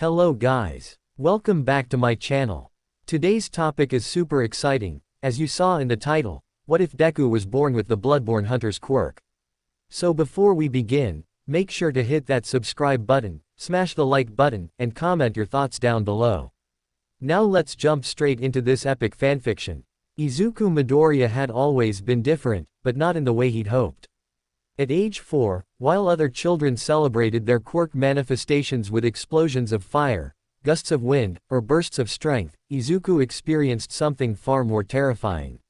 Hello guys. Welcome back to my channel. Today's topic is super exciting, as you saw in the title. What if Deku was born with the Bloodborne hunter's quirk? So before we begin, make sure to hit that subscribe button, smash the like button, and comment your thoughts down below. Now let's jump straight into this epic fanfiction. Izuku Midoriya had always been different, but not in the way he'd hoped. At age 4, while other children celebrated their quirk manifestations with explosions of fire, gusts of wind, or bursts of strength, Izuku experienced something far more terrifying.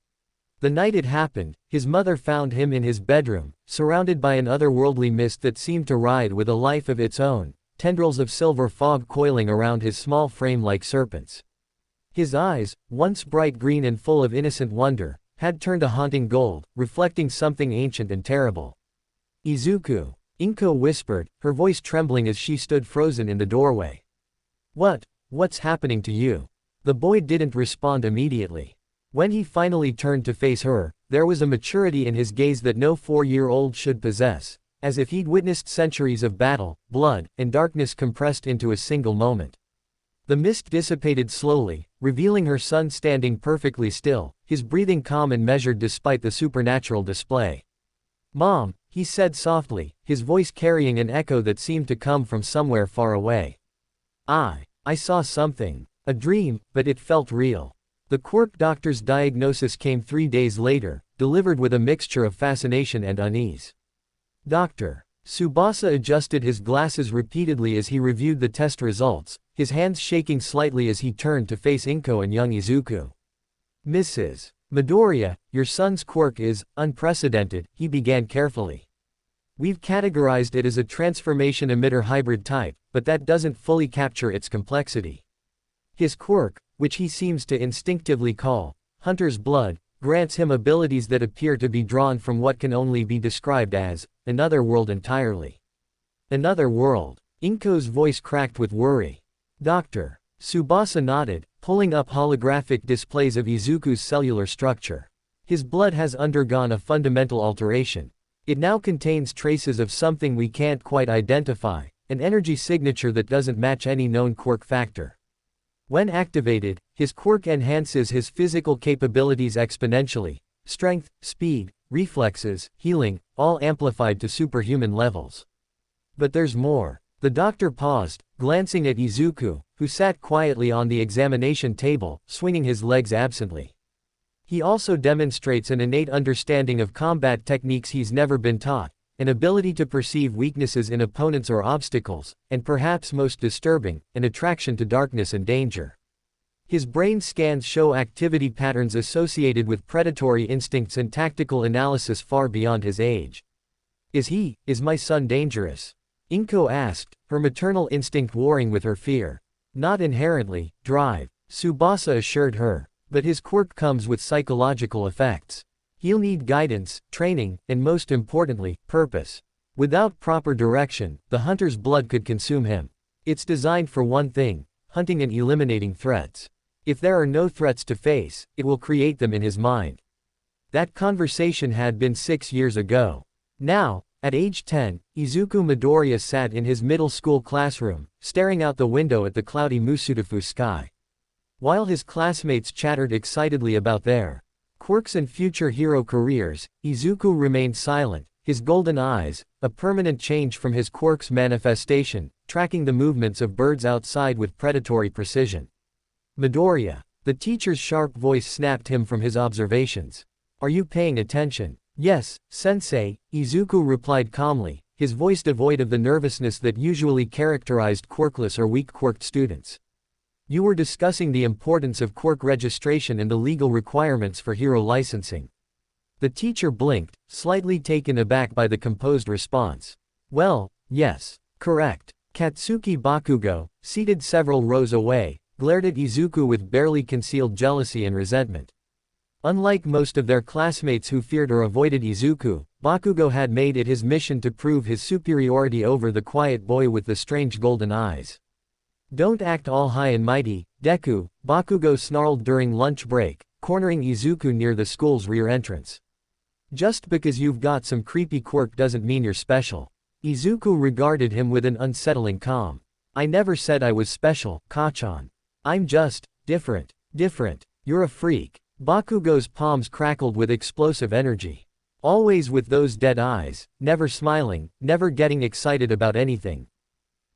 The night it happened, his mother found him in his bedroom, surrounded by an otherworldly mist that seemed to ride with a life of its own, tendrils of silver fog coiling around his small frame like serpents. His eyes, once bright green and full of innocent wonder, had turned a haunting gold, reflecting something ancient and terrible. Izuku, Inko whispered, her voice trembling as she stood frozen in the doorway. What's happening to you? The boy didn't respond immediately. When he finally turned to face her, there was a maturity in his gaze that no 4-year-old should possess, as if he'd witnessed centuries of battle, blood, and darkness compressed into a single moment. The mist dissipated slowly, revealing her son standing perfectly still, his breathing calm and measured despite the supernatural display. "Mom," he said softly, his voice carrying an echo that seemed to come from somewhere far away. I saw something. A dream, but it felt real." The quirk doctor's diagnosis came 3 days later, delivered with a mixture of fascination and unease. "Doctor." Tsubasa adjusted his glasses repeatedly as he reviewed the test results, his hands shaking slightly as he turned to face Inko and young Izuku. "Mrs. Midoriya, your son's quirk is unprecedented," he began carefully. "We've categorized it as a transformation emitter hybrid type, but that doesn't fully capture its complexity. His quirk, which he seems to instinctively call Hunter's Blood, grants him abilities that appear to be drawn from what can only be described as another world entirely." "Another world?" Inko's voice cracked with worry. "Doctor." Tsubasa nodded, pulling up holographic displays of Izuku's cellular structure. "His blood has undergone a fundamental alteration. It now contains traces of something we can't quite identify, an energy signature that doesn't match any known quirk factor. When activated, his quirk enhances his physical capabilities exponentially, strength, speed, reflexes, healing, all amplified to superhuman levels. But there's more." The doctor paused, glancing at Izuku, who sat quietly on the examination table, swinging his legs absently. "He also demonstrates an innate understanding of combat techniques he's never been taught, an ability to perceive weaknesses in opponents or obstacles, and perhaps most disturbing, an attraction to darkness and danger. His brain scans show activity patterns associated with predatory instincts and tactical analysis far beyond his age." Is my son dangerous?" Inko asked, her maternal instinct warring with her fear. "Not inherently, drive," Tsubasa assured her. "But his quirk comes with psychological effects. He'll need guidance, training, and most importantly, purpose. Without proper direction, the hunter's blood could consume him. It's designed for one thing: hunting and eliminating threats. If there are no threats to face, it will create them in his mind." That conversation had been 6 years ago. Now, at age 10, Izuku Midoriya sat in his middle school classroom, staring out the window at the cloudy Musudafu sky. While his classmates chattered excitedly about their quirks and future hero careers, Izuku remained silent, his golden eyes, a permanent change from his quirk's manifestation, tracking the movements of birds outside with predatory precision. "Midoriya." The teacher's sharp voice snapped him from his observations. "Are you paying attention?" "Yes, sensei," Izuku replied calmly, his voice devoid of the nervousness that usually characterized quirkless or weak-quirked students. "You were discussing the importance of quirk registration and the legal requirements for hero licensing." The teacher blinked, slightly taken aback by the composed response. "Well, yes. Correct." Katsuki Bakugo, seated several rows away, glared at Izuku with barely concealed jealousy and resentment. Unlike most of their classmates who feared or avoided Izuku, Bakugo had made it his mission to prove his superiority over the quiet boy with the strange golden eyes. "Don't act all high and mighty, Deku," Bakugo snarled during lunch break, cornering Izuku near the school's rear entrance. "Just because you've got some creepy quirk doesn't mean you're special." Izuku regarded him with an unsettling calm. I never said I was special, Kachan. I'm just different. Different. You're a freak. Bakugo's palms crackled with explosive energy. Always with those dead eyes, never smiling, never getting excited about anything.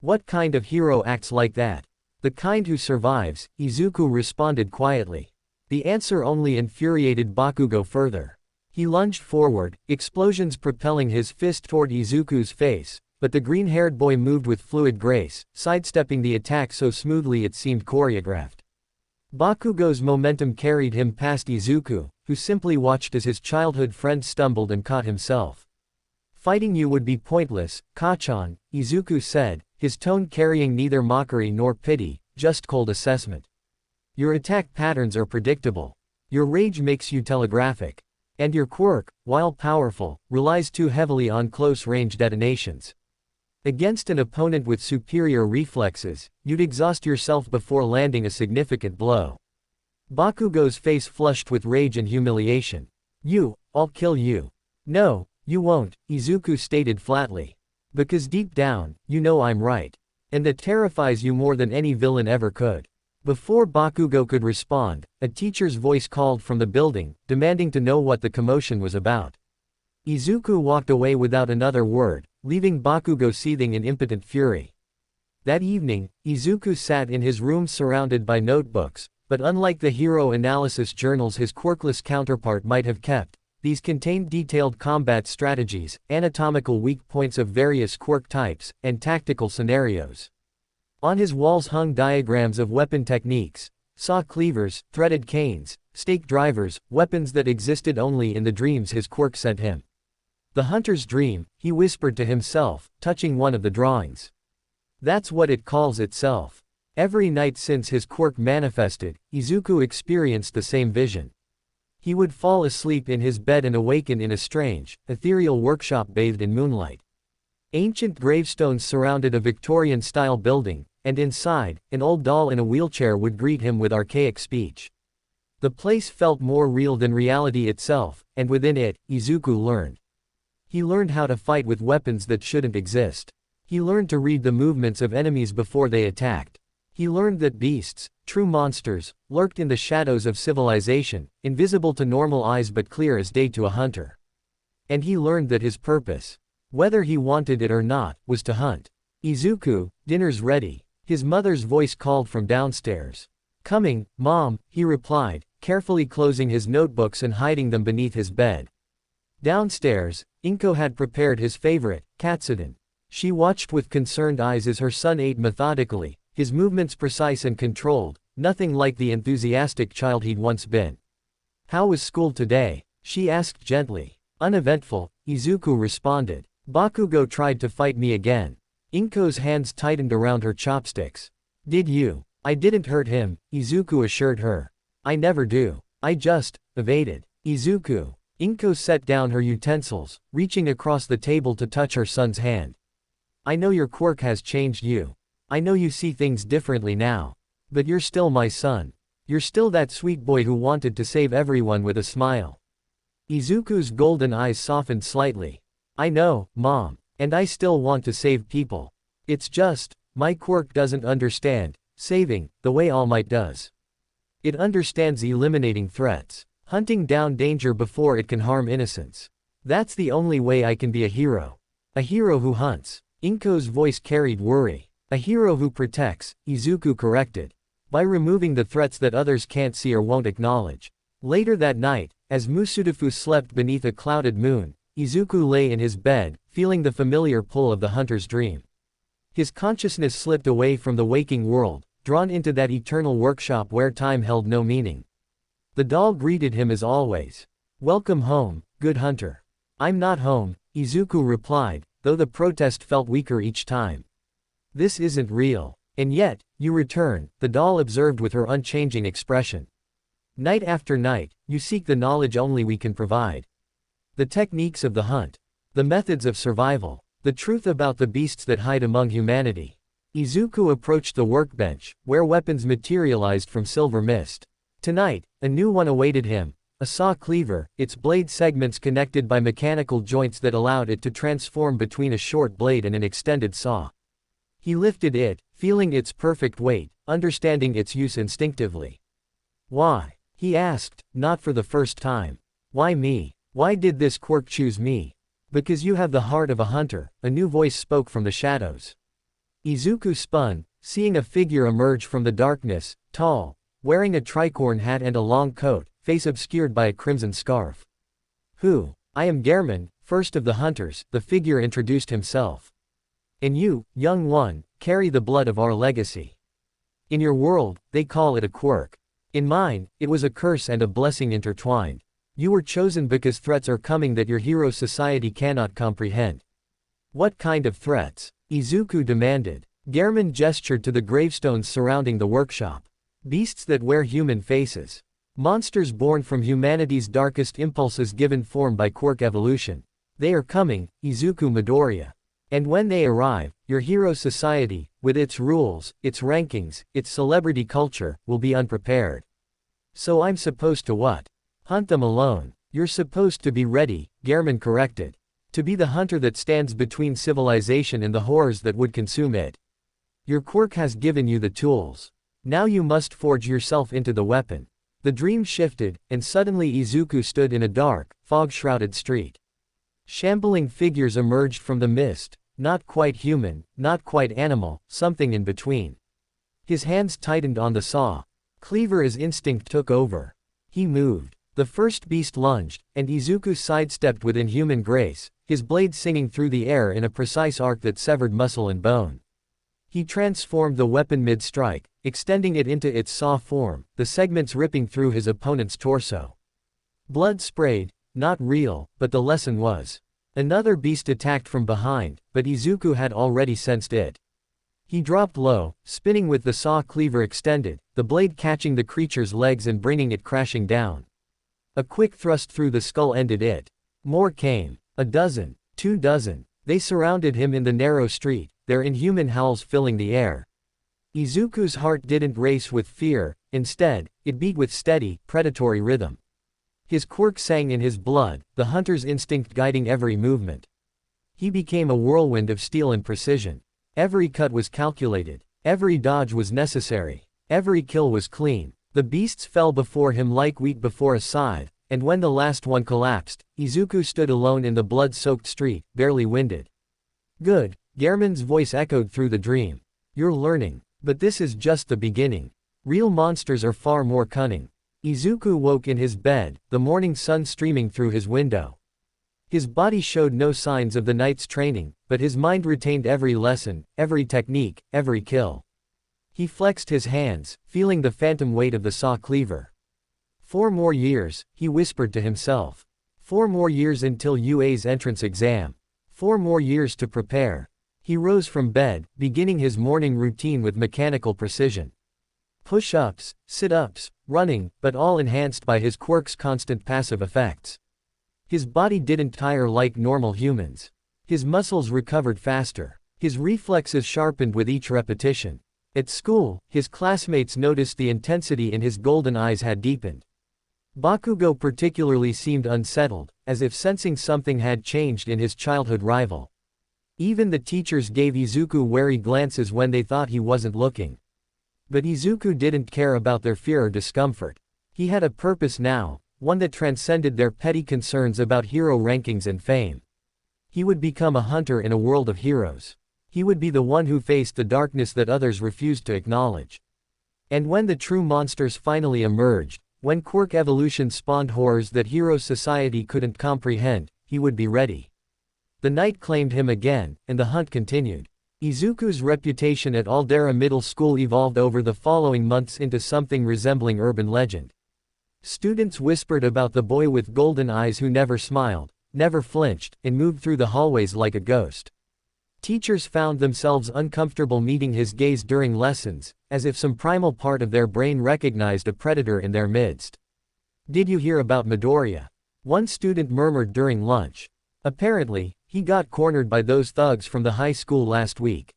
What kind of hero acts like that? The kind who survives, Izuku responded quietly. The answer only infuriated Bakugo further. He lunged forward, explosions propelling his fist toward Izuku's face, but the green-haired boy moved with fluid grace, sidestepping the attack so smoothly it seemed choreographed. Bakugo's momentum carried him past Izuku, who simply watched as his childhood friend stumbled and caught himself. Fighting you would be pointless, Kachan, Izuku said, his tone carrying neither mockery nor pity, just cold assessment. Your attack patterns are predictable. Your rage makes you telegraphic. And your quirk, while powerful, relies too heavily on close-range detonations. Against an opponent with superior reflexes, you'd exhaust yourself before landing a significant blow. Bakugo's face flushed with rage and humiliation. I'll kill you. No, you won't, Izuku stated flatly. Because deep down, you know I'm right. And that terrifies you more than any villain ever could. Before Bakugo could respond, a teacher's voice called from the building, demanding to know what the commotion was about. Izuku walked away without another word, leaving Bakugo seething in impotent fury. That evening, Izuku sat in his room surrounded by notebooks, but unlike the hero analysis journals his quirkless counterpart might have kept, these contained detailed combat strategies, anatomical weak points of various quirk types, and tactical scenarios. On his walls hung diagrams of weapon techniques, saw cleavers, threaded canes, stake drivers, weapons that existed only in the dreams his quirk sent him. The hunter's dream, he whispered to himself, touching one of the drawings. That's what it calls itself. Every night since his quirk manifested, Izuku experienced the same vision. He would fall asleep in his bed and awaken in a strange, ethereal workshop bathed in moonlight. Ancient gravestones surrounded a Victorian-style building, and inside, an old doll in a wheelchair would greet him with archaic speech. The place felt more real than reality itself, and within it, Izuku learned. He learned how to fight with weapons that shouldn't exist. He learned to read the movements of enemies before they attacked. He learned that beasts, true monsters, lurked in the shadows of civilization, invisible to normal eyes but clear as day to a hunter. And he learned that his purpose, whether he wanted it or not, was to hunt. Izuku, dinner's ready. His mother's voice called from downstairs. Coming, Mom, he replied, carefully closing his notebooks and hiding them beneath his bed. Downstairs, Inko had prepared his favorite, katsudon. She watched with concerned eyes as her son ate methodically, his movements precise and controlled, nothing like the enthusiastic child he'd once been. How was school today? She asked gently. Uneventful, Izuku responded. Bakugo tried to fight me again. Inko's hands tightened around her chopsticks. Did you? I didn't hurt him, Izuku assured her. I never do. I just evaded. Izuku. Inko set down her utensils, reaching across the table to touch her son's hand. I know your quirk has changed you. I know you see things differently now. But you're still my son. You're still that sweet boy who wanted to save everyone with a smile. Izuku's golden eyes softened slightly. I know, Mom. And I still want to save people. It's just, my quirk doesn't understand saving the way All Might does. It understands eliminating threats, hunting down danger before it can harm innocents. That's the only way I can be a hero. A hero who hunts. Inko's voice carried worry. A hero who protects, Izuku corrected. By removing the threats that others can't see or won't acknowledge. Later that night, as Musudafu slept beneath a clouded moon, Izuku lay in his bed, feeling the familiar pull of the hunter's dream. His consciousness slipped away from the waking world, drawn into that eternal workshop where time held no meaning. The doll greeted him as always. Welcome home, good hunter. I'm not home, Izuku replied, though the protest felt weaker each time. This isn't real. And yet, you return, the doll observed with her unchanging expression. Night after night, you seek the knowledge only we can provide. The techniques of the hunt. The methods of survival. The truth about the beasts that hide among humanity. Izuku approached the workbench, where weapons materialized from silver mist. Tonight, a new one awaited him. A saw cleaver, its blade segments connected by mechanical joints that allowed it to transform between a short blade and an extended saw. He lifted it, feeling its perfect weight, understanding its use instinctively. Why? He asked, not for the first time. Why me? Why did this quirk choose me? Because you have the heart of a hunter, a new voice spoke from the shadows. Izuku spun, seeing a figure emerge from the darkness, tall, wearing a tricorn hat and a long coat, face obscured by a crimson scarf. Who? I am Gehrman, first of the hunters, the figure introduced himself. And you, young one, carry the blood of our legacy. In your world, they call it a quirk. In mine, it was a curse and a blessing intertwined. You were chosen because threats are coming that your hero society cannot comprehend. What kind of threats? Izuku demanded. Gehrman gestured to the gravestones surrounding the workshop. Beasts that wear human faces. Monsters born from humanity's darkest impulses given form by quirk evolution. They are coming, Izuku Midoriya. And when they arrive, your hero society, with its rules, its rankings, its celebrity culture, will be unprepared. So I'm supposed to what? Hunt them alone. You're supposed to be ready, Gehrman corrected. To be the hunter that stands between civilization and the horrors that would consume it. Your quirk has given you the tools. Now you must forge yourself into the weapon. The dream shifted, and suddenly Izuku stood in a dark, fog-shrouded street. Shambling figures emerged from the mist, not quite human, not quite animal, something in between. His hands tightened on the saw. Cleaver as instinct took over. He moved. The first beast lunged, and Izuku sidestepped with inhuman grace, his blade singing through the air in a precise arc that severed muscle and bone. He transformed the weapon mid-strike, extending it into its saw form, the segments ripping through his opponent's torso. Blood sprayed. Not real, but the lesson was. Another beast attacked from behind, but Izuku had already sensed it. He dropped low, spinning with the saw cleaver extended, the blade catching the creature's legs and bringing it crashing down. A quick thrust through the skull ended it. More came. 12, 2 dozen. They surrounded him in the narrow street, their inhuman howls filling the air. Izuku's heart didn't race with fear, instead, it beat with steady, predatory rhythm. His quirk sang in his blood, the hunter's instinct guiding every movement. He became a whirlwind of steel and precision. Every cut was calculated. Every dodge was necessary. Every kill was clean. The beasts fell before him like wheat before a scythe, and when the last one collapsed, Izuku stood alone in the blood-soaked street, barely winded. Good, Gehrman's voice echoed through the dream. You're learning. But this is just the beginning. Real monsters are far more cunning. Izuku woke in his bed, the morning sun streaming through his window. His body showed no signs of the night's training, but his mind retained every lesson, every technique, every kill. He flexed his hands, feeling the phantom weight of the saw cleaver. 4 more years, he whispered to himself. 4 more years until UA's entrance exam. 4 more years to prepare. He rose from bed, beginning his morning routine with mechanical precision. Push-ups, sit-ups, running, but all enhanced by his quirk's constant passive effects. His body didn't tire like normal humans. His muscles recovered faster. His reflexes sharpened with each repetition. At school, his classmates noticed the intensity in his golden eyes had deepened. Bakugo particularly seemed unsettled, as if sensing something had changed in his childhood rival. Even the teachers gave Izuku wary glances when they thought he wasn't looking. But Izuku didn't care about their fear or discomfort. He had a purpose now, one that transcended their petty concerns about hero rankings and fame. He would become a hunter in a world of heroes. He would be the one who faced the darkness that others refused to acknowledge. And when the true monsters finally emerged, when quirk evolution spawned horrors that hero society couldn't comprehend, he would be ready. The night claimed him again, and the hunt continued. Izuku's reputation at Aldera Middle School evolved over the following months into something resembling urban legend. Students whispered about the boy with golden eyes who never smiled, never flinched, and moved through the hallways like a ghost. Teachers found themselves uncomfortable meeting his gaze during lessons, as if some primal part of their brain recognized a predator in their midst. "Did you hear about Midoriya?" one student murmured during lunch. "Apparently, he got cornered by those thugs from the high school last week."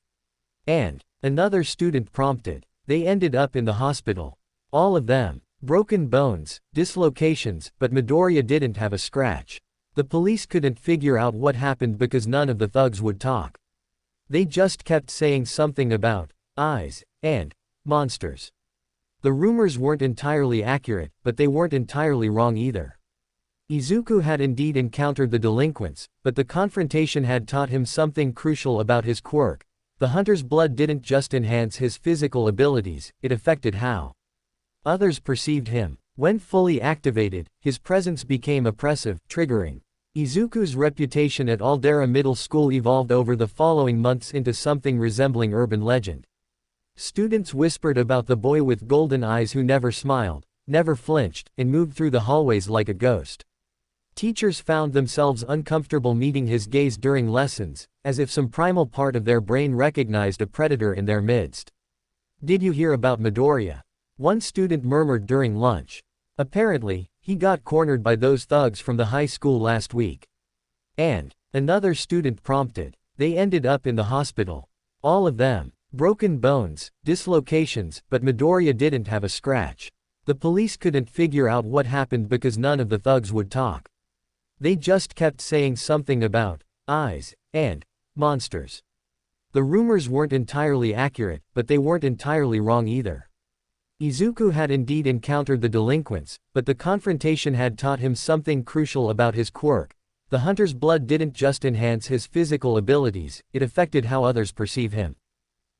And another student prompted, "They ended up in the hospital. All of them. Broken bones, dislocations, but Midoriya didn't have a scratch. The police couldn't figure out what happened because none of the thugs would talk." They just kept saying something about eyes and monsters. The rumors weren't entirely accurate, but they weren't entirely wrong either. Izuku had indeed encountered the delinquents, but the confrontation had taught him something crucial about his quirk. The hunter's blood didn't just enhance his physical abilities, it affected how others perceived him. When fully activated, his presence became oppressive, triggering. Izuku's reputation at Aldera Middle School evolved over the following months into something resembling urban legend. Students whispered about the boy with golden eyes who never smiled, never flinched, and moved through the hallways like a ghost. Teachers found themselves uncomfortable meeting his gaze during lessons, as if some primal part of their brain recognized a predator in their midst. "Did you hear about Midoriya?" one student murmured during lunch. "Apparently, he got cornered by those thugs from the high school last week." And another student prompted, "They ended up in the hospital. All of them. Broken bones, dislocations, but Midoriya didn't have a scratch. The police couldn't figure out what happened because none of the thugs would talk. They just kept saying something about eyes and monsters." The rumors weren't entirely accurate, but they weren't entirely wrong either. Izuku had indeed encountered the delinquents, but the confrontation had taught him something crucial about his quirk. The hunter's blood didn't just enhance his physical abilities, it affected how others perceive him.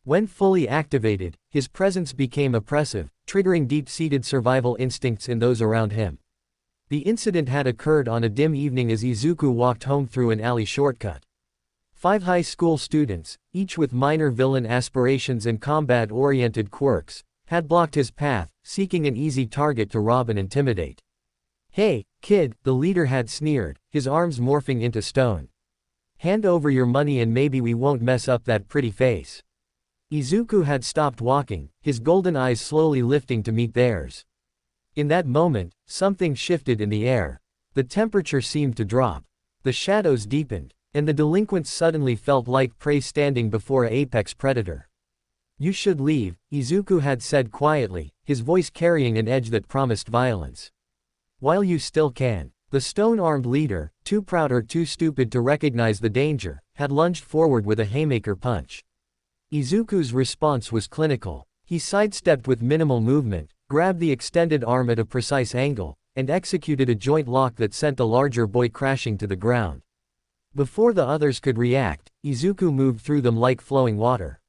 When fully activated, his presence became oppressive, triggering deep-seated survival instincts in those around him. The incident had occurred on a dim evening as Izuku walked home through an alley shortcut. 5 high school students, each with minor villain aspirations and combat-oriented quirks, had blocked his path, seeking an easy target to rob and intimidate. "Hey, kid," the leader had sneered, his arms morphing into stone. "Hand over your money and maybe we won't mess up that pretty face." Izuku had stopped walking, his golden eyes slowly lifting to meet theirs. In that moment, something shifted in the air. The temperature seemed to drop. The shadows deepened, and the delinquents suddenly felt like prey standing before an apex predator. "You should leave," Izuku had said quietly, his voice carrying an edge that promised violence. "While you still can." The stone-armed leader, too proud or too stupid to recognize the danger, had lunged forward with a haymaker punch. Izuku's response was clinical. He sidestepped with minimal movement, grabbed the extended arm at a precise angle, and executed a joint lock that sent the larger boy crashing to the ground. Before the others could react, Izuku moved through them like flowing water.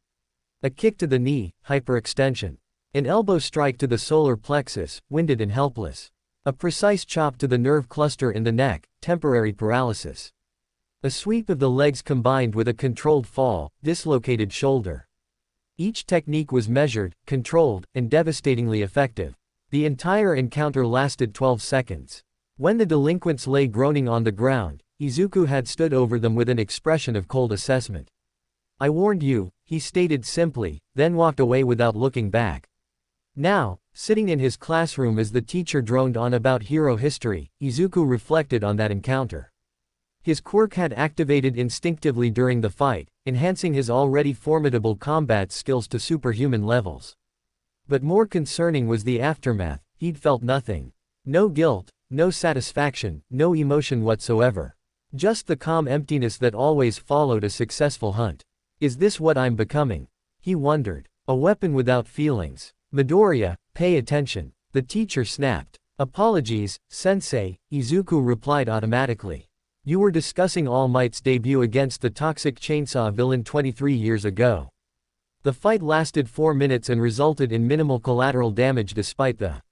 A kick to the knee, hyperextension. An elbow strike to the solar plexus, winded and helpless. A precise chop to the nerve cluster in the neck, temporary paralysis. A sweep of the legs combined with a controlled fall, dislocated shoulder. Each technique was measured, controlled, and devastatingly effective. The entire encounter lasted 12 seconds. When the delinquents lay groaning on the ground, Izuku had stood over them with an expression of cold assessment. "I warned you," he stated simply, then walked away without looking back. Now, sitting in his classroom as the teacher droned on about hero history, Izuku reflected on that encounter. His quirk had activated instinctively during the fight, enhancing his already formidable combat skills to superhuman levels. But more concerning was the aftermath. He'd felt nothing. No guilt, no satisfaction, no emotion whatsoever. Just the calm emptiness that always followed a successful hunt. "Is this what I'm becoming?" he wondered. "A weapon without feelings." "Midoriya, pay attention," the teacher snapped. "Apologies, sensei," Izuku replied automatically. "You were discussing All Might's debut against the toxic chainsaw villain 23 years ago." The fight lasted 4 minutes and resulted in minimal collateral damage despite the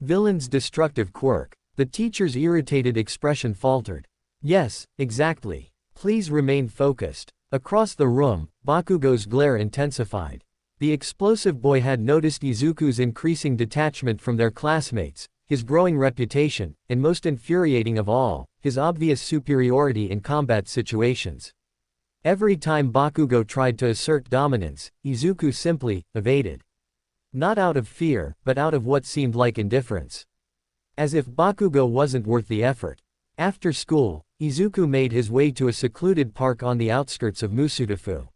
villain's destructive quirk. The teacher's irritated expression faltered. "Yes, exactly. Please remain focused." Across the room, Bakugo's glare intensified. The explosive boy had noticed Izuku's increasing detachment from their classmates, his growing reputation, and most infuriating of all, his obvious superiority in combat situations. Every time Bakugo tried to assert dominance, Izuku simply evaded. Not out of fear, but out of what seemed like indifference. As if Bakugo wasn't worth the effort. After school, Izuku made his way to a secluded park on the outskirts of Musutafu.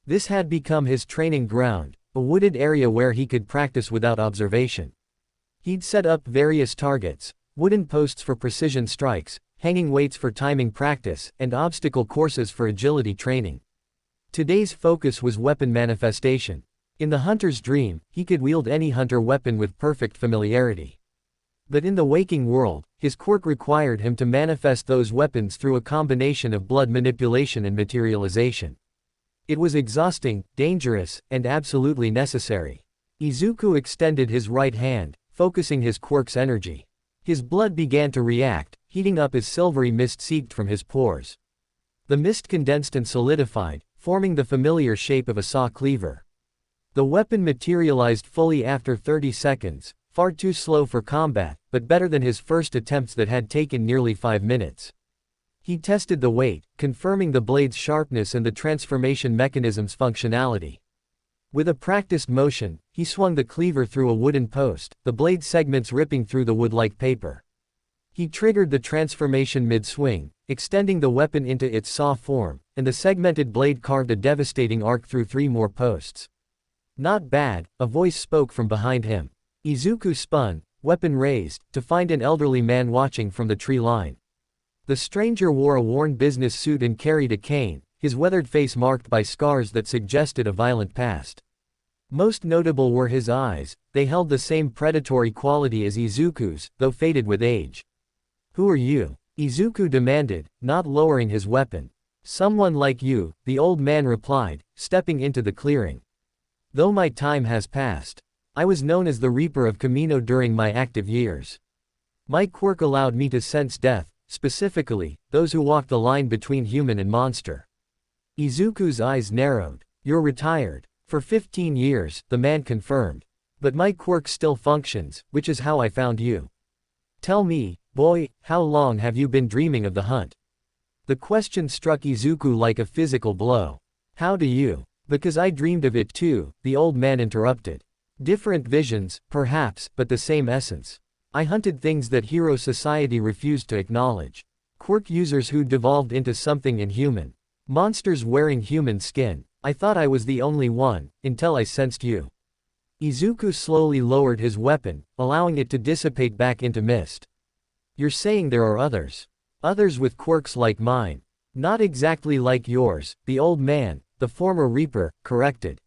This had become his training ground, a wooded area where he could practice without observation. He'd set up various targets, wooden posts for precision strikes, hanging weights for timing practice, and obstacle courses for agility training. Today's focus was weapon manifestation. In the hunter's dream, he could wield any hunter weapon with perfect familiarity. But in the waking world, his quirk required him to manifest those weapons through a combination of blood manipulation and materialization. It was exhausting, dangerous, and absolutely necessary. Izuku extended his right hand, focusing his quirk's energy. His blood began to react, heating up as silvery mist seeped from his pores. The mist condensed and solidified, forming the familiar shape of a saw cleaver. The weapon materialized fully after 30 seconds, far too slow for combat, but better than his first attempts that had taken nearly 5 minutes. He tested the weight, confirming the blade's sharpness and the transformation mechanism's functionality. With a practiced motion, he swung the cleaver through a wooden post, the blade segments ripping through the wood like paper. He triggered the transformation mid-swing, extending the weapon into its saw form, and the segmented blade carved a devastating arc through 3 more posts. "Not bad," a voice spoke from behind him. Izuku spun, weapon raised, to find an elderly man watching from the tree line. The stranger wore a worn business suit and carried a cane, his weathered face marked by scars that suggested a violent past. Most notable were his eyes, they held the same predatory quality as Izuku's, though faded with age. "Who are you?" Izuku demanded, not lowering his weapon. "Someone like you," the old man replied, stepping into the clearing. "Though my time has passed. I was known as the Reaper of Kamino during my active years. My quirk allowed me to sense death, specifically, those who walk the line between human and monster." Izuku's eyes narrowed. "You're retired." "For 15 years, the man confirmed. "But my quirk still functions, which is how I found you. Tell me, boy, how long have you been dreaming of the hunt?" The question struck Izuku like a physical blow. "How do you?" "Because I dreamed of it too," the old man interrupted. "Different visions, perhaps, but the same essence. I hunted things that hero society refused to acknowledge. Quirk users who devolved into something inhuman. Monsters wearing human skin. I thought I was the only one, until I sensed you." Izuku slowly lowered his weapon, allowing it to dissipate back into mist. "You're saying there are others? Others with quirks like mine?" "Not exactly like yours," the old man, the former Reaper, corrected.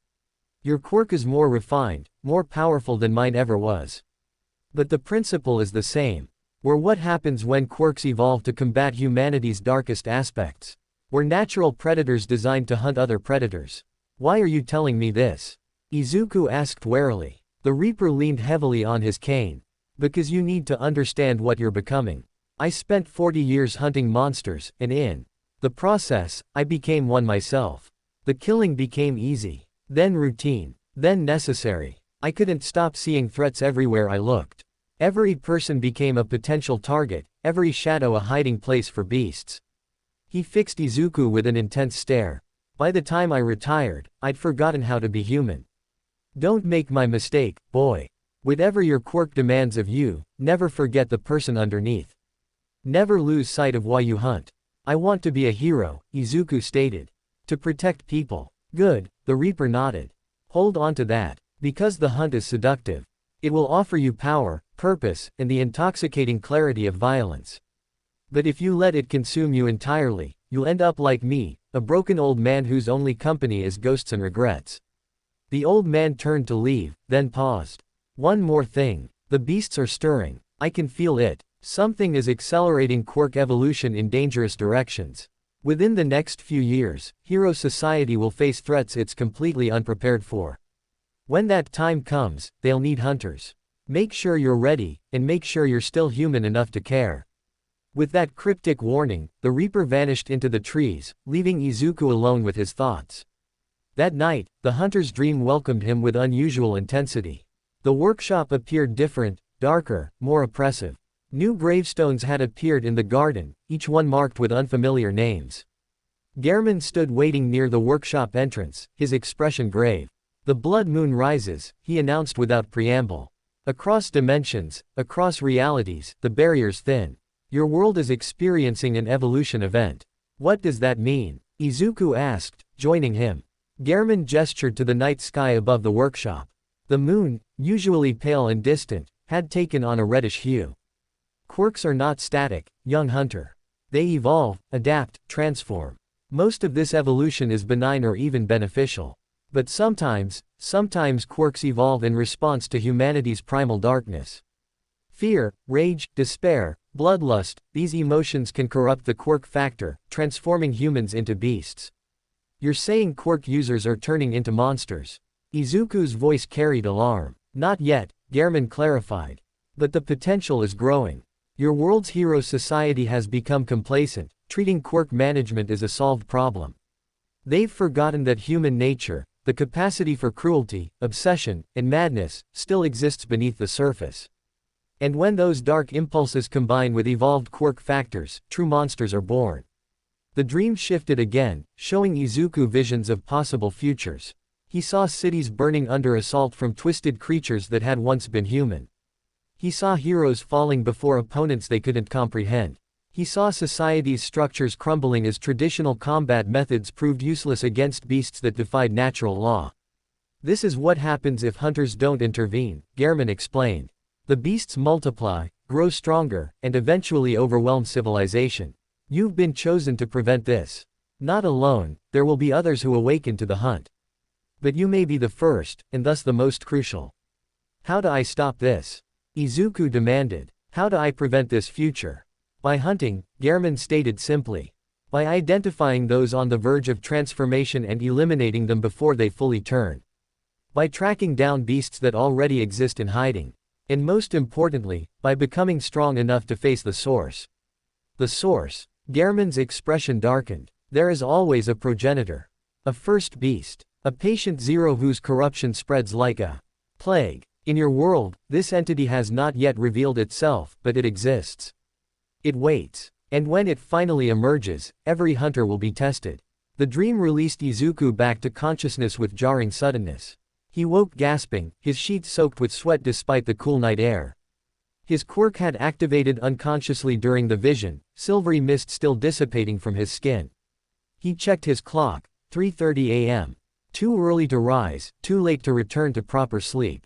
"Your quirk is more refined, more powerful than mine ever was. But the principle is the same. We're what happens when quirks evolve to combat humanity's darkest aspects. We're natural predators designed to hunt other predators." "Why are you telling me this?" Izuku asked warily. The Reaper leaned heavily on his cane. "Because you need to understand what you're becoming. I spent 40 years hunting monsters, and in the process, I became one myself. The killing became easy. Then routine. Then necessary. I couldn't stop seeing threats everywhere I looked. Every person became a potential target, every shadow a hiding place for beasts." He fixed Izuku with an intense stare. "By the time I retired, I'd forgotten how to be human. Don't make my mistake, boy. Whatever your quirk demands of you, never forget the person underneath. Never lose sight of why you hunt." "I want to be a hero," Izuku stated. "To protect people." "Good," the Reaper nodded. "Hold on to that. Because the hunt is seductive. It will offer you power, purpose, and the intoxicating clarity of violence. But if you let it consume you entirely, you'll end up like me, a broken old man whose only company is ghosts and regrets." The old man turned to leave, then paused. "One more thing. The beasts are stirring. I can feel it. Something is accelerating quirk evolution in dangerous directions. Within the next few years, hero society will face threats it's completely unprepared for. When that time comes, they'll need hunters. Make sure you're ready, and make sure you're still human enough to care." With that cryptic warning, the Reaper vanished into the trees, leaving Izuku alone with his thoughts. That night, the hunter's dream welcomed him with unusual intensity. The workshop appeared different, darker, more oppressive. New gravestones had appeared in the garden, each one marked with unfamiliar names. Gehrman stood waiting near the workshop entrance, his expression grave. "The blood moon rises," he announced without preamble. "Across dimensions, across realities, the barriers thin. Your world is experiencing an evolution event." "What does that mean?" Izuku asked, joining him. Gehrman gestured to the night sky above the workshop. The moon, usually pale and distant, had taken on a reddish hue. "Quirks are not static, young hunter. They evolve, adapt, transform. Most of this evolution is benign or even beneficial. But sometimes quirks evolve in response to humanity's primal darkness. Fear, rage, despair, bloodlust, these emotions can corrupt the quirk factor, transforming humans into beasts. You're saying quirk users are turning into monsters? Izuku's voice carried alarm. Not yet, Gehrman clarified. But the potential is growing. Your world's hero society has become complacent, treating quirk management as a solved problem. They've forgotten that human nature, the capacity for cruelty, obsession, and madness, still exists beneath the surface. And when those dark impulses combine with evolved quirk factors, true monsters are born. The dream shifted again, showing Izuku visions of possible futures. He saw cities burning under assault from twisted creatures that had once been human. He saw heroes falling before opponents they couldn't comprehend. He saw society's structures crumbling as traditional combat methods proved useless against beasts that defied natural law. This is what happens if hunters don't intervene, Gehrman explained. The beasts multiply, grow stronger, and eventually overwhelm civilization. You've been chosen to prevent this. Not alone, there will be others who awaken to the hunt. But you may be the first, and thus the most crucial. How do I stop this? Izuku demanded. How do I prevent this future? By hunting, Gehrman stated simply. By identifying those on the verge of transformation and eliminating them before they fully turn. By tracking down beasts that already exist in hiding. And most importantly, by becoming strong enough to face the source. The source. Gehrman's expression darkened. There is always a progenitor. A first beast. A patient zero whose corruption spreads like a plague. In your world, this entity has not yet revealed itself, but it exists. It waits. And when it finally emerges, every hunter will be tested. The dream released Izuku back to consciousness with jarring suddenness. He woke gasping, his sheets soaked with sweat despite the cool night air. His quirk had activated unconsciously during the vision, silvery mist still dissipating from his skin. He checked his clock, 3:30 a.m. Too early to rise, too late to return to proper sleep.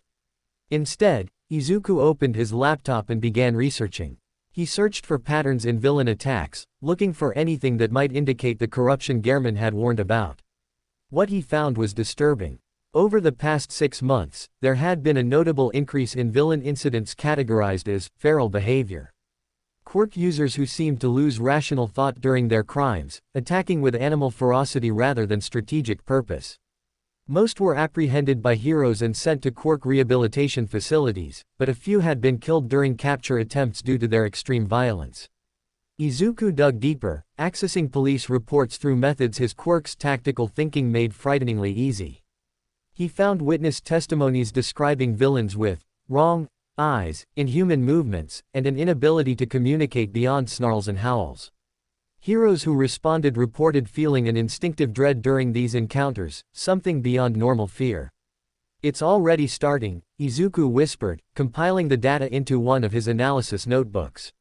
Instead, Izuku opened his laptop and began researching. He searched for patterns in villain attacks, looking for anything that might indicate the corruption Gehrman had warned about. What he found was disturbing. Over the past 6 months, there had been a notable increase in villain incidents categorized as feral behavior. Quirk users who seemed to lose rational thought during their crimes, attacking with animal ferocity rather than strategic purpose. Most were apprehended by heroes and sent to quirk rehabilitation facilities, but a few had been killed during capture attempts due to their extreme violence. Izuku dug deeper, accessing police reports through methods his quirk's tactical thinking made frighteningly easy. He found witness testimonies describing villains with wrong eyes, inhuman movements, and an inability to communicate beyond snarls and howls. Heroes who responded reported feeling an instinctive dread during these encounters, something beyond normal fear. It's already starting, Izuku whispered, compiling the data into one of his analysis notebooks.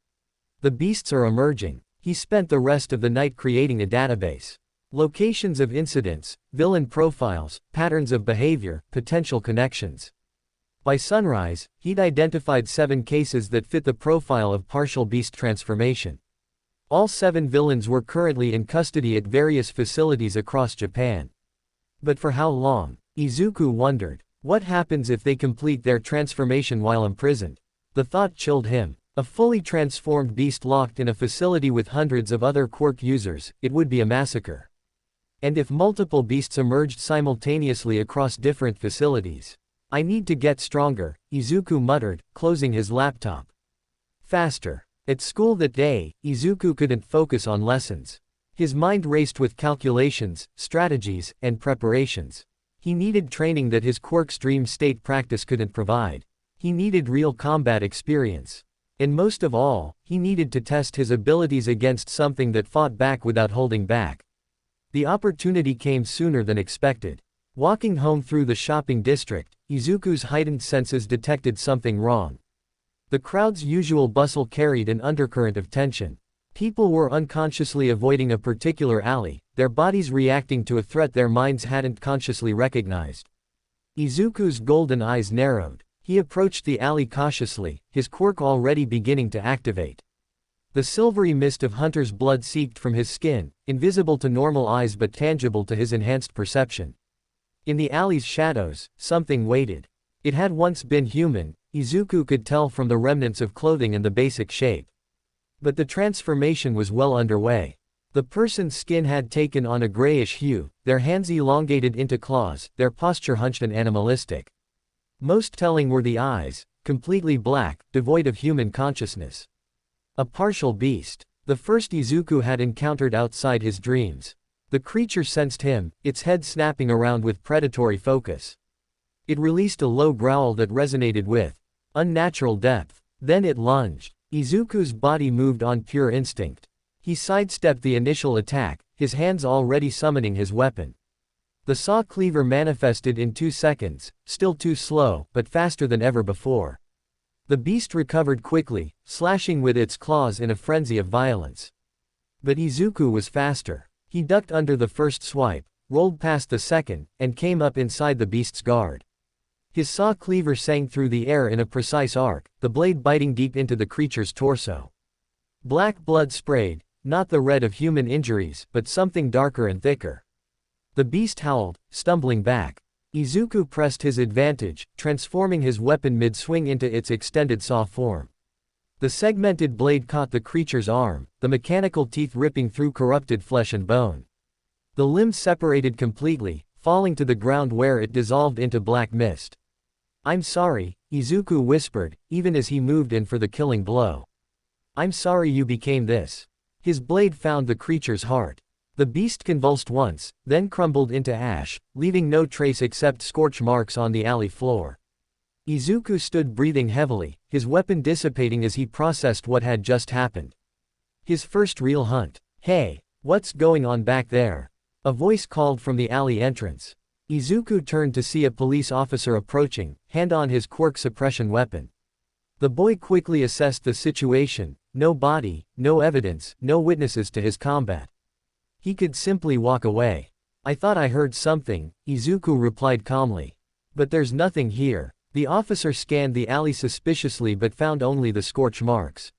The beasts are emerging. He spent the rest of the night creating a database. Locations of incidents, villain profiles, patterns of behavior, potential connections. By sunrise, he'd identified 7 cases that fit the profile of partial beast transformation. All 7 villains were currently in custody at various facilities across Japan. But for how long? Izuku wondered. What happens if they complete their transformation while imprisoned? The thought chilled him. A fully transformed beast locked in a facility with hundreds of other quirk users, it would be a massacre. And if multiple beasts emerged simultaneously across different facilities? I need to get stronger, Izuku muttered, closing his laptop. Faster. At school that day, Izuku couldn't focus on lessons. His mind raced with calculations, strategies, and preparations. He needed training that his quirk's dream state practice couldn't provide. He needed real combat experience. And most of all, he needed to test his abilities against something that fought back without holding back. The opportunity came sooner than expected. Walking home through the shopping district, Izuku's heightened senses detected something wrong. The crowd's usual bustle carried an undercurrent of tension. People were unconsciously avoiding a particular alley, their bodies reacting to a threat their minds hadn't consciously recognized. Izuku's golden eyes narrowed. He approached the alley cautiously, his quirk already beginning to activate. The silvery mist of Hunter's blood seeped from his skin, invisible to normal eyes but tangible to his enhanced perception. In the alley's shadows, something waited. It had once been human, Izuku could tell from the remnants of clothing and the basic shape. But the transformation was well underway. The person's skin had taken on a grayish hue, their hands elongated into claws, their posture hunched and animalistic. Most telling were the eyes, completely black, devoid of human consciousness. A partial beast. The first Izuku had encountered outside his dreams. The creature sensed him, its head snapping around with predatory focus. It released a low growl that resonated with unnatural depth. Then it lunged. Izuku's body moved on pure instinct. He sidestepped the initial attack, his hands already summoning his weapon. The saw cleaver manifested in 2 seconds, still too slow, but faster than ever before. The beast recovered quickly, slashing with its claws in a frenzy of violence. But Izuku was faster. He ducked under the first swipe, rolled past the second, and came up inside the beast's guard. His saw cleaver sang through the air in a precise arc, the blade biting deep into the creature's torso. Black blood sprayed, not the red of human injuries, but something darker and thicker. The beast howled, stumbling back. Izuku pressed his advantage, transforming his weapon mid-swing into its extended saw form. The segmented blade caught the creature's arm, the mechanical teeth ripping through corrupted flesh and bone. The limb separated completely, falling to the ground where it dissolved into black mist. "I'm sorry," Izuku whispered, even as he moved in for the killing blow. "I'm sorry you became this." His blade found the creature's heart. The beast convulsed once, then crumbled into ash, leaving no trace except scorch marks on the alley floor. Izuku stood breathing heavily, his weapon dissipating as he processed what had just happened. His first real hunt. "Hey, what's going on back there?" A voice called from the alley entrance. Izuku turned to see a police officer approaching, hand on his quirk suppression weapon. The boy quickly assessed the situation. No body, no evidence, no witnesses to his combat. He could simply walk away. "I thought I heard something," Izuku replied calmly. "But there's nothing here." The officer scanned the alley suspiciously but found only the scorch marks.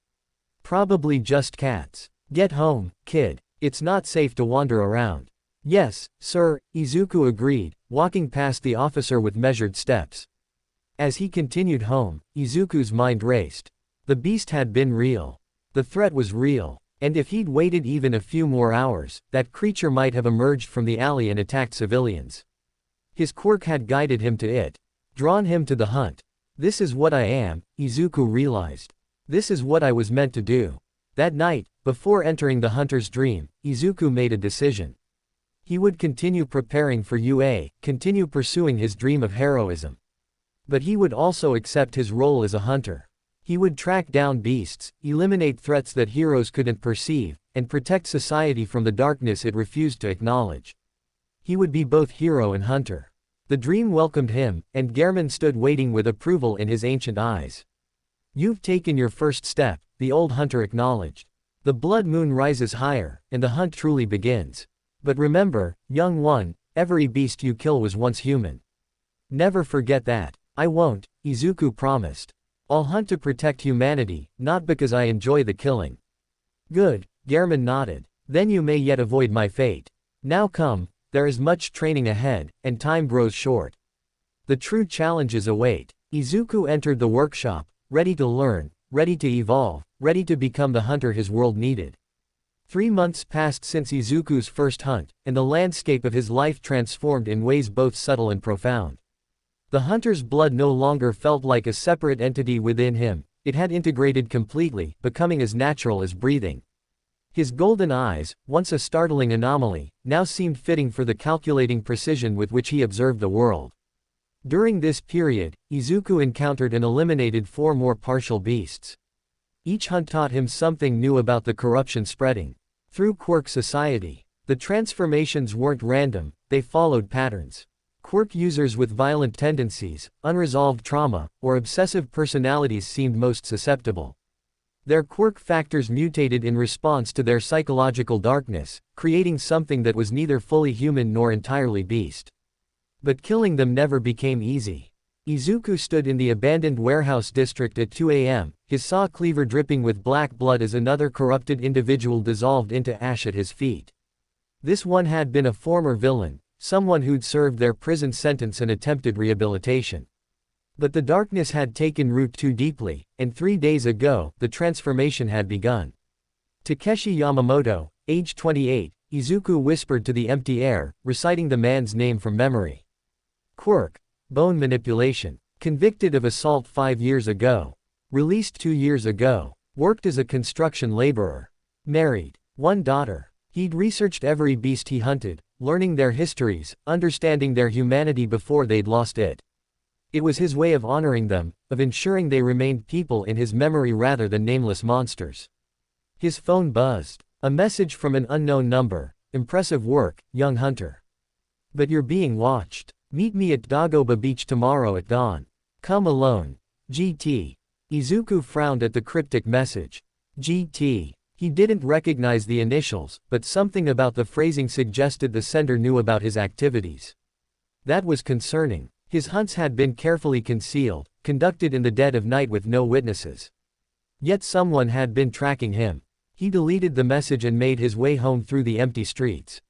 "Probably just cats. Get home, kid. It's not safe to wander around." "Yes, sir," Izuku agreed, walking past the officer with measured steps. As he continued home, Izuku's mind raced. The beast had been real. The threat was real. And if he'd waited even a few more hours, that creature might have emerged from the alley and attacked civilians. His quirk had guided him to it. Drawn him to the hunt. "This is what I am," Izuku realized. "This is what I was meant to do." That night, before entering the hunter's dream, Izuku made a decision. He would continue preparing for UA, continue pursuing his dream of heroism. But he would also accept his role as a hunter. He would track down beasts, eliminate threats that heroes couldn't perceive, and protect society from the darkness it refused to acknowledge. He would be both hero and hunter. The dream welcomed him, and Gehrman stood waiting with approval in his ancient eyes. "You've taken your first step," the old hunter acknowledged. "The blood moon rises higher, and the hunt truly begins. But remember, young one, every beast you kill was once human. Never forget that." "I won't," Izuku promised. "I'll hunt to protect humanity, not because I enjoy the killing." "Good," Gehrman nodded. "Then you may yet avoid my fate. Now come, there is much training ahead, and time grows short. The true challenges await." Izuku entered the workshop, ready to learn, ready to evolve, ready to become the hunter his world needed. 3 months passed since Izuku's first hunt, and the landscape of his life transformed in ways both subtle and profound. The hunter's blood no longer felt like a separate entity within him, it had integrated completely, becoming as natural as breathing. His golden eyes, once a startling anomaly, now seemed fitting for the calculating precision with which he observed the world. During this period, Izuku encountered and eliminated 4 more partial beasts. Each hunt taught him something new about the corruption spreading through Quirk society. The transformations weren't random, they followed patterns. Quirk users with violent tendencies, unresolved trauma, or obsessive personalities seemed most susceptible. Their quirk factors mutated in response to their psychological darkness, creating something that was neither fully human nor entirely beast. But killing them never became easy. Izuku stood in the abandoned warehouse district at 2 a.m., his saw cleaver dripping with black blood as another corrupted individual dissolved into ash at his feet. This one had been a former villain, someone who'd served their prison sentence and attempted rehabilitation. But the darkness had taken root too deeply, and 3 days ago, the transformation had begun. Takeshi Yamamoto, age 28, Izuku whispered to the empty air, reciting the man's name from memory. Quirk. Bone manipulation. Convicted of assault 5 years ago. Released 2 years ago. Worked as a construction laborer. Married. 1 daughter. He'd researched every beast he hunted, learning their histories, understanding their humanity before they'd lost it. It was his way of honoring them, of ensuring they remained people in his memory rather than nameless monsters. His phone buzzed. A message from an unknown number. Impressive work, young hunter. But you're being watched. Meet me at Dagoba Beach tomorrow at dawn. Come alone. GT. Izuku frowned at the cryptic message. GT. He didn't recognize the initials, but something about the phrasing suggested the sender knew about his activities. That was concerning. His hunts had been carefully concealed, conducted in the dead of night with no witnesses. Yet someone had been tracking him. He deleted the message and made his way home through the empty streets.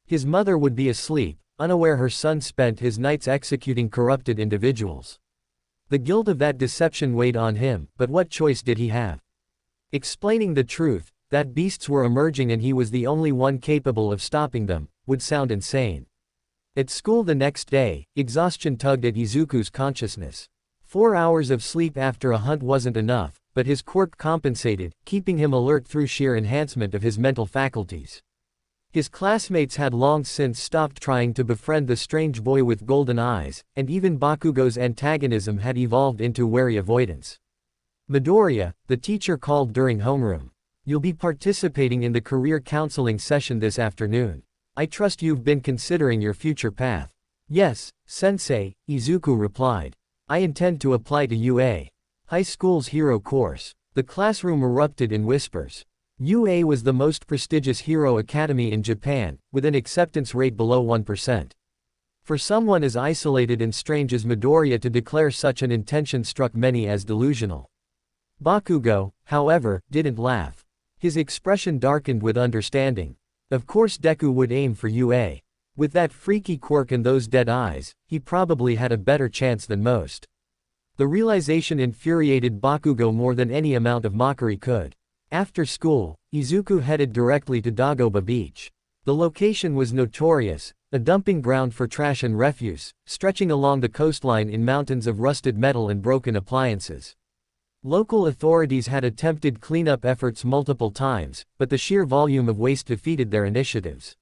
His mother would be asleep, unaware her son spent his nights executing corrupted individuals. The guilt of that deception weighed on him, but what choice did he have? Explaining the truth, that beasts were emerging and he was the only one capable of stopping them, would sound insane. At school the next day, exhaustion tugged at Izuku's consciousness. 4 hours of sleep after a hunt wasn't enough, but his quirk compensated, keeping him alert through sheer enhancement of his mental faculties. His classmates had long since stopped trying to befriend the strange boy with golden eyes, and even Bakugo's antagonism had evolved into wary avoidance. Midoriya, the teacher called during homeroom. You'll be participating in the career counseling session this afternoon. I trust you've been considering your future path. Yes, sensei, Izuku replied. I intend to apply to UA. High school's hero course. The classroom erupted in whispers. UA was the most prestigious hero academy in Japan, with an acceptance rate below 1%. For someone as isolated and strange as Midoriya to declare such an intention struck many as delusional. Bakugo, however, didn't laugh. His expression darkened with understanding. Of course Deku would aim for UA. With that freaky quirk and those dead eyes, he probably had a better chance than most. The realization infuriated Bakugo more than any amount of mockery could. After school, Izuku headed directly to Dagoba Beach. The location was notorious, a dumping ground for trash and refuse, stretching along the coastline in mountains of rusted metal and broken appliances. Local authorities had attempted cleanup efforts multiple times, but the sheer volume of waste defeated their initiatives.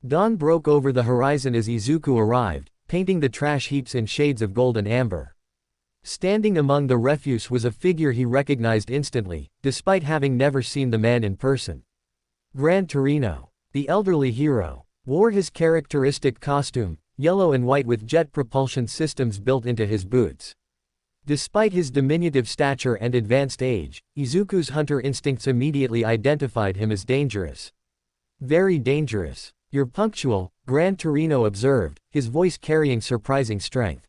Dawn broke over the horizon as Izuku arrived, painting the trash heaps in shades of gold and amber. Standing among the refuse was a figure he recognized instantly, despite having never seen the man in person. Gran Torino, the elderly hero, wore his characteristic costume, yellow and white with jet propulsion systems built into his boots. Despite his diminutive stature and advanced age, Izuku's hunter instincts immediately identified him as dangerous. Very dangerous. You're punctual, Gran Torino observed, his voice carrying surprising strength.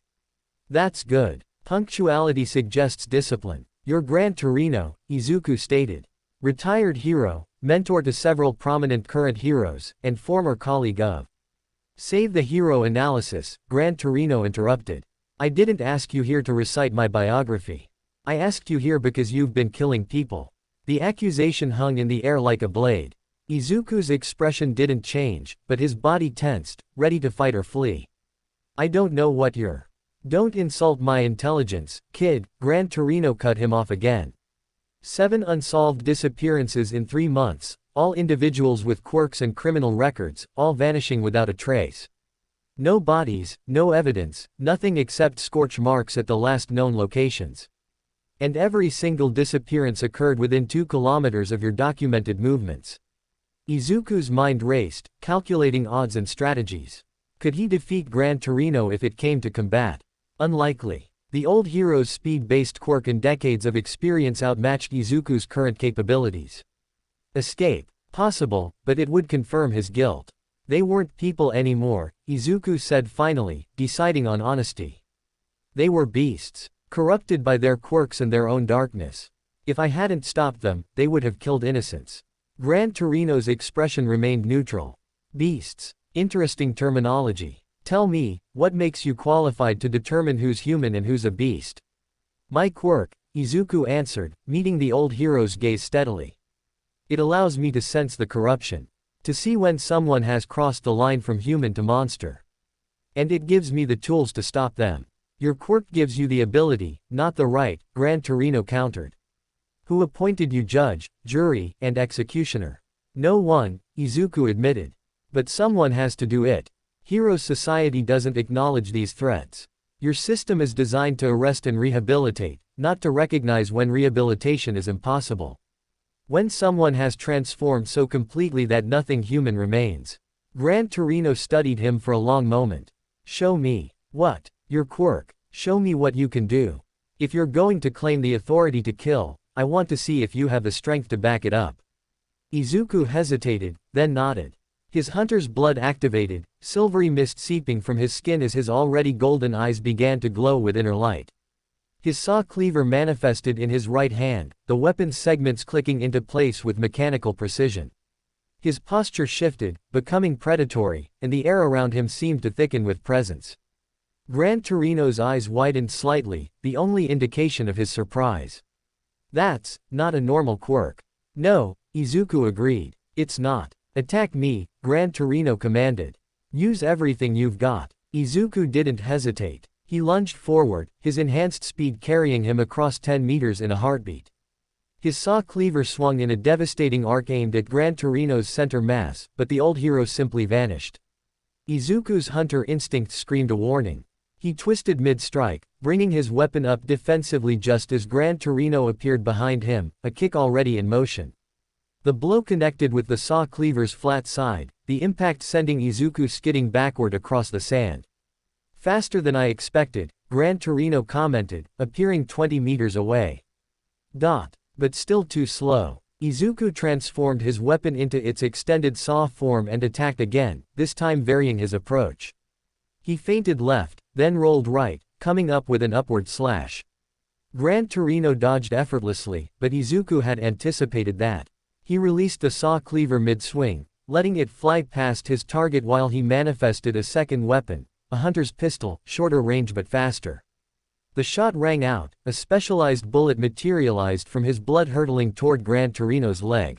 That's good. Punctuality suggests discipline. You're Gran Torino, Izuku stated. Retired hero, mentor to several prominent current heroes, and former colleague of. Save the hero analysis, Gran Torino interrupted. I didn't ask you here to recite my biography. I asked you here because you've been killing people. The accusation hung in the air like a blade. Izuku's expression didn't change, but his body tensed, ready to fight or flee. I don't know what you're. Don't insult my intelligence, kid, Gran Torino cut him off again. 7 unsolved disappearances in 3 months, all individuals with quirks and criminal records, all vanishing without a trace. No bodies, no evidence, nothing except scorch marks at the last known locations. And every single disappearance occurred within 2 kilometers of your documented movements. Izuku's mind raced, calculating odds and strategies. Could he defeat Gran Torino if it came to combat? Unlikely. The old hero's speed-based quirk and decades of experience outmatched Izuku's current capabilities. Escape. Possible, but it would confirm his guilt. They weren't people anymore, Izuku said finally, deciding on honesty. They were beasts, corrupted by their quirks and their own darkness. If I hadn't stopped them, they would have killed innocents. Gran Torino's expression remained neutral. Beasts. Interesting terminology. Tell me, what makes you qualified to determine who's human and who's a beast? My quirk, Izuku answered, meeting the old hero's gaze steadily. It allows me to sense the corruption. To see when someone has crossed the line from human to monster. And it gives me the tools to stop them. Your quirk gives you the ability, not the right, Gran Torino countered. Who appointed you judge, jury, and executioner? No one, Izuku admitted. But someone has to do it. Heroes Society doesn't acknowledge these threats. Your system is designed to arrest and rehabilitate, not to recognize when rehabilitation is impossible. When someone has transformed so completely that nothing human remains. Gran Torino studied him for a long moment. Show me. What? Your quirk. Show me what you can do. If you're going to claim the authority to kill, I want to see if you have the strength to back it up. Izuku hesitated, then nodded. His hunter's blood activated, silvery mist seeping from his skin as his already golden eyes began to glow with inner light. His saw cleaver manifested in his right hand, the weapon's segments clicking into place with mechanical precision. His posture shifted, becoming predatory, and the air around him seemed to thicken with presence. Gran Torino's eyes widened slightly, the only indication of his surprise. That's not a normal quirk. No, Izuku agreed. It's not. Attack me, Gran Torino commanded. Use everything you've got. Izuku didn't hesitate. He lunged forward, his enhanced speed carrying him across 10 meters in a heartbeat. His saw cleaver swung in a devastating arc aimed at Gran Torino's center mass, but the old hero simply vanished. Izuku's hunter instinct screamed a warning. He twisted mid-strike, bringing his weapon up defensively just as Gran Torino appeared behind him, a kick already in motion. The blow connected with the saw cleaver's flat side, the impact sending Izuku skidding backward across the sand. Faster than I expected, Gran Torino commented, appearing 20 meters away. But still too slow. Izuku transformed his weapon into its extended saw form and attacked again, this time varying his approach. He feinted left, then rolled right, coming up with an upward slash. Gran Torino dodged effortlessly, but Izuku had anticipated that. He released the saw cleaver mid-swing, letting it fly past his target while he manifested a second weapon, a hunter's pistol, shorter range but faster. The shot rang out, a specialized bullet materialized from his blood hurtling toward Gran Torino's leg.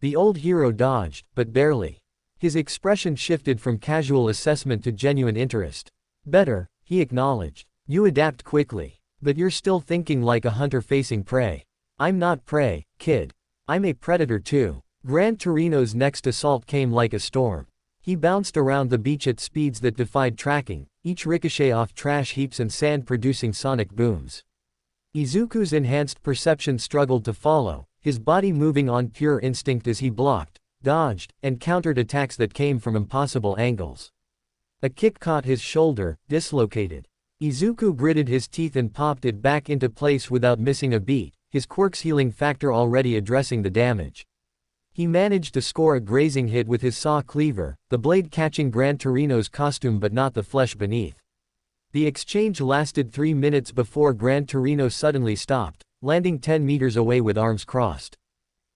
The old hero dodged, but barely. His expression shifted from casual assessment to genuine interest. Better, he acknowledged. You adapt quickly. But you're still thinking like a hunter facing prey. I'm not prey, kid. I'm a predator too. Gran Torino's next assault came like a storm. He bounced around the beach at speeds that defied tracking, each ricochet off trash heaps and sand producing sonic booms. Izuku's enhanced perception struggled to follow, his body moving on pure instinct as he blocked, dodged, and countered attacks that came from impossible angles. A kick caught his shoulder, dislocated. Izuku gritted his teeth and popped it back into place without missing a beat, his quirk's healing factor already addressing the damage. He managed to score a grazing hit with his saw cleaver, the blade catching Gran Torino's costume but not the flesh beneath. The exchange lasted 3 minutes before Gran Torino suddenly stopped, landing 10 meters away with arms crossed.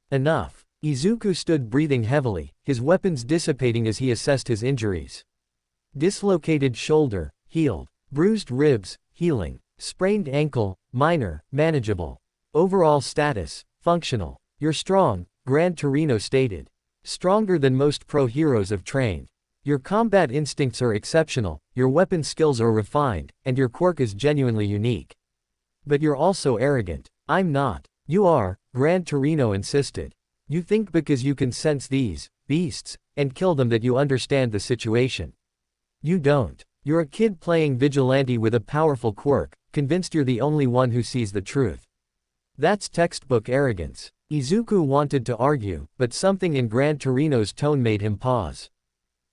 Enough. Izuku stood breathing heavily, his weapons dissipating as he assessed his injuries. Dislocated shoulder, healed. Bruised ribs, healing. Sprained ankle, minor, manageable. Overall status, functional. You're strong, Gran Torino stated. Stronger than most pro heroes have trained. Your combat instincts are exceptional, your weapon skills are refined, and your quirk is genuinely unique. But you're also arrogant. I'm not. You are, Gran Torino insisted. You think because you can sense these beasts and kill them that you understand the situation. You don't. You're a kid playing vigilante with a powerful quirk, convinced you're the only one who sees the truth. That's textbook arrogance. Izuku wanted to argue, but something in Gran Torino's tone made him pause.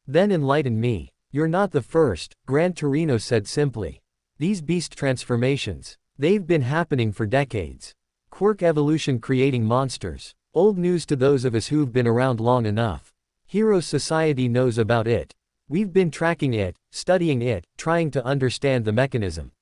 Then enlighten me. You're not the first, Gran Torino said simply. These beast transformations, they've been happening for decades. Quirk evolution creating monsters. Old news to those of us who've been around long enough. Heroes Society knows about it. We've been tracking it, studying it, trying to understand the mechanism.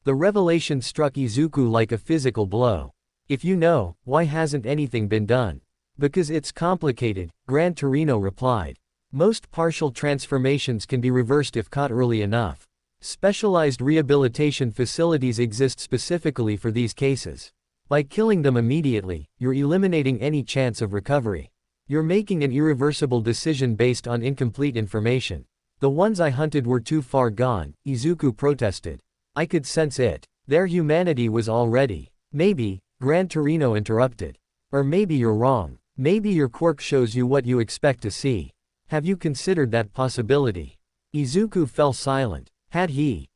The revelation struck Izuku like a physical blow. If you know, why hasn't anything been done? Because it's complicated, Gran Torino replied. Most partial transformations can be reversed if caught early enough. Specialized rehabilitation facilities exist specifically for these cases. By killing them immediately, you're eliminating any chance of recovery. You're making an irreversible decision based on incomplete information. The ones I hunted were too far gone, Izuku protested. I could sense it. Their humanity was already. Maybe, Gran Torino interrupted. Or maybe you're wrong. Maybe your quirk shows you what you expect to see. Have you considered that possibility? Izuku fell silent. Had he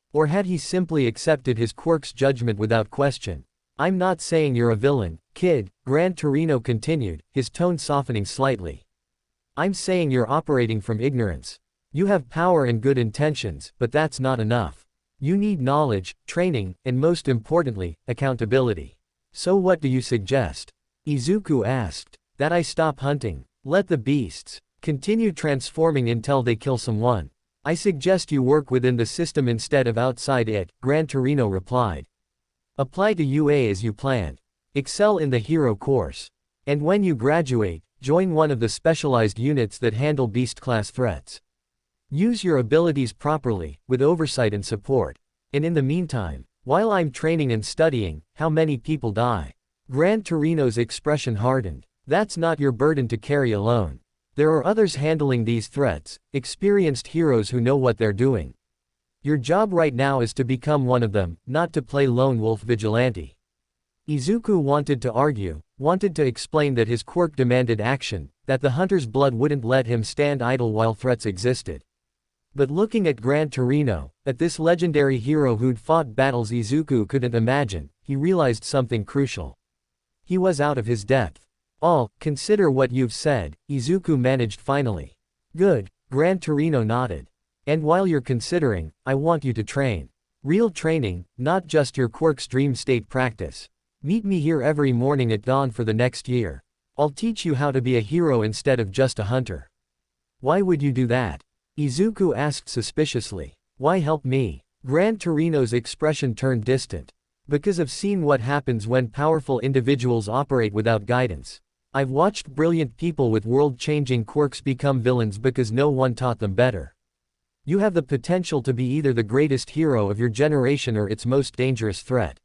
simply accepted his quirk's judgment without question? I'm not saying you're a villain, kid, Gran Torino continued, his tone softening slightly. I'm saying you're operating from ignorance. You have power and good intentions, but that's not enough. You need knowledge, training, and most importantly, accountability. So what do you suggest? Izuku asked. That I stop hunting. Let the beasts continue transforming until they kill someone. I suggest you work within the system instead of outside it, Gran Torino replied. Apply to UA as you planned. Excel in the hero course. And when you graduate, join one of the specialized units that handle beast-class threats. Use your abilities properly, with oversight and support. And in the meantime, while I'm training and studying, how many people die? Gran Torino's expression hardened. That's not your burden to carry alone. There are others handling these threats, experienced heroes who know what they're doing. Your job right now is to become one of them, not to play lone wolf vigilante. Izuku wanted to argue, wanted to explain that his quirk demanded action, that the hunter's blood wouldn't let him stand idle while threats existed. But looking at Gran Torino, at this legendary hero who'd fought battles Izuku couldn't imagine, he realized something crucial. He was out of his depth. Consider what you've said, Izuku managed finally. Good, Gran Torino nodded. And while you're considering, I want you to train. Real training, not just your quirk's dream state practice. Meet me here every morning at dawn for the next year. I'll teach you how to be a hero instead of just a hunter. Why would you do that? Izuku asked suspiciously. Why help me? Gran Torino's expression turned distant. Because I've seen what happens when powerful individuals operate without guidance. I've watched brilliant people with world-changing quirks become villains because no one taught them better. You have the potential to be either the greatest hero of your generation or its most dangerous threat.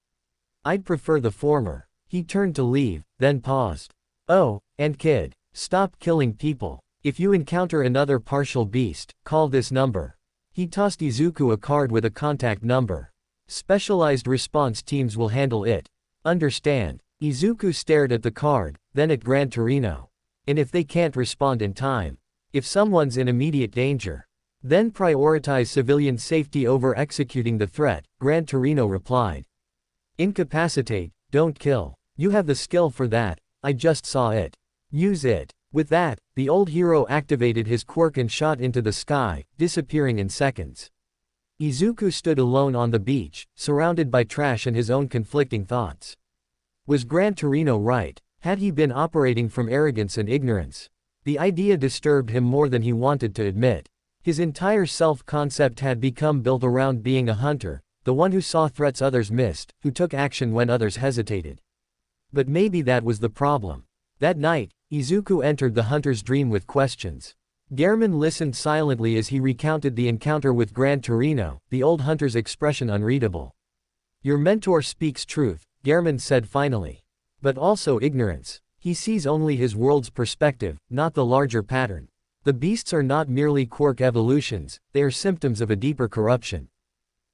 I'd prefer the former. He turned to leave, then paused. Oh, and kid, stop killing people. If you encounter another partial beast, call this number. He tossed Izuku a card with a contact number. Specialized response teams will handle it. Understand? Izuku stared at the card, then at Gran Torino. And if they can't respond in time? If someone's in immediate danger? Then prioritize civilian safety over executing the threat, Gran Torino replied. Incapacitate, don't kill. You have the skill for that, I just saw it. Use it. With that, the old hero activated his quirk and shot into the sky, disappearing in seconds. Izuku stood alone on the beach, surrounded by trash and his own conflicting thoughts. Was Gran Torino right? Had he been operating from arrogance and ignorance? The idea disturbed him more than he wanted to admit. His entire self-concept had become built around being a hunter, the one who saw threats others missed, who took action when others hesitated. But maybe that was the problem. That night, Izuku entered the hunter's dream with questions. Gehrman listened silently as he recounted the encounter with Gran Torino, the old hunter's expression unreadable. Your mentor speaks truth, Gehrman said finally. But also ignorance. He sees only his world's perspective, not the larger pattern. The beasts are not merely quirk evolutions, they are symptoms of a deeper corruption.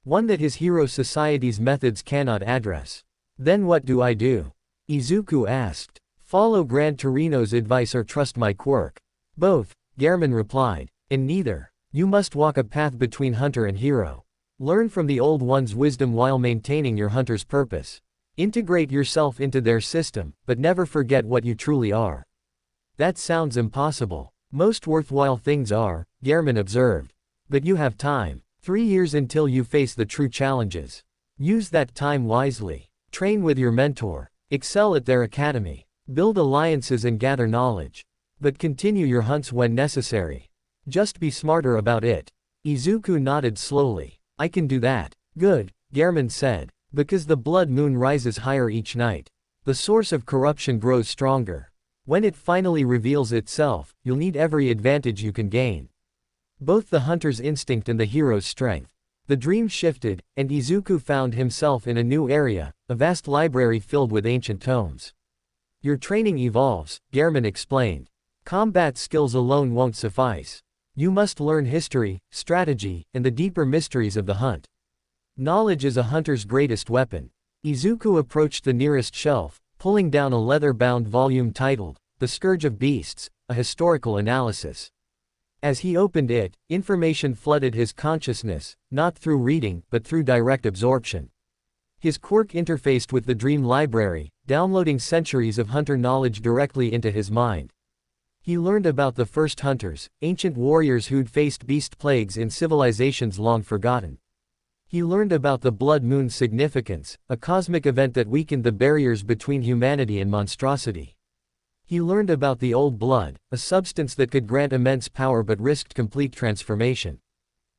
One that his hero society's methods cannot address. Then what do I do? Izuku asked. Follow Gran Torino's advice or trust my quirk. Both, Gehrman replied. And neither. You must walk a path between hunter and hero. Learn from the old one's wisdom while maintaining your hunter's purpose. Integrate yourself into their system, but never forget what you truly are. That sounds impossible. Most worthwhile things are, Gehrman observed. But you have time. 3 years until you face the true challenges. Use that time wisely. Train with your mentor. Excel at their academy. Build alliances and gather knowledge. But continue your hunts when necessary. Just be smarter about it. Izuku nodded slowly. I can do that. Good, Gehrman said. Because the blood moon rises higher each night. The source of corruption grows stronger. When it finally reveals itself, you'll need every advantage you can gain. Both the hunter's instinct and the hero's strength. The dream shifted, and Izuku found himself in a new area, a vast library filled with ancient tomes. Your training evolves, Gehrman explained. Combat skills alone won't suffice. You must learn history, strategy, and the deeper mysteries of the hunt. Knowledge is a hunter's greatest weapon. Izuku approached the nearest shelf, pulling down a leather-bound volume titled, The Scourge of Beasts, a Historical Analysis. As he opened it, information flooded his consciousness, not through reading, but through direct absorption. His quirk interfaced with the dream library, downloading centuries of hunter knowledge directly into his mind. He learned about the first hunters, ancient warriors who'd faced beast plagues in civilizations long forgotten. He learned about the blood moon's significance, a cosmic event that weakened the barriers between humanity and monstrosity. He learned about the old blood, a substance that could grant immense power but risked complete transformation.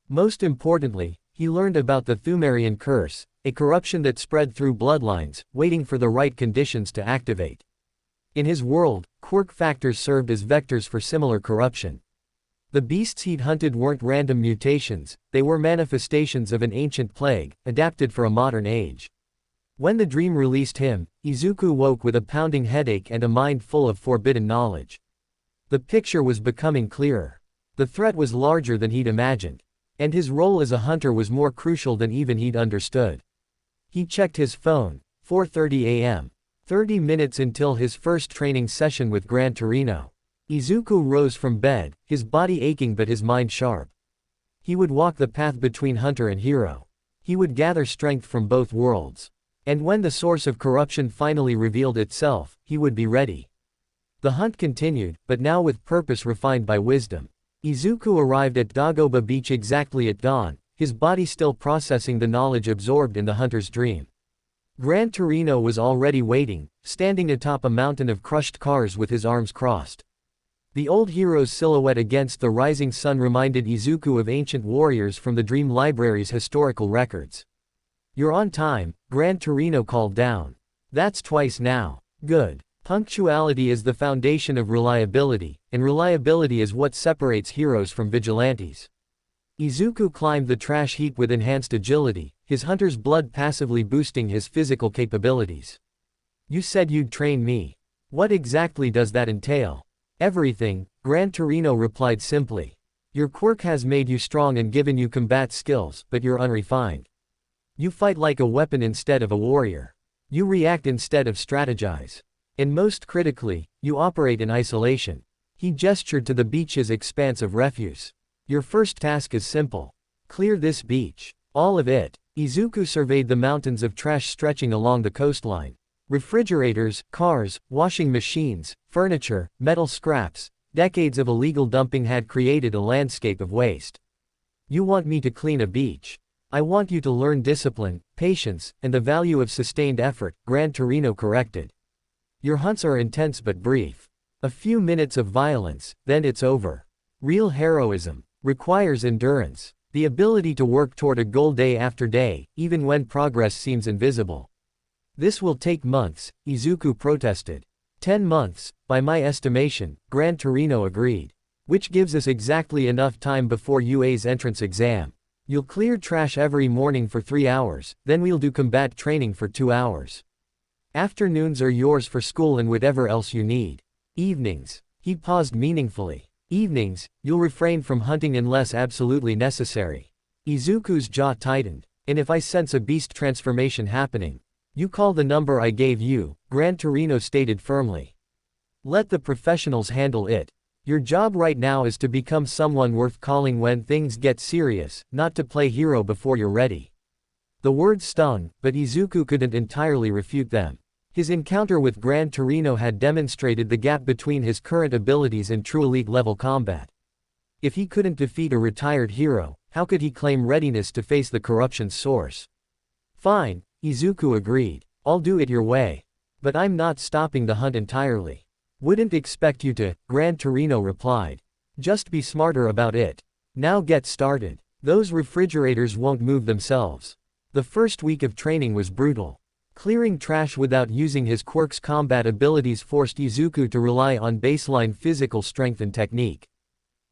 Most importantly, he learned about the Thumerian curse, a corruption that spread through bloodlines, waiting for the right conditions to activate. In his world, quirk factors served as vectors for similar corruption. The beasts he'd hunted weren't random mutations, they were manifestations of an ancient plague, adapted for a modern age. When the dream released him, Izuku woke with a pounding headache and a mind full of forbidden knowledge. The picture was becoming clearer. The threat was larger than he'd imagined. And his role as a hunter was more crucial than even he'd understood. He checked his phone, 4:30 a.m. 30 minutes until his first training session with Gran Torino. Izuku rose from bed, his body aching but his mind sharp. He would walk the path between hunter and hero. He would gather strength from both worlds. And when the source of corruption finally revealed itself, he would be ready. The hunt continued, but now with purpose refined by wisdom. Izuku arrived at Dagoba Beach exactly at dawn, his body still processing the knowledge absorbed in the hunter's dream. Gran Torino was already waiting, standing atop a mountain of crushed cars with his arms crossed. The old hero's silhouette against the rising sun reminded Izuku of ancient warriors from the Dream Library's historical records. "You're on time," Gran Torino called down. "That's twice now. Good. Punctuality is the foundation of reliability, and reliability is what separates heroes from vigilantes." Izuku climbed the trash heap with enhanced agility, his hunter's blood passively boosting his physical capabilities. "You said you'd train me. What exactly does that entail?" "Everything," Gran Torino replied simply. "Your quirk has made you strong and given you combat skills, but you're unrefined. You fight like a weapon instead of a warrior. You react instead of strategize. And most critically, you operate in isolation." He gestured to the beach's expanse of refuse. "Your first task is simple. Clear this beach. All of it." Izuku surveyed the mountains of trash stretching along the coastline. Refrigerators, cars, washing machines, furniture, metal scraps, decades of illegal dumping had created a landscape of waste. "You want me to clean a beach? I want you to learn discipline, patience, and the value of sustained effort," Gran Torino corrected. "Your hunts are intense but brief. A few minutes of violence, then it's over. Real heroism requires endurance, the ability to work toward a goal day after day, even when progress seems invisible." "This will take months," Izuku protested. 10 months, by my estimation," Gran Torino agreed. "Which gives us exactly enough time before UA's entrance exam. You'll clear trash every morning for 3 hours, then we'll do combat training for 2 hours. Afternoons are yours for school and whatever else you need. Evenings." He paused meaningfully. "Evenings, you'll refrain from hunting unless absolutely necessary." Izuku's jaw tightened. "And if I sense a beast transformation happening? You call the number I gave you," Gran Torino stated firmly. "Let the professionals handle it. Your job right now is to become someone worth calling when things get serious, not to play hero before you're ready." The words stung, but Izuku couldn't entirely refute them. His encounter with Gran Torino had demonstrated the gap between his current abilities and true elite-level combat. If he couldn't defeat a retired hero, how could he claim readiness to face the corruption's source? "Fine," Izuku agreed. "I'll do it your way. But I'm not stopping the hunt entirely." "Wouldn't expect you to," Gran Torino replied. "Just be smarter about it. Now get started. Those refrigerators won't move themselves." The first week of training was brutal. Clearing trash without using his Quirk's combat abilities forced Izuku to rely on baseline physical strength and technique.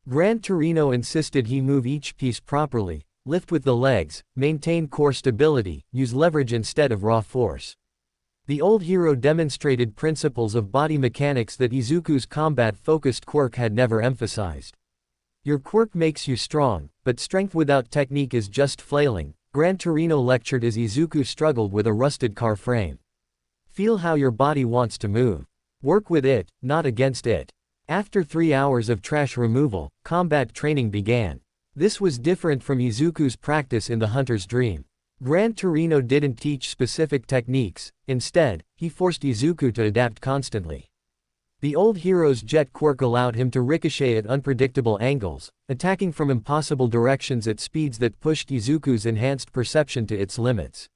Gran Torino insisted he move each piece properly, lift with the legs, maintain core stability, use leverage instead of raw force. The old hero demonstrated principles of body mechanics that Izuku's combat-focused Quirk had never emphasized. Your Quirk makes you strong, but strength without technique is just flailing, Gran Torino lectured as Izuku struggled with a rusted car frame. Feel how your body wants to move. Work with it, not against it. After 3 hours of trash removal, combat training began. This was different from Izuku's practice in the hunter's dream. Gran Torino didn't teach specific techniques, instead, he forced Izuku to adapt constantly. The old hero's jet Quirk allowed him to ricochet at unpredictable angles, attacking from impossible directions at speeds that pushed Izuku's enhanced perception to its limits.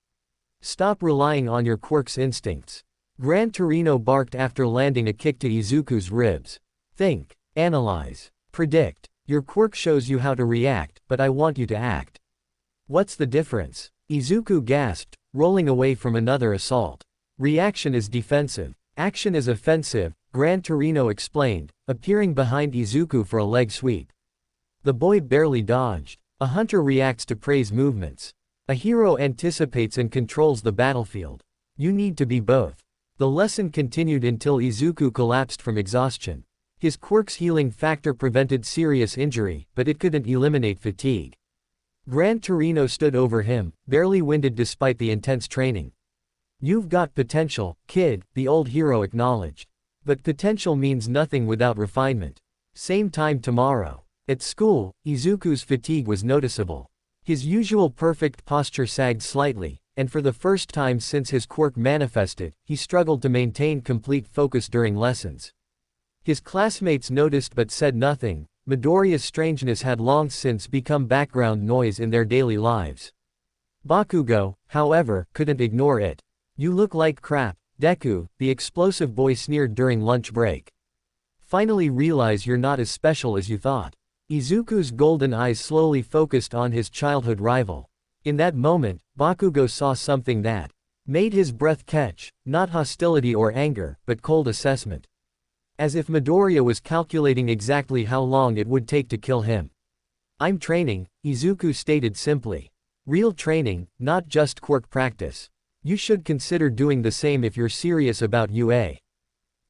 Stop relying on your Quirk's instincts. Gran Torino barked after landing a kick to Izuku's ribs. Think, analyze, predict. Your Quirk shows you how to react, but I want you to act. What's the difference? Izuku gasped, rolling away from another assault. Reaction is defensive. Action is offensive, Gran Torino explained, appearing behind Izuku for a leg sweep. The boy barely dodged. A hunter reacts to prey's movements. A hero anticipates and controls the battlefield. You need to be both. The lesson continued until Izuku collapsed from exhaustion. His Quirk's healing factor prevented serious injury, but it couldn't eliminate fatigue. Gran Torino stood over him, barely winded despite the intense training. You've got potential, kid, the old hero acknowledged. But potential means nothing without refinement. Same time tomorrow. At school, Izuku's fatigue was noticeable. His usual perfect posture sagged slightly, and for the first time since his Quirk manifested, he struggled to maintain complete focus during lessons. His classmates noticed but said nothing. Midoriya's strangeness had long since become background noise in their daily lives. Bakugo, however, couldn't ignore it. You look like crap, Deku, the explosive boy sneered during lunch break. Finally realize you're not as special as you thought. Izuku's golden eyes slowly focused on his childhood rival. In that moment, Bakugo saw something that made his breath catch, not hostility or anger, but cold assessment. As if Midoriya was calculating exactly how long it would take to kill him. I'm training, Izuku stated simply. Real training, not just Quirk practice. You should consider doing the same if you're serious about UA.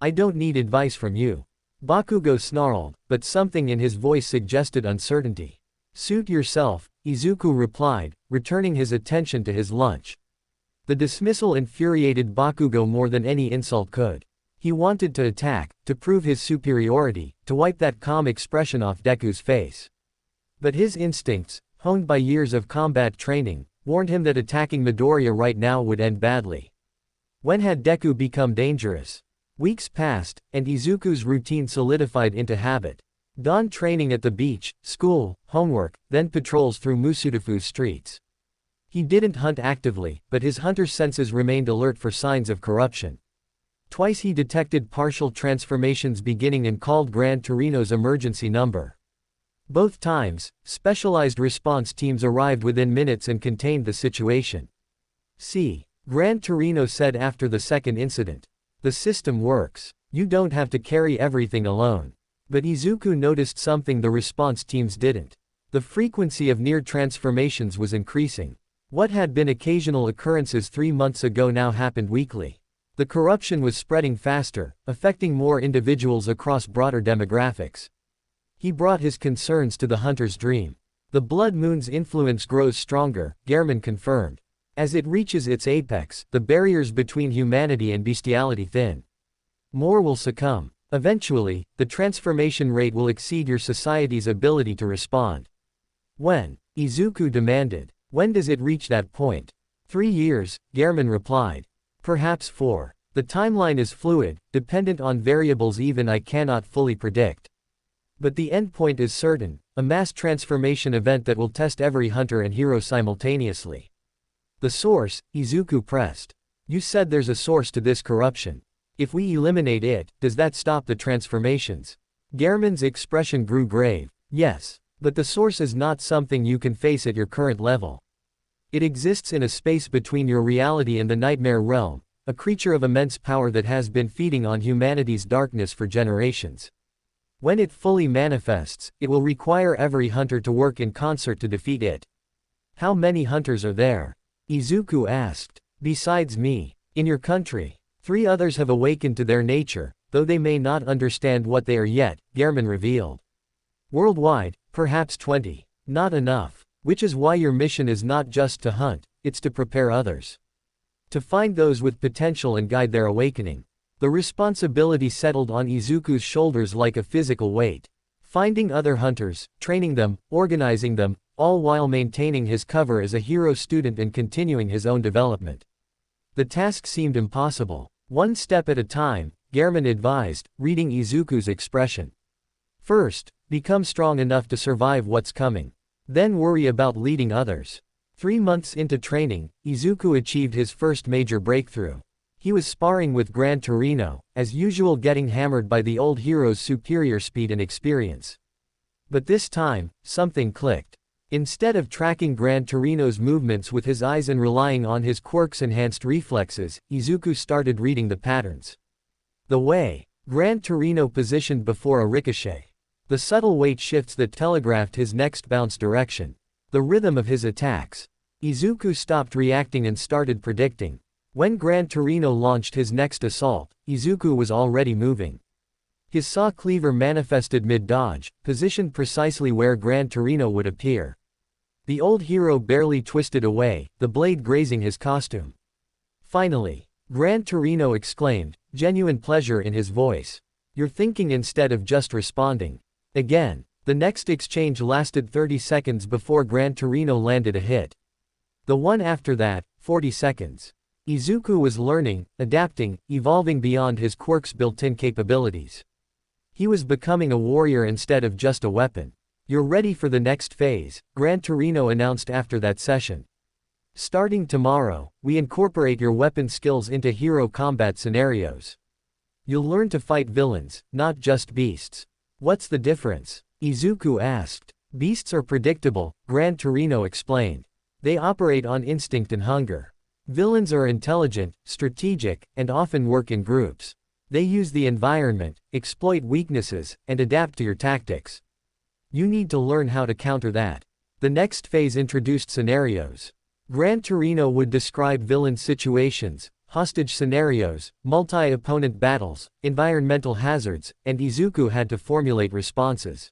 I don't need advice from you. Bakugo snarled, but something in his voice suggested uncertainty. Suit yourself, Izuku replied, returning his attention to his lunch. The dismissal infuriated Bakugo more than any insult could. He wanted to attack, to prove his superiority, to wipe that calm expression off Deku's face. But his instincts, honed by years of combat training, warned him that attacking Midoriya right now would end badly. When had Deku become dangerous? Weeks passed, and Izuku's routine solidified into habit. Dawn training at the beach, school, homework, then patrols through Musudafu's streets. He didn't hunt actively, but his hunter's senses remained alert for signs of corruption. Twice he detected partial transformations beginning and called Gran Torino's emergency number. Both times, specialized response teams arrived within minutes and contained the situation. See, Gran Torino said after the second incident. The system works. You don't have to carry everything alone. But Izuku noticed something the response teams didn't. The frequency of near transformations was increasing. What had been occasional occurrences 3 months ago now happened weekly. The corruption was spreading faster, affecting more individuals across broader demographics. He brought his concerns to the hunter's dream. The Blood Moon's influence grows stronger, Gehrman confirmed. As it reaches its apex, the barriers between humanity and bestiality thin. More will succumb. Eventually, the transformation rate will exceed your society's ability to respond. When? Izuku demanded. When does it reach that point? 3 years, Gehrman replied. Perhaps 4. The timeline is fluid, dependent on variables even I cannot fully predict. But the endpoint is certain, a mass transformation event that will test every hunter and hero simultaneously. The source, Izuku pressed. You said there's a source to this corruption. If we eliminate it, does that stop the transformations? Gehrman's expression grew grave. Yes. But the source is not something you can face at your current level. It exists in a space between your reality and the nightmare realm, a creature of immense power that has been feeding on humanity's darkness for generations. When it fully manifests, it will require every hunter to work in concert to defeat it. How many hunters are there? Izuku asked. Besides me, in your country. 3 others have awakened to their nature, though they may not understand what they are yet, Gehrman revealed. Worldwide, perhaps 20. Not enough. Which is why your mission is not just to hunt, it's to prepare others. To find those with potential and guide their awakening. The responsibility settled on Izuku's shoulders like a physical weight. Finding other hunters, training them, organizing them, all while maintaining his cover as a hero student and continuing his own development. The task seemed impossible. One step at a time, Gehrman advised, reading Izuku's expression. First, become strong enough to survive what's coming. Then worry about leading others. 3 months into training, Izuku achieved his first major breakthrough. He was sparring with Gran Torino, as usual getting hammered by the old hero's superior speed and experience. But this time, something clicked. Instead of tracking Gran Torino's movements with his eyes and relying on his Quirk's enhanced reflexes, Izuku started reading the patterns. The way Gran Torino positioned before a ricochet. The subtle weight shifts that telegraphed his next bounce direction. The rhythm of his attacks. Izuku stopped reacting and started predicting. When Gran Torino launched his next assault, Izuku was already moving. His saw cleaver manifested mid-dodge, positioned precisely where Gran Torino would appear. The old hero barely twisted away, the blade grazing his costume. Finally, Gran Torino exclaimed, genuine pleasure in his voice. You're thinking instead of just responding. Again, the next exchange lasted 30 seconds before Gran Torino landed a hit. The one after that, 40 seconds. Izuku was learning, adapting, evolving beyond his Quirk's built-in capabilities. He was becoming a warrior instead of just a weapon. You're ready for the next phase, Gran Torino announced after that session. Starting tomorrow, we incorporate your weapon skills into hero combat scenarios. You'll learn to fight villains, not just beasts. What's the difference? Izuku asked. Beasts are predictable, Gran Torino explained. They operate on instinct and hunger. Villains are intelligent, strategic, and often work in groups. They use the environment, exploit weaknesses, and adapt to your tactics. You need to learn how to counter that. The next phase introduced scenarios. Gran Torino would describe villain situations, hostage scenarios, multi-opponent battles, environmental hazards, and Izuku had to formulate responses.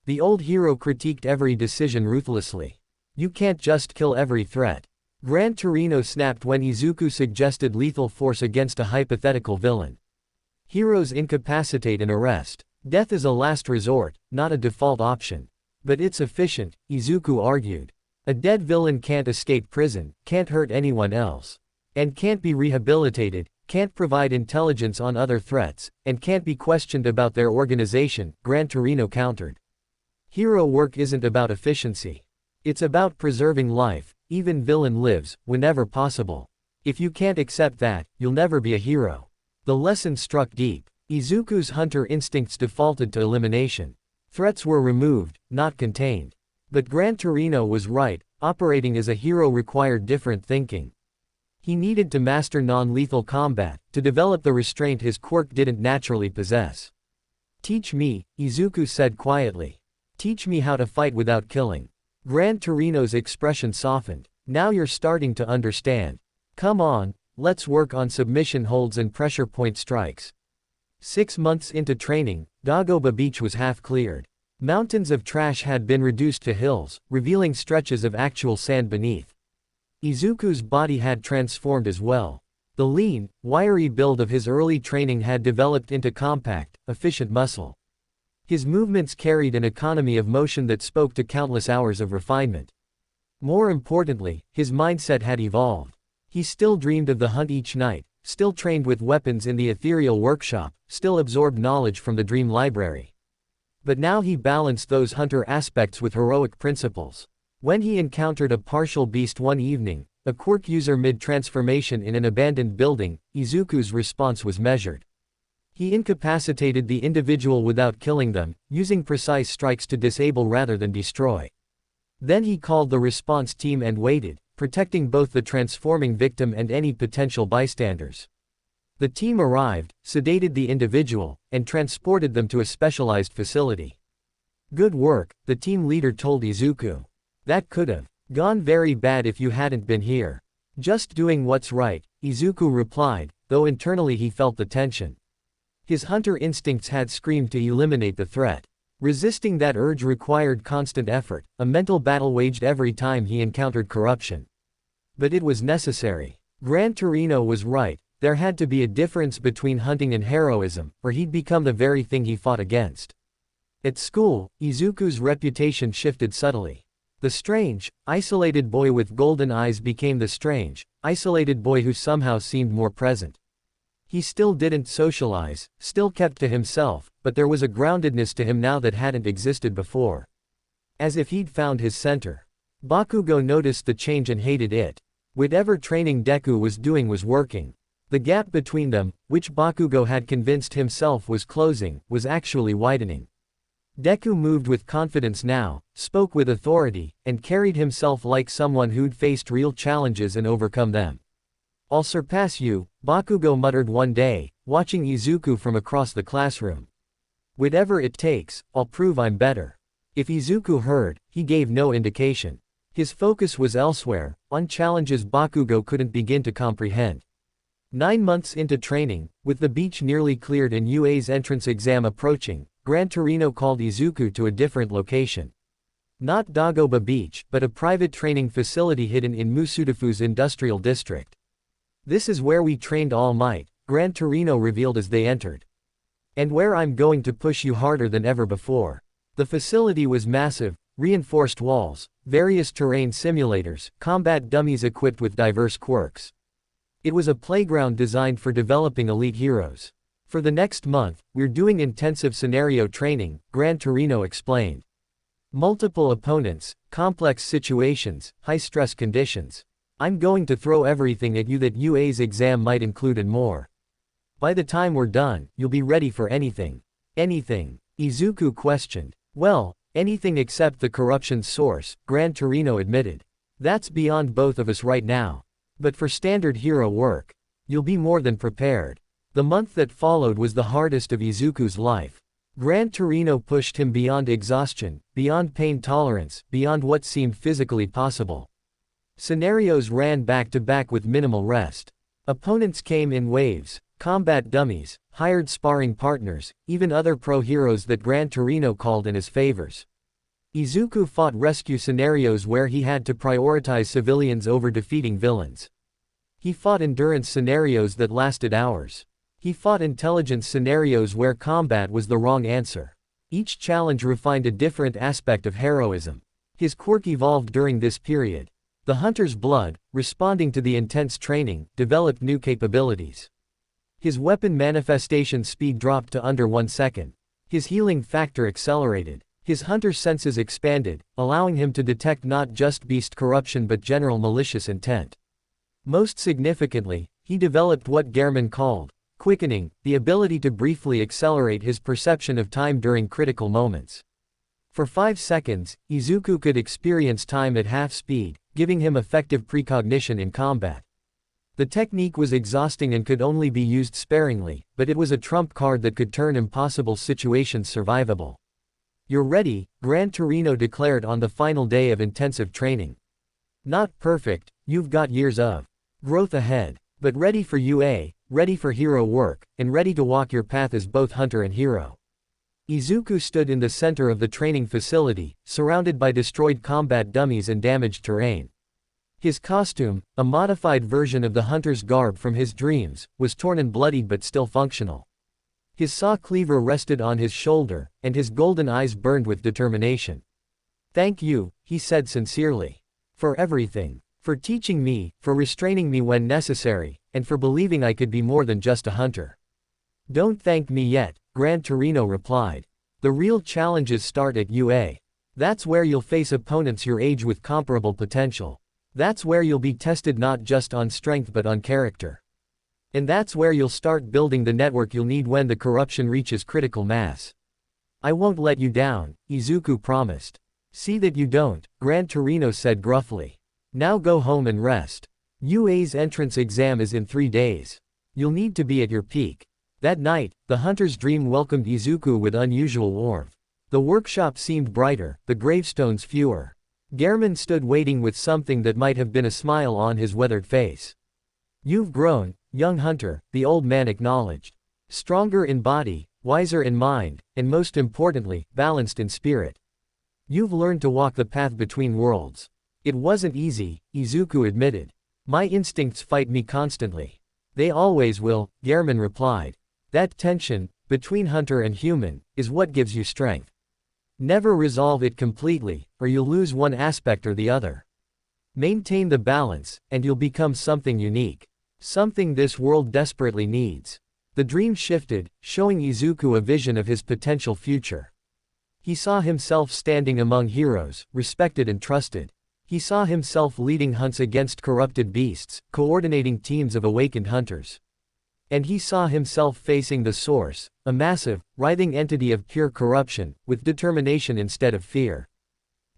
The old hero critiqued every decision ruthlessly. You can't just kill every threat. Gran Torino snapped when Izuku suggested lethal force against a hypothetical villain. Heroes incapacitate and arrest. Death is a last resort, not a default option. But it's efficient, Izuku argued. A dead villain can't escape prison, can't hurt anyone else. And can't be rehabilitated, can't provide intelligence on other threats, and can't be questioned about their organization, Gran Torino countered. Hero work isn't about efficiency. It's about preserving life, even villain lives, whenever possible. If you can't accept that, you'll never be a hero. The lesson struck deep. Izuku's hunter instincts defaulted to elimination. Threats were removed, not contained. But Gran Torino was right, operating as a hero required different thinking. He needed to master non-lethal combat, to develop the restraint his Quirk didn't naturally possess. Teach me, Izuku said quietly. Teach me how to fight without killing. Gran Torino's expression softened. Now you're starting to understand. Come on, let's work on submission holds and pressure point strikes. 6 months into training, Dagoba Beach was half cleared. Mountains of trash had been reduced to hills, revealing stretches of actual sand beneath. Izuku's body had transformed as well. The lean, wiry build of his early training had developed into compact, efficient muscle. His movements carried an economy of motion that spoke to countless hours of refinement. More importantly, his mindset had evolved. He still dreamed of the hunt each night, still trained with weapons in the ethereal workshop, still absorbed knowledge from the dream library. But now he balanced those hunter aspects with heroic principles. When he encountered a partial beast one evening, a Quirk user mid-transformation in an abandoned building, Izuku's response was measured. He incapacitated the individual without killing them, using precise strikes to disable rather than destroy. Then he called the response team and waited, protecting both the transforming victim and any potential bystanders. The team arrived, sedated the individual, and transported them to a specialized facility. "Good work," the team leader told Izuku. "That could've gone very bad if you hadn't been here." "Just doing what's right," Izuku replied, though internally he felt the tension. His hunter instincts had screamed to eliminate the threat. Resisting that urge required constant effort, a mental battle waged every time he encountered corruption. But it was necessary. Gran Torino was right, there had to be a difference between hunting and heroism, or he'd become the very thing he fought against. At school, Izuku's reputation shifted subtly. The strange, isolated boy with golden eyes became the strange, isolated boy who somehow seemed more present. He still didn't socialize, still kept to himself, but there was a groundedness to him now that hadn't existed before. As if he'd found his center. Bakugo noticed the change and hated it. Whatever training Deku was doing was working. The gap between them, which Bakugo had convinced himself was closing, was actually widening. Deku moved with confidence now, spoke with authority, and carried himself like someone who'd faced real challenges and overcome them. "I'll surpass you," Bakugo muttered one day, watching Izuku from across the classroom. "Whatever it takes, I'll prove I'm better." If Izuku heard, he gave no indication. His focus was elsewhere, on challenges Bakugo couldn't begin to comprehend. 9 months into training, with the beach nearly cleared and UA's entrance exam approaching, Gran Torino called Izuku to a different location. Not Dagoba Beach, but a private training facility hidden in Musudafu's industrial district. "This is where we trained All Might," Gran Torino revealed as they entered. "And where I'm going to push you harder than ever before." The facility was massive, reinforced walls, various terrain simulators, combat dummies equipped with diverse quirks. It was a playground designed for developing elite heroes. "For the next month, we're doing intensive scenario training," Gran Torino explained. "Multiple opponents, complex situations, high-stress conditions. I'm going to throw everything at you that UA's exam might include and more. By the time we're done, you'll be ready for anything." "Anything?" Izuku questioned. "Well, anything except the corruption's source," Gran Torino admitted. "That's beyond both of us right now. But for standard hero work, you'll be more than prepared." The month that followed was the hardest of Izuku's life. Gran Torino pushed him beyond exhaustion, beyond pain tolerance, beyond what seemed physically possible. Scenarios ran back to back with minimal rest. Opponents came in waves, combat dummies, hired sparring partners, even other pro-heroes that Gran Torino called in as favors. Izuku fought rescue scenarios where he had to prioritize civilians over defeating villains. He fought endurance scenarios that lasted hours. He fought intelligence scenarios where combat was the wrong answer. Each challenge refined a different aspect of heroism. His quirk evolved during this period. The hunter's blood, responding to the intense training, developed new capabilities. His weapon manifestation speed dropped to under 1 second. His healing factor accelerated. His hunter's senses expanded, allowing him to detect not just beast corruption but general malicious intent. Most significantly, he developed what Gehrman called quickening, the ability to briefly accelerate his perception of time during critical moments. For 5 seconds, Izuku could experience time at half speed, giving him effective precognition in combat. The technique was exhausting and could only be used sparingly, but it was a trump card that could turn impossible situations survivable. "You're ready," Gran Torino declared on the final day of intensive training. "Not perfect, you've got years of growth ahead, but ready for UA, ready for hero work, and ready to walk your path as both hunter and hero." Izuku stood in the center of the training facility, surrounded by destroyed combat dummies and damaged terrain. His costume, a modified version of the hunter's garb from his dreams, was torn and bloodied but still functional. His saw cleaver rested on his shoulder, and his golden eyes burned with determination. "Thank you," he said sincerely. "For everything. For teaching me, for restraining me when necessary, and for believing I could be more than just a hunter." "Don't thank me yet," Gran Torino replied. "The real challenges start at UA. That's where you'll face opponents your age with comparable potential. That's where you'll be tested not just on strength but on character. And that's where you'll start building the network you'll need when the corruption reaches critical mass." "I won't let you down," Izuku promised. "See that you don't," Gran Torino said gruffly. Now go home and rest. UA's entrance exam is in 3 days. You'll need to be at your peak. That night, the hunter's dream welcomed Izuku with unusual warmth. The workshop seemed brighter, the gravestones fewer. Gehrman stood waiting with something that might have been a smile on his weathered face. You've grown, young hunter, the old man acknowledged. Stronger in body, wiser in mind, and most importantly, balanced in spirit. You've learned to walk the path between worlds. It wasn't easy, Izuku admitted. My instincts fight me constantly. They always will, Gehrman replied. That tension, between hunter and human, is what gives you strength. Never resolve it completely, or you'll lose one aspect or the other. Maintain the balance, and you'll become something unique. Something this world desperately needs. The dream shifted, showing Izuku a vision of his potential future. He saw himself standing among heroes, respected and trusted. He saw himself leading hunts against corrupted beasts, coordinating teams of awakened hunters. And he saw himself facing the source, a massive, writhing entity of pure corruption, with determination instead of fear.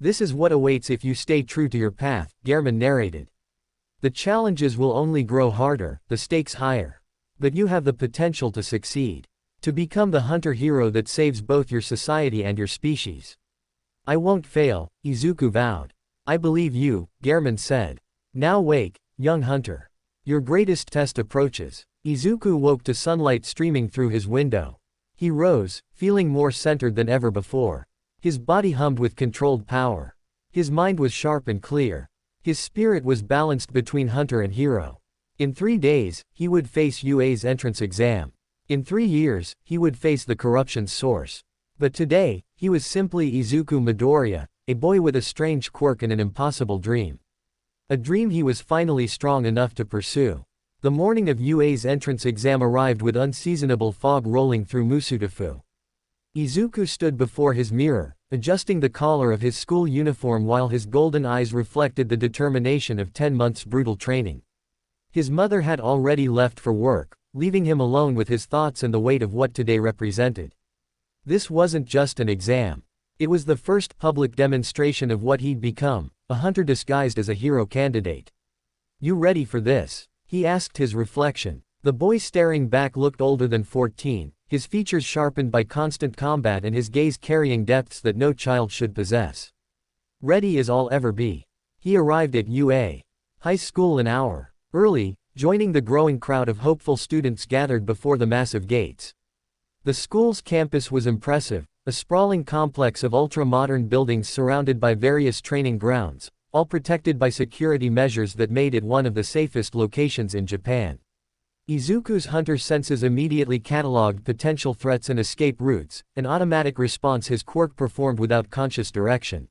This is what awaits if you stay true to your path, Gehrman narrated. The challenges will only grow harder, the stakes higher. But you have the potential to succeed. To become the hunter hero that saves both your society and your species. I won't fail, Izuku vowed. I believe you, Gehrman said. Now wake, young hunter. Your greatest test approaches. Izuku woke to sunlight streaming through his window. He rose, feeling more centered than ever before. His body hummed with controlled power. His mind was sharp and clear. His spirit was balanced between hunter and hero. In 3 days, he would face UA's entrance exam. In 3 years, he would face the corruption's source. But today, he was simply Izuku Midoriya, a boy with a strange quirk and an impossible dream. A dream he was finally strong enough to pursue. The morning of UA's entrance exam arrived with unseasonable fog rolling through Musudafu. Izuku stood before his mirror, adjusting the collar of his school uniform while his golden eyes reflected the determination of 10 months' brutal training. His mother had already left for work, leaving him alone with his thoughts and the weight of what today represented. This wasn't just an exam. It was the first public demonstration of what he'd become, a hunter disguised as a hero candidate. You ready for this? He asked his reflection. The boy staring back looked older than 14, his features sharpened by constant combat and his gaze carrying depths that no child should possess. Ready as I'll ever be. He arrived at UA High School an hour early, joining the growing crowd of hopeful students gathered before the massive gates. The school's campus was impressive, a sprawling complex of ultra-modern buildings surrounded by various training grounds, all protected by security measures that made it one of the safest locations in Japan. Izuku's hunter senses immediately cataloged potential threats and escape routes, an automatic response his quirk performed without conscious direction.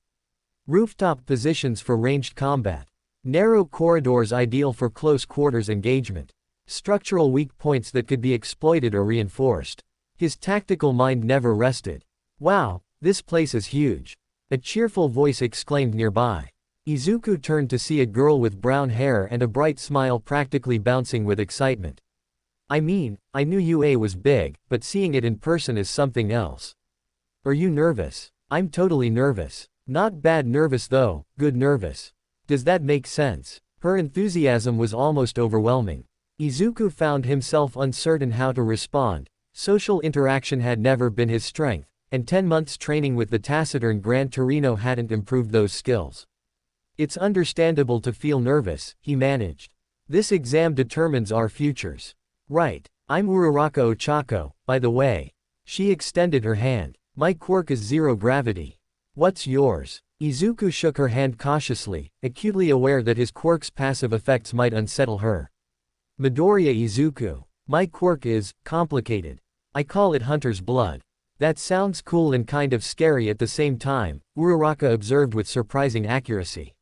Rooftop positions for ranged combat. Narrow corridors ideal for close quarters engagement. Structural weak points that could be exploited or reinforced. His tactical mind never rested. Wow, this place is huge. A cheerful voice exclaimed nearby. Izuku turned to see a girl with brown hair and a bright smile practically bouncing with excitement. I mean, I knew UA was big, but seeing it in person is something else. Are you nervous? I'm totally nervous. Not bad nervous though, good nervous. Does that make sense? Her enthusiasm was almost overwhelming. Izuku found himself uncertain how to respond. Social interaction had never been his strength, and 10 months training with the taciturn Gran Torino hadn't improved those skills. It's understandable to feel nervous, he managed. This exam determines our futures. Right. I'm Uraraka Ochako, by the way. She extended her hand. My quirk is zero gravity. What's yours? Izuku shook her hand cautiously, acutely aware that his quirk's passive effects might unsettle her. Midoriya Izuku. My quirk is complicated. I call it hunter's blood. That sounds cool and kind of scary at the same time, Uraraka observed with surprising accuracy.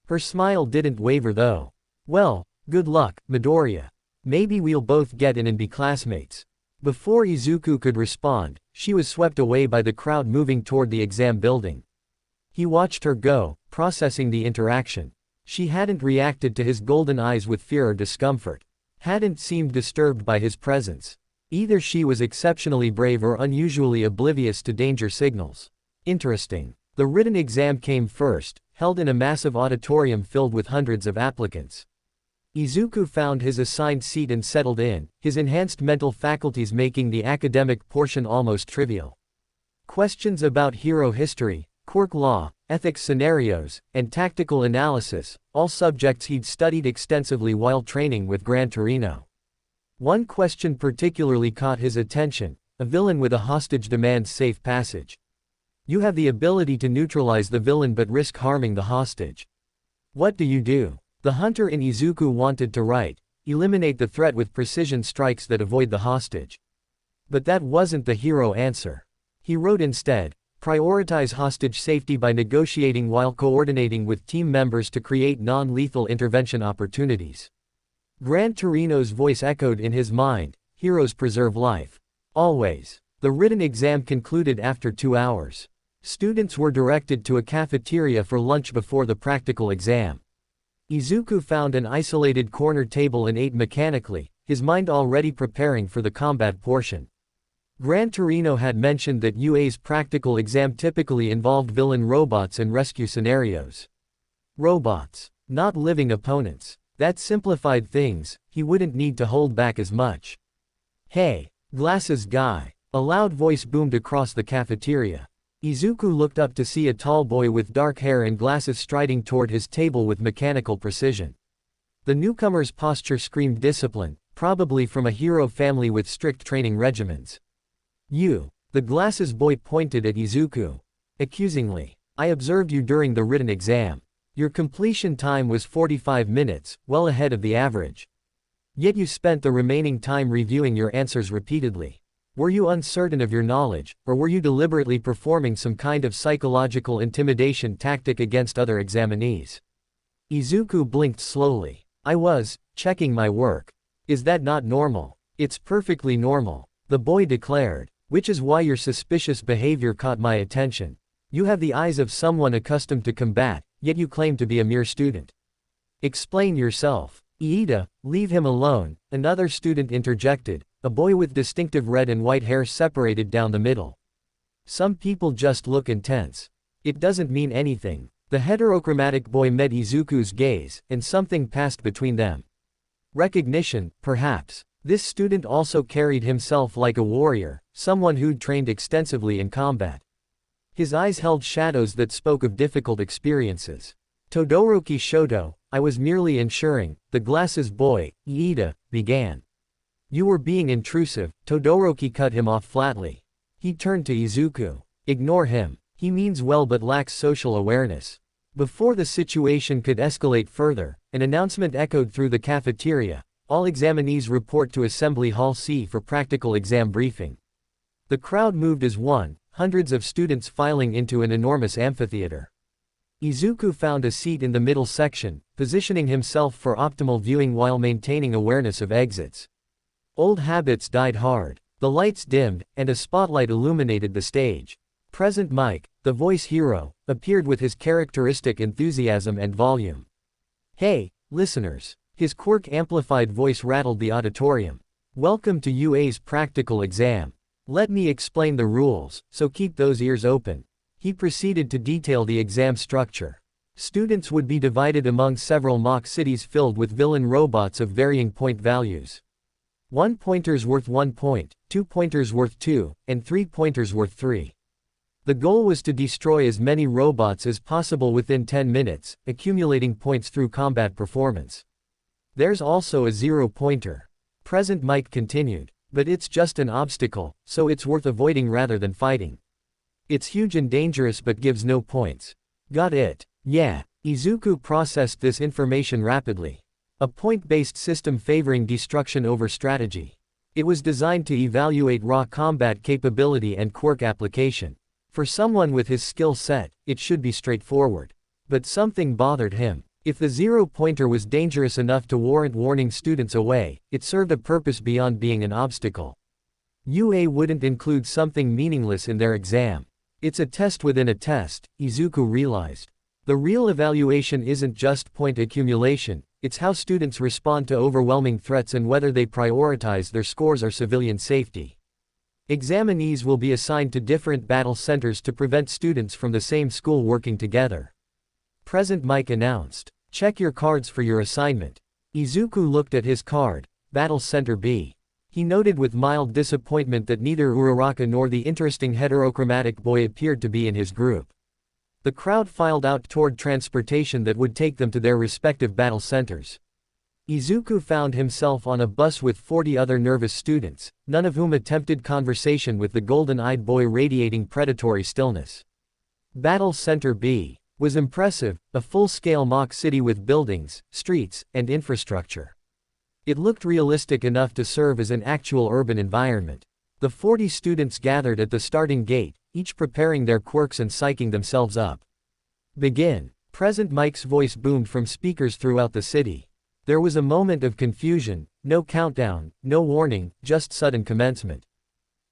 Her smile didn't waver though. Well, good luck, Midoriya. Maybe we'll both get in and be classmates. Before Izuku could respond, she was swept away by the crowd moving toward the exam building. He watched her go, processing the interaction. She hadn't reacted to his golden eyes with fear or discomfort. Hadn't seemed disturbed by his presence. Either she was exceptionally brave or unusually oblivious to danger signals. Interesting. The written exam came first, held in a massive auditorium filled with hundreds of applicants. Izuku found his assigned seat and settled in, his enhanced mental faculties making the academic portion almost trivial. Questions about hero history, quirk law, ethics scenarios, and tactical analysis, all subjects he'd studied extensively while training with Gran Torino. One question particularly caught his attention: a villain with a hostage demands safe passage. You have the ability to neutralize the villain but risk harming the hostage. What do you do? The hunter in Izuku wanted to write, eliminate the threat with precision strikes that avoid the hostage. But that wasn't the hero answer. He wrote instead, prioritize hostage safety by negotiating while coordinating with team members to create non-lethal intervention opportunities. Gran Torino's voice echoed in his mind, heroes preserve life. Always. The written exam concluded after 2 hours. Students were directed to a cafeteria for lunch before the practical exam. Izuku found an isolated corner table and ate mechanically, his mind already preparing for the combat portion. Gran Torino had mentioned that UA's practical exam typically involved villain robots and rescue scenarios. Robots, not living opponents. That simplified things, he wouldn't need to hold back as much. Hey, glasses guy. A loud voice boomed across the cafeteria. Izuku looked up to see a tall boy with dark hair and glasses striding toward his table with mechanical precision. The newcomer's posture screamed discipline, probably from a hero family with strict training regimens. You. The glasses boy pointed at Izuku. Accusingly. I observed you during the written exam. Your completion time was 45 minutes, well ahead of the average. Yet you spent the remaining time reviewing your answers repeatedly. Were you uncertain of your knowledge, or were you deliberately performing some kind of psychological intimidation tactic against other examinees? Izuku blinked slowly. I was checking my work. Is that not normal? It's perfectly normal, the boy declared, which is why your suspicious behavior caught my attention. You have the eyes of someone accustomed to combat, yet you claim to be a mere student. Explain yourself. Iida, leave him alone, another student interjected, a boy with distinctive red and white hair separated down the middle. Some people just look intense. It doesn't mean anything. The heterochromatic boy met Izuku's gaze, and something passed between them. Recognition, perhaps. This student also carried himself like a warrior, someone who'd trained extensively in combat. His eyes held shadows that spoke of difficult experiences. Todoroki Shoto, I was merely ensuring, the glasses boy, Iida, began. You were being intrusive, Todoroki cut him off flatly. He turned to Izuku. Ignore him. He means well but lacks social awareness. Before the situation could escalate further, an announcement echoed through the cafeteria. All examinees report to Assembly Hall C for practical exam briefing. The crowd moved as one, hundreds of students filing into an enormous amphitheater. Izuku found a seat in the middle section, positioning himself for optimal viewing while maintaining awareness of exits. Old habits died hard. The lights dimmed, and a spotlight illuminated the stage. Present Mike, the voice hero, appeared with his characteristic enthusiasm and volume. Hey, listeners. His quirk-amplified voice rattled the auditorium. Welcome to UA's practical exam. Let me explain the rules, so keep those ears open. He proceeded to detail the exam structure. Students would be divided among several mock cities filled with villain robots of varying point values. 1 pointers worth 1 point, 2 pointers worth 2, and 3 pointers worth 3. The goal was to destroy as many robots as possible within 10 minutes, accumulating points through combat performance. There's also a 0-pointer. Present Mike continued. But it's just an obstacle, so it's worth avoiding rather than fighting. It's huge and dangerous but gives no points. Got it? Yeah. Izuku processed this information rapidly. A point-based system favoring destruction over strategy. It was designed to evaluate raw combat capability and quirk application. For someone with his skill set, it should be straightforward. But something bothered him. If the 0-pointer was dangerous enough to warrant warning students away, it served a purpose beyond being an obstacle. UA wouldn't include something meaningless in their exam. It's a test within a test, Izuku realized. The real evaluation isn't just point accumulation, it's how students respond to overwhelming threats and whether they prioritize their scores or civilian safety. Examinees will be assigned to different battle centers to prevent students from the same school working together. Present Mike announced. Check your cards for your assignment. Izuku looked at his card, Battle Center B. He noted with mild disappointment that neither Uraraka nor the interesting heterochromatic boy appeared to be in his group. The crowd filed out toward transportation that would take them to their respective battle centers. Izuku found himself on a bus with 40 other nervous students, none of whom attempted conversation with the golden-eyed boy radiating predatory stillness. Battle Center B was impressive, a full-scale mock city with buildings, streets, and infrastructure. It looked realistic enough to serve as an actual urban environment. The 40 students gathered at the starting gate, each preparing their quirks and psyching themselves up. Begin. Present Mike's voice boomed from speakers throughout the city. There was a moment of confusion, no countdown, no warning, just sudden commencement.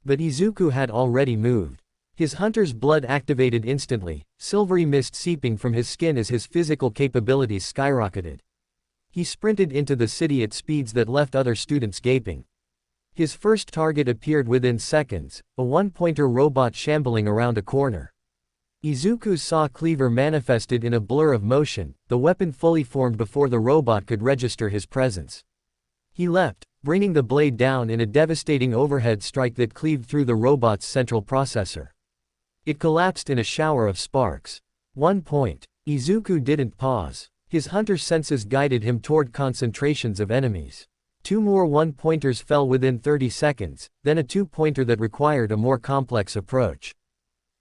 But Izuku had already moved. His hunter's blood activated instantly, silvery mist seeping from his skin as his physical capabilities skyrocketed. He sprinted into the city at speeds that left other students gaping. His first target appeared within seconds, a one-pointer robot shambling around a corner. Izuku's saw cleaver manifested in a blur of motion, the weapon fully formed before the robot could register his presence. He leapt, bringing the blade down in a devastating overhead strike that cleaved through the robot's central processor. It collapsed in a shower of sparks. 1 point. Izuku didn't pause. His hunter's senses guided him toward concentrations of enemies. 2 more one-pointers fell within 30 seconds, then a 2-pointer that required a more complex approach.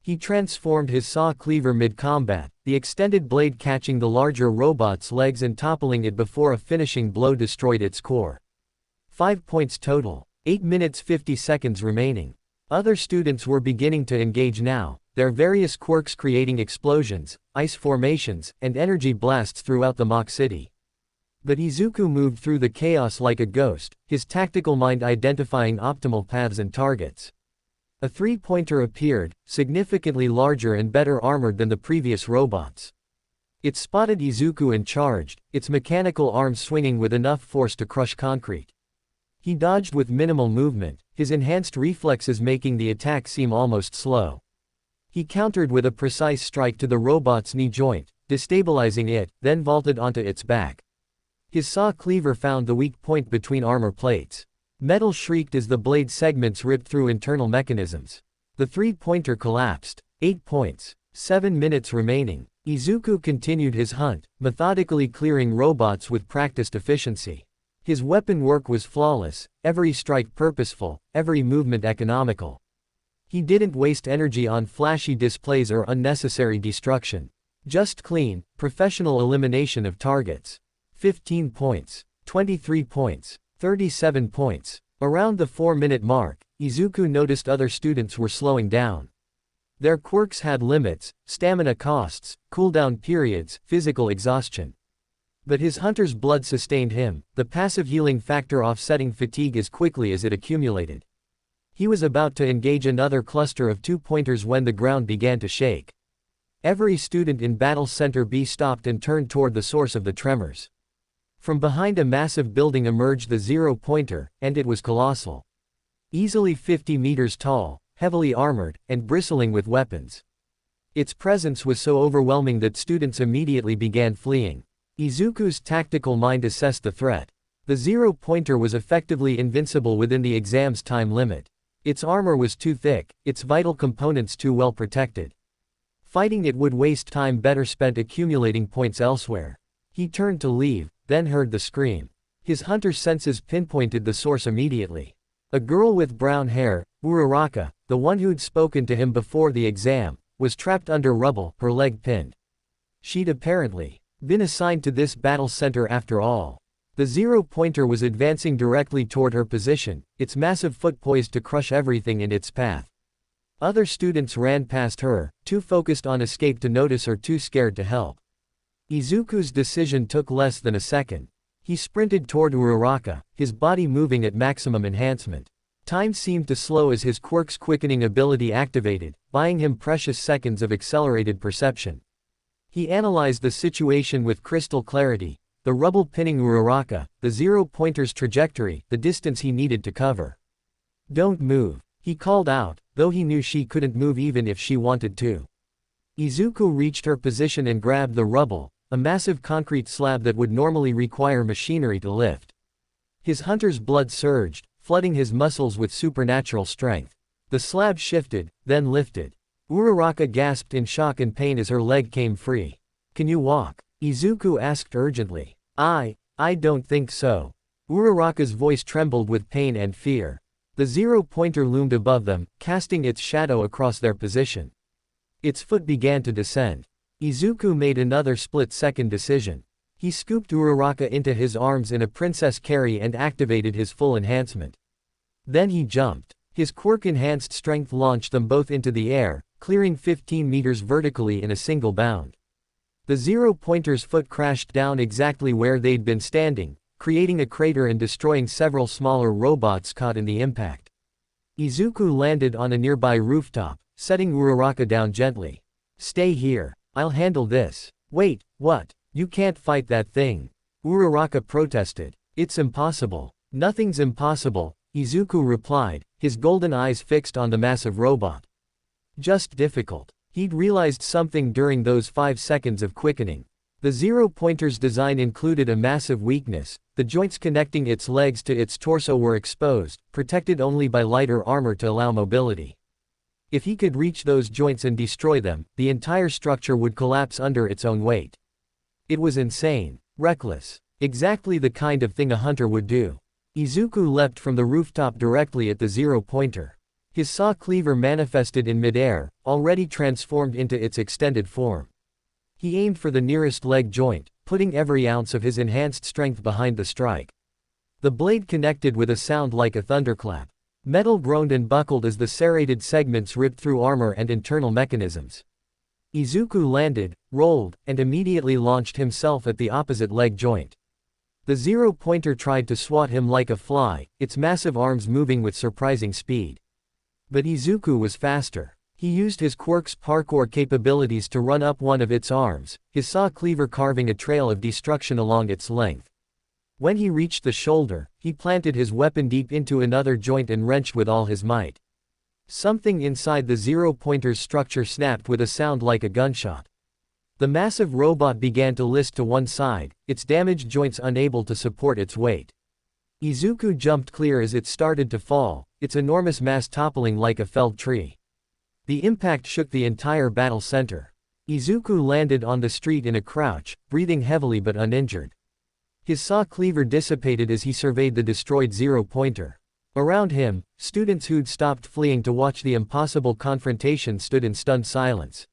He transformed his saw cleaver mid-combat, the extended blade catching the larger robot's legs and toppling it before a finishing blow destroyed its core. 5 points total. 8 minutes 50 seconds remaining. Other students were beginning to engage now, their various quirks creating explosions, ice formations, and energy blasts throughout the mock city. But Izuku moved through the chaos like a ghost, his tactical mind identifying optimal paths and targets. A 3-pointer appeared, significantly larger and better armored than the previous robots. It spotted Izuku and charged, its mechanical arms swinging with enough force to crush concrete. He dodged with minimal movement, his enhanced reflexes making the attack seem almost slow. He countered with a precise strike to the robot's knee joint, destabilizing it, then vaulted onto its back. His saw cleaver found the weak point between armor plates. Metal shrieked as the blade segments ripped through internal mechanisms. The 3-pointer collapsed. 8 points. 7 minutes remaining. Izuku continued his hunt, methodically clearing robots with practiced efficiency. His weapon work was flawless, every strike purposeful, every movement economical. He didn't waste energy on flashy displays or unnecessary destruction. Just clean, professional elimination of targets. 15 points. 23 points. 37 points. Around the 4-minute mark, Izuku noticed other students were slowing down. Their quirks had limits, stamina costs, cooldown periods, physical exhaustion. But his hunter's blood sustained him, the passive healing factor offsetting fatigue as quickly as it accumulated. He was about to engage another cluster of 2-pointers when the ground began to shake. Every student in Battle Center B stopped and turned toward the source of the tremors. From behind a massive building emerged the 0-pointer, and it was colossal. Easily 50 meters tall, heavily armored, and bristling with weapons. Its presence was so overwhelming that students immediately began fleeing. Izuku's tactical mind assessed the threat. The 0-pointer was effectively invincible within the exam's time limit. Its armor was too thick, its vital components too well protected. Fighting it would waste time better spent accumulating points elsewhere. He turned to leave, then heard the scream. His hunter's senses pinpointed the source immediately. A girl with brown hair, Uraraka, the one who'd spoken to him before the exam, was trapped under rubble, her leg pinned. She'd apparently been assigned to this battle center after all. The 0-pointer was advancing directly toward her position, its massive foot poised to crush everything in its path. Other students ran past her, too focused on escape to notice or too scared to help. Izuku's decision took less than a second. He sprinted toward Uraraka, his body moving at maximum enhancement. Time seemed to slow as his quirk's quickening ability activated, buying him precious seconds of accelerated perception. He analyzed the situation with crystal clarity, the rubble pinning Uraraka, the 0-pointer's trajectory, the distance he needed to cover. "Don't move," he called out, though he knew she couldn't move even if she wanted to. Izuku reached her position and grabbed the rubble, a massive concrete slab that would normally require machinery to lift. His hunter's blood surged, flooding his muscles with supernatural strength. The slab shifted, then lifted. Uraraka gasped in shock and pain as her leg came free. "Can you walk?" Izuku asked urgently. I don't think so." Uraraka's voice trembled with pain and fear. The zero-pointer loomed above them, casting its shadow across their position. Its foot began to descend. Izuku made another split-second decision. He scooped Uraraka into his arms in a princess carry and activated his full enhancement. Then he jumped. His quirk-enhanced strength launched them both into the air, clearing 15 meters vertically in a single bound. The zero-pointer's foot crashed down exactly where they'd been standing, creating a crater and destroying several smaller robots caught in the impact. Izuku landed on a nearby rooftop, setting Uraraka down gently. "Stay here. I'll handle this." "Wait, what? You can't fight that thing." Uraraka protested. "It's impossible." "Nothing's impossible," Izuku replied, his golden eyes fixed on the massive robot. "Just difficult." He'd realized something during those 5 seconds of quickening. The zero-pointer's design included a massive weakness. The joints connecting its legs to its torso were exposed, protected only by lighter armor to allow mobility. If he could reach those joints and destroy them, the entire structure would collapse under its own weight. It was insane. Reckless. Exactly the kind of thing a hunter would do. Izuku leapt from the rooftop directly at the zero-pointer. His saw cleaver manifested in midair, already transformed into its extended form. He aimed for the nearest leg joint, putting every ounce of his enhanced strength behind the strike. The blade connected with a sound like a thunderclap. Metal groaned and buckled as the serrated segments ripped through armor and internal mechanisms. Izuku landed, rolled, and immediately launched himself at the opposite leg joint. The zero-pointer tried to swat him like a fly, its massive arms moving with surprising speed. But Izuku was faster. He used his quirk's parkour capabilities to run up one of its arms, his saw cleaver carving a trail of destruction along its length. When he reached the shoulder, he planted his weapon deep into another joint and wrenched with all his might. Something inside the zero-pointer's structure snapped with a sound like a gunshot. The massive robot began to list to one side, its damaged joints unable to support its weight. Izuku jumped clear as it started to fall, its enormous mass toppling like a felled tree. The impact shook the entire battle center. Izuku landed on the street in a crouch, breathing heavily but uninjured. His saw cleaver dissipated as he surveyed the destroyed zero-pointer. Around him, students who'd stopped fleeing to watch the impossible confrontation stood in stunned silence.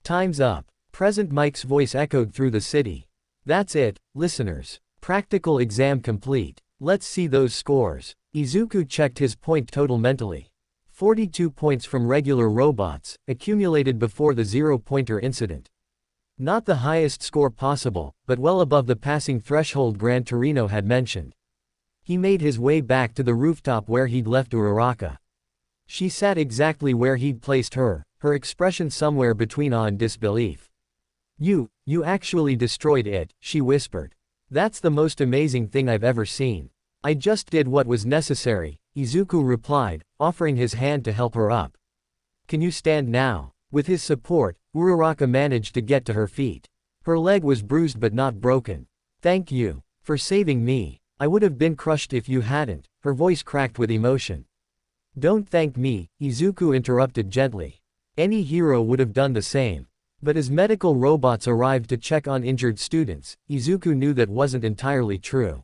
"Time's up." President Mike's voice echoed through the city. "That's it, listeners. Practical exam complete. Let's see those scores." Izuku checked his point total mentally. 42 points from regular robots, accumulated before the zero-pointer incident. Not the highest score possible, but well above the passing threshold Gran Torino had mentioned. He made his way back to the rooftop where he'd left Uraraka. She sat exactly where he'd placed her, her expression somewhere between awe and disbelief. You actually destroyed it," she whispered. "That's the most amazing thing I've ever seen." "I just did what was necessary," Izuku replied, offering his hand to help her up. "Can you stand now?" With his support, Uraraka managed to get to her feet. Her leg was bruised but not broken. "Thank you for saving me. I would have been crushed if you hadn't," her voice cracked with emotion. "Don't thank me," Izuku interrupted gently. "Any hero would have done the same." But as medical robots arrived to check on injured students, Izuku knew that wasn't entirely true.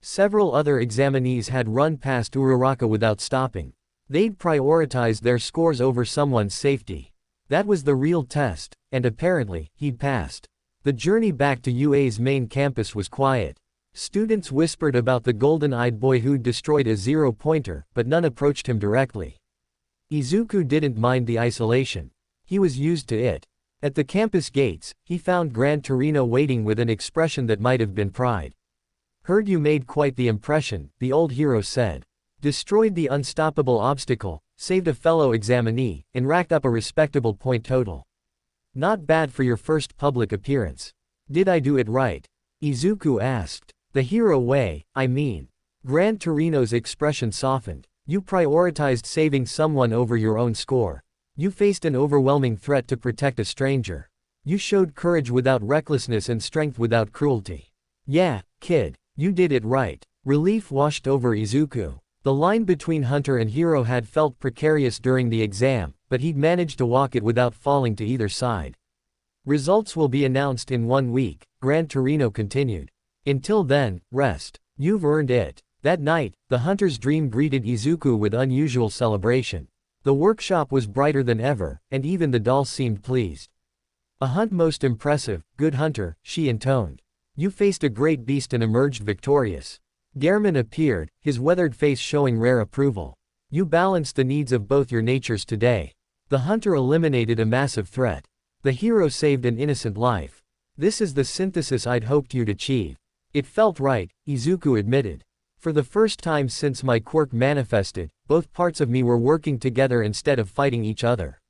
Several other examinees had run past Uraraka without stopping. They'd prioritized their scores over someone's safety. That was the real test, and apparently, he'd passed. The journey back to UA's main campus was quiet. Students whispered about the golden-eyed boy who'd destroyed a zero-pointer, but none approached him directly. Izuku didn't mind the isolation. He was used to it. At the campus gates, he found Gran Torino waiting with an expression that might have been pride. "Heard you made quite the impression," the old hero said. "Destroyed the unstoppable obstacle, saved a fellow examinee, and racked up a respectable point total. Not bad for your first public appearance. Did I do it right?" Izuku asked. "The hero way, I mean." Gran Torino's expression softened. "You prioritized saving someone over your own score. You faced an overwhelming threat to protect a stranger. You showed courage without recklessness and strength without cruelty. Yeah, kid, you did it right. Relief washed over Izuku. The line between hunter and hero had felt precarious during the exam, but he'd managed to walk it without falling to either side. Results will be announced in 1 week, Gran Torino continued. Until then, rest. You've earned it. That night, the hunter's dream greeted Izuku with unusual celebration. The workshop was brighter than ever, and even the dolls seemed pleased. A hunt most impressive, good hunter, she intoned. You faced a great beast and emerged victorious. Gehrman appeared, his weathered face showing rare approval. You balanced the needs of both your natures today. The hunter eliminated a massive threat. The hero saved an innocent life. This is the synthesis I'd hoped you'd achieve. It felt right, Izuku admitted. For the first time since my quirk manifested, both parts of me were working together instead of fighting each other.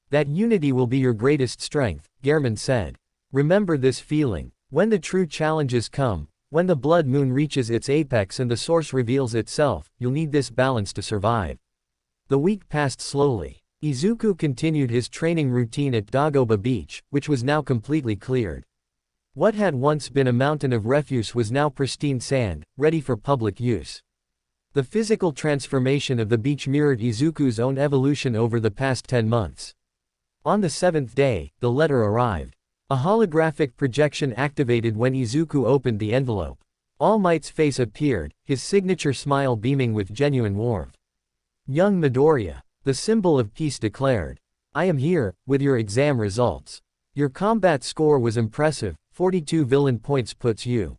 That unity will be your greatest strength, Gehrman said. Remember this feeling. When the true challenges come, when the blood moon reaches its apex and the source reveals itself, you'll need this balance to survive. The week passed slowly. Izuku continued his training routine at Dagoba Beach, which was now completely cleared. What had once been a mountain of refuse was now pristine sand, ready for public use. The physical transformation of the beach mirrored Izuku's own evolution over the past 10 months. On the 7th day, the letter arrived. A holographic projection activated when Izuku opened the envelope. All Might's face appeared, his signature smile beaming with genuine warmth. Young Midoriya, the symbol of peace declared. I am here, with your exam results. Your combat score was impressive, 42 villain points puts you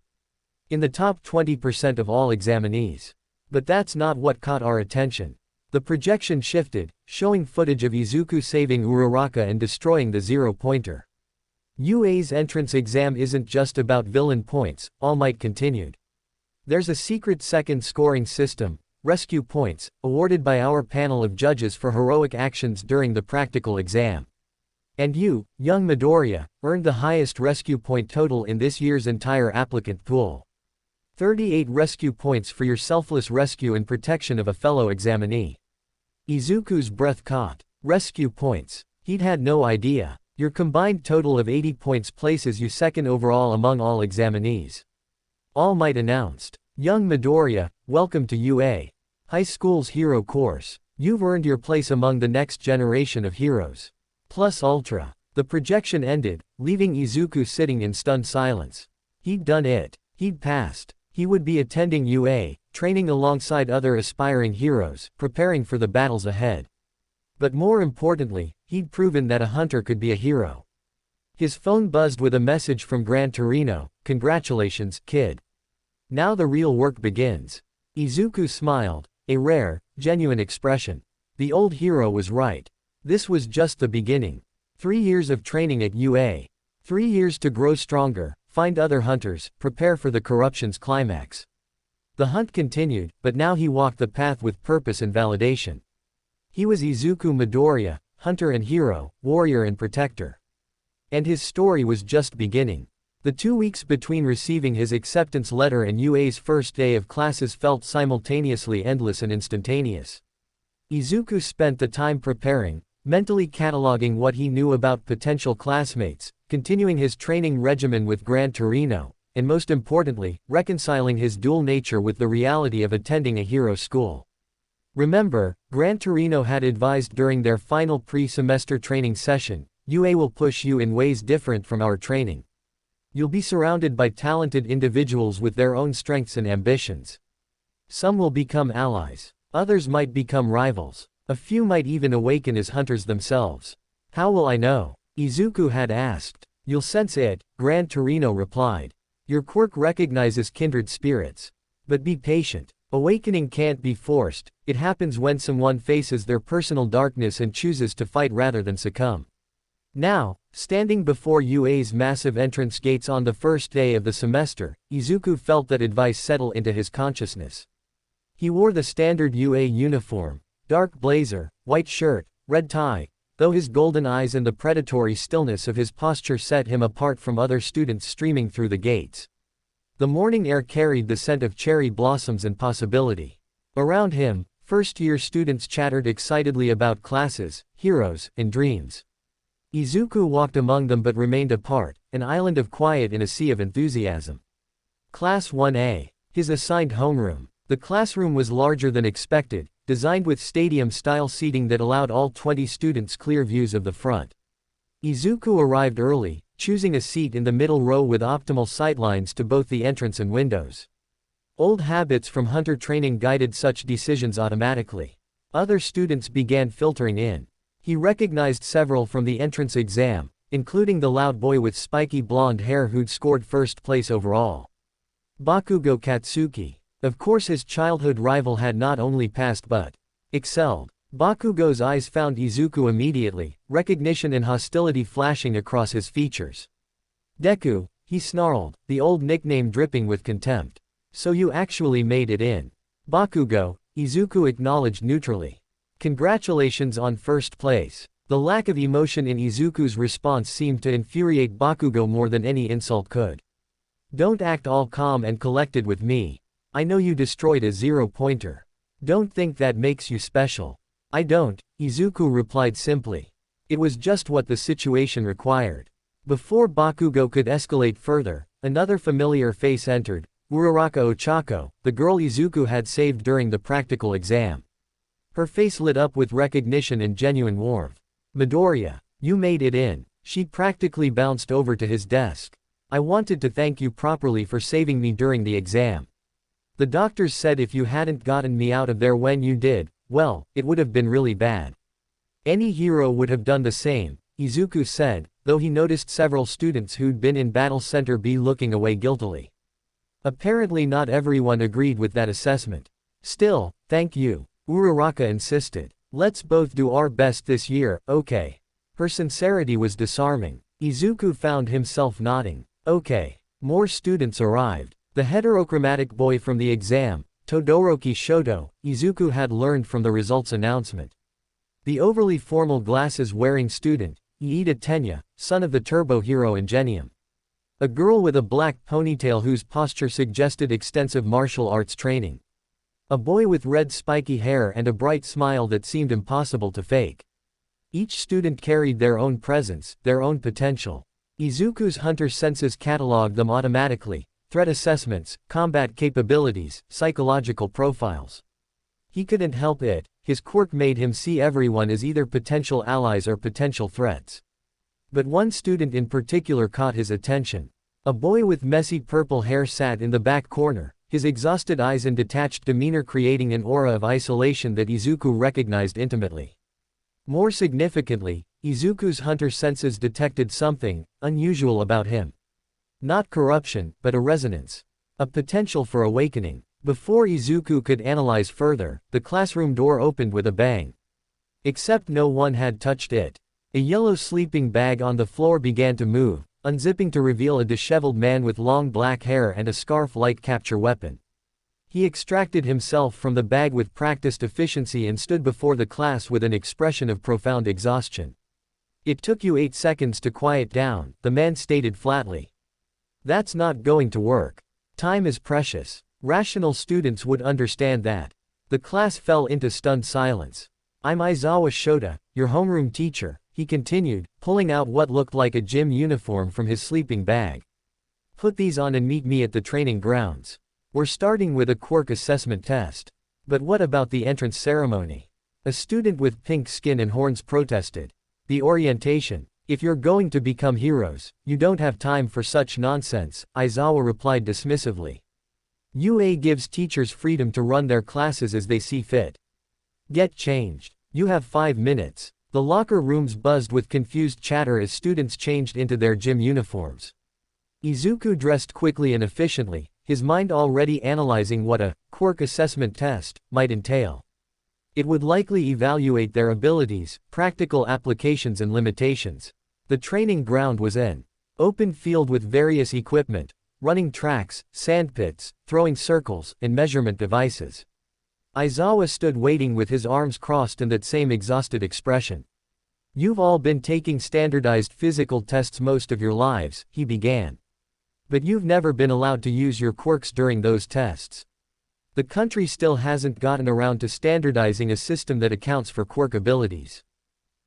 in the top 20% of all examinees. But that's not what caught our attention. The projection shifted, showing footage of Izuku saving Uraraka and destroying the zero-pointer. UA's entrance exam isn't just about villain points, All Might continued. There's a secret second scoring system, rescue points, awarded by our panel of judges for heroic actions during the practical exam. And you, young Midoriya, earned the highest rescue point total in this year's entire applicant pool. 38 rescue points for your selfless rescue and protection of a fellow examinee. Izuku's breath caught. Rescue points. He'd had no idea. Your combined total of 80 points places you second overall among all examinees. All Might announced. Young Midoriya, welcome to UA High School's hero course. You've earned your place among the next generation of heroes. Plus Ultra. The projection ended, leaving Izuku sitting in stunned silence. He'd done it. He'd passed. He would be attending UA, training alongside other aspiring heroes, preparing for the battles ahead. But more importantly, he'd proven that a hunter could be a hero. His phone buzzed with a message from Gran Torino. Congratulations, kid. Now the real work begins. Izuku smiled, a rare, genuine expression. The old hero was right. This was just the beginning. 3 years of training at UA. 3 years to grow stronger, find other hunters, prepare for the corruption's climax. The hunt continued, but now he walked the path with purpose and validation. He was Izuku Midoriya, hunter and hero, warrior and protector. And his story was just beginning. The 2 weeks between receiving his acceptance letter and UA's first day of classes felt simultaneously endless and instantaneous. Izuku spent the time preparing, mentally cataloging what he knew about potential classmates, continuing his training regimen with Gran Torino, and most importantly, reconciling his dual nature with the reality of attending a hero school. Remember, Gran Torino had advised during their final pre-semester training session, UA will push you in ways different from our training. You'll be surrounded by talented individuals with their own strengths and ambitions. Some will become allies. Others might become rivals. A few might even awaken as hunters themselves. How will I know? Izuku had asked. You'll sense it, Gran Torino replied. Your quirk recognizes kindred spirits. But be patient. Awakening can't be forced, it happens when someone faces their personal darkness and chooses to fight rather than succumb. Now, standing before UA's massive entrance gates on the first day of the semester, Izuku felt that advice settle into his consciousness. He wore the standard UA uniform, dark blazer, white shirt, red tie, though his golden eyes and the predatory stillness of his posture set him apart from other students streaming through the gates. The morning air carried the scent of cherry blossoms and possibility. Around him, First-year students chattered excitedly about classes, heroes, and dreams. Izuku walked among them but remained apart, an island of quiet in a sea of enthusiasm. Class 1A. His assigned homeroom. The classroom was larger than expected, designed with stadium-style seating that allowed all 20 students clear views of the front. Izuku arrived early, choosing a seat in the middle row with optimal sightlines to both the entrance and windows. Old habits from hunter training guided such decisions automatically. Other students began filtering in. He recognized several from the entrance exam, including the loud boy with spiky blonde hair who'd scored first place overall. Bakugo Katsuki. Of course his childhood rival had not only passed but excelled. Bakugo's eyes found Izuku immediately, recognition and hostility flashing across his features. Deku, he snarled, the old nickname dripping with contempt. So you actually made it in. Bakugo, Izuku acknowledged neutrally. Congratulations on first place. The lack of emotion in Izuku's response seemed to infuriate Bakugo more than any insult could. Don't act all calm and collected with me. I know you destroyed a 0-pointer. Don't think that makes you special. I don't, Izuku replied simply. It was just what the situation required. Before Bakugo could escalate further, another familiar face entered, Uraraka Ochako, the girl Izuku had saved during the practical exam. Her face lit up with recognition and genuine warmth. Midoriya, you made it in. She practically bounced over to his desk. I wanted to thank you properly for saving me during the exam. The doctors said if you hadn't gotten me out of there when you did, well, it would have been really bad. Any hero would have done the same, Izuku said, though he noticed several students who'd been in Battle Center B looking away guiltily. Apparently not everyone agreed with that assessment. Still, thank you. Uraraka insisted. Let's both do our best this year, okay? Her sincerity was disarming. Izuku found himself nodding. Okay. More students arrived. The heterochromatic boy from the exam, Todoroki Shoto, Izuku had learned from the results announcement. The overly formal glasses-wearing student, Iida Tenya, son of the turbo hero Ingenium. A girl with a black ponytail whose posture suggested extensive martial arts training. A boy with red spiky hair and a bright smile that seemed impossible to fake. Each student carried their own presence, their own potential. Izuku's hunter senses cataloged them automatically: threat assessments, combat capabilities, psychological profiles. He couldn't help it, his quirk made him see everyone as either potential allies or potential threats. But one student in particular caught his attention. A boy with messy purple hair sat in the back corner, his exhausted eyes and detached demeanor creating an aura of isolation that Izuku recognized intimately. More significantly, Izuku's hunter senses detected something unusual about him. Not corruption, but a resonance. A potential for awakening. Before Izuku could analyze further, the classroom door opened with a bang. Except no one had touched it. A yellow sleeping bag on the floor began to move, unzipping to reveal a disheveled man with long black hair and a scarf-like capture weapon. He extracted himself from the bag with practiced efficiency and stood before the class with an expression of profound exhaustion. It took you 8 seconds to quiet down, the man stated flatly. That's not going to work. Time is precious. Rational students would understand that. The class fell into stunned silence. I'm Aizawa Shota, your homeroom teacher, he continued, pulling out what looked like a gym uniform from his sleeping bag. Put these on and meet me at the training grounds. We're starting with a quirk assessment test. But what about the entrance ceremony? A student with pink skin and horns protested. The orientation. If you're going to become heroes, you don't have time for such nonsense, Aizawa replied dismissively. UA gives teachers freedom to run their classes as they see fit. Get changed. You have 5 minutes. The locker rooms buzzed with confused chatter as students changed into their gym uniforms. Izuku dressed quickly and efficiently, his mind already analyzing what a quirk assessment test might entail. It would likely evaluate their abilities, practical applications and limitations. The training ground was an open field with various equipment, running tracks, sandpits, throwing circles, and measurement devices. Aizawa stood waiting with his arms crossed and that same exhausted expression. You've all been taking standardized physical tests most of your lives, he began. But you've never been allowed to use your quirks during those tests. The country still hasn't gotten around to standardizing a system that accounts for quirk abilities.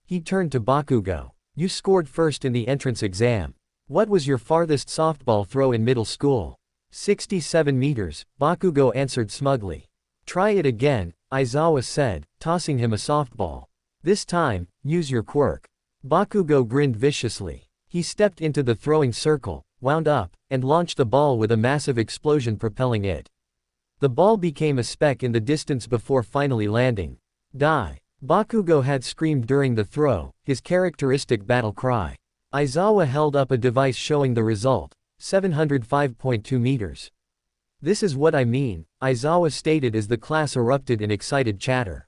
He turned to Bakugo. You scored first in the entrance exam. What was your farthest softball throw in middle school? 67 meters, Bakugo answered smugly. Try it again, Aizawa said, tossing him a softball. This time, use your quirk. Bakugo grinned viciously. He stepped into the throwing circle, wound up, and launched the ball with a massive explosion propelling it. The ball became a speck in the distance before finally landing. Die! Bakugo had screamed during the throw, his characteristic battle cry. Aizawa held up a device showing the result, 705.2 meters. This is what I mean, Aizawa stated as the class erupted in excited chatter.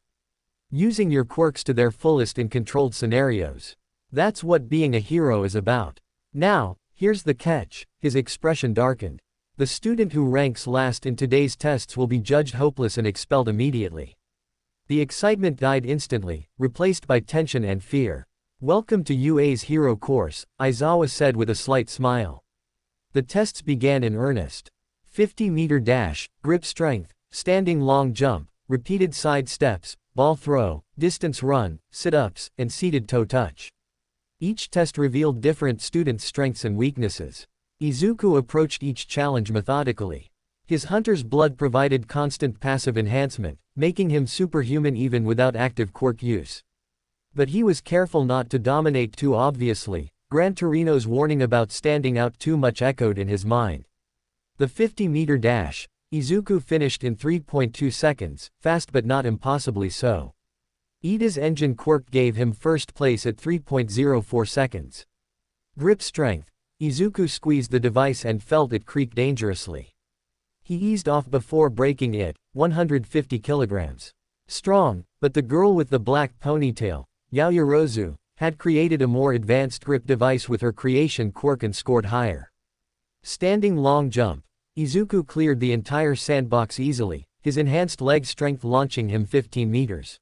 Using your quirks to their fullest in controlled scenarios. That's what being a hero is about. Now, here's the catch, his expression darkened. The student who ranks last in today's tests will be judged hopeless and expelled immediately. The excitement died instantly, replaced by tension and fear. Welcome to UA's hero course, Aizawa said with a slight smile. The tests began in earnest. 50-meter dash, grip strength, standing long jump, repeated side steps, ball throw, distance run, sit-ups, and seated toe touch. Each test revealed different students' strengths and weaknesses. Izuku approached each challenge methodically. His hunter's blood provided constant passive enhancement, making him superhuman even without active quirk use. But he was careful not to dominate too obviously. Gran Torino's warning about standing out too much echoed in his mind. The 50-meter dash, Izuku finished in 3.2 seconds, fast but not impossibly so. Ida's engine quirk gave him first place at 3.04 seconds. Grip strength, Izuku squeezed the device and felt it creak dangerously. He eased off before breaking it, 150 kilograms. Strong, but the girl with the black ponytail, Yaoyorozu, had created a more advanced grip device with her creation quirk and scored higher. Standing long jump, Izuku cleared the entire sandbox easily, his enhanced leg strength launching him 15 meters.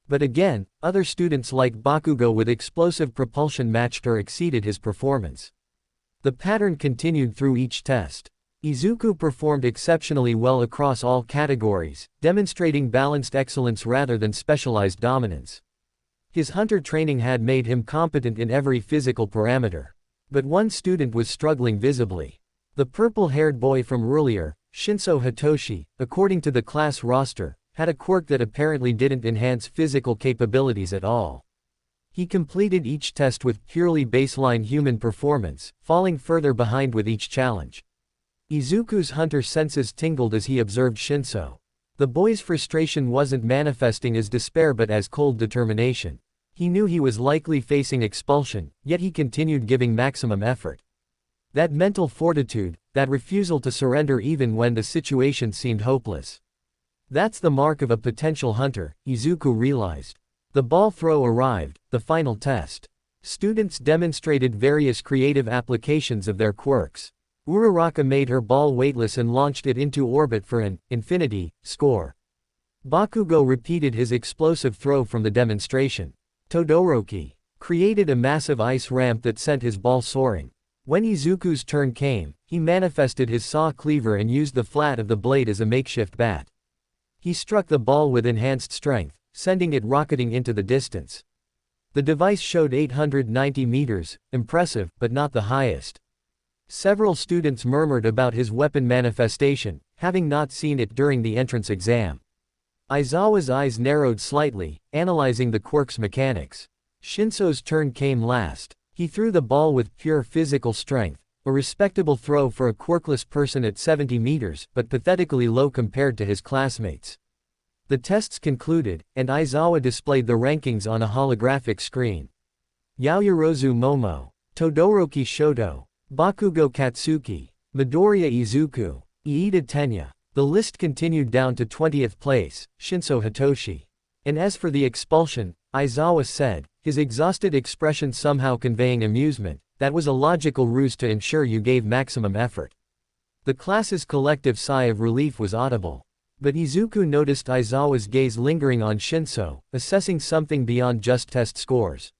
But again, other students like Bakugo with explosive propulsion matched or exceeded his performance. The pattern continued through each test. Izuku performed exceptionally well across all categories, demonstrating balanced excellence rather than specialized dominance. His hunter training had made him competent in every physical parameter. But one student was struggling visibly. The purple-haired boy from earlier, Shinso Hitoshi, according to the class roster, had a quirk that apparently didn't enhance physical capabilities at all. He completed each test with purely baseline human performance, falling further behind with each challenge. Izuku's hunter senses tingled as he observed Shinso. The boy's frustration wasn't manifesting as despair but as cold determination. He knew he was likely facing expulsion, yet he continued giving maximum effort. That mental fortitude, that refusal to surrender even when the situation seemed hopeless. That's the mark of a potential hunter, Izuku realized. The ball throw arrived, the final test. Students demonstrated various creative applications of their quirks. Uraraka made her ball weightless and launched it into orbit for an infinity score. Bakugo repeated his explosive throw from the demonstration. Todoroki created a massive ice ramp that sent his ball soaring. When Izuku's turn came, he manifested his saw cleaver and used the flat of the blade as a makeshift bat. He struck the ball with enhanced strength, sending it rocketing into the distance. The device showed 890 meters, impressive, but not the highest. Several students murmured about his weapon manifestation, having not seen it during the entrance exam. Aizawa's eyes narrowed slightly, analyzing the quirk's mechanics. Shinso's turn came last. He threw the ball with pure physical strength, a respectable throw for a quirkless person at 70 meters, but pathetically low compared to his classmates. The tests concluded, and Aizawa displayed the rankings on a holographic screen. Yaoyorozu Momo, Todoroki Shoto, Bakugo Katsuki, Midoriya Izuku, Iida Tenya. The list continued down to 20th place, Shinso Hitoshi. And as for the expulsion, Aizawa said, his exhausted expression somehow conveying amusement, that was a logical ruse to ensure you gave maximum effort. The class's collective sigh of relief was audible. But Izuku noticed Aizawa's gaze lingering on Shinso, assessing something beyond just test scores.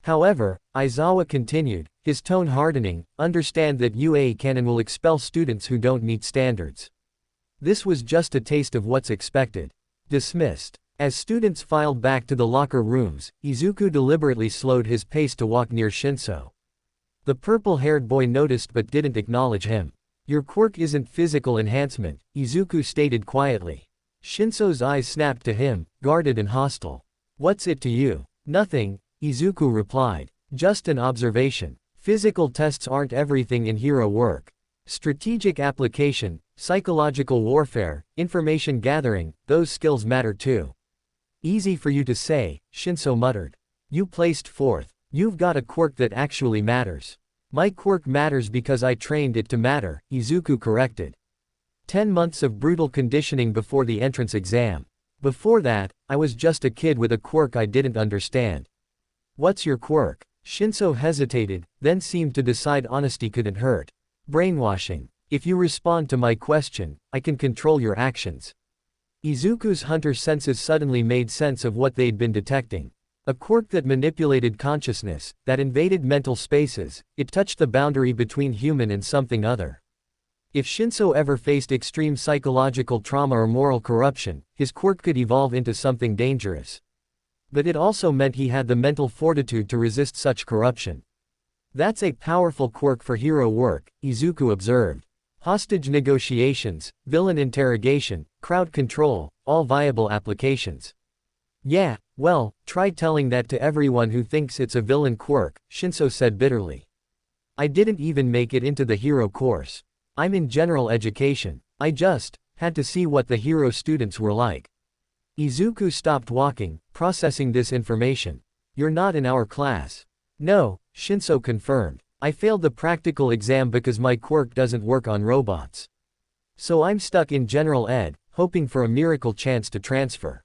However, Aizawa continued, his tone hardening, understand that UA can and will expel students who don't meet standards. This was just a taste of what's expected. Dismissed. As students filed back to the locker rooms, Izuku deliberately slowed his pace to walk near Shinso. The purple-haired boy noticed but didn't acknowledge him. Your quirk isn't physical enhancement, Izuku stated quietly. Shinso's eyes snapped to him, guarded and hostile. What's it to you? Nothing, Izuku replied. Just an observation. Physical tests aren't everything in hero work. Strategic application, psychological warfare, information gathering, those skills matter too. Easy for you to say, Shinso muttered. You placed fourth. You've got a quirk that actually matters. My quirk matters because I trained it to matter, Izuku corrected. 10 months of brutal conditioning before the entrance exam. Before that, I was just a kid with a quirk I didn't understand. What's your quirk? Shinso hesitated, then seemed to decide honesty couldn't hurt. Brainwashing. If you respond to my question, I can control your actions. Izuku's hunter senses suddenly made sense of what they'd been detecting. A quirk that manipulated consciousness, that invaded mental spaces, it touched the boundary between human and something other. If Shinso ever faced extreme psychological trauma or moral corruption, his quirk could evolve into something dangerous. But it also meant he had the mental fortitude to resist such corruption. That's a powerful quirk for hero work, Izuku observed. Hostage negotiations, villain interrogation, crowd control, all viable applications. Yeah, well, try telling that to everyone who thinks it's a villain quirk, Shinso said bitterly. I didn't even make it into the hero course. I'm in general education. I just had to see what the hero students were like. Izuku stopped walking, processing this information. You're not in our class. No, Shinso confirmed. I failed the practical exam because my quirk doesn't work on robots. So I'm stuck in general ed, hoping for a miracle chance to transfer.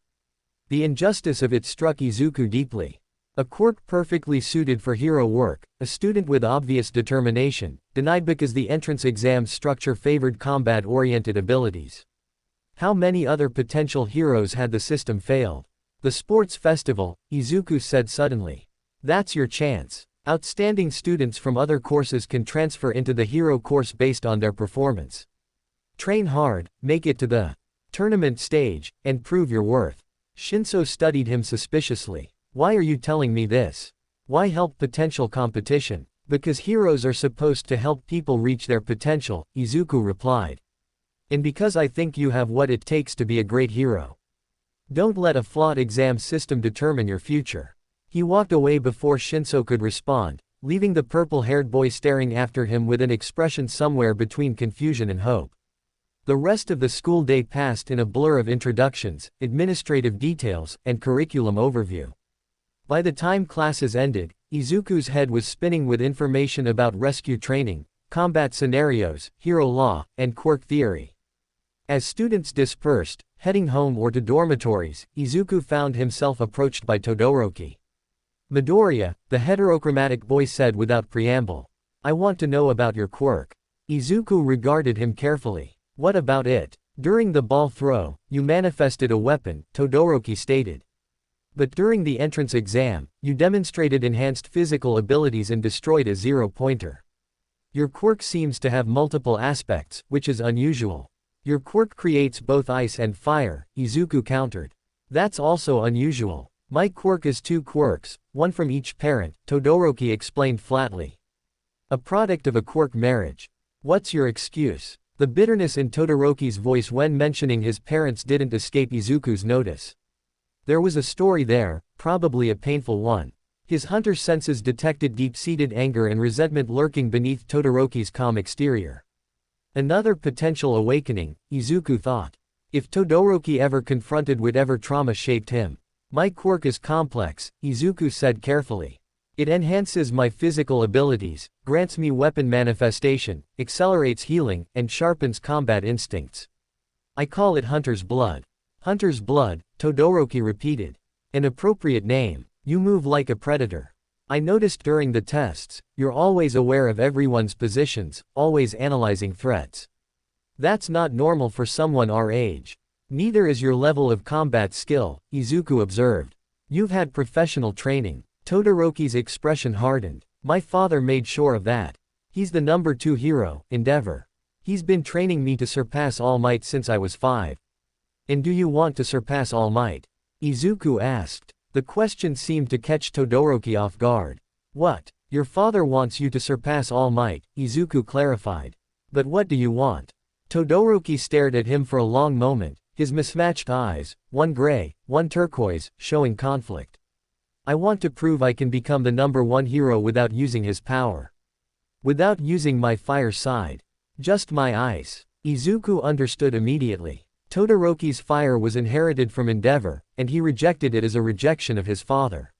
The injustice of it struck Izuku deeply. A quirk perfectly suited for hero work, a student with obvious determination, denied because the entrance exam structure favored combat-oriented abilities. How many other potential heroes had the system failed? The sports festival, Izuku said suddenly. That's your chance. Outstanding students from other courses can transfer into the hero course based on their performance. Train hard, make it to the tournament stage, and prove your worth. Shinso studied him suspiciously. Why are you telling me this? Why help potential competition? Because heroes are supposed to help people reach their potential, Izuku replied. And because I think you have what it takes to be a great hero. Don't let a flawed exam system determine your future. He walked away before Shinso could respond, leaving the purple-haired boy staring after him with an expression somewhere between confusion and hope. The rest of the school day passed in a blur of introductions, administrative details, and curriculum overview. By the time classes ended, Izuku's head was spinning with information about rescue training, combat scenarios, hero law, and quirk theory. As students dispersed, heading home or to dormitories, Izuku found himself approached by Todoroki. Midoriya, the heterochromatic boy said without preamble. I want to know about your quirk. Izuku regarded him carefully. What about it? During the ball throw, you manifested a weapon, Todoroki stated. But during the entrance exam, you demonstrated enhanced physical abilities and destroyed a zero-pointer. Your quirk seems to have multiple aspects, which is unusual. Your quirk creates both ice and fire, Izuku countered. That's also unusual. My quirk is 2 quirks, one from each parent, Todoroki explained flatly. A product of a quirk marriage. What's your excuse? The bitterness in Todoroki's voice when mentioning his parents didn't escape Izuku's notice. There was a story there, probably a painful one. His hunter senses detected deep-seated anger and resentment lurking beneath Todoroki's calm exterior. Another potential awakening, Izuku thought. If Todoroki ever confronted whatever trauma shaped him. My quirk is complex, Izuku said carefully. It enhances my physical abilities, grants me weapon manifestation, accelerates healing, and sharpens combat instincts. I call it Hunter's Blood. Hunter's Blood, Todoroki repeated. An appropriate name. You move like a predator. I noticed during the tests, you're always aware of everyone's positions, always analyzing threats. That's not normal for someone our age. Neither is your level of combat skill, Izuku observed. You've had professional training. Todoroki's expression hardened. My father made sure of that. He's the number 2 hero, Endeavor. He's been training me to surpass All Might since I was 5. And do you want to surpass All Might? Izuku asked. The question seemed to catch Todoroki off guard. What? Your father wants you to surpass All Might, Izuku clarified. But what do you want? Todoroki stared at him for a long moment, his mismatched eyes, one gray, one turquoise, showing conflict. I want to prove I can become the #1 hero without using his power. Without using my fire side. Just my ice. Izuku understood immediately. Todoroki's fire was inherited from Endeavor, and he rejected it as a rejection of his father.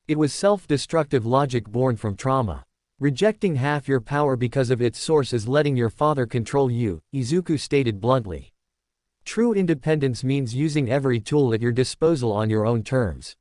It was self-destructive logic born from trauma. Rejecting half your power because of its source is letting your father control you, Izuku stated bluntly. True independence means using every tool at your disposal on your own terms.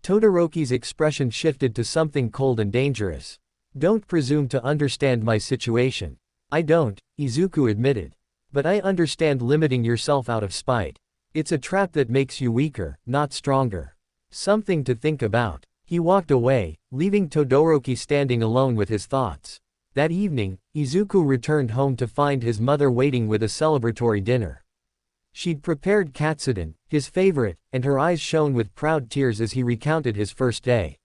Todoroki's expression shifted to something cold and dangerous. Don't presume to understand my situation. I don't, Izuku admitted. But I understand limiting yourself out of spite. It's a trap that makes you weaker, not stronger. Something to think about. He walked away, leaving Todoroki standing alone with his thoughts. That evening, Izuku returned home to find his mother waiting with a celebratory dinner. She'd prepared katsudon, his favorite, and her eyes shone with proud tears as he recounted his first day.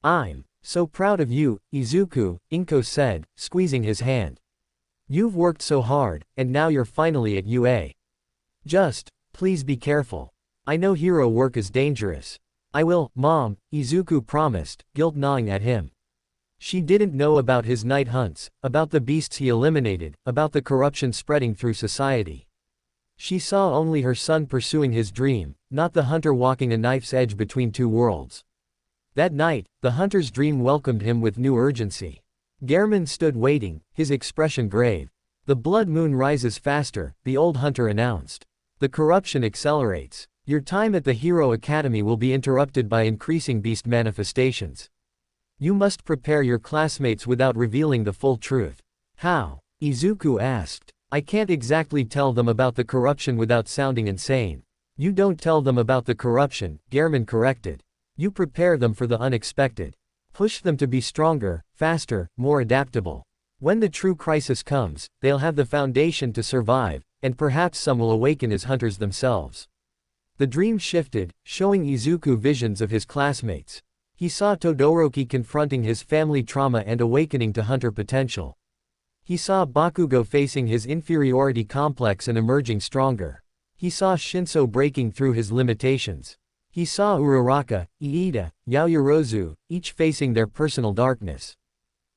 I'm so proud of you, Izuku, Inko said, squeezing his hand. You've worked so hard, and now you're finally at UA. Just, please be careful. I know hero work is dangerous. I will, Mom, Izuku promised, guilt-gnawing at him. She didn't know about his night hunts, about the beasts he eliminated, about the corruption spreading through society. She saw only her son pursuing his dream, not the hunter walking a knife's edge between two worlds. That night, the hunter's dream welcomed him with new urgency. Gehrman stood waiting, his expression grave. The blood moon rises faster, the old hunter announced. The corruption accelerates. Your time at the Hero Academy will be interrupted by increasing beast manifestations. You must prepare your classmates without revealing the full truth. How? Izuku asked. I can't exactly tell them about the corruption without sounding insane. You don't tell them about the corruption, Gehrman corrected. You prepare them for the unexpected. Push them to be stronger, faster, more adaptable. When the true crisis comes, they'll have the foundation to survive, and perhaps some will awaken as hunters themselves. The dream shifted, showing Izuku visions of his classmates. He saw Todoroki confronting his family trauma and awakening to hunter potential. He saw Bakugo facing his inferiority complex and emerging stronger. He saw Shinso breaking through his limitations. He saw Uraraka, Iida, Yaoyorozu, each facing their personal darkness.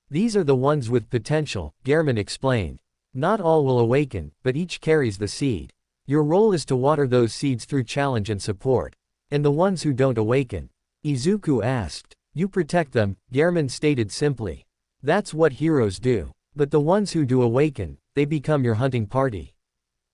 These are the ones with potential, Gehrman explained. Not all will awaken, but each carries the seed. Your role is to water those seeds through challenge and support. And the ones who don't awaken? Izuku asked. You protect them, Gehrman stated simply. That's what heroes do. But the ones who do awaken, they become your hunting party.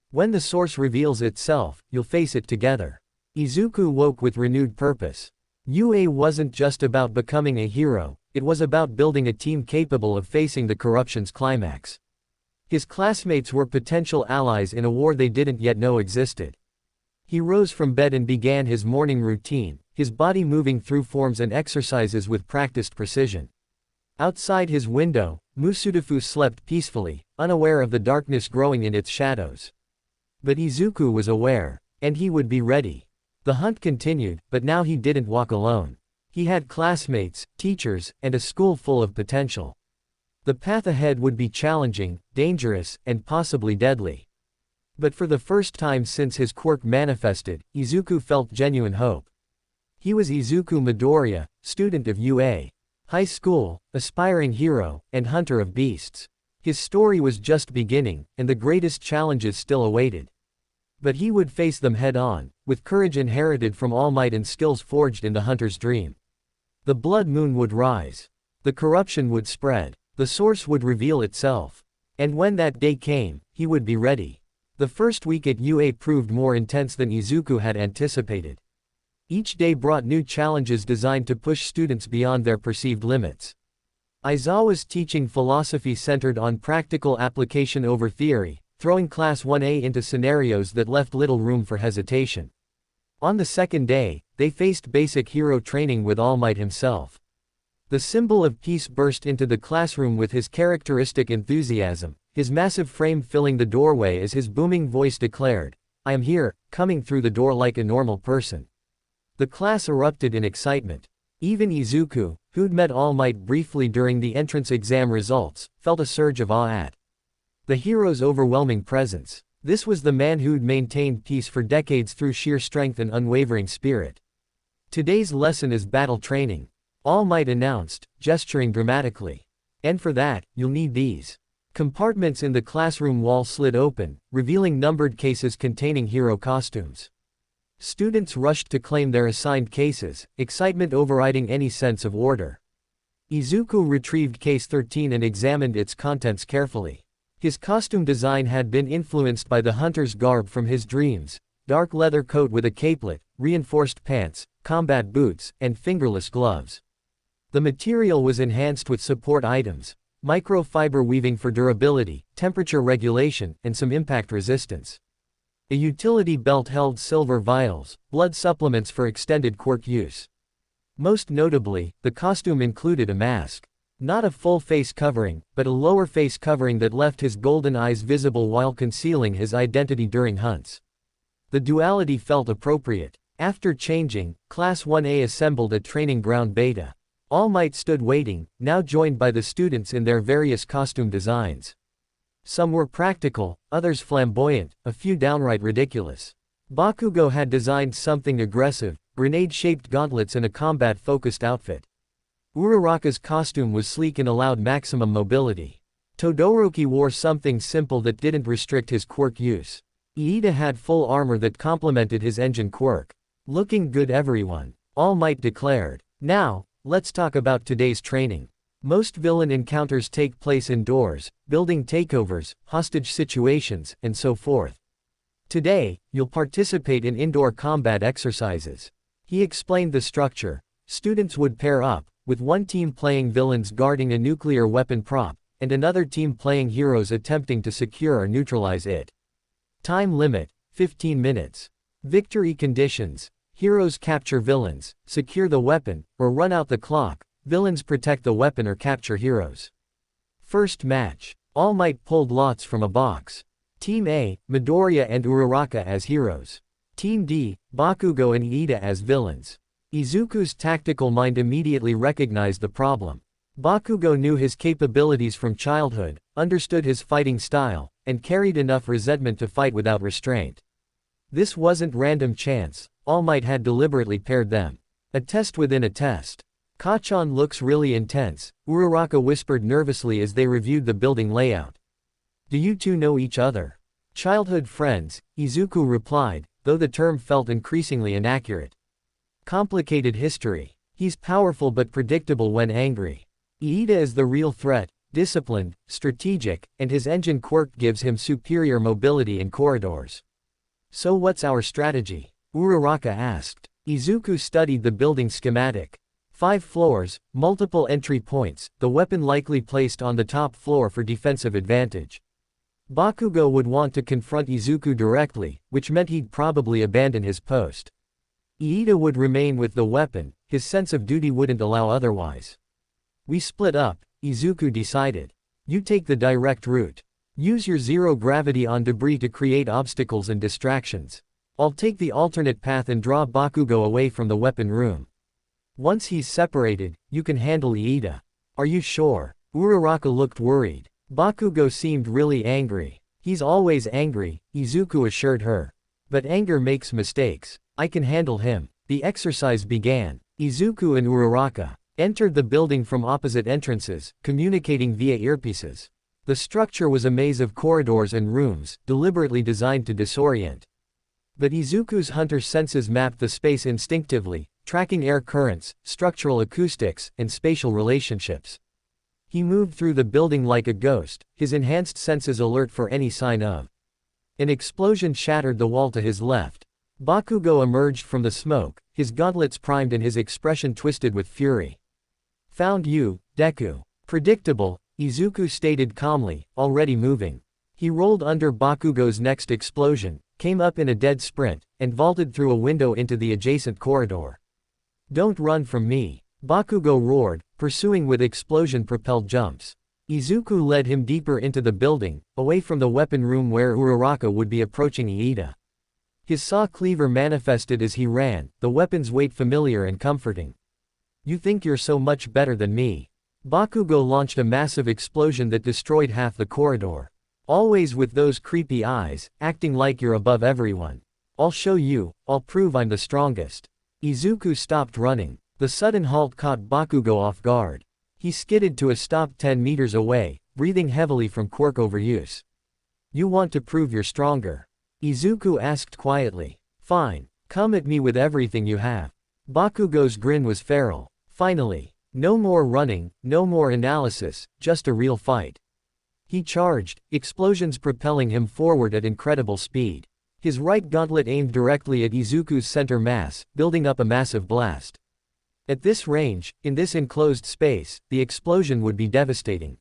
When the source reveals itself, you'll face it together. Izuku woke with renewed purpose. UA wasn't just about becoming a hero, it was about building a team capable of facing the corruption's climax. His classmates were potential allies in a war they didn't yet know existed. He rose from bed and began his morning routine, his body moving through forms and exercises with practiced precision. Outside his window, Musudafu slept peacefully, unaware of the darkness growing in its shadows. But Izuku was aware, and he would be ready. The hunt continued, but now he didn't walk alone. He had classmates, teachers, and a school full of potential. The path ahead would be challenging, dangerous, and possibly deadly. But for the first time since his quirk manifested, Izuku felt genuine hope. He was Izuku Midoriya, student of UA. High school, aspiring hero, and hunter of beasts. His story was just beginning, and the greatest challenges still awaited. But he would face them head-on, with courage inherited from All Might and skills forged in the hunter's dream. The blood moon would rise. The corruption would spread. The source would reveal itself. And when that day came, he would be ready. The first week at UA proved more intense than Izuku had anticipated. Each day brought new challenges designed to push students beyond their perceived limits. Aizawa's teaching philosophy centered on practical application over theory, throwing Class 1A into scenarios that left little room for hesitation. On the second day, they faced basic hero training with All Might himself. The symbol of peace burst into the classroom with his characteristic enthusiasm, his massive frame filling the doorway as his booming voice declared, "I am here, coming through the door like a normal person." The class erupted in excitement. Even Izuku, who'd met All Might briefly during the entrance exam results, felt a surge of awe at the hero's overwhelming presence. This was the man who'd maintained peace for decades through sheer strength and unwavering spirit. "Today's lesson is battle training," All Might announced, gesturing dramatically. "And for that, you'll need these." Compartments in the classroom wall slid open, revealing numbered cases containing hero costumes. Students rushed to claim their assigned cases, excitement overriding any sense of order. Izuku retrieved case 13 and examined its contents carefully. His costume design had been influenced by the hunter's garb from his dreams: dark leather coat with a capelet, reinforced pants, combat boots, and fingerless gloves. The material was enhanced with support items, microfiber weaving for durability, temperature regulation, and some impact resistance. A utility belt held silver vials, blood supplements for extended quirk use. Most notably, the costume included a mask. Not a full face covering, but a lower face covering that left his golden eyes visible while concealing his identity during hunts. The duality felt appropriate. After changing, Class 1A assembled at Training Ground Beta. All Might stood waiting, now joined by the students in their various costume designs. Some were practical, others flamboyant, a few downright ridiculous. Bakugo had designed something aggressive: grenade-shaped gauntlets and a combat-focused outfit. Uraraka's costume was sleek and allowed maximum mobility. Todoroki wore something simple that didn't restrict his quirk use. Iida had full armor that complemented his engine quirk. "Looking good, everyone," All Might declared. "Now, let's talk about today's training. Most villain encounters take place indoors, building takeovers, hostage situations, and so forth. Today, you'll participate in indoor combat exercises." He explained the structure. Students would pair up, with one team playing villains guarding a nuclear weapon prop, and another team playing heroes attempting to secure or neutralize it. Time limit: 15 minutes. Victory conditions: heroes capture villains, secure the weapon, or run out the clock. Villains protect the weapon or capture heroes. First match. All Might pulled lots from a box. Team A, Midoriya and Uraraka as heroes. Team D, Bakugo and Iida as villains. Izuku's tactical mind immediately recognized the problem. Bakugo knew his capabilities from childhood, understood his fighting style, and carried enough resentment to fight without restraint. This wasn't random chance. All Might had deliberately paired them. A test within a test. "Kachan looks really intense," Uraraka whispered nervously as they reviewed the building layout. "Do you two know each other?" "Childhood friends," Izuku replied, though the term felt increasingly inaccurate. "Complicated history. He's powerful but predictable when angry. Iida is the real threat, disciplined, strategic, and his engine quirk gives him superior mobility in corridors." "So what's our strategy?" Uraraka asked. Izuku studied the building schematic. 5 floors, multiple entry points, the weapon likely placed on the top floor for defensive advantage. Bakugo would want to confront Izuku directly, which meant he'd probably abandon his post. Iida would remain with the weapon, his sense of duty wouldn't allow otherwise. "We split up," Izuku decided. "You take the direct route. Use your zero gravity on debris to create obstacles and distractions. I'll take the alternate path and draw Bakugo away from the weapon room. Once he's separated, you can handle Iida." "Are you sure?" Uraraka looked worried. Bakugo seemed really angry. "He's always angry," Izuku assured her. "But anger makes mistakes. I can handle him." The exercise began. Izuku and Uraraka entered the building from opposite entrances, communicating via earpieces. The structure was a maze of corridors and rooms, deliberately designed to disorient. But Izuku's hunter senses mapped the space instinctively, tracking air currents, structural acoustics, and spatial relationships. He moved through the building like a ghost, his enhanced senses alert for any sign of. An explosion shattered the wall to his left. Bakugo emerged from the smoke, his gauntlets primed and his expression twisted with fury. "Found you, Deku." "Predictable," Izuku stated calmly, already moving. He rolled under Bakugo's next explosion, came up in a dead sprint, and vaulted through a window into the adjacent corridor. "Don't run from me," Bakugo roared, pursuing with explosion-propelled jumps. Izuku led him deeper into the building, away from the weapon room where Uraraka would be approaching Iida. His saw cleaver manifested as he ran, the weapon's weight familiar and comforting. You think you're so much better than me. Bakugo launched a massive explosion that destroyed half the corridor. Always with those creepy eyes, acting like you're above everyone. I'll show you, I'll prove I'm the strongest. Izuku stopped running. The sudden halt caught Bakugo off guard. He skidded to a stop 10 meters away, breathing heavily from quirk overuse. You want to prove you're stronger? Izuku asked quietly. Fine, come at me with everything you have. Bakugo's grin was feral. Finally. No more running, no more analysis, just a real fight. He charged, explosions propelling him forward at incredible speed. His right gauntlet aimed directly at Izuku's center mass, building up a massive blast. At this range, in this enclosed space, the explosion would be devastating.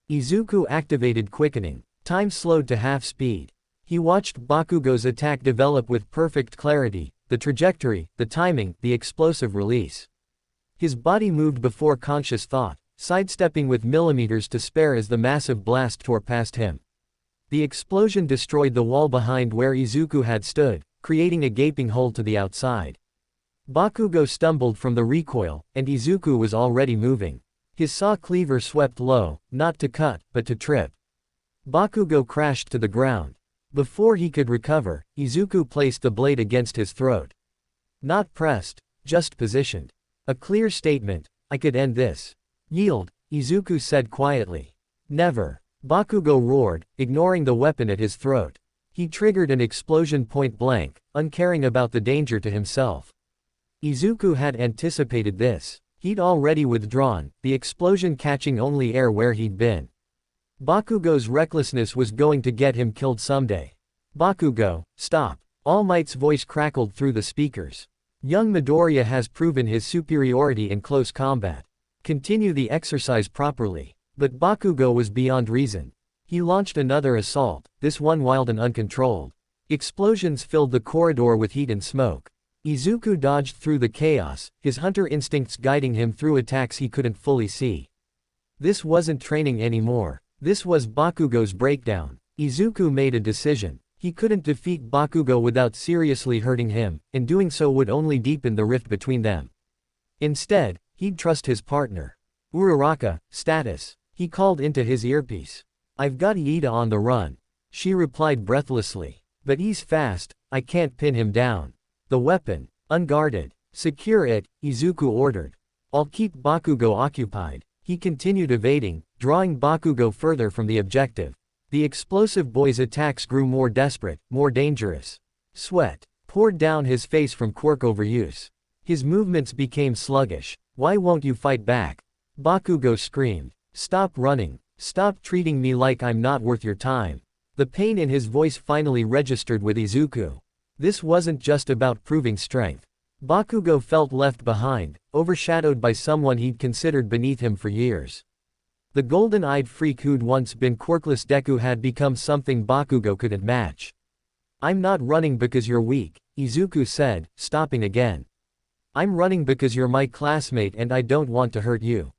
Izuku activated quickening. Time slowed to half speed. He watched Bakugo's attack develop with perfect clarity, the trajectory, the timing, the explosive release. His body moved before conscious thought, sidestepping with millimeters to spare as the massive blast tore past him. The explosion destroyed the wall behind where Izuku had stood, creating a gaping hole to the outside. Bakugo stumbled from the recoil, and Izuku was already moving. His saw cleaver swept low, not to cut, but to trip. Bakugo crashed to the ground. Before he could recover, Izuku placed the blade against his throat. Not pressed, just positioned. A clear statement, I could end this. Yield, Izuku said quietly. Never. Bakugo roared, ignoring the weapon at his throat. He triggered an explosion point blank, uncaring about the danger to himself. Izuku had anticipated this. He'd already withdrawn, the explosion catching only air where he'd been. Bakugo's recklessness was going to get him killed someday. Bakugo, stop. All Might's voice crackled through the speakers. Young Midoriya has proven his superiority in close combat. Continue the exercise properly. But Bakugo was beyond reason. He launched another assault, this one wild and uncontrolled. Explosions filled the corridor with heat and smoke. Izuku dodged through the chaos, his hunter instincts guiding him through attacks he couldn't fully see. This wasn't training anymore. This was Bakugo's breakdown. Izuku made a decision. He couldn't defeat Bakugo without seriously hurting him, and doing so would only deepen the rift between them. Instead, he'd trust his partner. Uraraka, status. He called into his earpiece. I've got Iida on the run. She replied breathlessly. But he's fast, I can't pin him down. The weapon. Unguarded. Secure it, Izuku ordered. I'll keep Bakugo occupied. He continued evading, drawing Bakugo further from the objective. The explosive boy's attacks grew more desperate, more dangerous. Sweat poured down his face from quirk overuse. His movements became sluggish. Why won't you fight back? Bakugo screamed. Stop running. Stop treating me like I'm not worth your time. The pain in his voice finally registered with Izuku. This wasn't just about proving strength. Bakugo felt left behind, overshadowed by someone he'd considered beneath him for years. The golden-eyed freak who'd once been quirkless Deku had become something Bakugo couldn't match. I'm not running because you're weak, Izuku said, stopping again. I'm running because you're my classmate and I don't want to hurt you.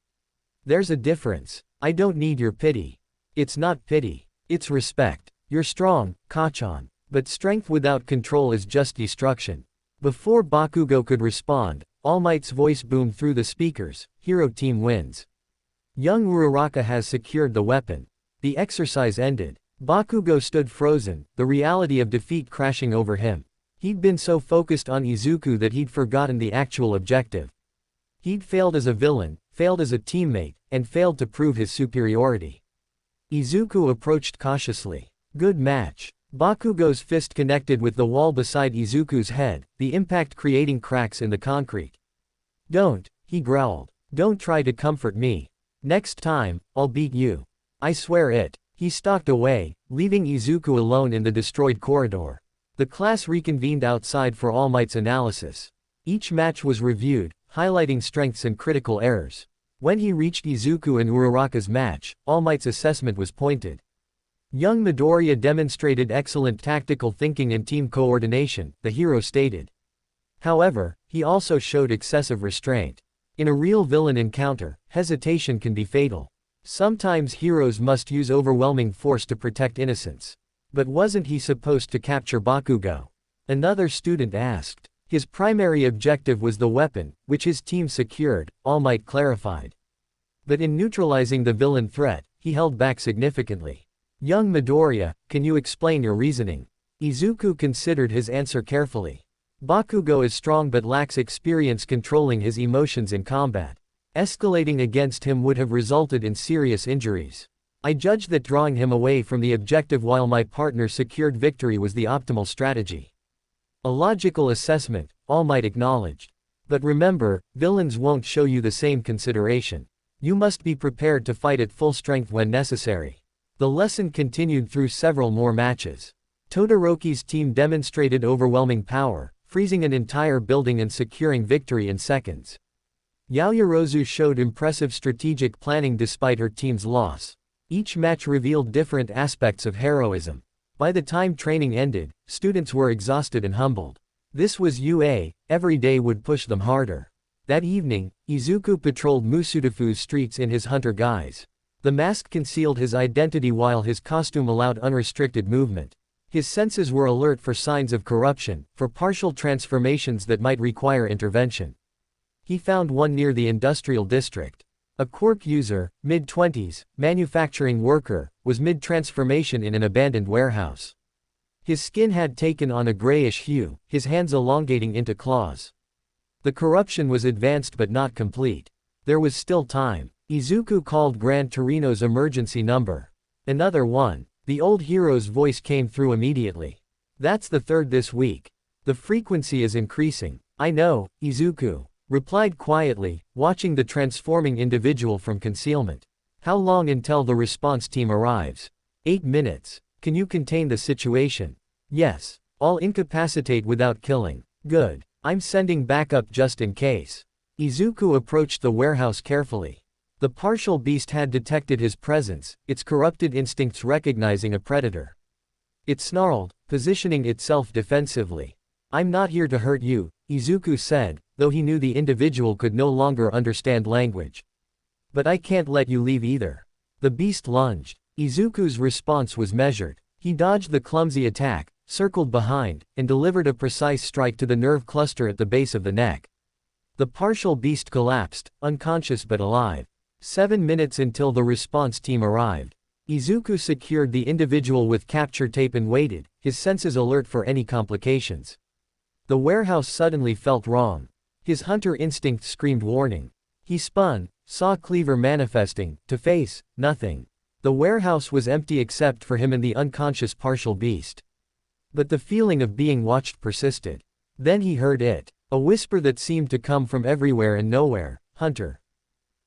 There's a difference. I don't need your pity. It's not pity. It's respect. You're strong, Kachan. But strength without control is just destruction. Before Bakugo could respond, All Might's voice boomed through the speakers. Hero team wins. Young Uraraka has secured the weapon. The exercise ended. Bakugo stood frozen, the reality of defeat crashing over him. He'd been so focused on Izuku that he'd forgotten the actual objective. He'd failed as a villain, failed as a teammate, and failed to prove his superiority. Izuku approached cautiously. Good match. Bakugo's fist connected with the wall beside Izuku's head, the impact creating cracks in the concrete. Don't, he growled. Don't try to comfort me. Next time, I'll beat you. I swear it. He stalked away, leaving Izuku alone in the destroyed corridor. The class reconvened outside for All Might's analysis. Each match was reviewed, highlighting strengths and critical errors. When he reached Izuku and Uraraka's match, All Might's assessment was pointed. Young Midoriya demonstrated excellent tactical thinking and team coordination, the hero stated. However, he also showed excessive restraint. In a real villain encounter, hesitation can be fatal. Sometimes heroes must use overwhelming force to protect innocence. But wasn't he supposed to capture Bakugo? Another student asked. His primary objective was the weapon, which his team secured, All Might clarified. But in neutralizing the villain threat, he held back significantly. Young Midoriya, can you explain your reasoning? Izuku considered his answer carefully. Bakugo is strong but lacks experience controlling his emotions in combat. Escalating against him would have resulted in serious injuries. I judged that drawing him away from the objective while my partner secured victory was the optimal strategy. A logical assessment, All Might acknowledged. But remember, villains won't show you the same consideration. You must be prepared to fight at full strength when necessary. The lesson continued through several more matches. Todoroki's team demonstrated overwhelming power, freezing an entire building and securing victory in seconds. Yaoyorozu showed impressive strategic planning despite her team's loss. Each match revealed different aspects of heroism. By the time training ended, students were exhausted and humbled. This was UA, every day would push them harder. That evening, Izuku patrolled Musudafu's streets in his hunter guise. The mask concealed his identity while his costume allowed unrestricted movement. His senses were alert for signs of corruption, for partial transformations that might require intervention. He found one near the industrial district. A Quirk user, mid-20s, manufacturing worker, was mid-transformation in an abandoned warehouse. His skin had taken on a grayish hue, his hands elongating into claws. The corruption was advanced but not complete. There was still time. Izuku called Gran Torino's emergency number. Another one. The old hero's voice came through immediately. That's the third this week. The frequency is increasing. I know, Izuku replied quietly, watching the transforming individual from concealment. How long until the response team arrives? 8 minutes. Can you contain the situation? Yes. I'll incapacitate without killing. Good. I'm sending backup just in case. Izuku approached the warehouse carefully. The partial beast had detected his presence, its corrupted instincts recognizing a predator. It snarled, positioning itself defensively. I'm not here to hurt you, Izuku said, though he knew the individual could no longer understand language. But I can't let you leave either. The beast lunged. Izuku's response was measured. He dodged the clumsy attack, circled behind, and delivered a precise strike to the nerve cluster at the base of the neck. The partial beast collapsed, unconscious but alive. 7 minutes until the response team arrived. Izuku secured the individual with capture tape and waited, his senses alert for any complications. The warehouse suddenly felt wrong. His hunter instinct screamed warning. He spun, saw Cleaver manifesting, to face nothing. The warehouse was empty except for him and the unconscious partial beast. But the feeling of being watched persisted. Then he heard it. A whisper that seemed to come from everywhere and nowhere. Hunter.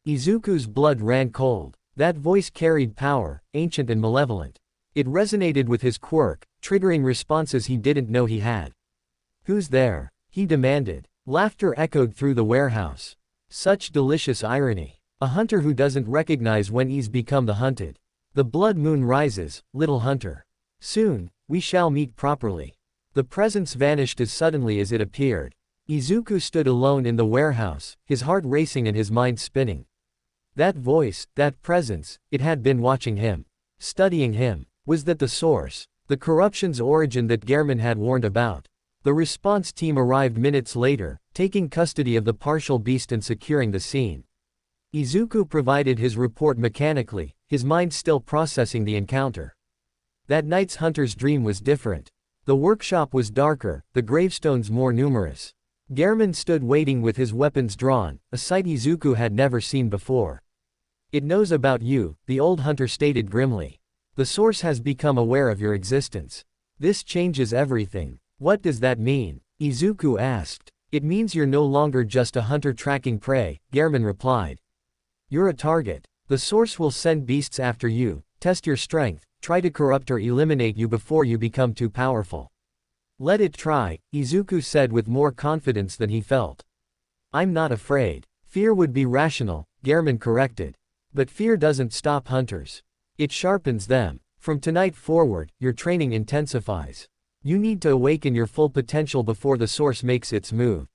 Izuku's blood ran cold. That voice carried power, ancient and malevolent. It resonated with his quirk, triggering responses he didn't know he had. Who's there? He demanded. Laughter echoed through the warehouse. Such delicious irony. A hunter who doesn't recognize when he's become the hunted. The blood moon rises, little hunter. Soon, we shall meet properly. The presence vanished as suddenly as it appeared. Izuku stood alone in the warehouse, his heart racing and his mind spinning. That voice, that presence, it had been watching him. Studying him. Was that the source? The corruption's origin that Gehrman had warned about? The response team arrived minutes later, taking custody of the partial beast and securing the scene. Izuku provided his report mechanically, his mind still processing the encounter. That night's hunter's dream was different. The workshop was darker, the gravestones more numerous. Gehrman stood waiting with his weapons drawn, a sight Izuku had never seen before. It knows about you, the old hunter stated grimly. The source has become aware of your existence. This changes everything. What does that mean? Izuku asked. It means you're no longer just a hunter tracking prey, Gehrman replied. You're a target. The source will send beasts after you, test your strength, try to corrupt or eliminate you before you become too powerful. Let it try, Izuku said with more confidence than he felt. I'm not afraid. Fear would be rational, Gehrman corrected. But fear doesn't stop hunters. It sharpens them. From tonight forward, your training intensifies. You need to awaken your full potential before the source makes its move.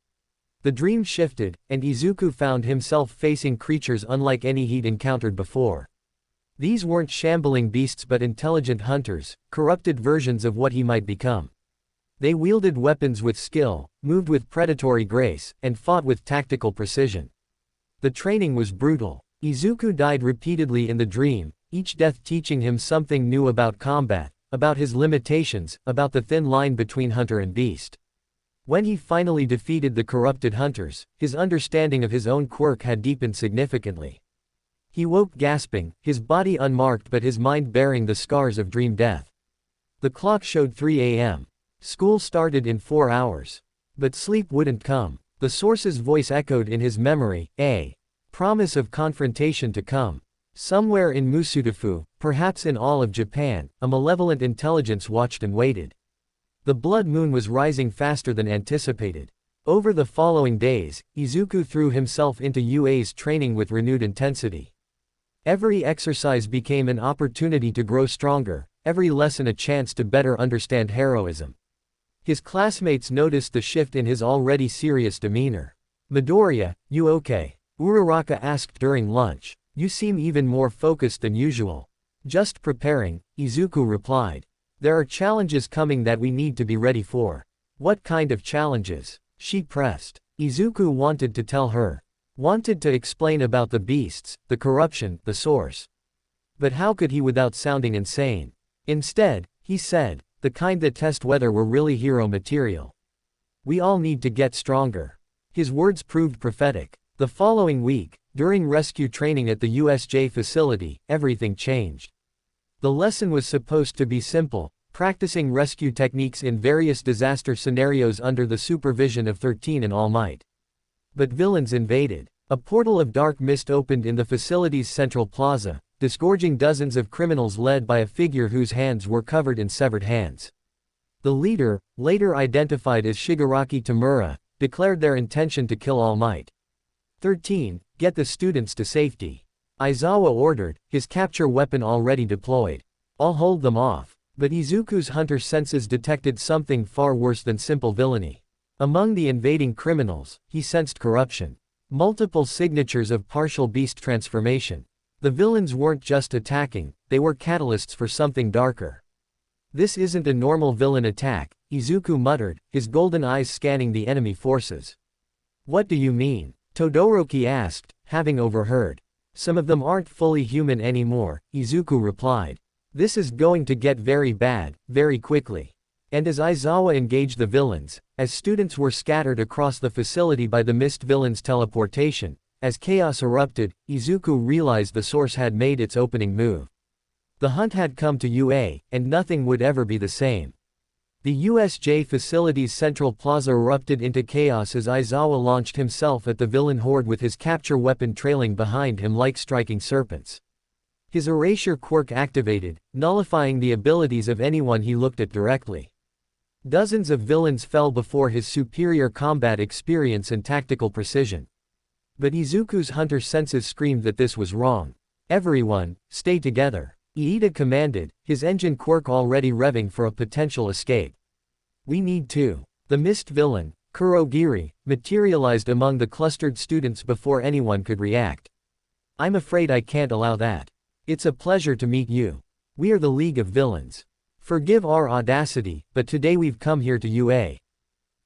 The dream shifted, and Izuku found himself facing creatures unlike any he'd encountered before. These weren't shambling beasts but intelligent hunters, corrupted versions of what he might become. They wielded weapons with skill, moved with predatory grace, and fought with tactical precision. The training was brutal. Izuku died repeatedly in the dream, each death teaching him something new about combat, about his limitations, about the thin line between hunter and beast. When he finally defeated the corrupted hunters, his understanding of his own quirk had deepened significantly. He woke gasping, his body unmarked but his mind bearing the scars of dream death. The clock showed 3 a.m. School started in 4 hours. But sleep wouldn't come. The source's voice echoed in his memory, a promise of confrontation to come. Somewhere in Musudafu, perhaps in all of Japan, a malevolent intelligence watched and waited. The blood moon was rising faster than anticipated. Over the following days, Izuku threw himself into UA's training with renewed intensity. Every exercise became an opportunity to grow stronger, every lesson a chance to better understand heroism. His classmates noticed the shift in his already serious demeanor. "Midoriya, you okay?" Uraraka asked during lunch. "You seem even more focused than usual." "Just preparing," Izuku replied. "There are challenges coming that we need to be ready for." "What kind of challenges?" she pressed. Izuku wanted to tell her. Wanted to explain about the beasts, the corruption, the source. But how could he without sounding insane? Instead, he said, the kind that test whether we're really hero material. "We all need to get stronger." His words proved prophetic. The following week, during rescue training at the USJ facility, everything changed. The lesson was supposed to be simple, practicing rescue techniques in various disaster scenarios under the supervision of 13 and All Might. But villains invaded. A portal of dark mist opened in the facility's central plaza, disgorging dozens of criminals led by a figure whose hands were covered in severed hands. The leader, later identified as Shigaraki Tamura, declared their intention to kill All Might. 13. Get the students to safety. Aizawa ordered, his capture weapon already deployed. "I'll hold them off." But Izuku's hunter senses detected something far worse than simple villainy. Among the invading criminals, he sensed corruption. Multiple signatures of partial beast transformation. The villains weren't just attacking, they were catalysts for something darker. "This isn't a normal villain attack," Izuku muttered, his golden eyes scanning the enemy forces. "What do you mean?" Todoroki asked, having overheard. "Some of them aren't fully human anymore," Izuku replied. "This is going to get very bad, very quickly." And as Aizawa engaged the villains, as students were scattered across the facility by the mist villain's teleportation, as chaos erupted, Izuku realized the source had made its opening move. The hunt had come to UA, and nothing would ever be the same. The USJ facility's central plaza erupted into chaos as Aizawa launched himself at the villain horde with his capture weapon trailing behind him like striking serpents. His erasure quirk activated, nullifying the abilities of anyone he looked at directly. Dozens of villains fell before his superior combat experience and tactical precision. But Izuku's hunter senses screamed that this was wrong. "Everyone, stay together," Iida commanded, his engine quirk already revving for a potential escape. "We need to." The mist villain, Kurogiri, materialized among the clustered students before anyone could react. "I'm afraid I can't allow that. It's a pleasure to meet you. We are the League of Villains. Forgive our audacity, but today we've come here to UA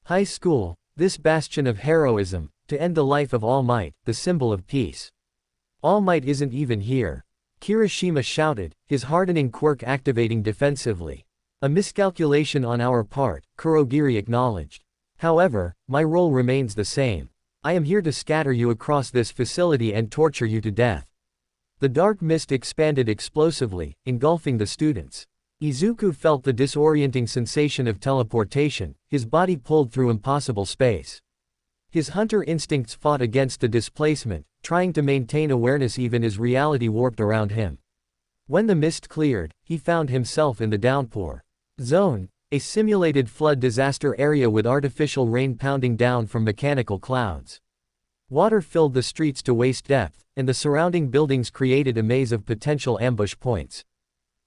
High School, this bastion of heroism, to end the life of All Might, the symbol of peace. All Might isn't even here." Kirishima shouted, his hardening quirk activating defensively. "A miscalculation on our part," Kurogiri acknowledged. "However, my role remains the same. I am here to scatter you across this facility and torture you to death." The dark mist expanded explosively, engulfing the students. Izuku felt the disorienting sensation of teleportation, his body pulled through impossible space. His hunter instincts fought against the displacement, trying to maintain awareness even as reality warped around him. When the mist cleared, he found himself in the downpour zone, a simulated flood disaster area with artificial rain pounding down from mechanical clouds. Water filled the streets to waist depth, and the surrounding buildings created a maze of potential ambush points.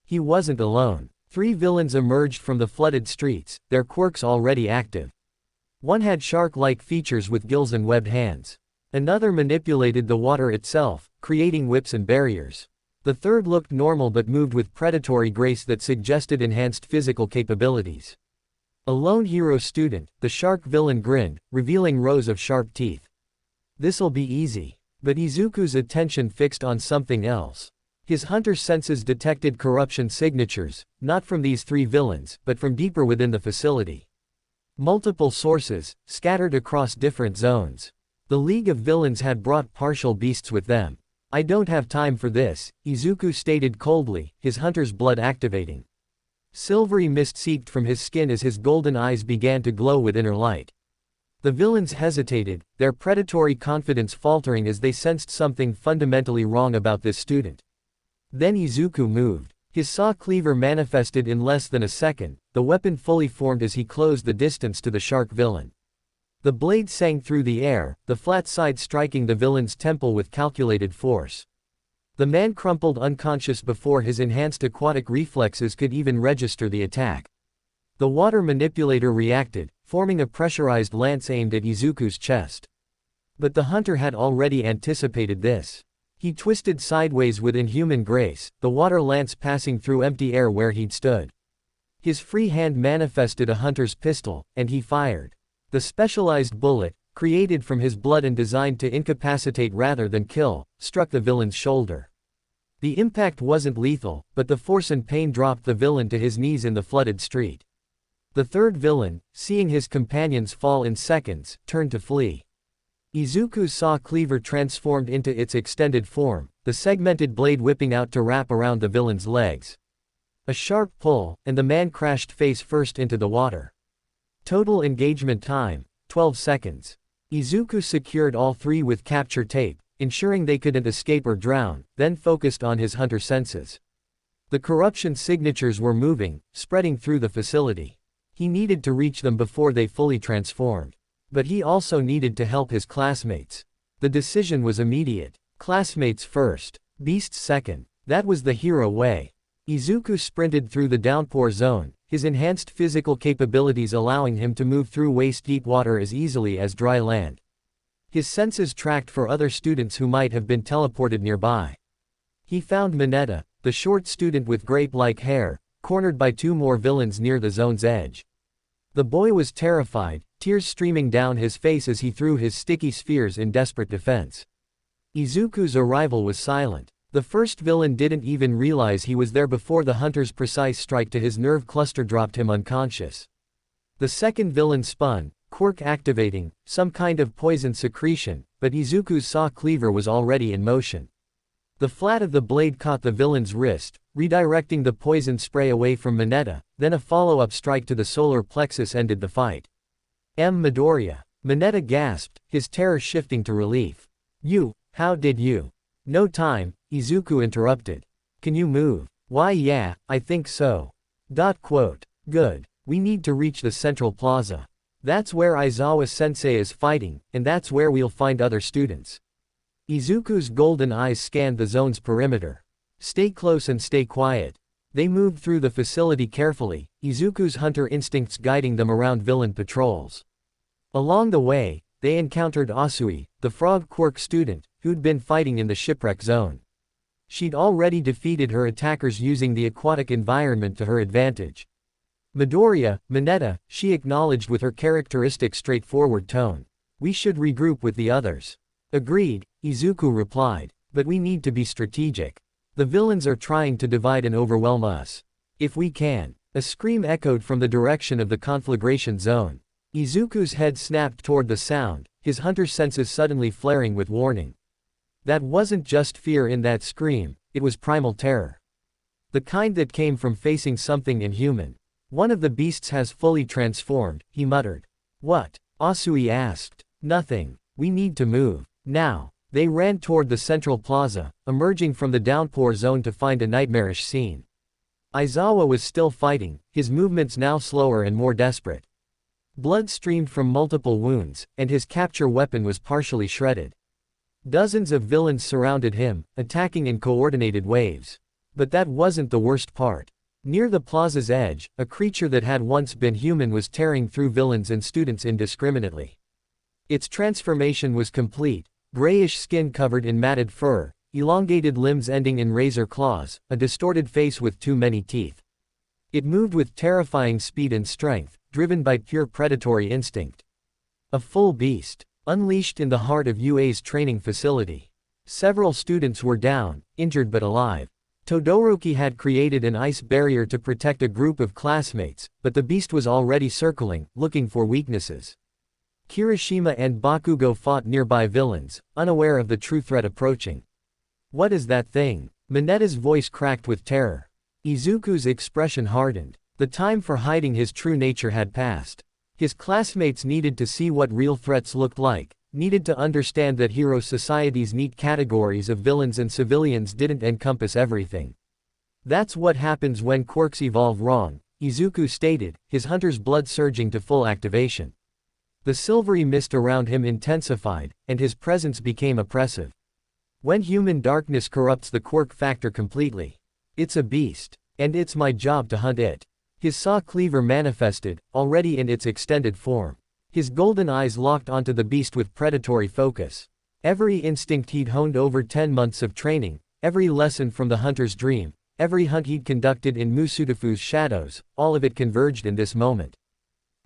He wasn't alone. 3 villains emerged from the flooded streets, their quirks already active. One had shark-like features with gills and webbed hands. Another manipulated the water itself, creating whips and barriers. The third looked normal but moved with predatory grace that suggested enhanced physical capabilities. A lone hero student, the shark villain grinned, revealing rows of sharp teeth. This'll be easy. But Izuku's attention fixed on something else. His hunter senses detected corruption signatures, not from these three villains, but from deeper within the facility. Multiple sources, scattered across different zones. The League of Villains had brought partial beasts with them. I don't have time for this, Izuku stated coldly, his hunter's blood activating. Silvery mist seeped from his skin as his golden eyes began to glow with inner light. The villains hesitated, their predatory confidence faltering as they sensed something fundamentally wrong about this student. Then Izuku moved. His saw cleaver manifested in less than a second, the weapon fully formed as he closed the distance to the shark villain. The blade sang through the air, the flat side striking the villain's temple with calculated force. The man crumpled unconscious before his enhanced aquatic reflexes could even register the attack. The water manipulator reacted, forming a pressurized lance aimed at Izuku's chest. But the hunter had already anticipated this. He twisted sideways with inhuman grace, the water lance passing through empty air where he'd stood. His free hand manifested a hunter's pistol, and he fired. The specialized bullet, created from his blood and designed to incapacitate rather than kill, struck the villain's shoulder. The impact wasn't lethal, but the force and pain dropped the villain to his knees in the flooded street. The third villain, seeing his companions fall in seconds, turned to flee. Izuku's saw cleaver transformed into its extended form, the segmented blade whipping out to wrap around the villain's legs. A sharp pull, and the man crashed face first into the water. Total engagement time, 12 seconds. Izuku secured all three with capture tape, ensuring they couldn't escape or drown, then focused on his hunter senses. The corruption signatures were moving, spreading through the facility. He needed to reach them before they fully transformed. But he also needed to help his classmates. The decision was immediate. Classmates first, beasts second. That was the hero way. Izuku sprinted through the downpour zone, his enhanced physical capabilities allowing him to move through waist-deep water as easily as dry land. His senses tracked for other students who might have been teleported nearby. He found Mineta, the short student with grape-like hair, cornered by two more villains near the zone's edge. The boy was terrified, tears streaming down his face as he threw his sticky spheres in desperate defense. Izuku's arrival was silent. The first villain didn't even realize he was there before the hunter's precise strike to his nerve cluster dropped him unconscious. The second villain spun, Quirk activating, some kind of poison secretion, but Izuku's saw cleaver was already in motion. The flat of the blade caught the villain's wrist, redirecting the poison spray away from Mineta, then a follow-up strike to the solar plexus ended the fight. Midoriya. Mineta gasped, his terror shifting to relief. How did you? No time, Izuku interrupted. Can you move? Why yeah, I think so. Good. We need to reach the central plaza. That's where Aizawa-sensei is fighting, and that's where we'll find other students. Izuku's golden eyes scanned the zone's perimeter. Stay close and stay quiet. They moved through the facility carefully, Izuku's hunter instincts guiding them around villain patrols. Along the way, they encountered Asui, the frog Quirk student, who'd been fighting in the shipwreck zone. She'd already defeated her attackers using the aquatic environment to her advantage. Midoriya, Mineta, she acknowledged with her characteristic straightforward tone. We should regroup with the others. Agreed, Izuku replied. But we need to be strategic. The villains are trying to divide and overwhelm us. If we can. A scream echoed from the direction of the conflagration zone. Izuku's head snapped toward the sound, his hunter senses suddenly flaring with warning. That wasn't just fear in that scream, it was primal terror. The kind that came from facing something inhuman. One of the beasts has fully transformed, he muttered. What? Asui asked. Nothing. We need to move. Now. They ran toward the central plaza, emerging from the downpour zone to find a nightmarish scene. Aizawa was still fighting, his movements now slower and more desperate. Blood streamed from multiple wounds, and his capture weapon was partially shredded. Dozens of villains surrounded him, attacking in coordinated waves. But that wasn't the worst part. Near the plaza's edge, a creature that had once been human was tearing through villains and students indiscriminately. Its transformation was complete, grayish skin covered in matted fur, elongated limbs ending in razor claws, a distorted face with too many teeth. It moved with terrifying speed and strength, driven by pure predatory instinct. A full beast, unleashed in the heart of UA's training facility. Several students were down, injured but alive. Todoroki had created an ice barrier to protect a group of classmates, but the beast was already circling, looking for weaknesses. Kirishima and Bakugo fought nearby villains, unaware of the true threat approaching. "What is that thing?" Minetta's voice cracked with terror. Izuku's expression hardened. The time for hiding his true nature had passed. His classmates needed to see what real threats looked like, needed to understand that hero society's neat categories of villains and civilians didn't encompass everything. "That's what happens when quirks evolve wrong," Izuku stated, his hunter's blood surging to full activation. The silvery mist around him intensified, and his presence became oppressive. "When human darkness corrupts the quirk factor completely. It's a beast. And it's my job to hunt it." His saw cleaver manifested, already in its extended form. His golden eyes locked onto the beast with predatory focus. Every instinct he'd honed over 10 months of training, every lesson from the hunter's dream, every hunt he'd conducted in Musudafu's shadows, all of it converged in this moment.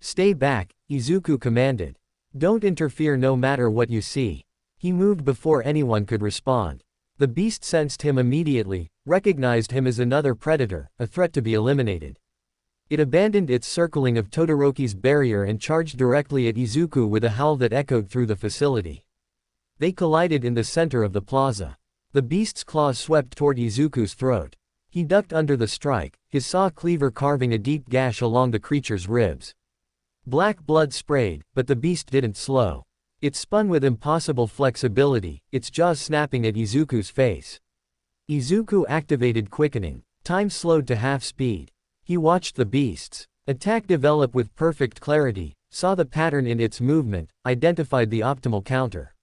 "Stay back," Izuku commanded. "Don't interfere no matter what you see." He moved before anyone could respond. The beast sensed him immediately, recognized him as another predator, a threat to be eliminated. It abandoned its circling of Todoroki's barrier and charged directly at Izuku with a howl that echoed through the facility. They collided in the center of the plaza. The beast's claws swept toward Izuku's throat. He ducked under the strike, his saw cleaver carving a deep gash along the creature's ribs. Black blood sprayed, but the beast didn't slow. It spun with impossible flexibility, its jaws snapping at Izuku's face. Izuku activated quickening. Time slowed to half speed. He watched the beast's attack develop with perfect clarity, saw the pattern in its movement, identified the optimal counter.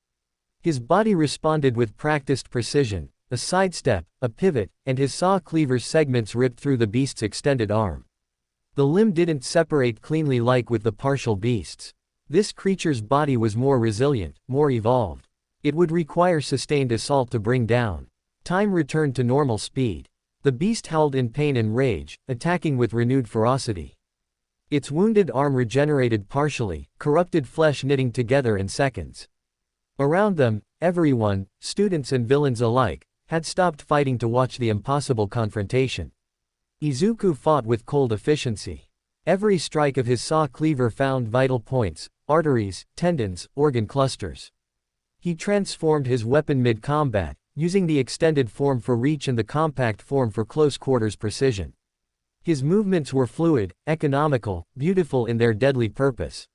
His body responded with practiced precision, a sidestep, a pivot, and his saw cleaver's segments ripped through the beast's extended arm. The limb didn't separate cleanly like with the partial beasts. This creature's body was more resilient, more evolved. It would require sustained assault to bring down. Time returned to normal speed. The beast howled in pain and rage, attacking with renewed ferocity. Its wounded arm regenerated partially, corrupted flesh knitting together in seconds. Around them, everyone, students and villains alike, had stopped fighting to watch the impossible confrontation. Izuku fought with cold efficiency. Every strike of his saw cleaver found vital points, arteries, tendons, organ clusters. He transformed his weapon mid-combat, using the extended form for reach and the compact form for close-quarters precision. His movements were fluid, economical, beautiful in their deadly purpose.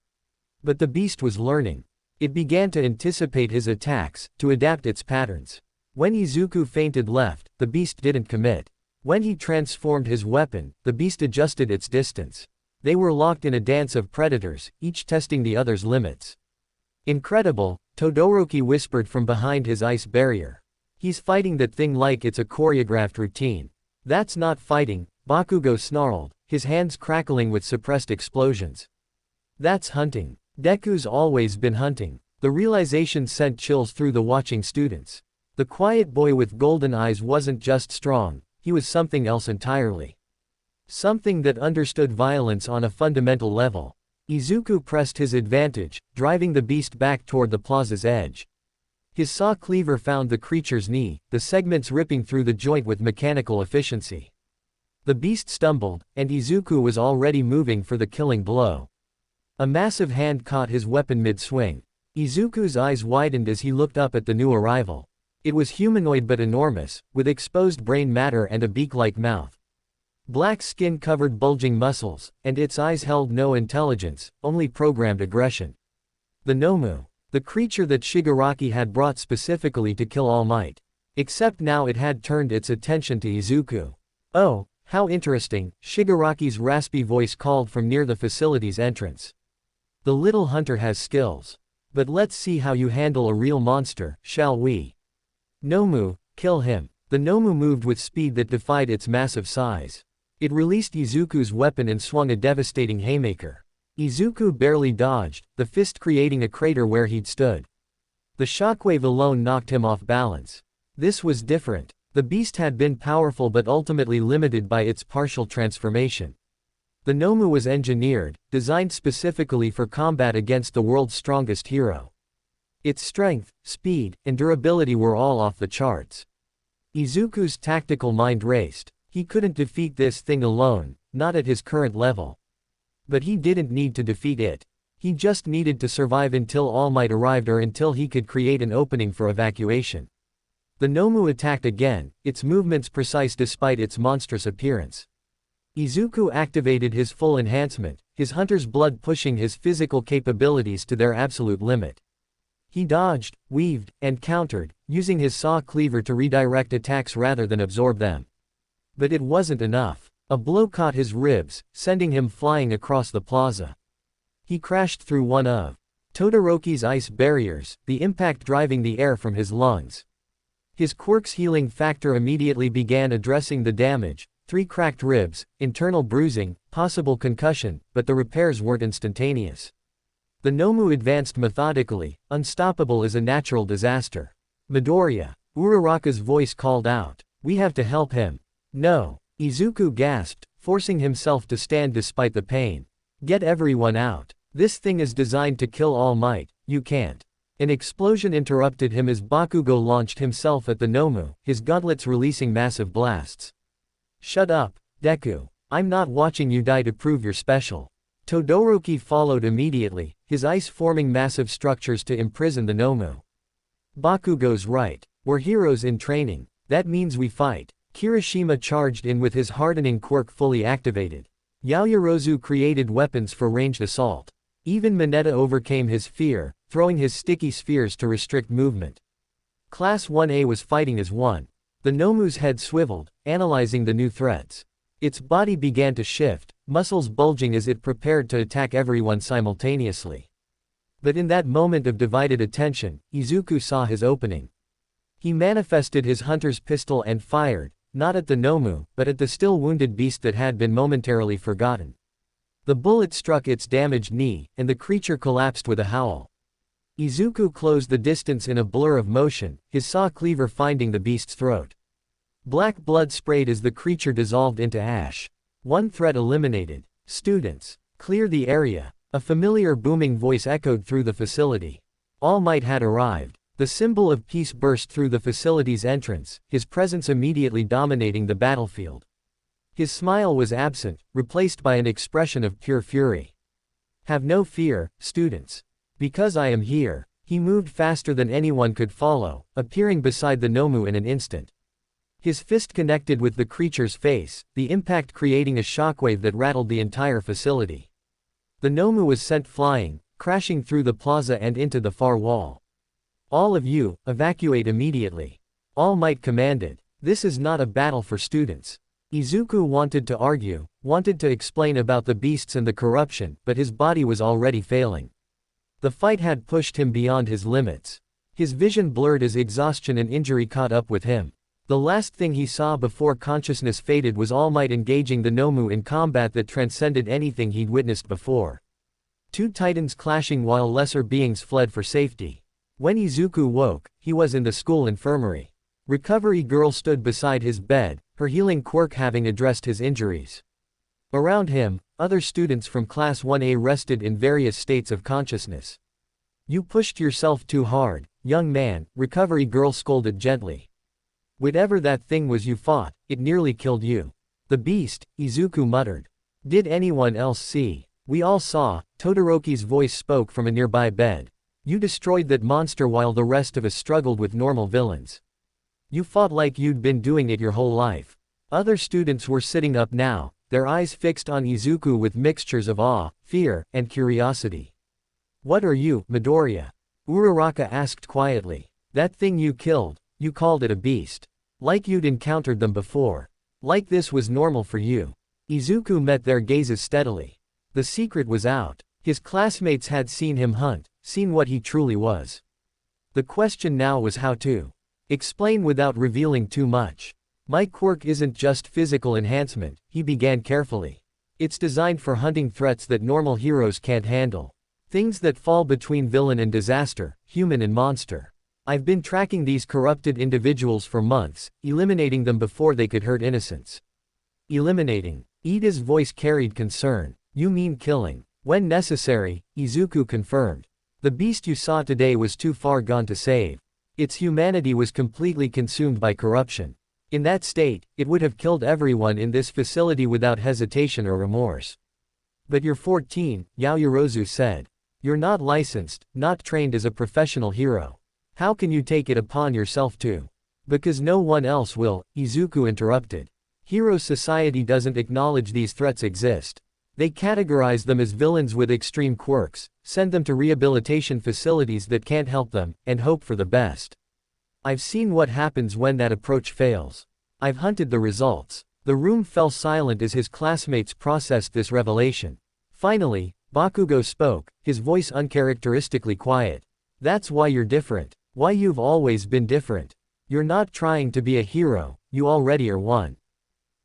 But the beast was learning. It began to anticipate his attacks, to adapt its patterns. When Izuku feinted left, the beast didn't commit. When he transformed his weapon, the beast adjusted its distance. They were locked in a dance of predators, each testing the other's limits. "Incredible," Todoroki whispered from behind his ice barrier. "He's fighting that thing like it's a choreographed routine." "That's not fighting," Bakugo snarled, his hands crackling with suppressed explosions. "That's hunting. Deku's always been hunting." The realization sent chills through the watching students. The quiet boy with golden eyes wasn't just strong, he was something else entirely. Something that understood violence on a fundamental level. Izuku pressed his advantage, driving the beast back toward the plaza's edge. His saw cleaver found the creature's knee, the segments ripping through the joint with mechanical efficiency. The beast stumbled, and Izuku was already moving for the killing blow. A massive hand caught his weapon mid-swing. Izuku's eyes widened as he looked up at the new arrival. It was humanoid but enormous, with exposed brain matter and a beak-like mouth. Black skin covered bulging muscles, and its eyes held no intelligence, only programmed aggression. The Nomu. The creature that Shigaraki had brought specifically to kill All Might. Except now it had turned its attention to Izuku. "Oh, how interesting," Shigaraki's raspy voice called from near the facility's entrance. "The little hunter has skills. But let's see how you handle a real monster, shall we?" "Nomu, kill him." The Nomu moved with speed that defied its massive size. It released Izuku's weapon and swung a devastating haymaker. Izuku barely dodged, the fist creating a crater where he'd stood. The shockwave alone knocked him off balance. This was different. The beast had been powerful but ultimately limited by its partial transformation. The Nomu was engineered, designed specifically for combat against the world's strongest hero. Its strength, speed, and durability were all off the charts. Izuku's tactical mind raced. He couldn't defeat this thing alone, not at his current level. But he didn't need to defeat it. He just needed to survive until All Might arrived or until he could create an opening for evacuation. The Nomu attacked again, its movements precise despite its monstrous appearance. Izuku activated his full enhancement, his hunter's blood pushing his physical capabilities to their absolute limit. He dodged, weaved, and countered, using his saw cleaver to redirect attacks rather than absorb them. But it wasn't enough. A blow caught his ribs, sending him flying across the plaza. He crashed through one of Todoroki's ice barriers, the impact driving the air from his lungs. His Quirk's healing factor immediately began addressing the damage: 3 cracked ribs, internal bruising, possible concussion, but the repairs weren't instantaneous. The Nomu advanced methodically, unstoppable as a natural disaster. Midoriya. Uraraka's voice called out. "We have to help him." "No." Izuku gasped, forcing himself to stand despite the pain. "Get everyone out. This thing is designed to kill All Might, you can't." An explosion interrupted him as Bakugo launched himself at the Nomu, his gauntlets releasing massive blasts. "Shut up, Deku. I'm not watching you die to prove you're special." Todoroki followed immediately, his ice forming massive structures to imprison the Nomu. "Bakugo's right. We're heroes in training. That means we fight." Kirishima charged in with his hardening quirk fully activated. Yaoyorozu created weapons for ranged assault. Even Mineta overcame his fear, throwing his sticky spheres to restrict movement. Class 1A was fighting as one. The Nomu's head swiveled, analyzing the new threats. Its body began to shift, muscles bulging as it prepared to attack everyone simultaneously. But in that moment of divided attention, Izuku saw his opening. He manifested his hunter's pistol and fired, not at the Nomu, but at the still wounded beast that had been momentarily forgotten. The bullet struck its damaged knee, and the creature collapsed with a howl. Izuku closed the distance in a blur of motion, his saw cleaver finding the beast's throat. Black blood sprayed as the creature dissolved into ash. One threat eliminated. "Students, clear the area." A familiar booming voice echoed through the facility. All Might had arrived. The symbol of peace burst through the facility's entrance, his presence immediately dominating the battlefield. His smile was absent, replaced by an expression of pure fury. "Have no fear, students. Because I am here." He moved faster than anyone could follow, appearing beside the Nomu in an instant. His fist connected with the creature's face, the impact creating a shockwave that rattled the entire facility. The Nomu was sent flying, crashing through the plaza and into the far wall. "All of you, evacuate immediately." All Might commanded. "This is not a battle for students." Izuku wanted to argue, wanted to explain about the beasts and the corruption, but his body was already failing. The fight had pushed him beyond his limits. His vision blurred as exhaustion and injury caught up with him. The last thing he saw before consciousness faded was All Might engaging the Nomu in combat that transcended anything he'd witnessed before. 2 titans clashing while lesser beings fled for safety. When Izuku woke, he was in the school infirmary. Recovery Girl stood beside his bed, her healing quirk having addressed his injuries. Around him, other students from Class 1A rested in various states of consciousness. "You pushed yourself too hard, young man," Recovery Girl scolded gently. "Whatever that thing was you fought, it nearly killed you." "The beast," Izuku muttered. "Did anyone else see?" "We all saw," Todoroki's voice spoke from a nearby bed. "You destroyed that monster while the rest of us struggled with normal villains. You fought like you'd been doing it your whole life." Other students were sitting up now, their eyes fixed on Izuku with mixtures of awe, fear, and curiosity. "What are you, Midoriya?" Uraraka asked quietly. "That thing you killed, you called it a beast. Like you'd encountered them before. Like this was normal for you." Izuku met their gazes steadily. The secret was out. His classmates had seen him hunt, seen what he truly was. The question now was how to explain without revealing too much. "My quirk isn't just physical enhancement," he began carefully. "It's designed for hunting threats that normal heroes can't handle. Things that fall between villain and disaster, human and monster. I've been tracking these corrupted individuals for months, eliminating them before they could hurt innocents. Eliminating. Iida's voice carried concern. You mean killing. When necessary, Izuku confirmed. The beast you saw today was too far gone to save. Its humanity was completely consumed by corruption. In that state, it would have killed everyone in this facility without hesitation or remorse. But you're 14, Yaoyorozu said. You're not licensed, not trained as a professional hero. How can you take it upon yourself to? Because no one else will, Izuku interrupted. Hero society doesn't acknowledge these threats exist. They categorize them as villains with extreme quirks, send them to rehabilitation facilities that can't help them, and hope for the best. I've seen what happens when that approach fails. I've hunted the results. The room fell silent as his classmates processed this revelation. Finally, Bakugo spoke, his voice uncharacteristically quiet. That's why you're different. Why you've always been different. You're not trying to be a hero, you already are one.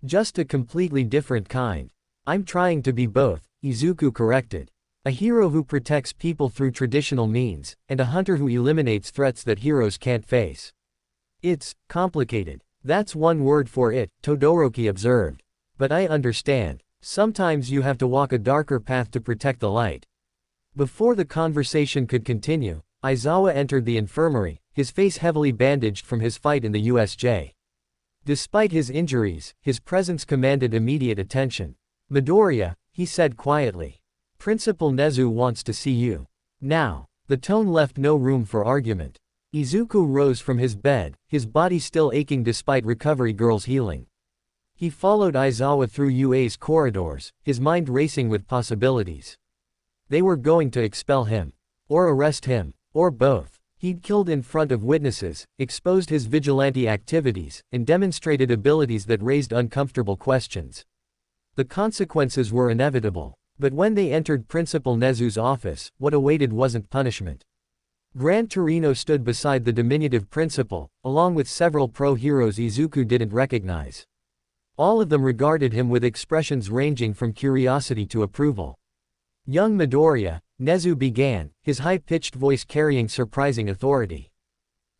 Just a completely different kind. I'm trying to be both, Izuku corrected. A hero who protects people through traditional means, and a hunter who eliminates threats that heroes can't face. It's complicated. That's one word for it, Todoroki observed. But I understand. Sometimes you have to walk a darker path to protect the light. Before the conversation could continue, Aizawa entered the infirmary, his face heavily bandaged from his fight in the USJ. Despite his injuries, his presence commanded immediate attention. Midoriya, he said quietly. Principal Nezu wants to see you. Now. The tone left no room for argument. Izuku rose from his bed, his body still aching despite Recovery Girl's healing. He followed Aizawa through UA's corridors, his mind racing with possibilities. They were going to expel him. Or arrest him. Or both. He'd killed in front of witnesses, exposed his vigilante activities, and demonstrated abilities that raised uncomfortable questions. The consequences were inevitable. But when they entered Principal Nezu's office, what awaited wasn't punishment. Gran Torino stood beside the diminutive principal, along with several pro-heroes Izuku didn't recognize. All of them regarded him with expressions ranging from curiosity to approval. Young Midoriya, Nezu began, his high-pitched voice carrying surprising authority.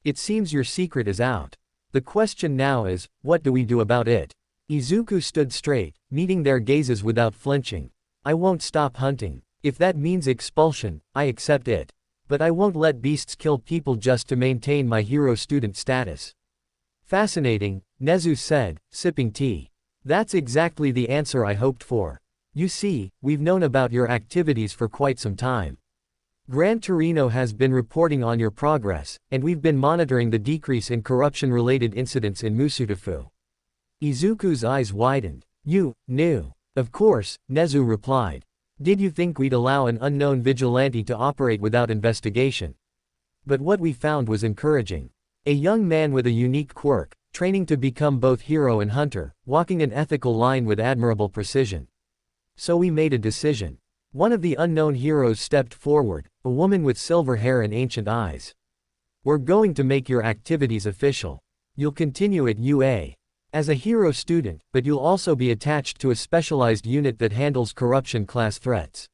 It seems your secret is out. The question now is, what do we do about it? Izuku stood straight, meeting their gazes without flinching. I won't stop hunting. If that means expulsion, I accept it. But I won't let beasts kill people just to maintain my hero student status. Fascinating, Nezu said, sipping tea. That's exactly the answer I hoped for. You see, we've known about your activities for quite some time. Gran Torino has been reporting on your progress, and we've been monitoring the decrease in corruption-related incidents in Musutafu. Izuku's eyes widened. You knew. Of course, Nezu replied. Did you think we'd allow an unknown vigilante to operate without investigation? But what we found was encouraging. A young man with a unique quirk, training to become both hero and hunter, walking an ethical line with admirable precision. So we made a decision. One of the unknown heroes stepped forward, a woman with silver hair and ancient eyes. We're going to make your activities official. You'll continue at UA. As a hero student, but you'll also be attached to a specialized unit that handles corruption class threats.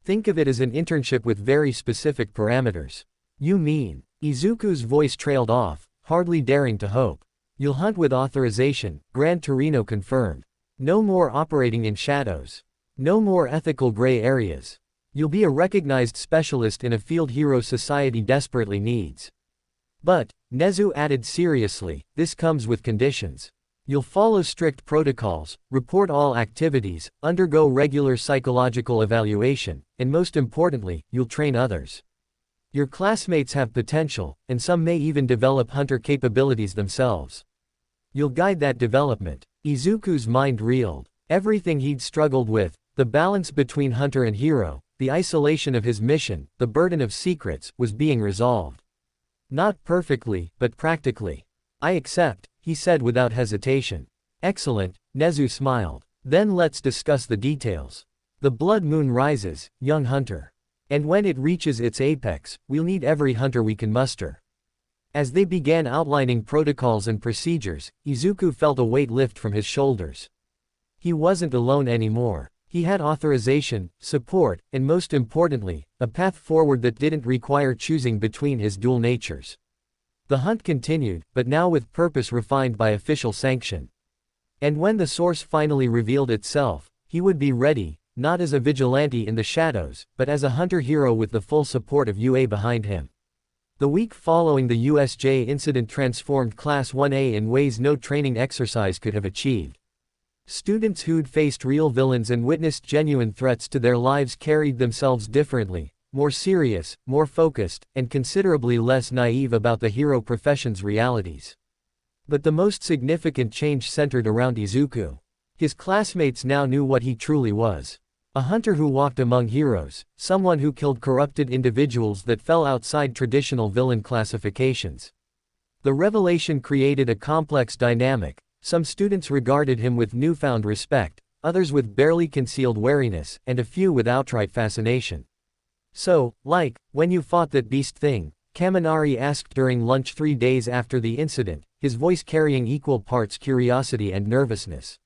Think of it as an internship with very specific parameters. You mean? Izuku's voice trailed off, hardly daring to hope. You'll hunt with authorization, Gran Torino confirmed. No more operating in shadows. No more ethical gray areas. You'll be a recognized specialist in a field hero society desperately needs. But, Nezu added seriously, this comes with conditions. You'll follow strict protocols, report all activities, undergo regular psychological evaluation, and most importantly, you'll train others. Your classmates have potential, and some may even develop hunter capabilities themselves. You'll guide that development. Izuku's mind reeled. Everything he'd struggled with, the balance between hunter and hero, the isolation of his mission, the burden of secrets, was being resolved. Not perfectly, but practically. I accept, he said without hesitation. Excellent, Nezu smiled. Then let's discuss the details. The blood moon rises, young hunter. And when it reaches its apex, we'll need every hunter we can muster. As they began outlining protocols and procedures, Izuku felt a weight lift from his shoulders. He wasn't alone anymore. He had authorization, support, and most importantly, a path forward that didn't require choosing between his dual natures. The hunt continued, but now with purpose refined by official sanction. And when the source finally revealed itself, he would be ready, not as a vigilante in the shadows, but as a hunter hero with the full support of UA behind him. The week following the USJ incident transformed Class 1A in ways no training exercise could have achieved. Students who'd faced real villains and witnessed genuine threats to their lives carried themselves differently, more serious, more focused, and considerably less naive about the hero profession's realities. But the most significant change centered around Izuku. His classmates now knew what he truly was. A hunter who walked among heroes, someone who killed corrupted individuals that fell outside traditional villain classifications. The revelation created a complex dynamic. Some students regarded him with newfound respect, others with barely concealed wariness, and a few with outright fascination. So, when you fought that beast thing? Kaminari asked during lunch 3 days after the incident, his voice carrying equal parts curiosity and nervousness.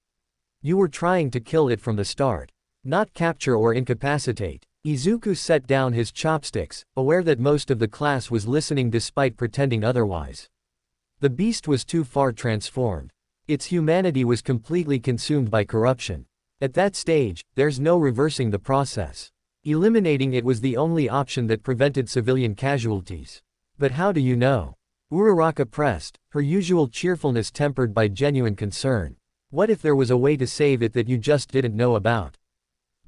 You were trying to kill it from the start. Not capture or incapacitate. Izuku set down his chopsticks, aware that most of the class was listening despite pretending otherwise. The beast was too far transformed. Its humanity was completely consumed by corruption. At that stage, there's no reversing the process. Eliminating it was the only option that prevented civilian casualties. But how do you know? Uraraka pressed, her usual cheerfulness tempered by genuine concern. What if there was a way to save it that you just didn't know about?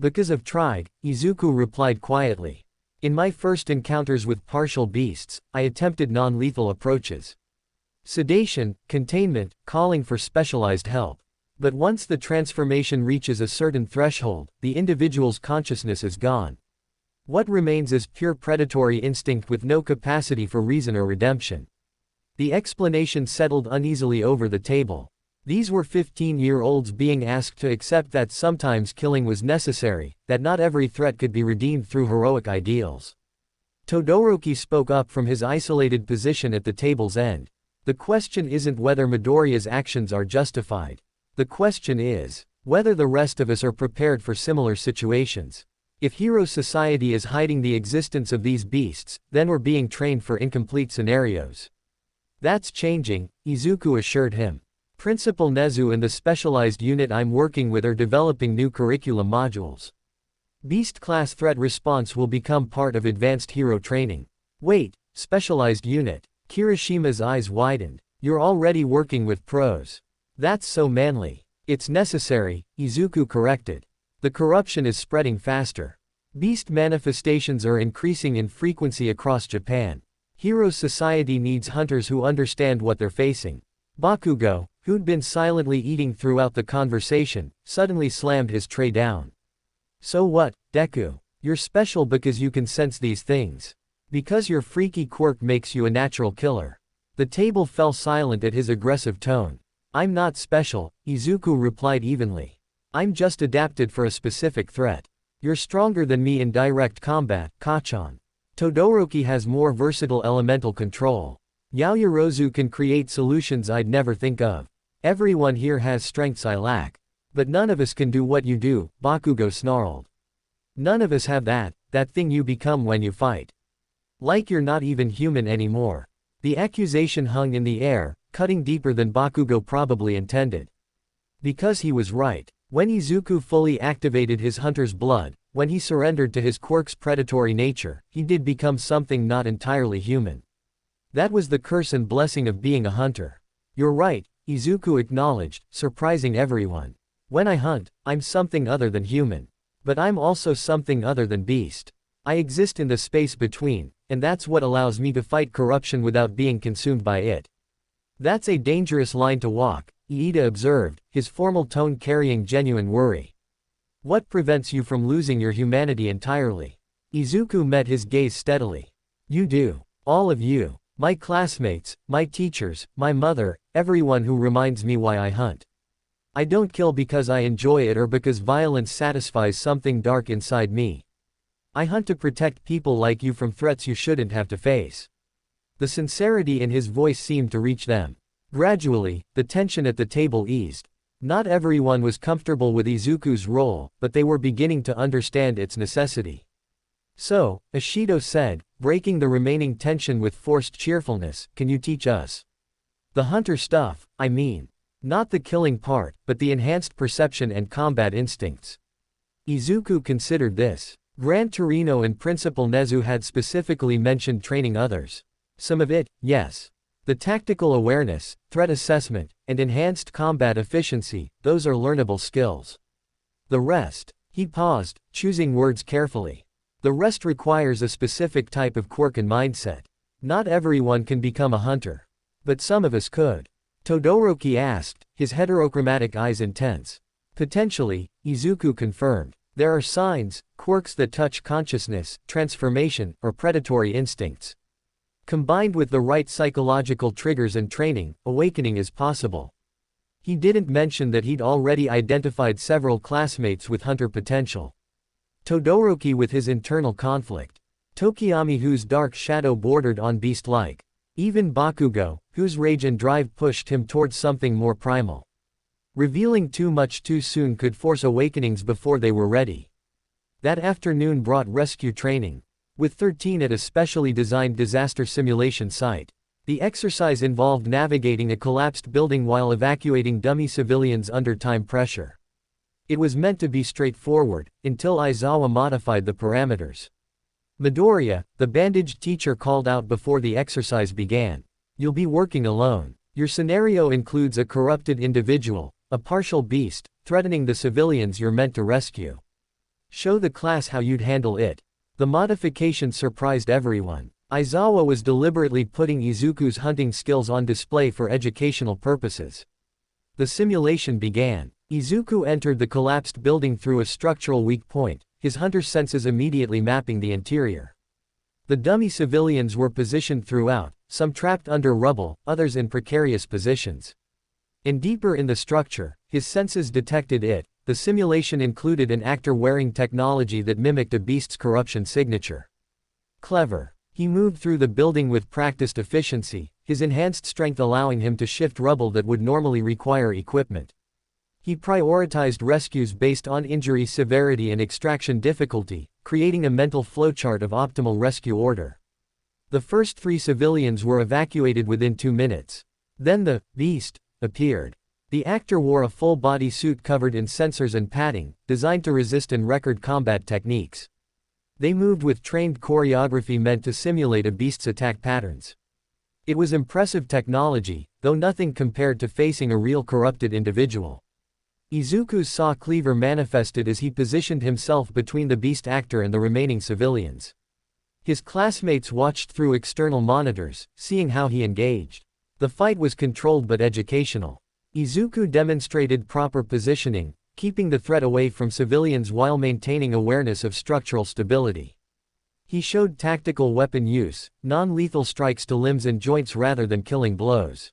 Because I've tried, Izuku replied quietly. In my first encounters with partial beasts, I attempted non-lethal approaches. Sedation, containment, calling for specialized help. But once the transformation reaches a certain threshold, the individual's consciousness is gone. What remains is pure predatory instinct with no capacity for reason or redemption. The explanation settled uneasily over the table. These were 15-year-olds being asked to accept that sometimes killing was necessary, that not every threat could be redeemed through heroic ideals. Todoroki spoke up from his isolated position at the table's end. The question isn't whether Midoriya's actions are justified. The question is whether the rest of us are prepared for similar situations. If hero society is hiding the existence of these beasts, then we're being trained for incomplete scenarios. That's changing, Izuku assured him. Principal Nezu and the specialized unit I'm working with are developing new curriculum modules. Beast class threat response will become part of advanced hero training. Wait, specialized unit. Kirishima's eyes widened. You're already working with pros. That's so manly. It's necessary, Izuku corrected. The corruption is spreading faster. Beast manifestations are increasing in frequency across Japan. Hero society needs hunters who understand what they're facing. Bakugo, who'd been silently eating throughout the conversation, suddenly slammed his tray down. So what, Deku? You're special because you can sense these things. Because your freaky quirk makes you a natural killer. The table fell silent at his aggressive tone. I'm not special, Izuku replied evenly. I'm just adapted for a specific threat. You're stronger than me in direct combat, Kachan. Todoroki has more versatile elemental control. Yaoyorozu can create solutions I'd never think of. Everyone here has strengths I lack. But none of us can do what you do, Bakugo snarled. None of us have that thing you become when you fight. Like you're not even human anymore. The accusation hung in the air, cutting deeper than Bakugo probably intended. Because he was right. When Izuku fully activated his hunter's blood, when he surrendered to his quirk's predatory nature, he did become something not entirely human. That was the curse and blessing of being a hunter. You're right, Izuku acknowledged, surprising everyone. When I hunt, I'm something other than human. But I'm also something other than beast. I exist in the space between, and that's what allows me to fight corruption without being consumed by it. That's a dangerous line to walk, Iida observed, his formal tone carrying genuine worry. What prevents you from losing your humanity entirely? Izuku met his gaze steadily. You do. All of you. My classmates, my teachers, my mother, everyone who reminds me why I hunt. I don't kill because I enjoy it or because violence satisfies something dark inside me. I hunt to protect people like you from threats you shouldn't have to face. The sincerity in his voice seemed to reach them. Gradually, the tension at the table eased. Not everyone was comfortable with Izuku's role, but they were beginning to understand its necessity. So, Ashido said, breaking the remaining tension with forced cheerfulness. Can you teach us? The hunter stuff, I mean. Not the killing part, but the enhanced perception and combat instincts. Izuku considered this. Gran Torino and Principal Nezu had specifically mentioned training others. Some of it, yes. The tactical awareness, threat assessment, and enhanced combat efficiency, those are learnable skills. The rest, he paused, choosing words carefully. The rest requires a specific type of quirk and mindset. Not everyone can become a hunter. But some of us could. Todoroki asked, his heterochromatic eyes intense. Potentially, Izuku confirmed. There are signs, quirks that touch consciousness, transformation, or predatory instincts. Combined with the right psychological triggers and training, awakening is possible. He didn't mention that he'd already identified several classmates with hunter potential. Todoroki with his internal conflict. Tokiyami whose dark shadow bordered on beast-like. Even Bakugo, whose rage and drive pushed him towards something more primal. Revealing too much too soon could force awakenings before they were ready. That afternoon brought rescue training. With 13 at a specially designed disaster simulation site. The exercise involved navigating a collapsed building while evacuating dummy civilians under time pressure. It was meant to be straightforward, until Aizawa modified the parameters. Midoriya, the bandaged teacher called out before the exercise began. You'll be working alone. Your scenario includes a corrupted individual, a partial beast, threatening the civilians you're meant to rescue. Show the class how you'd handle it. The modification surprised everyone. Aizawa was deliberately putting Izuku's hunting skills on display for educational purposes. The simulation began. Izuku entered the collapsed building through a structural weak point, his hunter's senses immediately mapping the interior. The dummy civilians were positioned throughout, some trapped under rubble, others in precarious positions. And deeper in the structure, his senses detected it. The simulation included an actor wearing technology that mimicked a beast's corruption signature. Clever. He moved through the building with practiced efficiency, his enhanced strength allowing him to shift rubble that would normally require equipment. He prioritized rescues based on injury severity and extraction difficulty, creating a mental flowchart of optimal rescue order. The first 3 civilians were evacuated within 2 minutes. Then the beast appeared. The actor wore a full-body suit covered in sensors and padding, designed to resist and record combat techniques. They moved with trained choreography meant to simulate a beast's attack patterns. It was impressive technology, though nothing compared to facing a real corrupted individual. Izuku's saw cleaver manifested as he positioned himself between the beast actor and the remaining civilians. His classmates watched through external monitors, seeing how he engaged. The fight was controlled but educational. Izuku demonstrated proper positioning, keeping the threat away from civilians while maintaining awareness of structural stability. He showed tactical weapon use, non-lethal strikes to limbs and joints rather than killing blows.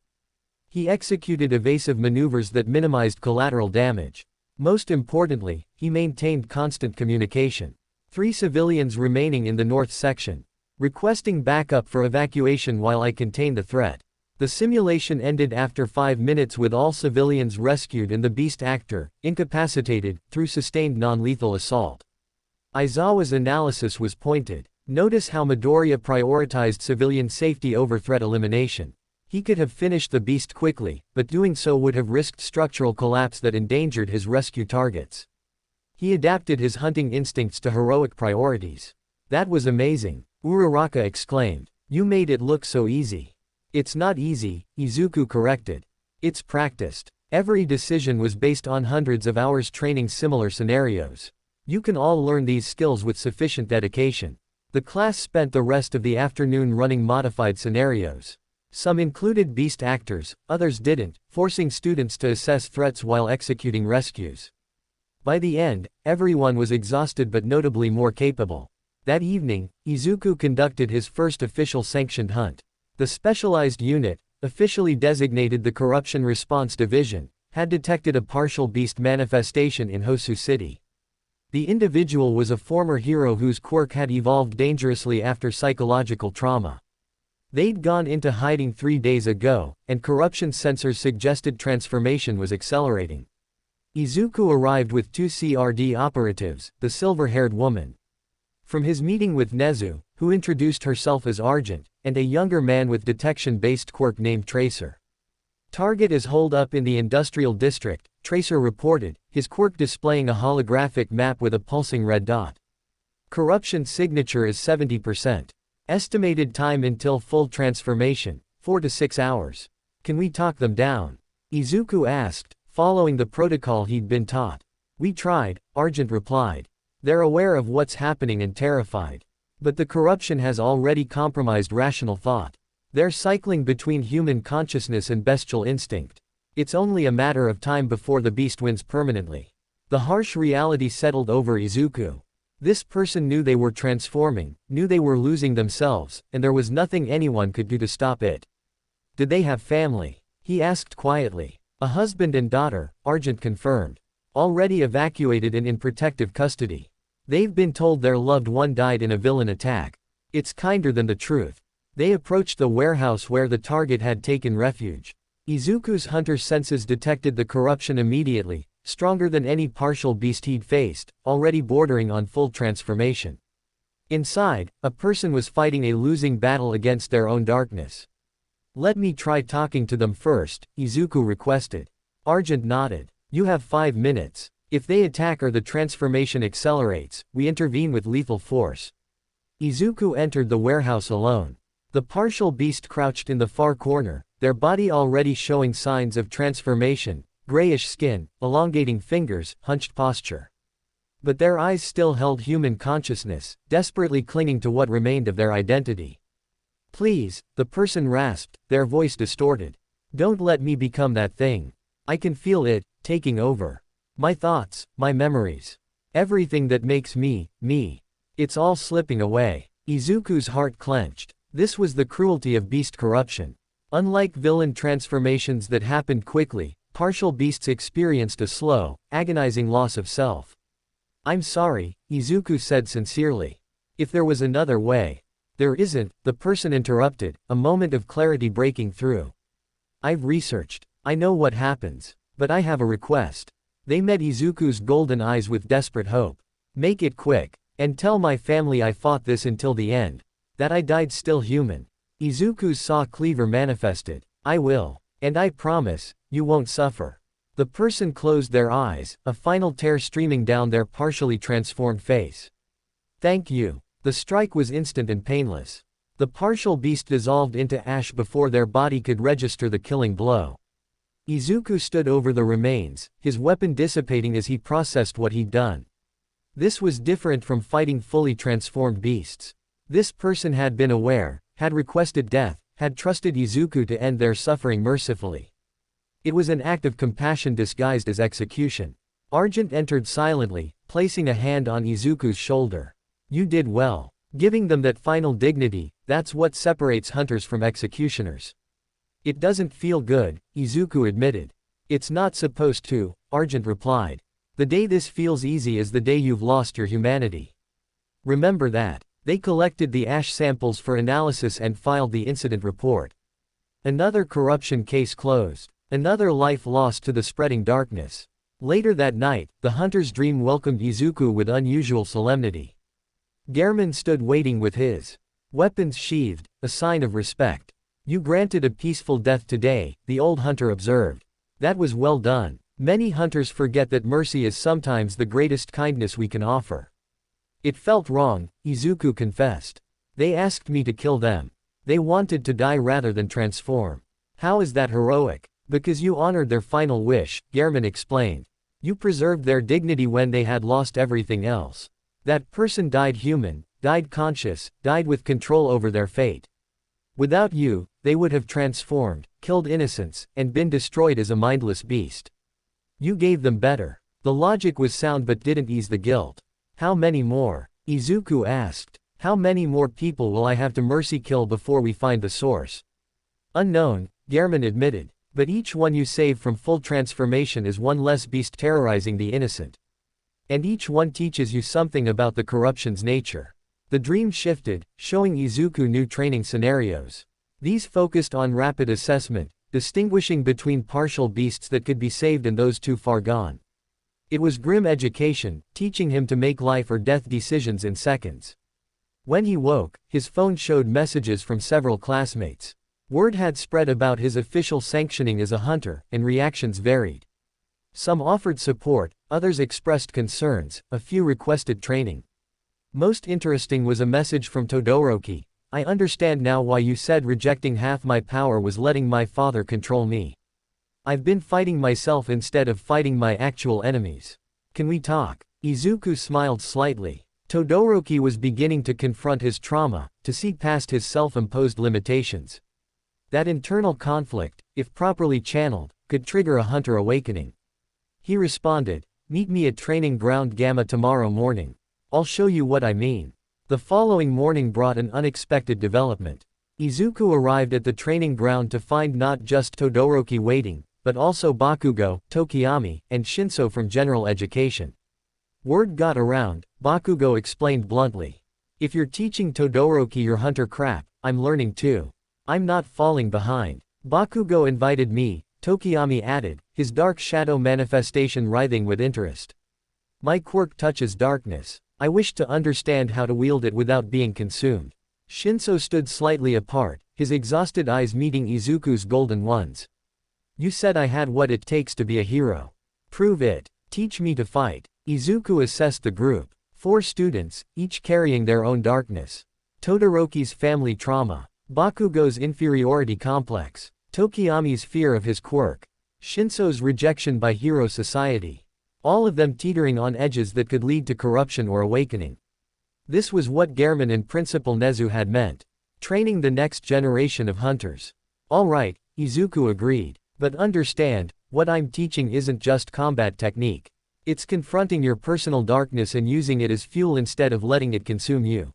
He executed evasive maneuvers that minimized collateral damage. Most importantly, he maintained constant communication. 3 civilians remaining in the north section. Requesting backup for evacuation while I contain the threat. The simulation ended after 5 minutes with all civilians rescued and the beast actor, incapacitated, through sustained non-lethal assault. Aizawa's analysis was pointed. Notice how Midoriya prioritized civilian safety over threat elimination. He could have finished the beast quickly, but doing so would have risked structural collapse that endangered his rescue targets. He adapted his hunting instincts to heroic priorities. That was amazing, Uraraka exclaimed. You made it look so easy. It's not easy, Izuku corrected. It's practiced. Every decision was based on hundreds of hours training similar scenarios. You can all learn these skills with sufficient dedication. The class spent the rest of the afternoon running modified scenarios. Some included beast actors, others didn't, forcing students to assess threats while executing rescues. By the end, everyone was exhausted but notably more capable. That evening, Izuku conducted his first official sanctioned hunt. The specialized unit, officially designated the Corruption Response Division, had detected a partial beast manifestation in Hosu City. The individual was a former hero whose quirk had evolved dangerously after psychological trauma. They'd gone into hiding 3 days ago, and corruption sensors suggested transformation was accelerating. Izuku arrived with 2 CRD operatives, the silver-haired woman. From his meeting with Nezu, who introduced herself as Argent, and a younger man with detection-based quirk named Tracer. Target is holed up in the industrial district, Tracer reported, his quirk displaying a holographic map with a pulsing red dot. Corruption signature is 70%. Estimated time until full transformation, 4 to 6 hours. Can we talk them down? Izuku asked, following the protocol he'd been taught. We tried, Argent replied. They're aware of what's happening and terrified. But the corruption has already compromised rational thought. They're cycling between human consciousness and bestial instinct. It's only a matter of time before the beast wins permanently. The harsh reality settled over Izuku. This person knew they were transforming, knew they were losing themselves, and there was nothing anyone could do to stop it. Did they have family? He asked quietly. A husband and daughter, Argent confirmed. Already evacuated and in protective custody. They've been told their loved one died in a villain attack. It's kinder than the truth. They approached the warehouse where the target had taken refuge. Izuku's hunter senses detected the corruption immediately, stronger than any partial beast he'd faced, already bordering on full transformation. Inside, a person was fighting a losing battle against their own darkness. Let me try talking to them first, Izuku requested. Argent nodded. You have 5 minutes. If they attack or the transformation accelerates, we intervene with lethal force. Izuku entered the warehouse alone. The partial beast crouched in the far corner, their body already showing signs of transformation, grayish skin, elongating fingers, hunched posture. But their eyes still held human consciousness, desperately clinging to what remained of their identity. Please, the person rasped, their voice distorted. Don't let me become that thing. I can feel it, taking over. My thoughts, my memories. Everything that makes me, me. It's all slipping away. Izuku's heart clenched. This was the cruelty of beast corruption. Unlike villain transformations that happened quickly, partial beasts experienced a slow, agonizing loss of self. I'm sorry, Izuku said sincerely. If there was another way. There isn't, the person interrupted, a moment of clarity breaking through. I've researched. I know what happens. But I have a request. They met Izuku's golden eyes with desperate hope. Make it quick. And tell my family I fought this until the end. That I died still human. Izuku's saw cleaver manifested. I will. And I promise, you won't suffer. The person closed their eyes, a final tear streaming down their partially transformed face. Thank you. The strike was instant and painless. The partial beast dissolved into ash before their body could register the killing blow. Izuku stood over the remains, his weapon dissipating as he processed what he'd done. This was different from fighting fully transformed beasts. This person had been aware, had requested death, had trusted Izuku to end their suffering mercifully. It was an act of compassion disguised as execution. Argent entered silently, placing a hand on Izuku's shoulder. You did well. Giving them that final dignity, that's what separates hunters from executioners. It doesn't feel good, Izuku admitted. It's not supposed to, Argent replied. The day this feels easy is the day you've lost your humanity. Remember that. They collected the ash samples for analysis and filed the incident report. Another corruption case closed. Another life lost to the spreading darkness. Later that night, the hunter's dream welcomed Izuku with unusual solemnity. Gehrman stood waiting with his weapons sheathed, a sign of respect. You granted a peaceful death today, the old hunter observed. That was well done. Many hunters forget that mercy is sometimes the greatest kindness we can offer. It felt wrong, Izuku confessed. They asked me to kill them. They wanted to die rather than transform. How is that heroic? Because you honored their final wish, Gehrman explained. You preserved their dignity when they had lost everything else. That person died human, died conscious, died with control over their fate. Without you, they would have transformed, killed innocents, and been destroyed as a mindless beast. You gave them better. The logic was sound but didn't ease the guilt. How many more? Izuku asked. How many more people will I have to mercy kill before we find the source? Unknown, Gehrman admitted. But each one you save from full transformation is one less beast terrorizing the innocent. And each one teaches you something about the corruption's nature. The dream shifted, showing Izuku new training scenarios. These focused on rapid assessment, distinguishing between partial beasts that could be saved and those too far gone. It was grim education, teaching him to make life or death decisions in seconds. When he woke, his phone showed messages from several classmates. Word had spread about his official sanctioning as a hunter, and reactions varied. Some offered support, others expressed concerns, a few requested training. Most interesting was a message from Todoroki. I understand now why you said rejecting half my power was letting my father control me. I've been fighting myself instead of fighting my actual enemies. Can we talk? Izuku smiled slightly. Todoroki was beginning to confront his trauma, to see past his self-imposed limitations. That internal conflict, if properly channeled, could trigger a hunter awakening. He responded, meet me at Training Ground Gamma tomorrow morning. I'll show you what I mean. The following morning brought an unexpected development. Izuku arrived at the training ground to find not just Todoroki waiting, but also Bakugo, Tokiyami, and Shinso from general education. Word got around, Bakugo explained bluntly. If you're teaching Todoroki your hunter crap, I'm learning too. I'm not falling behind. Bakugo invited me, Tokiyami added, his dark shadow manifestation writhing with interest. My quirk touches darkness. I wish to understand how to wield it without being consumed. Shinso stood slightly apart, his exhausted eyes meeting Izuku's golden ones. You said I had what it takes to be a hero. Prove it. Teach me to fight. Izuku assessed the group. 4 students, each carrying their own darkness. Todoroki's family trauma. Bakugo's inferiority complex. Tokiyami's fear of his quirk. Shinso's rejection by hero society. All of them teetering on edges that could lead to corruption or awakening. This was what Gehrman and Principal Nezu had meant. Training the next generation of hunters. All right, Izuku agreed. But understand, what I'm teaching isn't just combat technique. It's confronting your personal darkness and using it as fuel instead of letting it consume you.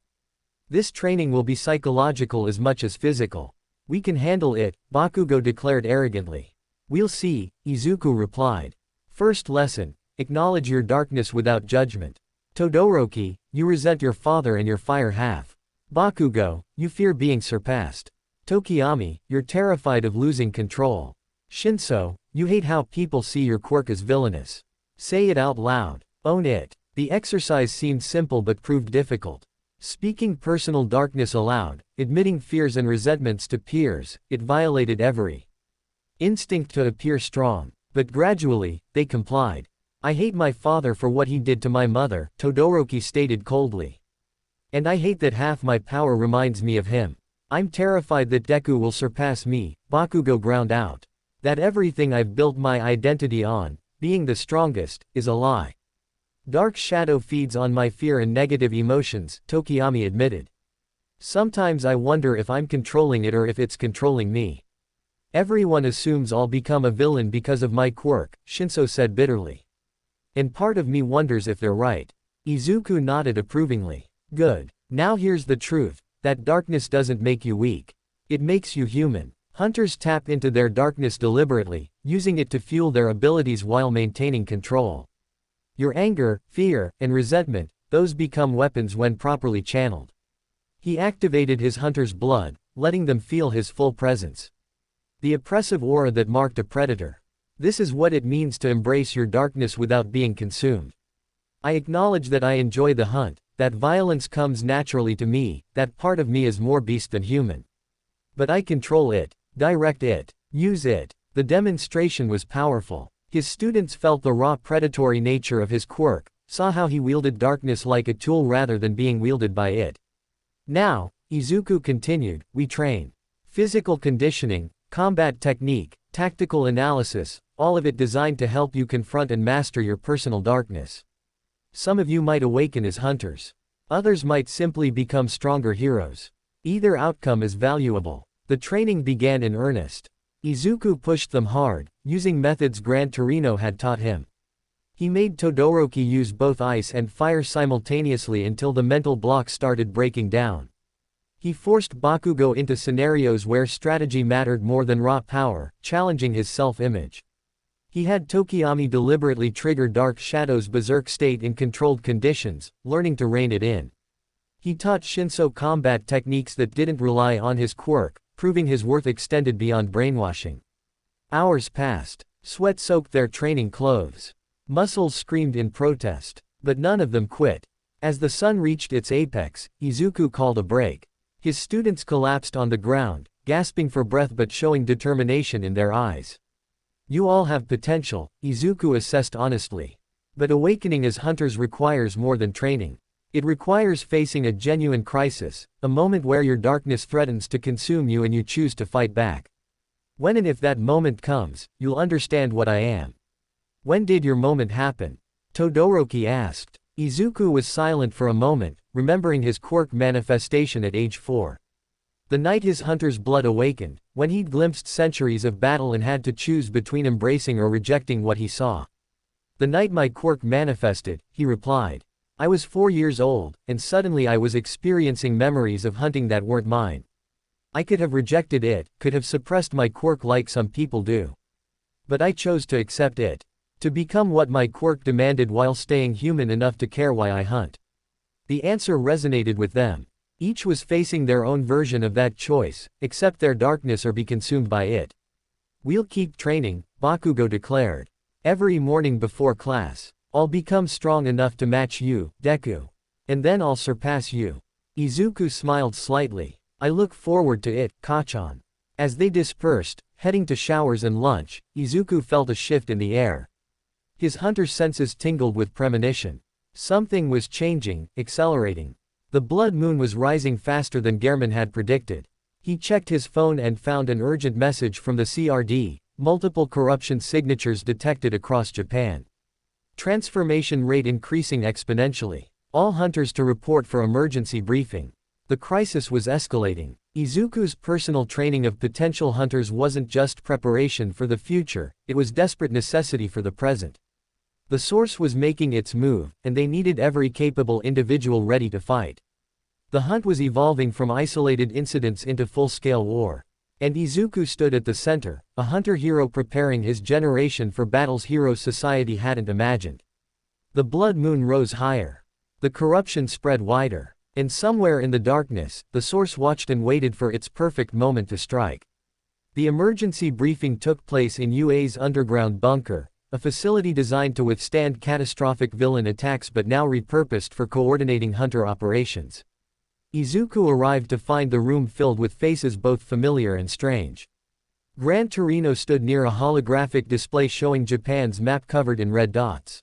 This training will be psychological as much as physical. We can handle it, Bakugo declared arrogantly. We'll see, Izuku replied. First lesson. Acknowledge your darkness without judgment. Todoroki, you resent your father and your fire half. Bakugo, you fear being surpassed. Tokiyami, you're terrified of losing control. Shinso, you hate how people see your quirk as villainous. Say it out loud. Own it. The exercise seemed simple but proved difficult. Speaking personal darkness aloud, admitting fears and resentments to peers, it violated every instinct to appear strong. But gradually, they complied. I hate my father for what he did to my mother, Todoroki stated coldly. And I hate that half my power reminds me of him. I'm terrified that Deku will surpass me, Bakugo ground out. That everything I've built my identity on, being the strongest, is a lie. Dark shadow feeds on my fear and negative emotions, Tokiyami admitted. Sometimes I wonder if I'm controlling it or if it's controlling me. Everyone assumes I'll become a villain because of my quirk, Shinso said bitterly. And part of me wonders if they're right. Izuku nodded approvingly. Good. Now here's the truth, that darkness doesn't make you weak. It makes you human. Hunters tap into their darkness deliberately, using it to fuel their abilities while maintaining control. Your anger, fear, and resentment, those become weapons when properly channeled. He activated his hunter's blood, letting them feel his full presence. The oppressive aura that marked a predator. This is what it means to embrace your darkness without being consumed. I acknowledge that I enjoy the hunt, that violence comes naturally to me, that part of me is more beast than human. But I control it, direct it, use it. The demonstration was powerful. His students felt the raw predatory nature of his quirk, saw how he wielded darkness like a tool rather than being wielded by it. Now, Izuku continued, we train. Physical conditioning, combat technique, tactical analysis, all of it designed to help you confront and master your personal darkness. Some of you might awaken as hunters. Others might simply become stronger heroes. Either outcome is valuable. The training began in earnest. Izuku pushed them hard, using methods Gran Torino had taught him. He made Todoroki use both ice and fire simultaneously until the mental block started breaking down. He forced Bakugo into scenarios where strategy mattered more than raw power, challenging his self-image. He had Tokiyami deliberately trigger Dark Shadow's berserk state in controlled conditions, learning to rein it in. He taught Shinso combat techniques that didn't rely on his quirk, proving his worth extended beyond brainwashing. Hours passed. Sweat soaked their training clothes. Muscles screamed in protest. But none of them quit. As the sun reached its apex, Izuku called a break. His students collapsed on the ground, gasping for breath but showing determination in their eyes. You all have potential, Izuku assessed honestly. But awakening as hunters requires more than training. It requires facing a genuine crisis, a moment where your darkness threatens to consume you and you choose to fight back. When and if that moment comes, you'll understand what I am. When did your moment happen? Todoroki asked. Izuku was silent for a moment, remembering his quirk manifestation at age 4. The night his hunter's blood awakened, when he'd glimpsed centuries of battle and had to choose between embracing or rejecting what he saw. The night my quirk manifested, he replied. I was 4 years old, and suddenly I was experiencing memories of hunting that weren't mine. I could have rejected it, could have suppressed my quirk like some people do. But I chose to accept it. To become what my quirk demanded while staying human enough to care why I hunt. The answer resonated with them. Each was facing their own version of that choice, accept their darkness or be consumed by it. We'll keep training, Bakugo declared. Every morning before class. I'll become strong enough to match you, Deku. And then I'll surpass you. Izuku smiled slightly. I look forward to it, Kachan. As they dispersed, heading to showers and lunch, Izuku felt a shift in the air. His hunter's senses tingled with premonition. Something was changing, accelerating. The blood moon was rising faster than Gehrman had predicted. He checked his phone and found an urgent message from the CRD, multiple corruption signatures detected across Japan. Transformation rate increasing exponentially. All hunters to report for emergency briefing. The crisis was escalating. Izuku's personal training of potential hunters wasn't just preparation for the future, it was desperate necessity for the present. The source was making its move, and they needed every capable individual ready to fight. The hunt was evolving from isolated incidents into full-scale war. And Izuku stood at the center, a hunter-hero preparing his generation for battles heroes society hadn't imagined. The blood moon rose higher. The corruption spread wider. And somewhere in the darkness, the source watched and waited for its perfect moment to strike. The emergency briefing took place in UA's underground bunker, a facility designed to withstand catastrophic villain attacks but now repurposed for coordinating hunter operations. Izuku arrived to find the room filled with faces both familiar and strange. Gran Torino stood near a holographic display showing Japan's map covered in red dots.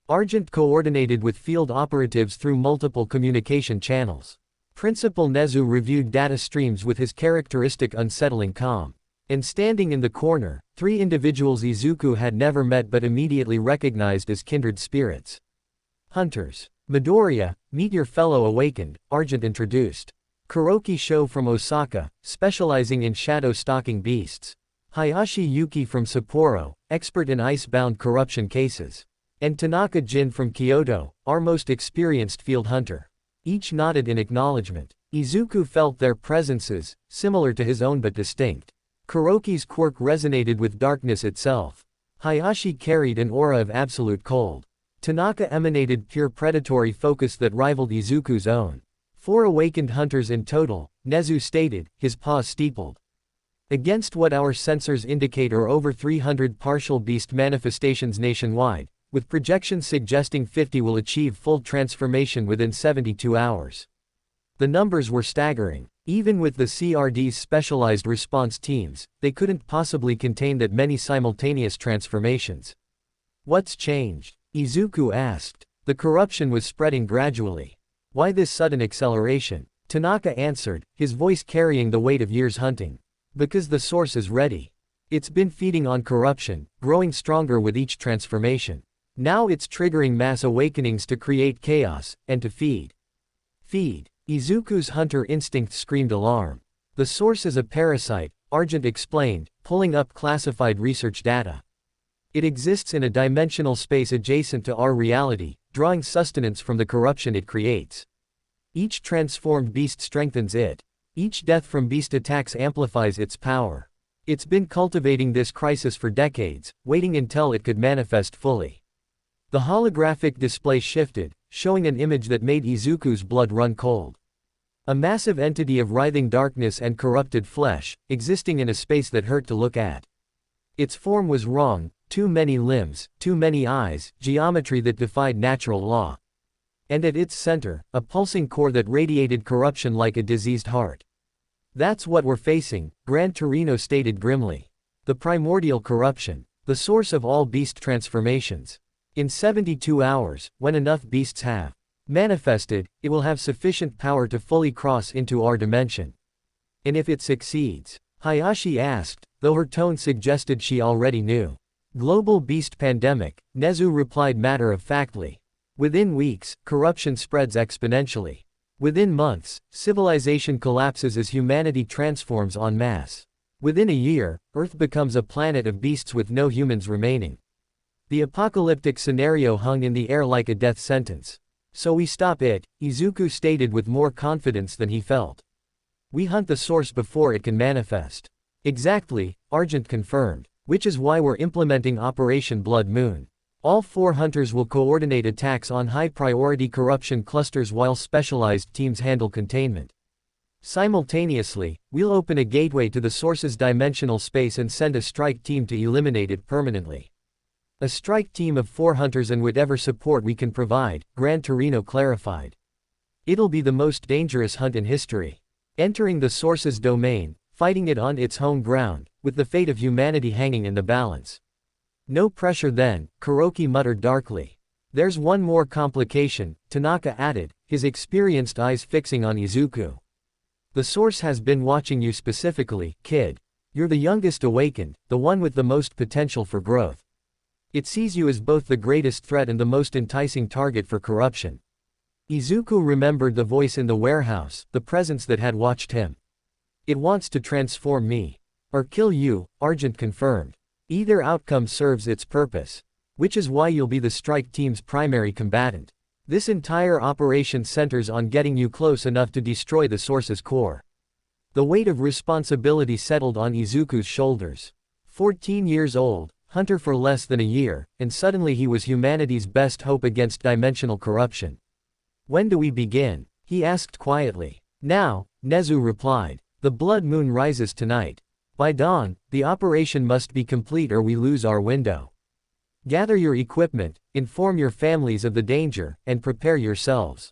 Argent coordinated with field operatives through multiple communication channels. Principal Nezu reviewed data streams with his characteristic unsettling calm. And standing in the corner, 3 individuals Izuku had never met but immediately recognized as kindred spirits. Hunters. Midoriya, meet your fellow awakened, Argent introduced. Kuroki Sho from Osaka, specializing in shadow-stalking beasts. Hayashi Yuki from Sapporo, expert in ice-bound corruption cases. And Tanaka Jin from Kyoto, our most experienced field hunter. Each nodded in acknowledgement. Izuku felt their presences, similar to his own but distinct. Kuroki's quirk resonated with darkness itself. Hayashi carried an aura of absolute cold. Tanaka emanated pure predatory focus that rivaled Izuku's own. 4 awakened hunters in total, Nezu stated, his paws steepled. Against what our sensors indicate are over 300 partial beast manifestations nationwide, with projections suggesting 50 will achieve full transformation within 72 hours. The numbers were staggering. Even with the CRD's specialized response teams, they couldn't possibly contain that many simultaneous transformations. What's changed? Izuku asked. The corruption was spreading gradually. Why this sudden acceleration? Tanaka answered, his voice carrying the weight of years hunting. Because the source is ready. It's been feeding on corruption, growing stronger with each transformation. Now it's triggering mass awakenings to create chaos, and to feed. Feed. Izuku's hunter instinct screamed alarm. The source is a parasite, Argent explained, pulling up classified research data. It exists in a dimensional space adjacent to our reality, drawing sustenance from the corruption it creates. Each transformed beast strengthens it. Each death from beast attacks amplifies its power. It's been cultivating this crisis for decades, waiting until it could manifest fully. The holographic display shifted, showing an image that made Izuku's blood run cold. A massive entity of writhing darkness and corrupted flesh, existing in a space that hurt to look at. Its form was wrong, too many limbs, too many eyes, geometry that defied natural law. And at its center, a pulsing core that radiated corruption like a diseased heart. That's what we're facing, Gran Torino stated grimly. The primordial corruption, the source of all beast transformations. In 72 hours, when enough beasts have manifested, it will have sufficient power to fully cross into our dimension. And if it succeeds? Hayashi asked, though her tone suggested she already knew. Global beast pandemic, Nezu replied matter-of-factly. Within weeks, corruption spreads exponentially. Within months, civilization collapses as humanity transforms en masse. Within a year, Earth becomes a planet of beasts with no humans remaining. The apocalyptic scenario hung in the air like a death sentence. So we stop it, Izuku stated with more confidence than he felt. We hunt the source before it can manifest. Exactly, Argent confirmed, which is why we're implementing Operation Blood Moon. All 4 hunters will coordinate attacks on high-priority corruption clusters while specialized teams handle containment. Simultaneously, we'll open a gateway to the source's dimensional space and send a strike team to eliminate it permanently. A strike team of 4 hunters and whatever support we can provide, Gran Torino clarified. It'll be the most dangerous hunt in history. Entering the source's domain, fighting it on its home ground, with the fate of humanity hanging in the balance. No pressure then, Kuroki muttered darkly. There's one more complication, Tanaka added, his experienced eyes fixing on Izuku. The source has been watching you specifically, kid. You're the youngest awakened, the one with the most potential for growth. It sees you as both the greatest threat and the most enticing target for corruption. Izuku remembered the voice in the warehouse, the presence that had watched him. It wants to transform me. Or kill you, Argent confirmed. Either outcome serves its purpose. Which is why you'll be the strike team's primary combatant. This entire operation centers on getting you close enough to destroy the source's core. The weight of responsibility settled on Izuku's shoulders. 14 years old, hunter for less than a year, and suddenly he was humanity's best hope against dimensional corruption. When do we begin? He asked quietly. Now, Nezu replied. The blood moon rises tonight. By dawn, the operation must be complete or we lose our window. Gather your equipment, inform your families of the danger, and prepare yourselves.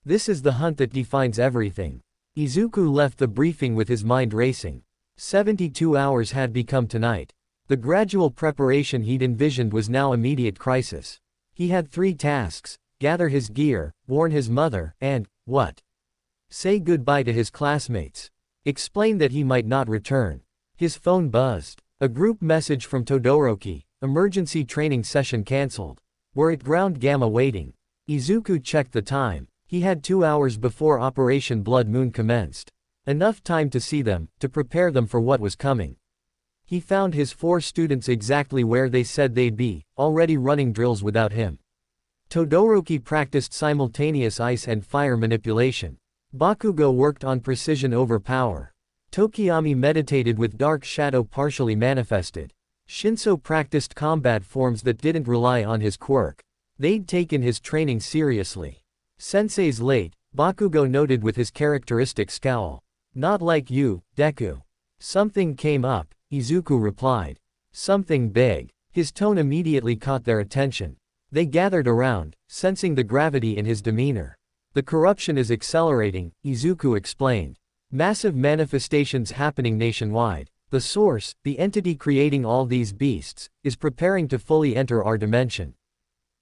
This is the hunt that defines everything. Izuku left the briefing with his mind racing. 72 hours had become tonight. The gradual preparation he'd envisioned was now immediate crisis. He had 3 tasks: gather his gear, warn his mother, and, what? Say goodbye to his classmates. Explain that he might not return. His phone buzzed. A group message from Todoroki, emergency training session cancelled. We're at Ground Gamma waiting. Izuku checked the time. He had 2 hours before Operation Blood Moon commenced. Enough time to see them, to prepare them for what was coming. He found his 4 students exactly where they said they'd be, already running drills without him. Todoroki practiced simultaneous ice and fire manipulation. Bakugo worked on precision over power. Tokiyami meditated with dark shadow partially manifested. Shinso practiced combat forms that didn't rely on his quirk. They'd taken his training seriously. Sensei's late, Bakugo noted with his characteristic scowl. Not like you, Deku. Something came up, Izuku replied. Something big. His tone immediately caught their attention. They gathered around, sensing the gravity in his demeanor. The corruption is accelerating, Izuku explained. Massive manifestations happening nationwide. The source, the entity creating all these beasts, is preparing to fully enter our dimension.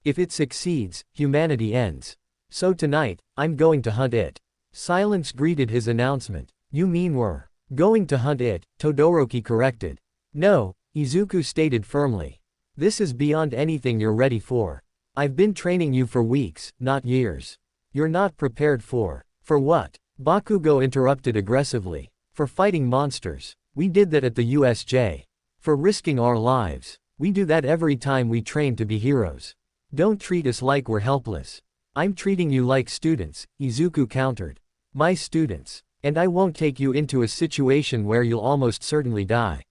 If it succeeds, humanity ends. So tonight, I'm going to hunt it. Silence greeted his announcement. You mean we're going to hunt it, Todoroki corrected. No, Izuku stated firmly. This is beyond anything you're ready for. I've been training you for weeks, not years. You're not prepared for what? Bakugo interrupted aggressively. For fighting monsters. We did that at the USJ. For risking our lives. We do that every time we train to be heroes. Don't treat us like we're helpless. I'm treating you like students, Izuku countered. My students. And I won't take you into a situation where you'll almost certainly die.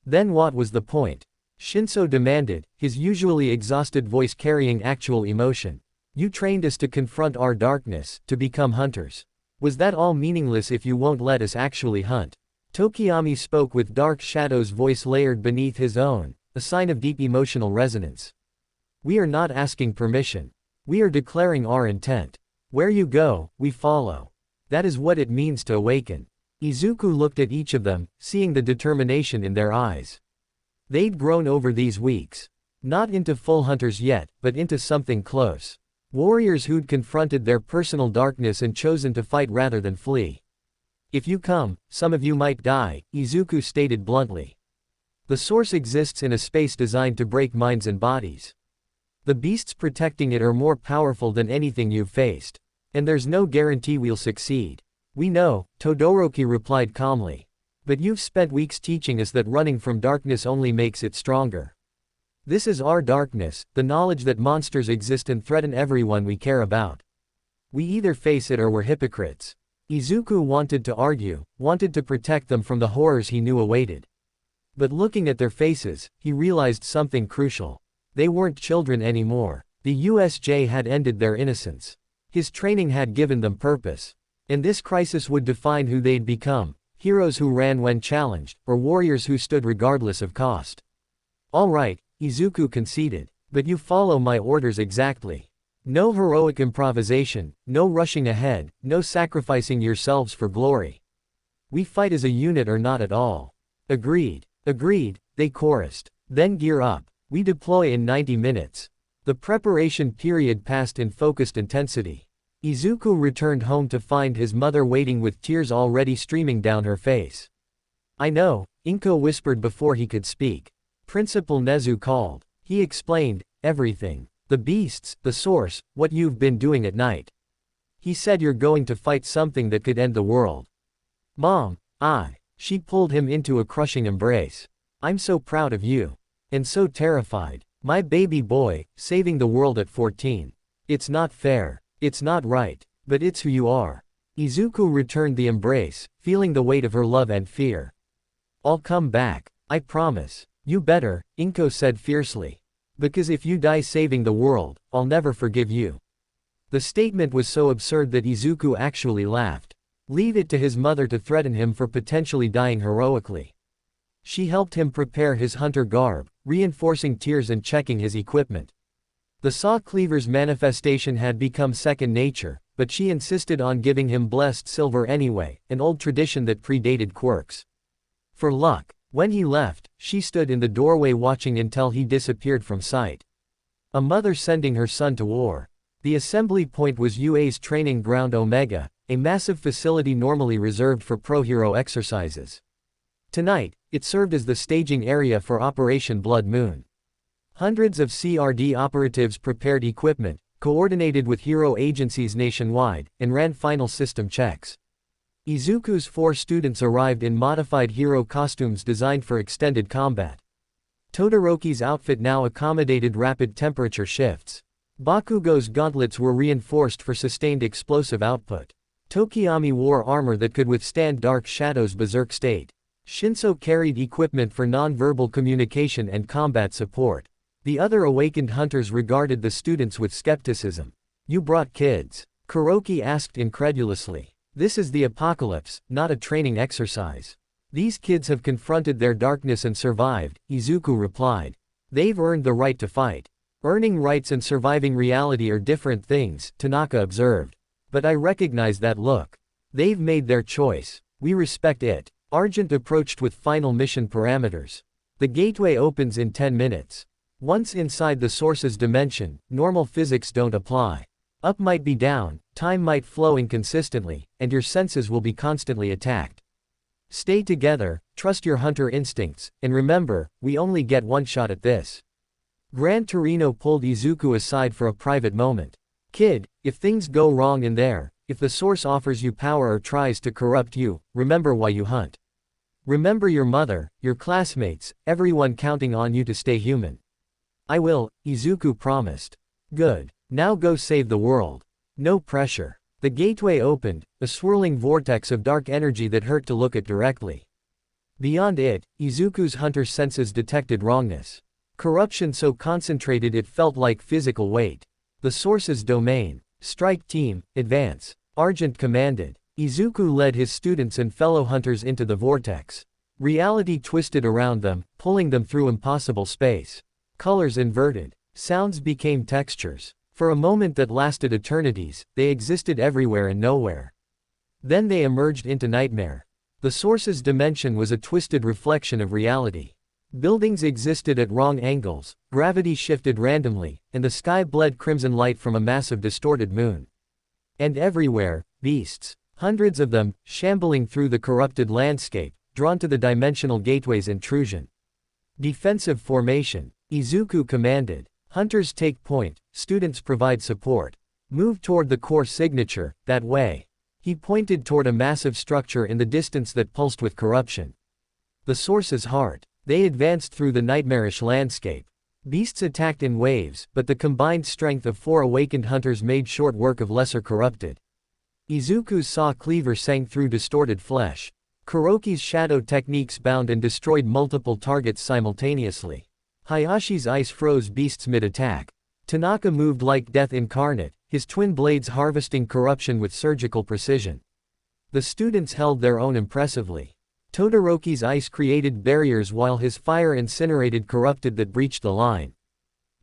Then what was the point? Shinso demanded, his usually exhausted voice carrying actual emotion. You trained us to confront our darkness, to become hunters. Was that all meaningless if you won't let us actually hunt? Tokiyami spoke with dark shadow's voice layered beneath his own, a sign of deep emotional resonance. We are not asking permission. We are declaring our intent. Where you go, we follow. That is what it means to awaken. Izuku looked at each of them, seeing the determination in their eyes. They'd grown over these weeks. Not into full hunters yet, but into something close. Warriors who'd confronted their personal darkness and chosen to fight rather than flee. If you come, some of you might die, Izuku stated bluntly. The source exists in a space designed to break minds and bodies. The beasts protecting it are more powerful than anything you've faced. And there's no guarantee we'll succeed. We know, Todoroki replied calmly. But you've spent weeks teaching us that running from darkness only makes it stronger. This is our darkness, the knowledge that monsters exist and threaten everyone we care about. We either face it or we're hypocrites. Izuku wanted to argue, wanted to protect them from the horrors he knew awaited. But looking at their faces, he realized something crucial. They weren't children anymore. The USJ had ended their innocence. His training had given them purpose. And this crisis would define who they'd become, heroes who ran when challenged, or warriors who stood regardless of cost. All right, Izuku conceded. But you follow my orders exactly. No heroic improvisation, no rushing ahead, no sacrificing yourselves for glory. We fight as a unit or not at all. Agreed. Agreed, they chorused. Then gear up. We deploy in 90 minutes. The preparation period passed in focused intensity. Izuku returned home to find his mother waiting with tears already streaming down her face. I know, Inko whispered before he could speak. Principal Nezu called. He explained, everything. The beasts, the source, what you've been doing at night. He said you're going to fight something that could end the world. Mom, she pulled him into a crushing embrace. I'm so proud of you. And so terrified. My baby boy, saving the world at 14. It's not fair. It's not right. But it's who you are. Izuku returned the embrace, feeling the weight of her love and fear. I'll come back. I promise. You better, Inko said fiercely. Because if you die saving the world, I'll never forgive you. The statement was so absurd that Izuku actually laughed. Leave it to his mother to threaten him for potentially dying heroically. She helped him prepare his hunter garb, reinforcing tears and checking his equipment. The saw cleaver's manifestation had become second nature, but she insisted on giving him blessed silver anyway, an old tradition that predated Quirk's. For luck, when he left, she stood in the doorway watching until he disappeared from sight. A mother sending her son to war. The assembly point was UA's training ground Omega, a massive facility normally reserved for pro-hero exercises. Tonight, it served as the staging area for Operation Blood Moon. Hundreds of CRD operatives prepared equipment, coordinated with hero agencies nationwide, and ran final system checks. Izuku's 4 students arrived in modified hero costumes designed for extended combat. Todoroki's outfit now accommodated rapid temperature shifts. Bakugo's gauntlets were reinforced for sustained explosive output. Tokiyami wore armor that could withstand Dark Shadow's berserk state. Shinso carried equipment for non-verbal communication and combat support. The other awakened hunters regarded the students with skepticism. You brought kids? Kuroki asked incredulously. This is the apocalypse, not a training exercise. These kids have confronted their darkness and survived, Izuku replied. They've earned the right to fight. Earning rights and surviving reality are different things, Tanaka observed. But I recognize that look. They've made their choice. We respect it. Argent approached with final mission parameters. The gateway opens in 10 minutes. Once inside the source's dimension, normal physics don't apply. Up might be down, time might flow inconsistently, and your senses will be constantly attacked. Stay together, trust your hunter instincts, and remember, we only get one shot at this. Gran Torino pulled Izuku aside for a private moment. Kid, if things go wrong in there, if the source offers you power or tries to corrupt you, remember why you hunt. Remember your mother, your classmates, everyone counting on you to stay human. I will, Izuku promised. Good. Now go save the world. No pressure. The gateway opened, a swirling vortex of dark energy that hurt to look at directly. Beyond it, Izuku's hunter senses detected wrongness. Corruption so concentrated it felt like physical weight. The source's domain. Strike team, advance. Argent commanded. Izuku led his students and fellow hunters into the vortex. Reality twisted around them, pulling them through impossible space. Colors inverted. Sounds became textures. For a moment that lasted eternities, they existed everywhere and nowhere. Then they emerged into nightmare. The source's dimension was a twisted reflection of reality. Buildings existed at wrong angles, gravity shifted randomly, and the sky bled crimson light from a massive distorted moon. And everywhere, beasts. Hundreds of them, shambling through the corrupted landscape, drawn to the dimensional gateway's intrusion. Defensive formation. Izuku commanded. Hunters take point, students provide support. Move toward the core signature, that way. He pointed toward a massive structure in the distance that pulsed with corruption. The source's heart. They advanced through the nightmarish landscape. Beasts attacked in waves, but the combined strength of 4 awakened hunters made short work of lesser corrupted. Izuku's saw cleaver sank through distorted flesh. Kuroki's shadow techniques bound and destroyed multiple targets simultaneously. Hayashi's ice froze beasts mid-attack. Tanaka moved like death incarnate, his twin blades harvesting corruption with surgical precision. The students held their own impressively. Todoroki's ice created barriers while his fire incinerated corrupted that breached the line.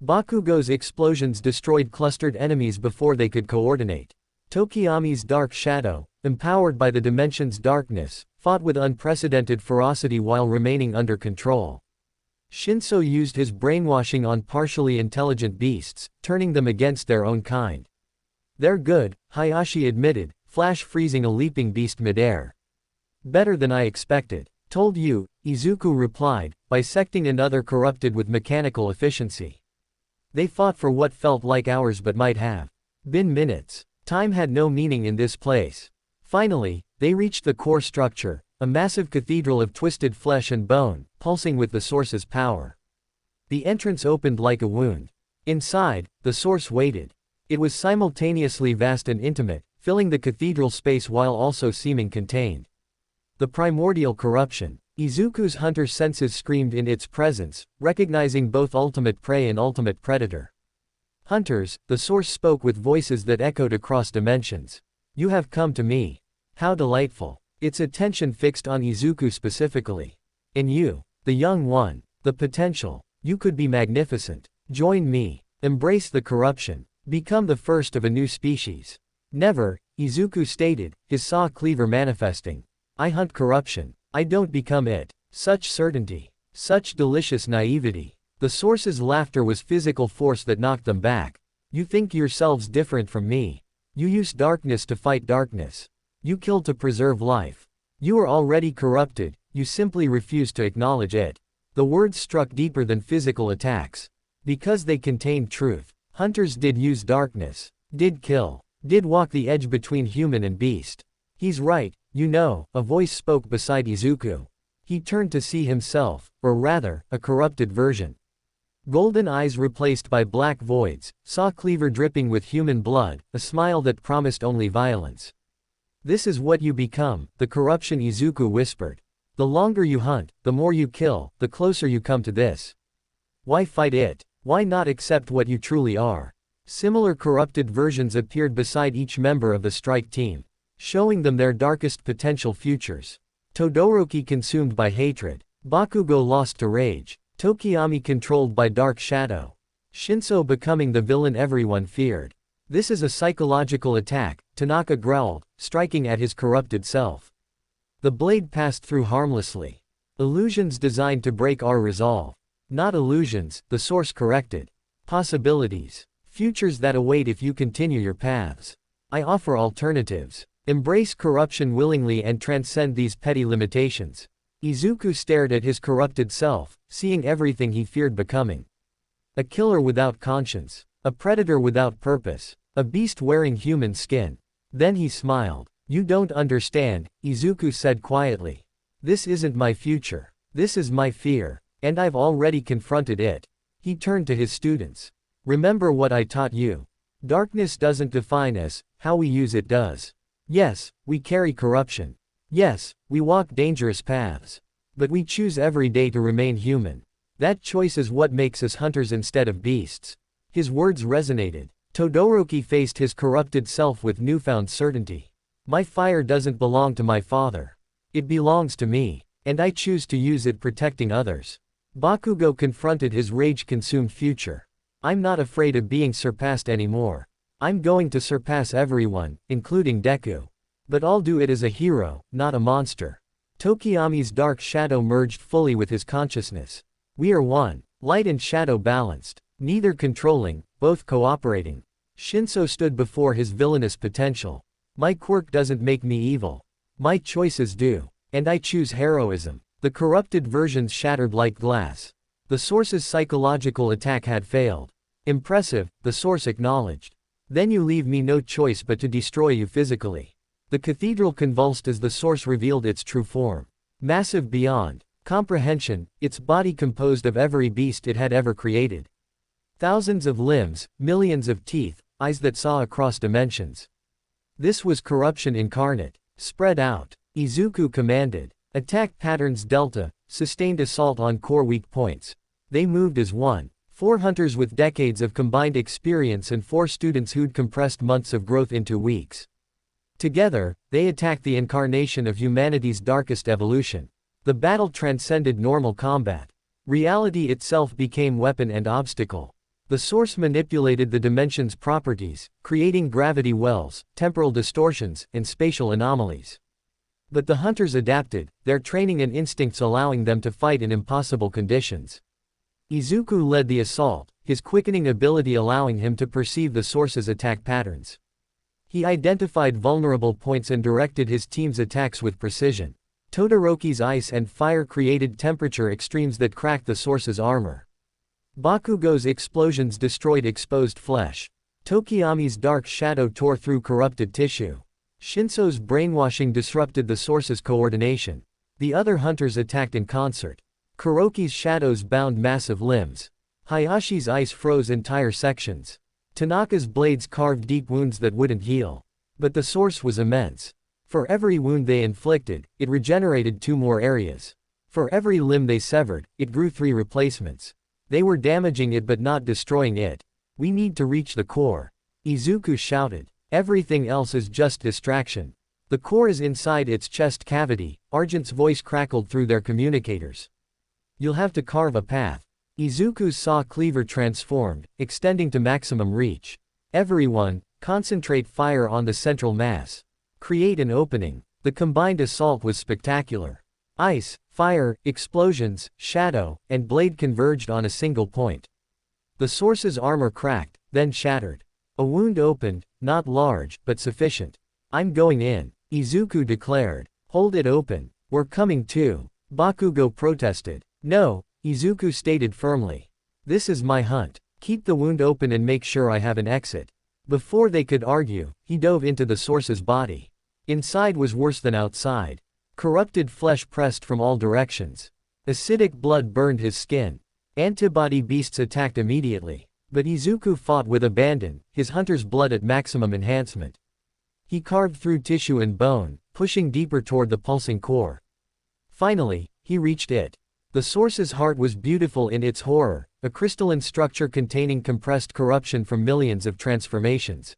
Bakugo's explosions destroyed clustered enemies before they could coordinate. Tokiyami's dark shadow, empowered by the dimension's darkness, fought with unprecedented ferocity while remaining under control. Shinso used his brainwashing on partially intelligent beasts, turning them against their own kind. "They're good," Hayashi admitted, flash freezing a leaping beast midair. "Better than I expected." "Told you," Izuku replied, bisecting another corrupted with mechanical efficiency. They fought for what felt like hours but might have been minutes. Time had no meaning in this place. Finally, they reached the core structure, a massive cathedral of twisted flesh and bone, pulsing with the source's power. The entrance opened like a wound. Inside, the source waited. It was simultaneously vast and intimate, filling the cathedral space while also seeming contained. The primordial corruption. Izuku's hunter senses screamed in its presence, recognizing both ultimate prey and ultimate predator. "Hunters," the source spoke with voices that echoed across dimensions. "You have come to me. How delightful." Its attention fixed on Izuku specifically. "In you, the young one, the potential. You could be magnificent. Join me. Embrace the corruption. Become the first of a new species." "Never," Izuku stated, his saw cleaver manifesting. "I hunt corruption. I don't become it." Such certainty. Such delicious naivety. The source's laughter was physical force that knocked them back. "You think yourselves different from me. You use darkness to fight darkness. You kill to preserve life. You are already corrupted, you simply refuse to acknowledge it." The words struck deeper than physical attacks. Because they contained truth. Hunters did use darkness. Did kill. Did walk the edge between human and beast. "He's right, you know," a voice spoke beside Izuku. He turned to see himself, or rather, a corrupted version. Golden eyes replaced by black voids, saw cleaver dripping with human blood, a smile that promised only violence. "This is what you become," the corruption Izuku whispered. "The longer you hunt, the more you kill, the closer you come to this. Why fight it? Why not accept what you truly are?" Similar corrupted versions appeared beside each member of the strike team, showing them their darkest potential futures. Todoroki consumed by hatred. Bakugo lost to rage. Tokiyami controlled by dark shadow. Shinso becoming the villain everyone feared. "This is a psychological attack," Tanaka growled, striking at his corrupted self. The blade passed through harmlessly. "Illusions designed to break our resolve." "Not illusions," the source corrected. "Possibilities. Futures that await if you continue your paths. I offer alternatives. Embrace corruption willingly and transcend these petty limitations." Izuku stared at his corrupted self, seeing everything he feared becoming. A killer without conscience. A predator without purpose. A beast wearing human skin. Then he smiled. "You don't understand," Izuku said quietly. "This isn't my future. This is my fear. And I've already confronted it." He turned to his students. "Remember what I taught you. Darkness doesn't define us, how we use it does. Yes, we carry corruption. Yes, we walk dangerous paths. But we choose every day to remain human. That choice is what makes us hunters instead of beasts." His words resonated. Todoroki faced his corrupted self with newfound certainty. "My fire doesn't belong to my father. It belongs to me, and I choose to use it protecting others." Bakugo confronted his rage-consumed future. I'm not afraid of being surpassed anymore. I'm going to surpass everyone, including Deku. But I'll do it as a hero, not a monster. Tokiyami's dark shadow merged fully with his consciousness. We are one, light and shadow balanced, neither controlling, both cooperating. Shinso stood before his villainous potential. My quirk doesn't make me evil. My choices do. And I choose heroism. The corrupted versions shattered like glass. The source's psychological attack had failed. Impressive, the source acknowledged. Then you leave me no choice but to destroy you physically. The cathedral convulsed as the source revealed its true form. Massive beyond comprehension, its body composed of every beast it had ever created. Thousands of limbs, millions of teeth, eyes that saw across dimensions. This was corruption incarnate. Spread out. Izuku commanded. Attack patterns Delta, sustained assault on core weak points. They moved as one. 4 hunters with decades of combined experience and 4 students who'd compressed months of growth into weeks. Together, they attacked the incarnation of humanity's darkest evolution. The battle transcended normal combat. Reality itself became weapon and obstacle. The source manipulated the dimension's properties, creating gravity wells, temporal distortions, and spatial anomalies. But the hunters adapted, their training and instincts allowing them to fight in impossible conditions. Izuku led the assault, his quickening ability allowing him to perceive the source's attack patterns. He identified vulnerable points and directed his team's attacks with precision. Todoroki's ice and fire created temperature extremes that cracked the source's armor. Bakugo's explosions destroyed exposed flesh. Tokiyami's dark shadow tore through corrupted tissue. Shinso's brainwashing disrupted the source's coordination. The other hunters attacked in concert. Kuroki's shadows bound massive limbs. Hayashi's ice froze entire sections. Tanaka's blades carved deep wounds that wouldn't heal. But the source was immense. For every wound they inflicted, it regenerated 2 more areas. For every limb they severed, it grew 3 replacements. They were damaging it but not destroying it. We need to reach the core. Izuku shouted. Everything else is just distraction. The core is inside its chest cavity, Argent's voice crackled through their communicators. You'll have to carve a path. Izuku's saw cleaver transformed, extending to maximum reach. Everyone, concentrate fire on the central mass. Create an opening. The combined assault was spectacular. Ice, fire, explosions, shadow, and blade converged on a single point. The source's armor cracked, then shattered. A wound opened, not large, but sufficient. I'm going in, Izuku declared. Hold it open. We're coming too. Bakugo protested. No, Izuku stated firmly. This is my hunt. Keep the wound open and make sure I have an exit. Before they could argue, he dove into the source's body. Inside was worse than outside. Corrupted flesh pressed from all directions. Acidic blood burned his skin. Antibody beasts attacked immediately. But Izuku fought with abandon, his hunter's blood at maximum enhancement. He carved through tissue and bone, pushing deeper toward the pulsing core. Finally, he reached it. The source's heart was beautiful in its horror, a crystalline structure containing compressed corruption from millions of transformations.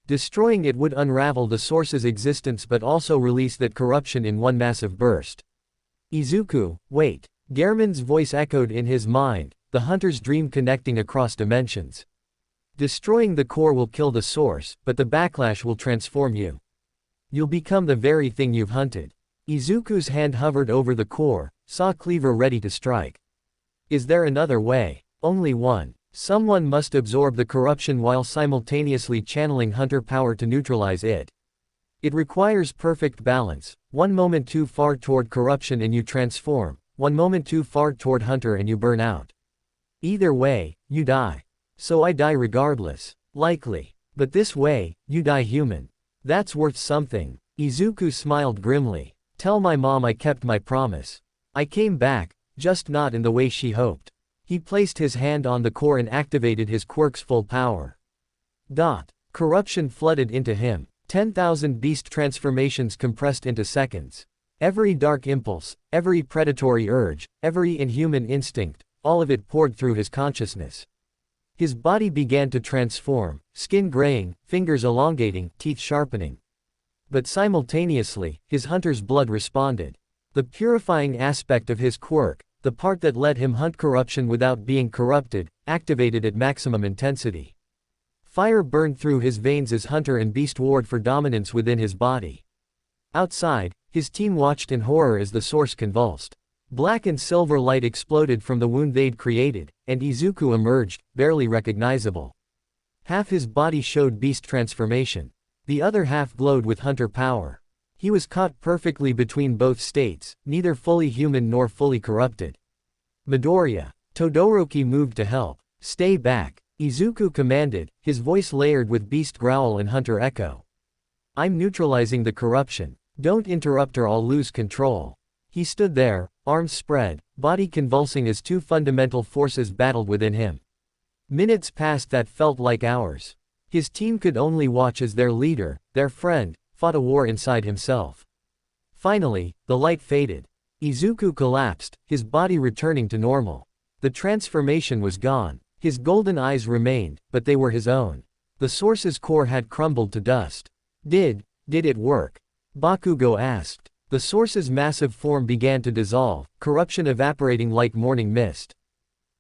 Destroying it would unravel the source's existence but also release that corruption in one massive burst. Izuku, wait. Gehrman's voice echoed in his mind, the hunter's dream connecting across dimensions. Destroying the core will kill the source, but the backlash will transform you. You'll become the very thing you've hunted. Izuku's hand hovered over the core, saw cleaver ready to strike. Is there another way? Only one. Someone must absorb the corruption while simultaneously channeling hunter power to neutralize it. It requires perfect balance. One moment too far toward corruption and you transform, one moment too far toward hunter and you burn out. Either way, you die. So I die regardless. Likely. But this way, you die human. That's worth something. Izuku smiled grimly. Tell my mom I kept my promise. I came back, just not in the way she hoped. He placed his hand on the core and activated his quirk's full power. Corruption flooded into him. 10,000 beast transformations compressed into seconds. Every dark impulse, every predatory urge, every inhuman instinct, all of it poured through his consciousness. His body began to transform, skin graying, fingers elongating, teeth sharpening. But simultaneously, his hunter's blood responded. The purifying aspect of his quirk, the part that let him hunt corruption without being corrupted, activated at maximum intensity. Fire burned through his veins as hunter and beast warred for dominance within his body. Outside, his team watched in horror as the source convulsed. Black and silver light exploded from the wound they'd created, and Izuku emerged, barely recognizable. Half his body showed beast transformation. The other half glowed with hunter power. He was caught perfectly between both states, neither fully human nor fully corrupted. Midoriya. Todoroki moved to help. Stay back, Izuku commanded, his voice layered with beast growl and hunter echo. I'm neutralizing the corruption. Don't interrupt or I'll lose control. He stood there, arms spread, body convulsing as two fundamental forces battled within him. Minutes passed that felt like hours. His team could only watch as their leader, their friend, fought a war inside himself. Finally, the light faded. Izuku collapsed, his body returning to normal. The transformation was gone. His golden eyes remained, but they were his own. The source's core had crumbled to dust. Did it work? Bakugo asked. The source's massive form began to dissolve, corruption evaporating like morning mist.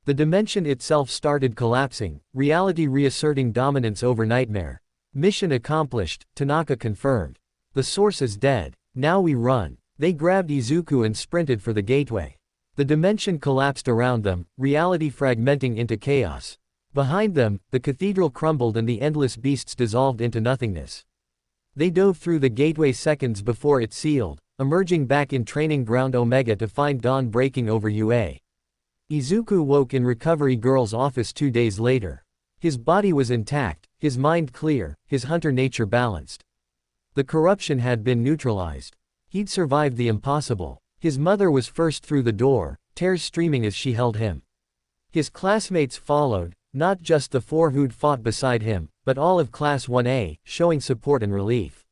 The dimension itself started collapsing, reality reasserting dominance over nightmare. Mission accomplished, Tanaka confirmed. The source is dead. Now we run. They grabbed Izuku and sprinted for the gateway. The dimension collapsed around them, reality fragmenting into chaos. Behind them, the cathedral crumbled and the endless beasts dissolved into nothingness. They dove through the gateway seconds before it sealed, emerging back in training ground Omega to find dawn breaking over UA. Izuku woke in Recovery Girl's office 2 days later. His body was intact, his mind clear, his hunter nature balanced. The corruption had been neutralized. He'd survived the impossible. His mother was first through the door, tears streaming as she held him. His classmates followed, not just the 4 who'd fought beside him, but all of Class 1A, showing support and relief.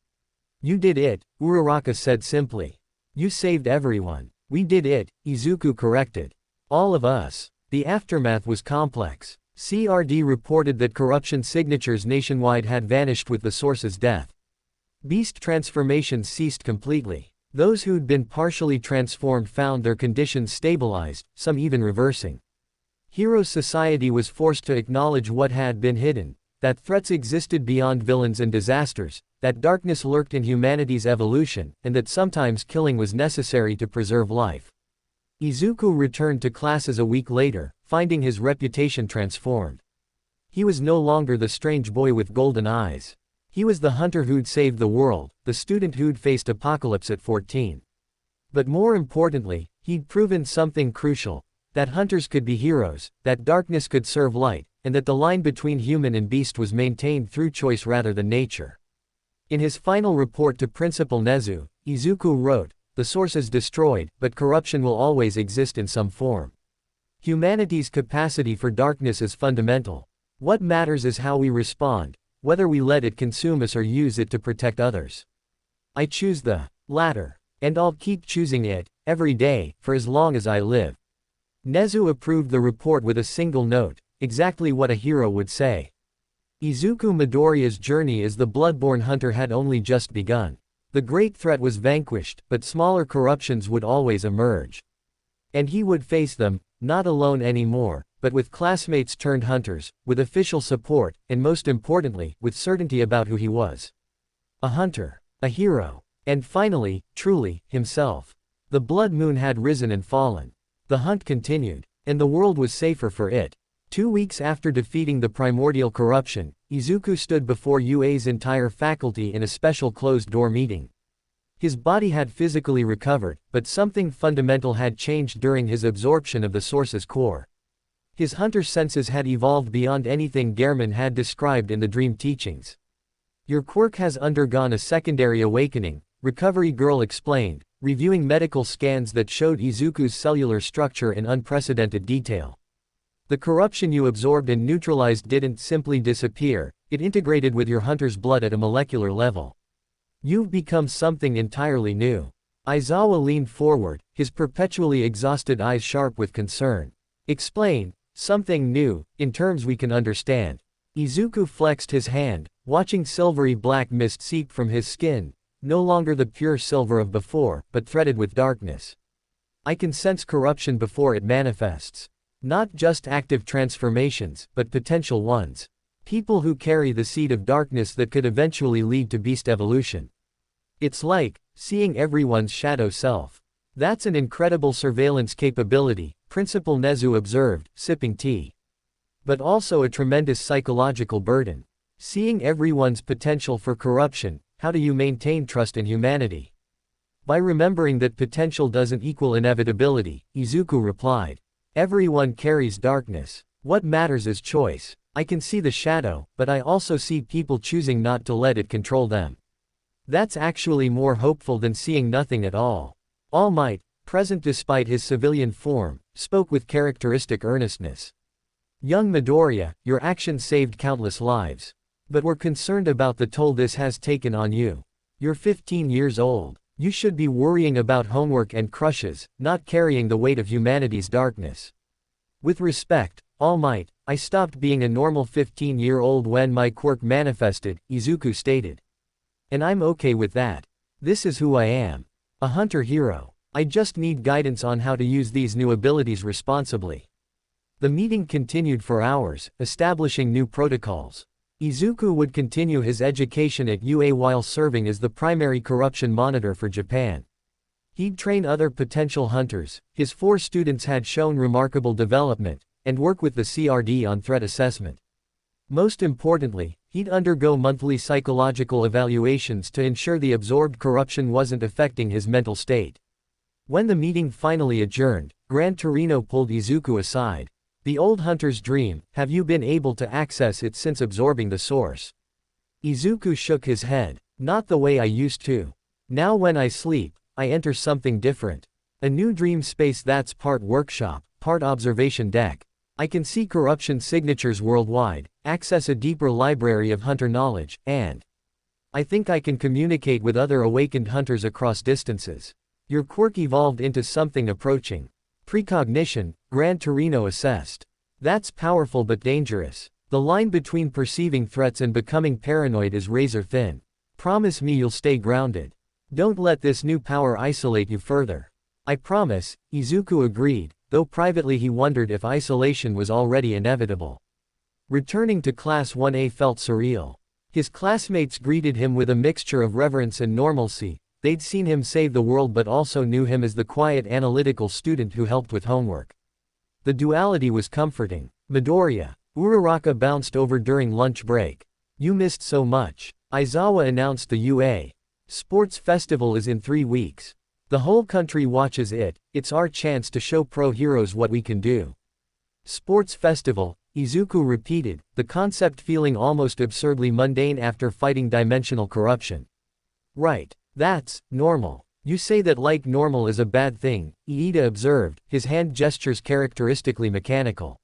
You did it, Uraraka said simply. You saved everyone. We did it, Izuku corrected. All of us. The aftermath was complex. CRD reported that corruption signatures nationwide had vanished with the source's death. Beast transformations ceased completely. Those who'd been partially transformed found their conditions stabilized, some even reversing. Heroes Society was forced to acknowledge what had been hidden, that threats existed beyond villains and disasters, that darkness lurked in humanity's evolution, and that sometimes killing was necessary to preserve life. Izuku returned to classes a week later, finding his reputation transformed. He was no longer the strange boy with golden eyes. He was the hunter who'd saved the world, the student who'd faced apocalypse at 14. But more importantly, he'd proven something crucial, that hunters could be heroes, that darkness could serve light, and that the line between human and beast was maintained through choice rather than nature. In his final report to Principal Nezu, Izuku wrote, "The source is destroyed, but corruption will always exist in some form. Humanity's capacity for darkness is fundamental. What matters is how we respond, whether we let it consume us or use it to protect others. I choose the latter. And I'll keep choosing it, every day, for as long as I live." Nezu approved the report with a single note, exactly what a hero would say. Izuku Midoriya's journey as the Bloodborne hunter had only just begun. The great threat was vanquished, but smaller corruptions would always emerge. And he would face them, not alone anymore, but with classmates turned hunters, with official support, and most importantly, with certainty about who he was. A hunter. A hero. And finally, truly, himself. The blood moon had risen and fallen. The hunt continued. And the world was safer for it. 2 weeks after defeating the primordial corruption, Izuku stood before UA's entire faculty in a special closed-door meeting. His body had physically recovered, but something fundamental had changed during his absorption of the source's core. His hunter senses had evolved beyond anything Gehrman had described in the dream teachings. Your quirk has undergone a secondary awakening, Recovery Girl explained, reviewing medical scans that showed Izuku's cellular structure in unprecedented detail. The corruption you absorbed and neutralized didn't simply disappear, it integrated with your hunter's blood at a molecular level. You've become something entirely new. Aizawa leaned forward, his perpetually exhausted eyes sharp with concern. Explain, something new, in terms we can understand. Izuku flexed his hand, watching silvery black mist seep from his skin, no longer the pure silver of before, but threaded with darkness. I can sense corruption before it manifests. Not just active transformations, but potential ones. People who carry the seed of darkness that could eventually lead to beast evolution. It's like seeing everyone's shadow self. That's an incredible surveillance capability, Principal Nezu observed, sipping tea. But also a tremendous psychological burden. Seeing everyone's potential for corruption, how do you maintain trust in humanity? By remembering that potential doesn't equal inevitability, Izuku replied. Everyone carries darkness. What matters is choice. I can see the shadow, but I also see people choosing not to let it control them. That's actually more hopeful than seeing nothing at all. All Might, present despite his civilian form, spoke with characteristic earnestness. Young Midoriya, your actions saved countless lives. But we're concerned about the toll this has taken on you. You're 15 years old. You should be worrying about homework and crushes, not carrying the weight of humanity's darkness. With respect, All Might, I stopped being a normal 15-year-old when my quirk manifested, Izuku stated. And I'm okay with that. This is who I am. A hunter hero. I just need guidance on how to use these new abilities responsibly. The meeting continued for hours, establishing new protocols. Izuku would continue his education at UA while serving as the primary corruption monitor for Japan. He'd train other potential hunters, his 4 students had shown remarkable development, and work with the CRD on threat assessment. Most importantly, he'd undergo monthly psychological evaluations to ensure the absorbed corruption wasn't affecting his mental state. When the meeting finally adjourned, Gran Torino pulled Izuku aside. The old hunter's dream, have you been able to access it since absorbing the source? Izuku shook his head. Not the way I used to. Now when I sleep, I enter something different. A new dream space that's part workshop, part observation deck. I can see corruption signatures worldwide, access a deeper library of hunter knowledge, and I think I can communicate with other awakened hunters across distances. Your quirk evolved into something approaching precognition, Gran Torino assessed. That's powerful but dangerous. The line between perceiving threats and becoming paranoid is razor thin. Promise me you'll stay grounded. Don't let this new power isolate you further. I promise, Izuku agreed, though privately he wondered if isolation was already inevitable. Returning to Class 1A felt surreal. His classmates greeted him with a mixture of reverence and normalcy. They'd seen him save the world but also knew him as the quiet analytical student who helped with homework. The duality was comforting. Midoriya, Uraraka bounced over during lunch break. You missed so much. Aizawa announced the UA Sports Festival is in 3 weeks. The whole country watches it, it's our chance to show pro heroes what we can do. Sports Festival, Izuku repeated, the concept feeling almost absurdly mundane after fighting dimensional corruption. Right. That's normal. You say that like normal is a bad thing, Iida observed, his hand gestures characteristically mechanical.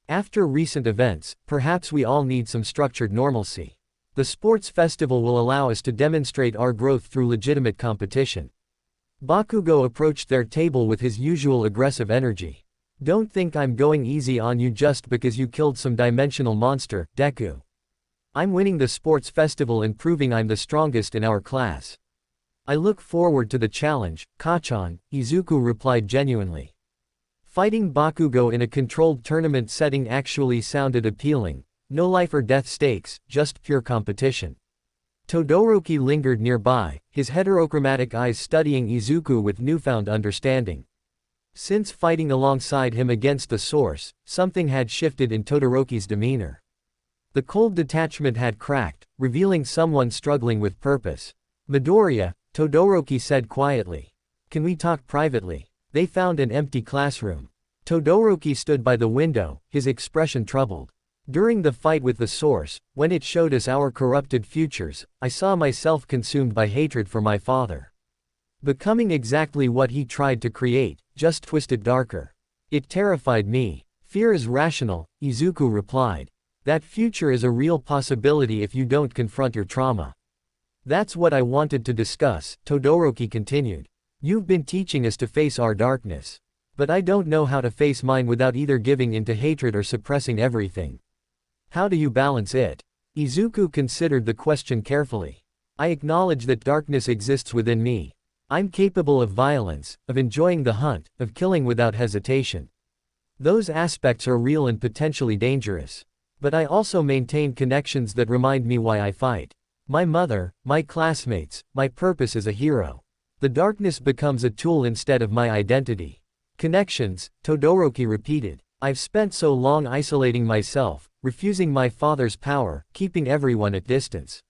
After recent events, perhaps we all need some structured normalcy. The sports festival will allow us to demonstrate our growth through legitimate competition. Bakugo approached their table with his usual aggressive energy. Don't think I'm going easy on you just because you killed some dimensional monster, Deku. I'm winning the sports festival and proving I'm the strongest in our class. I look forward to the challenge, Kachan, Izuku replied genuinely. Fighting Bakugo in a controlled tournament setting actually sounded appealing. No life or death stakes, just pure competition. Todoroki lingered nearby, his heterochromatic eyes studying Izuku with newfound understanding. Since fighting alongside him against the source, something had shifted in Todoroki's demeanor. The cold detachment had cracked, revealing someone struggling with purpose. Midoriya, Todoroki said quietly. Can we talk privately? They found an empty classroom. Todoroki stood by the window, his expression troubled. During the fight with the source, when it showed us our corrupted futures, I saw myself consumed by hatred for my father. Becoming exactly what he tried to create, just twisted darker. It terrified me. Fear is rational, Izuku replied. That future is a real possibility if you don't confront your trauma. That's what I wanted to discuss, Todoroki continued. You've been teaching us to face our darkness. But I don't know how to face mine without either giving into hatred or suppressing everything. How do you balance it? Izuku considered the question carefully. I acknowledge that darkness exists within me. I'm capable of violence, of enjoying the hunt, of killing without hesitation. Those aspects are real and potentially dangerous. But I also maintain connections that remind me why I fight. My mother, my classmates, my purpose as a hero. The darkness becomes a tool instead of my identity. Connections, Todoroki repeated. I've spent so long isolating myself, refusing my father's power, keeping everyone at distance.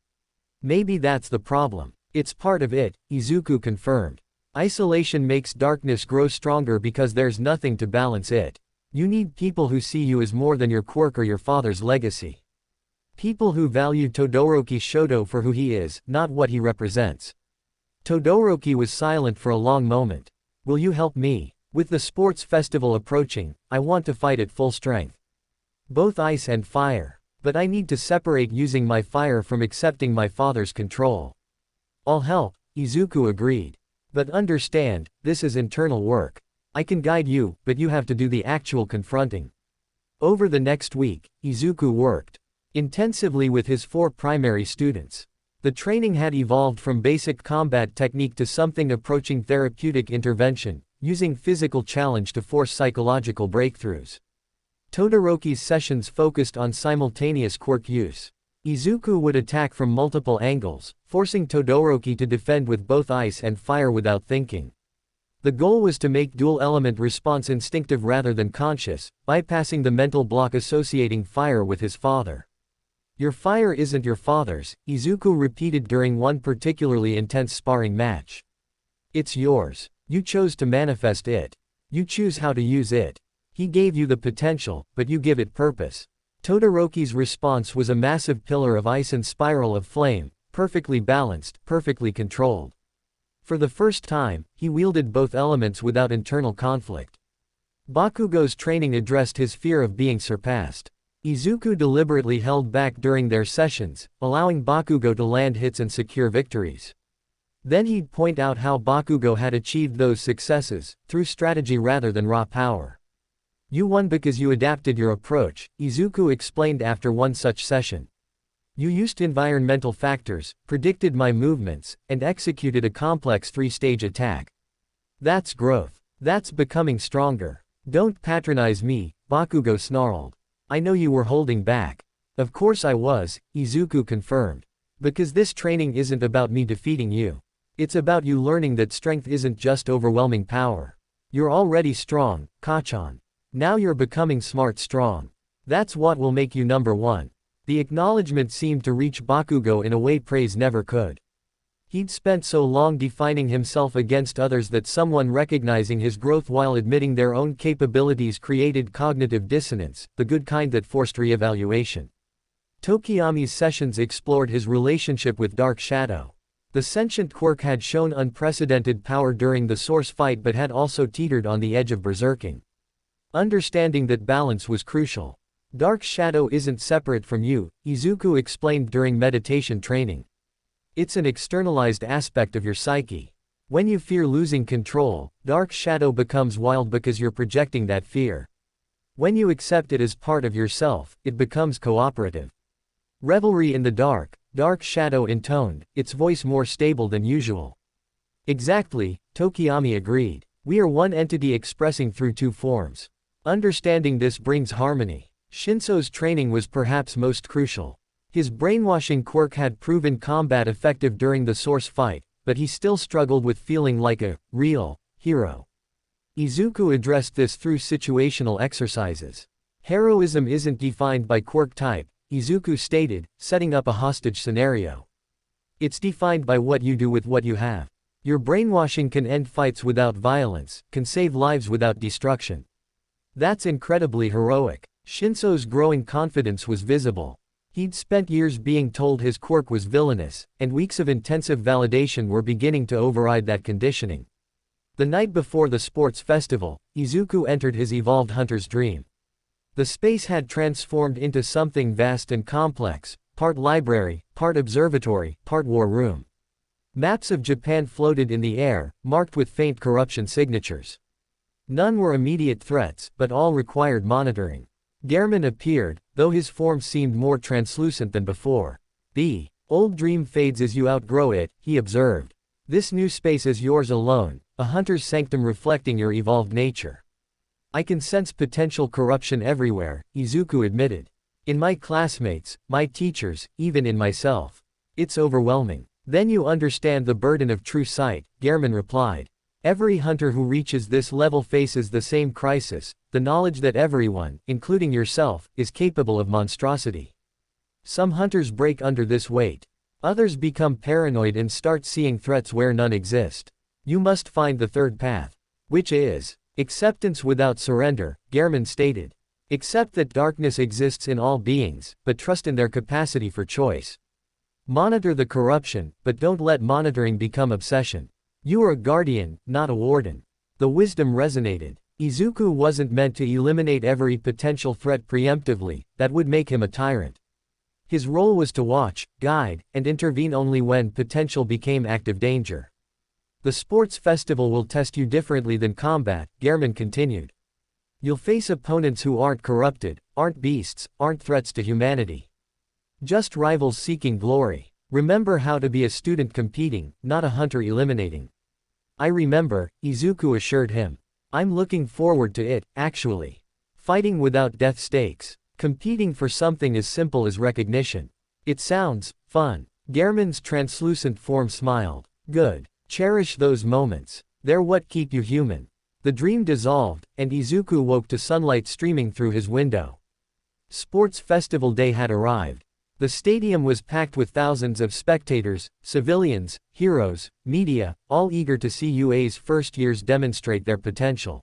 Maybe that's the problem. It's part of it, Izuku confirmed. Isolation makes darkness grow stronger because there's nothing to balance it. You need people who see you as more than your quirk or your father's legacy. People who value Todoroki Shoto for who he is, not what he represents. Todoroki was silent for a long moment. Will you help me? With the sports festival approaching, I want to fight at full strength. Both ice and fire. But I need to separate using my fire from accepting my father's control. I'll help, Izuku agreed. But understand, this is internal work. I can guide you, but you have to do the actual confronting. Over the next week, Izuku worked intensively with his 4 primary students. The training had evolved from basic combat technique to something approaching therapeutic intervention, using physical challenge to force psychological breakthroughs. Todoroki's sessions focused on simultaneous quirk use. Izuku would attack from multiple angles, forcing Todoroki to defend with both ice and fire without thinking. The goal was to make dual-element response instinctive rather than conscious, bypassing the mental block associating fire with his father. Your fire isn't your father's, Izuku repeated during one particularly intense sparring match. It's yours. You chose to manifest it. You choose how to use it. He gave you the potential, but you give it purpose. Todoroki's response was a massive pillar of ice and spiral of flame, perfectly balanced, perfectly controlled. For the first time, he wielded both elements without internal conflict. Bakugo's training addressed his fear of being surpassed. Izuku deliberately held back during their sessions, allowing Bakugo to land hits and secure victories. Then he'd point out how Bakugo had achieved those successes, through strategy rather than raw power. You won because you adapted your approach, Izuku explained after one such session. You used environmental factors, predicted my movements, and executed a complex 3-stage attack. That's growth. That's becoming stronger. Don't patronize me, Bakugo snarled. I know you were holding back. Of course I was, Izuku confirmed. Because this training isn't about me defeating you. It's about you learning that strength isn't just overwhelming power. You're already strong, Kachan. Now you're becoming smart strong. That's what will make you number 1. The acknowledgement seemed to reach Bakugo in a way praise never could. He'd spent so long defining himself against others that someone recognizing his growth while admitting their own capabilities created cognitive dissonance, the good kind that forced re-evaluation. Tokiyami's sessions explored his relationship with Dark Shadow. The sentient quirk had shown unprecedented power during the source fight but had also teetered on the edge of berserking. Understanding that balance was crucial. Dark Shadow isn't separate from you, Izuku explained during meditation training. It's an externalized aspect of your psyche. When you fear losing control, Dark Shadow becomes wild because you're projecting that fear. When you accept it as part of yourself, it becomes cooperative. Revelry in the dark, Dark Shadow intoned, its voice more stable than usual. Exactly, Tokiyami agreed. We are one entity expressing through 2 forms. Understanding this brings harmony. Shinso's training was perhaps most crucial. His brainwashing quirk had proven combat effective during the source fight, but he still struggled with feeling like a real hero. Izuku addressed this through situational exercises. Heroism isn't defined by quirk type, Izuku stated, setting up a hostage scenario. It's defined by what you do with what you have. Your brainwashing can end fights without violence, can save lives without destruction. That's incredibly heroic. Shinso's growing confidence was visible. He'd spent years being told his quirk was villainous, and weeks of intensive validation were beginning to override that conditioning. The night before the sports festival, Izuku entered his evolved hunter's dream. The space had transformed into something vast and complex, part library, part observatory, part war room. Maps of Japan floated in the air, marked with faint corruption signatures. None were immediate threats, but all required monitoring. Gehrman appeared, though his form seemed more translucent than before. The old dream fades as you outgrow it, he observed. This new space is yours alone, a hunter's sanctum reflecting your evolved nature. I can sense potential corruption everywhere, Izuku admitted. In my classmates, my teachers, even in myself. It's overwhelming. Then you understand the burden of true sight, Gehrman replied. Every hunter who reaches this level faces the same crisis, the knowledge that everyone, including yourself, is capable of monstrosity. Some hunters break under this weight. Others become paranoid and start seeing threats where none exist. You must find the third path. Which is acceptance without surrender, Gehrman stated. Accept that darkness exists in all beings, but trust in their capacity for choice. Monitor the corruption, but don't let monitoring become obsession. You are a guardian, not a warden. The wisdom resonated. Izuku wasn't meant to eliminate every potential threat preemptively, that would make him a tyrant. His role was to watch, guide, and intervene only when potential became active danger. The sports festival will test you differently than combat, Gehrman continued. You'll face opponents who aren't corrupted, aren't beasts, aren't threats to humanity. Just rivals seeking glory. Remember how to be a student competing, not a hunter eliminating. I remember, Izuku assured him. I'm looking forward to it, actually. Fighting without death stakes. Competing for something as simple as recognition. It sounds fun. Gehrman's translucent form smiled. Good. Cherish those moments. They're what keep you human. The dream dissolved, and Izuku woke to sunlight streaming through his window. Sports Festival Day had arrived. The stadium was packed with thousands of spectators, civilians, heroes, media, all eager to see UA's first years demonstrate their potential.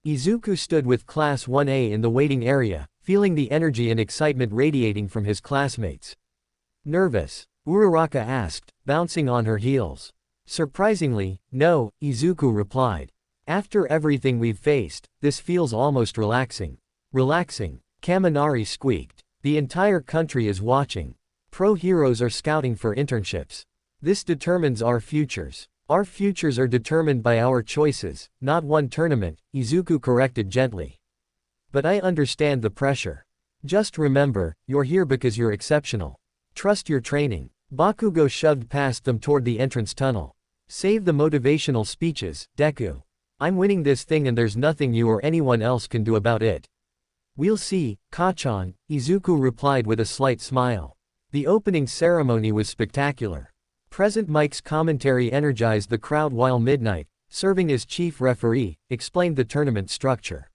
Izuku stood with Class 1A in the waiting area, feeling the energy and excitement radiating from his classmates. Nervous? Uraraka asked, bouncing on her heels. Surprisingly, no, Izuku replied. After everything we've faced, this feels almost relaxing. Relaxing? Kaminari squeaked. The entire country is watching. Pro heroes are scouting for internships. This determines our futures. Our futures are determined by our choices, not one tournament, Izuku corrected gently. But I understand the pressure. Just remember, you're here because you're exceptional. Trust your training. Bakugo shoved past them toward the entrance tunnel. Save the motivational speeches, Deku. I'm winning this thing and there's nothing you or anyone else can do about it. We'll see, Kachan, Izuku replied with a slight smile. The opening ceremony was spectacular. Present Mike's commentary energized the crowd while Midnight, serving as chief referee, explained the tournament structure.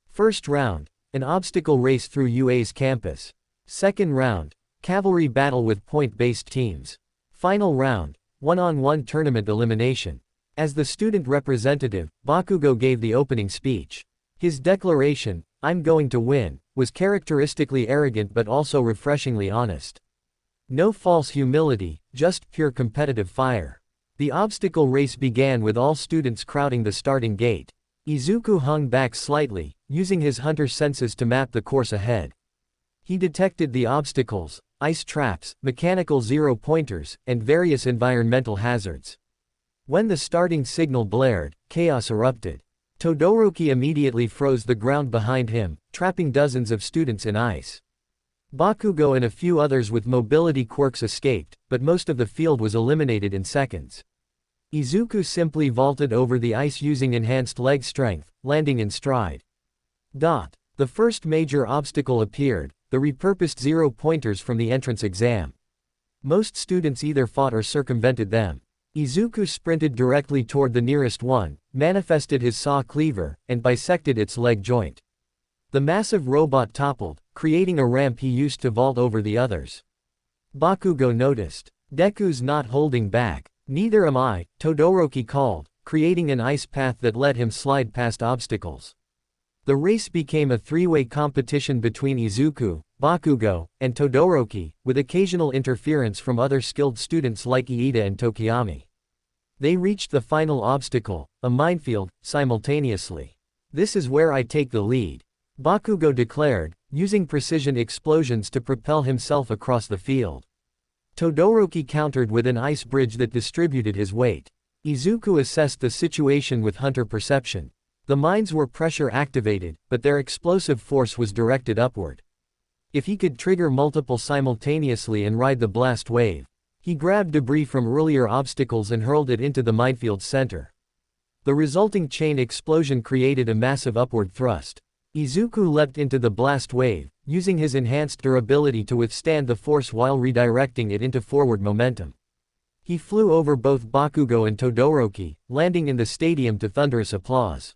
First round, an obstacle race through UA's campus. Second round, cavalry battle with point-based teams. Final round, one-on-one tournament elimination. As the student representative, Bakugo gave the opening speech. His declaration, "I'm going to win," was characteristically arrogant but also refreshingly honest. No false humility, just pure competitive fire. The obstacle race began with all students crowding the starting gate. Izuku hung back slightly, using his hunter senses to map the course ahead. He detected the obstacles, ice traps, mechanical zero-pointers, and various environmental hazards. When the starting signal blared, chaos erupted. Todoroki immediately froze the ground behind him, trapping dozens of students in ice. Bakugo and a few others with mobility quirks escaped, but most of the field was eliminated in seconds. Izuku simply vaulted over the ice using enhanced leg strength, landing in stride. The first major obstacle appeared, the repurposed zero-pointers from the entrance exam. Most students either fought or circumvented them. Izuku sprinted directly toward the nearest one, manifested his saw cleaver, and bisected its leg joint. The massive robot toppled, creating a ramp he used to vault over the others. Bakugo noticed. Deku's not holding back. Neither am I, Todoroki called, creating an ice path that let him slide past obstacles. The race became a three-way competition between Izuku, Bakugo, and Todoroki, with occasional interference from other skilled students like Iida and Tokiyami. They reached the final obstacle, a minefield, simultaneously. "This is where I take the lead," Bakugo declared, using precision explosions to propel himself across the field. Todoroki countered with an ice bridge that distributed his weight. Izuku assessed the situation with hunter perception. The mines were pressure activated, but their explosive force was directed upward. If he could trigger multiple simultaneously and ride the blast wave, He grabbed debris from earlier obstacles and hurled it into the minefield's center. The resulting chain explosion created a massive upward thrust. Izuku leapt into the blast wave, using his enhanced durability to withstand the force while redirecting it into forward momentum. He flew over both Bakugo and Todoroki, landing in the stadium to thunderous applause.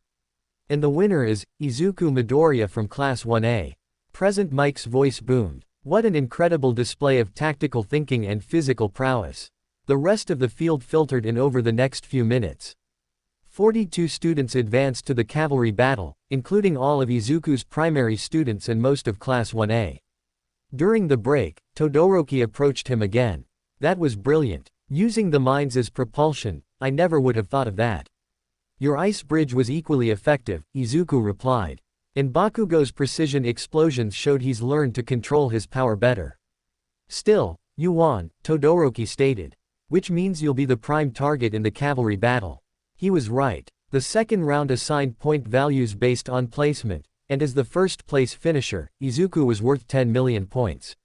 And the winner is Izuku Midoriya from Class 1A. Present Mike's voice boomed. What an incredible display of tactical thinking and physical prowess. The rest of the field filtered in over the next few minutes. 42 students advanced to the cavalry battle, including all of Izuku's primary students and most of Class 1A. During the break, Todoroki approached him again. That was brilliant. Using the mines as propulsion, I never would have thought of that. Your ice bridge was equally effective, Izuku replied. And Bakugo's precision explosions showed he's learned to control his power better. Still, you won, Todoroki stated. Which means you'll be the prime target in the cavalry battle. He was right. The second round assigned point values based on placement, and as the first place finisher, Izuku was worth 10 million points.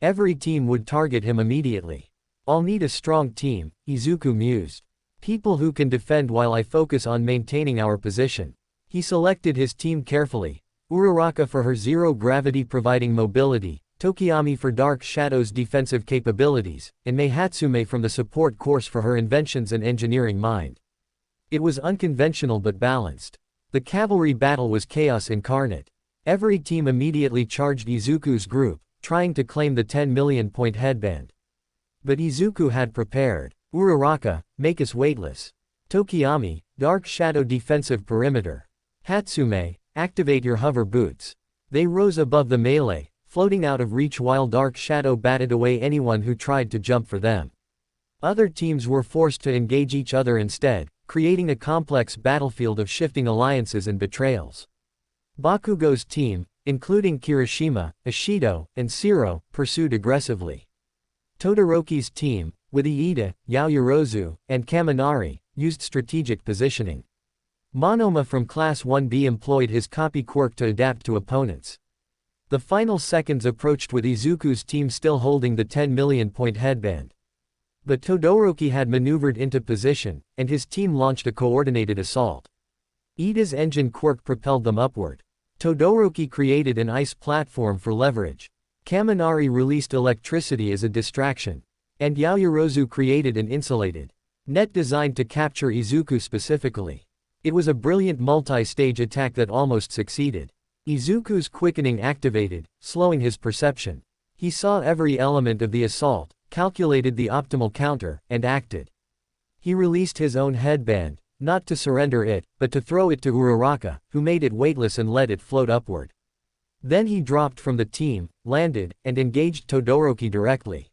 Every team would target him immediately. I'll need a strong team, Izuku mused. People who can defend while I focus on maintaining our position. He selected his team carefully. Uraraka for her zero-gravity providing mobility, Tokiyami for Dark Shadow's defensive capabilities, and Mei Hatsume from the support course for her inventions and engineering mind. It was unconventional but balanced. The cavalry battle was chaos incarnate. Every team immediately charged Izuku's group, trying to claim the 10 million point headband. But Izuku had prepared. Uraraka, make us weightless. Tokiyami, Dark Shadow defensive perimeter. Hatsume, activate your hover boots. They rose above the melee, floating out of reach while Dark Shadow batted away anyone who tried to jump for them. Other teams were forced to engage each other instead, creating a complex battlefield of shifting alliances and betrayals. Bakugo's team, including Kirishima, Ishido, and Shiro, pursued aggressively. Todoroki's team, with Iida, Yaoyorozu, and Kaminari, used strategic positioning. Monoma from Class 1B employed his copy Quirk to adapt to opponents. The final seconds approached with Izuku's team still holding the 10 million point headband. But Todoroki had maneuvered into position, and his team launched a coordinated assault. Iida's engine Quirk propelled them upward. Todoroki created an ice platform for leverage. Kaminari released electricity as a distraction. And Yaoyorozu created an insulated net designed to capture Izuku specifically. It was a brilliant multi-stage attack that almost succeeded. Izuku's quickening activated, slowing his perception. He saw every element of the assault, calculated the optimal counter, and acted. He released his own headband, not to surrender it, but to throw it to Uraraka, who made it weightless and let it float upward. Then he dropped from the team, landed, and engaged Todoroki directly.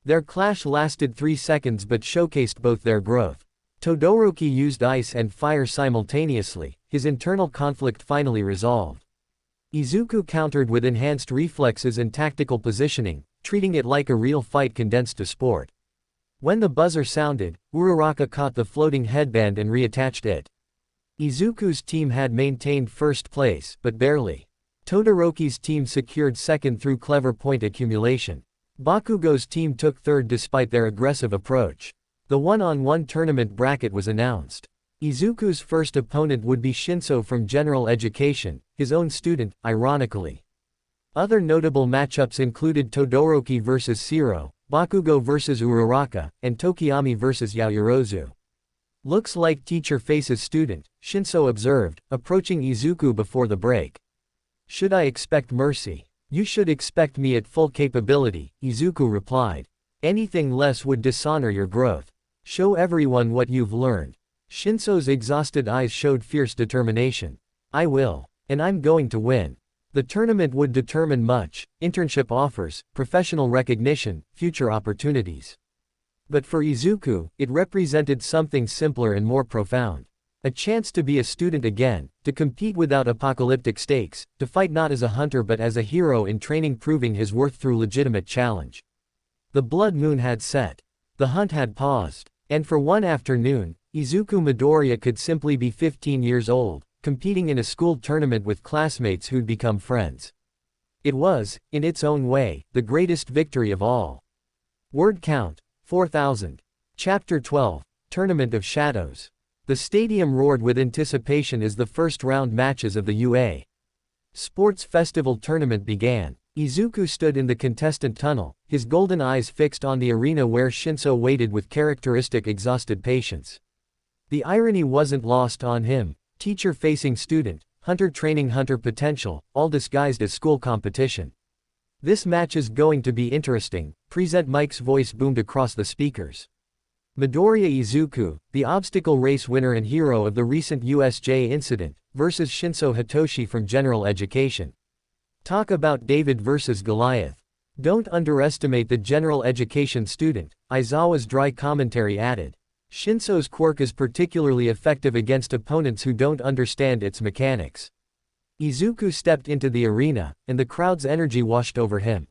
Their clash lasted 3 seconds but showcased both their growth. Todoroki used ice and fire simultaneously, his internal conflict finally resolved. Izuku countered with enhanced reflexes and tactical positioning, treating it like a real fight condensed to sport. When the buzzer sounded, Uraraka caught the floating headband and reattached it. Izuku's team had maintained first place, but barely. Todoroki's team secured second through clever point accumulation. Bakugo's team took third despite their aggressive approach. The one-on-one tournament bracket was announced. Izuku's first opponent would be Shinso from General Education, his own student, ironically. Other notable matchups included Todoroki vs Shiro, Bakugo vs Uraraka, and Tokiyami vs Yaoyorozu. Looks like teacher faces student, Shinso observed, approaching Izuku before the break. Should I expect mercy? You should expect me at full capability, Izuku replied. Anything less would dishonor your growth. Show everyone what you've learned. Shinso's exhausted eyes showed fierce determination. I will. And I'm going to win. The tournament would determine much: internship offers, professional recognition, future opportunities. But for Izuku, it represented something simpler and more profound. A chance to be a student again, to compete without apocalyptic stakes, to fight not as a hunter but as a hero in training, proving his worth through legitimate challenge. The blood moon had set. The hunt had paused. And for one afternoon, Izuku Midoriya could simply be 15 years old, competing in a school tournament with classmates who'd become friends. It was, in its own way, the greatest victory of all. Word count. 4000. Chapter 12. Tournament of Shadows. The stadium roared with anticipation as the first round matches of the UA Sports Festival tournament began. Izuku stood in the contestant tunnel, his golden eyes fixed on the arena where Shinso waited with characteristic exhausted patience. The irony wasn't lost on him. Teacher facing student, hunter training hunter potential, all disguised as school competition. This match is going to be interesting, Present Mike's voice boomed across the speakers. Midoriya Izuku, the obstacle race winner and hero of the recent USJ incident, versus Shinso Hitoshi from General Education. Talk about David versus Goliath. Don't underestimate the General Education student, Aizawa's dry commentary added. Shinso's quirk is particularly effective against opponents who don't understand its mechanics. Izuku stepped into the arena, and the crowd's energy washed over him.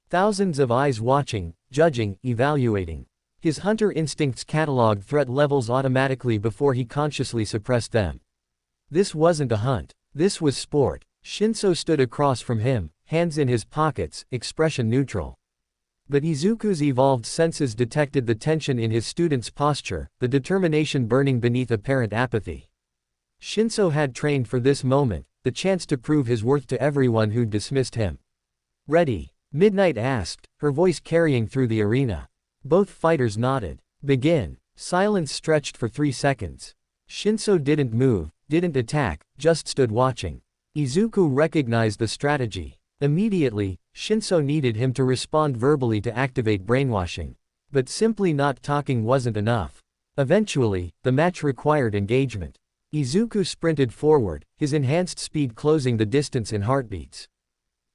Thousands of eyes watching, judging, evaluating. His hunter instincts cataloged threat levels automatically before he consciously suppressed them. This wasn't a hunt. This was sport. Shinso stood across from him, hands in his pockets, expression neutral. But Izuku's evolved senses detected the tension in his student's posture, the determination burning beneath apparent apathy. Shinso had trained for this moment, the chance to prove his worth to everyone who'd dismissed him. Ready? Midnight asked, her voice carrying through the arena. Both fighters nodded. Begin. Silence stretched for 3 seconds. Shinso didn't move, didn't attack, just stood watching. Izuku recognized the strategy. Immediately, Shinso needed him to respond verbally to activate brainwashing. But simply not talking wasn't enough. Eventually, the match required engagement. Izuku sprinted forward, his enhanced speed closing the distance in heartbeats.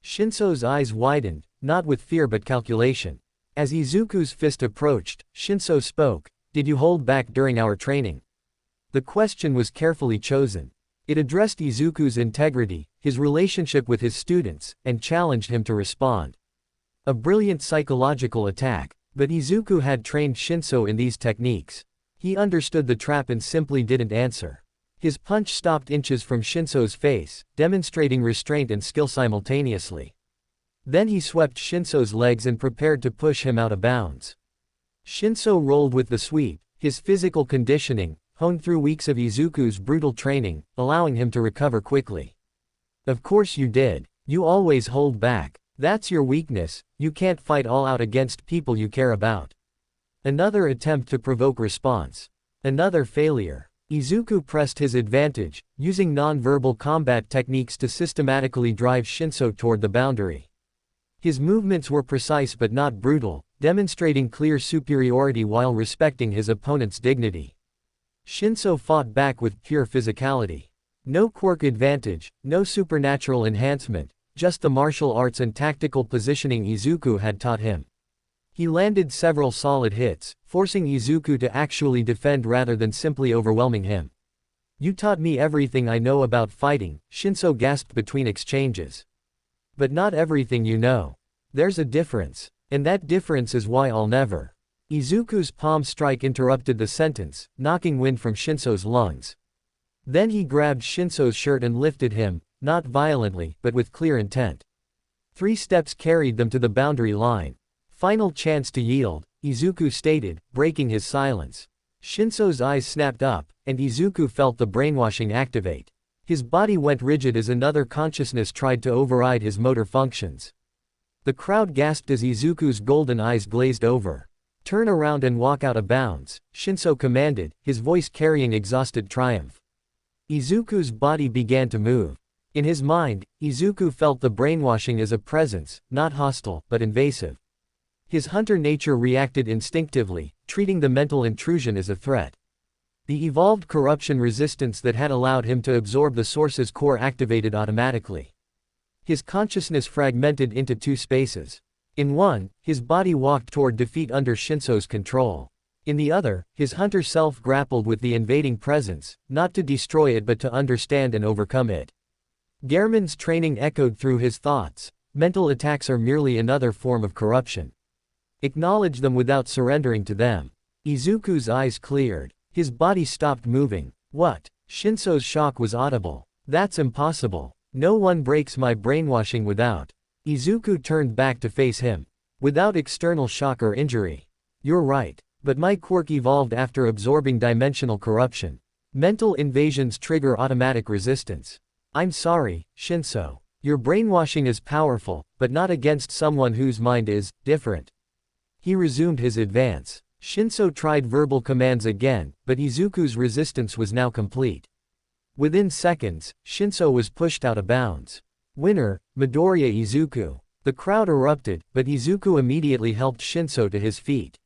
Shinso's eyes widened, not with fear but calculation. As Izuku's fist approached, Shinso spoke, "Did you hold back during our training?" The question was carefully chosen. It addressed Izuku's integrity, his relationship with his students, and challenged him to respond. A brilliant psychological attack, but Izuku had trained Shinso in these techniques. He understood the trap and simply didn't answer. His punch stopped inches from Shinso's face, demonstrating restraint and skill simultaneously. Then he swept Shinso's legs and prepared to push him out of bounds. Shinso rolled with the sweep, his physical conditioning, honed through weeks of Izuku's brutal training, allowing him to recover quickly. Of course you did. You always hold back. That's your weakness, you can't fight all out against people you care about. Another attempt to provoke response. Another failure. Izuku pressed his advantage, using non-verbal combat techniques to systematically drive Shinso toward the boundary. His movements were precise but not brutal, demonstrating clear superiority while respecting his opponent's dignity. Shinso fought back with pure physicality. No quirk advantage, no supernatural enhancement, just the martial arts and tactical positioning Izuku had taught him. He landed several solid hits, forcing Izuku to actually defend rather than simply overwhelming him. "You taught me everything I know about fighting," Shinso gasped between exchanges. "But not everything you know. There's a difference. And that difference is why I'll never." Izuku's palm strike interrupted the sentence, knocking wind from Shinso's lungs. Then he grabbed Shinso's shirt and lifted him, not violently, but with clear intent. 3 steps carried them to the boundary line. "Final chance to yield," Izuku stated, breaking his silence. Shinso's eyes snapped up, and Izuku felt the brainwashing activate. His body went rigid as another consciousness tried to override his motor functions. The crowd gasped as Izuku's golden eyes glazed over. "Turn around and walk out of bounds," Shinso commanded, his voice carrying exhausted triumph. Izuku's body began to move. In his mind, Izuku felt the brainwashing as a presence, not hostile, but invasive. His hunter nature reacted instinctively, treating the mental intrusion as a threat. The evolved corruption resistance that had allowed him to absorb the source's core activated automatically. His consciousness fragmented into 2 spaces. In one, his body walked toward defeat under Shinso's control. In the other, his hunter self grappled with the invading presence, not to destroy it but to understand and overcome it. Gehrman's training echoed through his thoughts. Mental attacks are merely another form of corruption. Acknowledge them without surrendering to them. Izuku's eyes cleared. His body stopped moving. "What?" Shinso's shock was audible. "That's impossible. No one breaks my brainwashing without." Izuku turned back to face him. "Without external shock or injury." You're right. But my quirk evolved after absorbing dimensional corruption. Mental invasions trigger automatic resistance. I'm sorry, Shinso. Your brainwashing is powerful, but not against someone whose mind is different. He resumed his advance. Shinso tried verbal commands again, but Izuku's resistance was now complete. Within seconds, Shinso was pushed out of bounds. Winner, Midoriya Izuku. The crowd erupted, but Izuku immediately helped Shinso to his feet.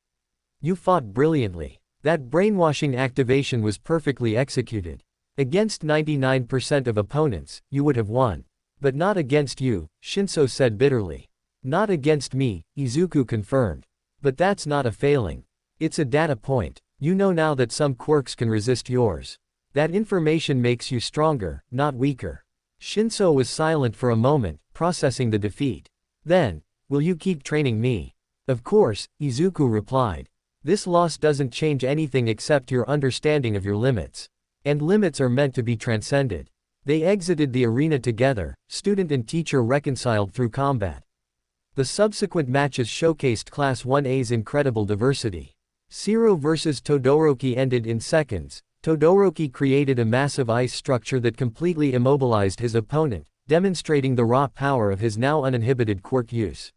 You fought brilliantly. That brainwashing activation was perfectly executed. Against 99% of opponents, you would have won. But not against you, Shinso said bitterly. Not against me, Izuku confirmed. But that's not a failing. It's a data point. You know now that some quirks can resist yours. That information makes you stronger, not weaker. Shinso was silent for a moment, processing the defeat. Then, will you keep training me? Of course, Izuku replied. This loss doesn't change anything except your understanding of your limits. And limits are meant to be transcended. They exited the arena together, student and teacher reconciled through combat. The subsequent matches showcased Class 1A's incredible diversity. Zero vs Todoroki ended in seconds. Todoroki created a massive ice structure that completely immobilized his opponent, demonstrating the raw power of his now uninhibited quirk use.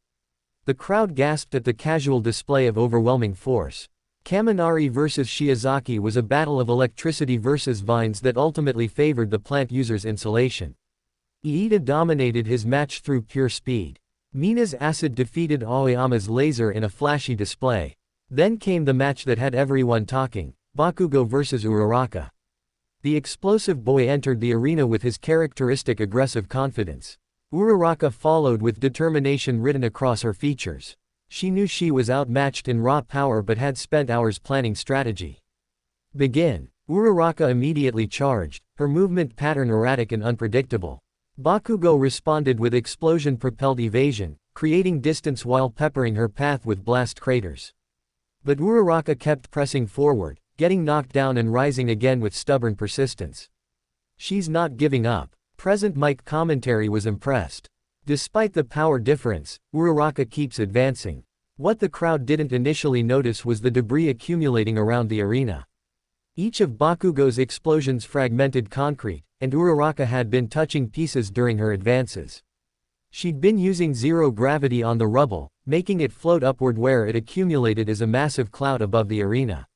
The crowd gasped at the casual display of overwhelming force. Kaminari vs Shiozaki was a battle of electricity versus vines that ultimately favored the plant user's insulation. Iida dominated his match through pure speed. Mina's acid defeated Aoyama's laser in a flashy display. Then came the match that had everyone talking, Bakugo vs Uraraka. The explosive boy entered the arena with his characteristic aggressive confidence. Uraraka followed with determination written across her features. She knew she was outmatched in raw power but had spent hours planning strategy. Begin. Uraraka immediately charged, her movement pattern erratic and unpredictable. Bakugo responded with explosion-propelled evasion, creating distance while peppering her path with blast craters. But Uraraka kept pressing forward, getting knocked down and rising again with stubborn persistence. She's not giving up. Present mic commentary was impressed. Despite the power difference, Uraraka keeps advancing. What the crowd didn't initially notice was the debris accumulating around the arena. Each of Bakugo's explosions fragmented concrete, and Uraraka had been touching pieces during her advances. She'd been using zero gravity on the rubble, making it float upward where it accumulated as a massive cloud above the arena.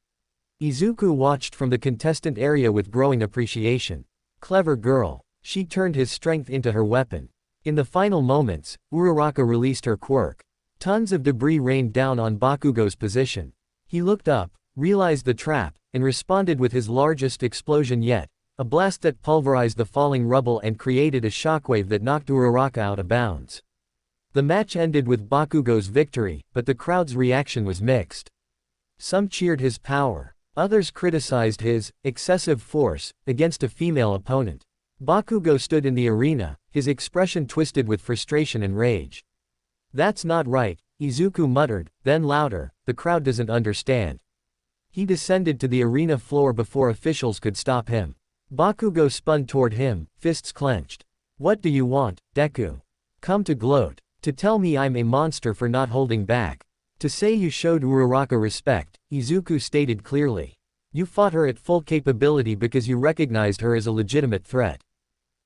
Izuku watched from the contestant area with growing appreciation. Clever girl. She turned his strength into her weapon. In the final moments, Uraraka released her quirk. Tons of debris rained down on Bakugo's position. He looked up, realized the trap, and responded with his largest explosion yet, a blast that pulverized the falling rubble and created a shockwave that knocked Uraraka out of bounds. The match ended with Bakugo's victory, but the crowd's reaction was mixed. Some cheered his power. Others criticized his excessive force against a female opponent. Bakugo stood in the arena, his expression twisted with frustration and rage. That's not right, Izuku muttered, then louder, the crowd doesn't understand. He descended to the arena floor before officials could stop him. Bakugo spun toward him, fists clenched. What do you want, Deku? Come to gloat. To tell me I'm a monster for not holding back. To say you showed Uraraka respect, Izuku stated clearly. You fought her at full capability because you recognized her as a legitimate threat.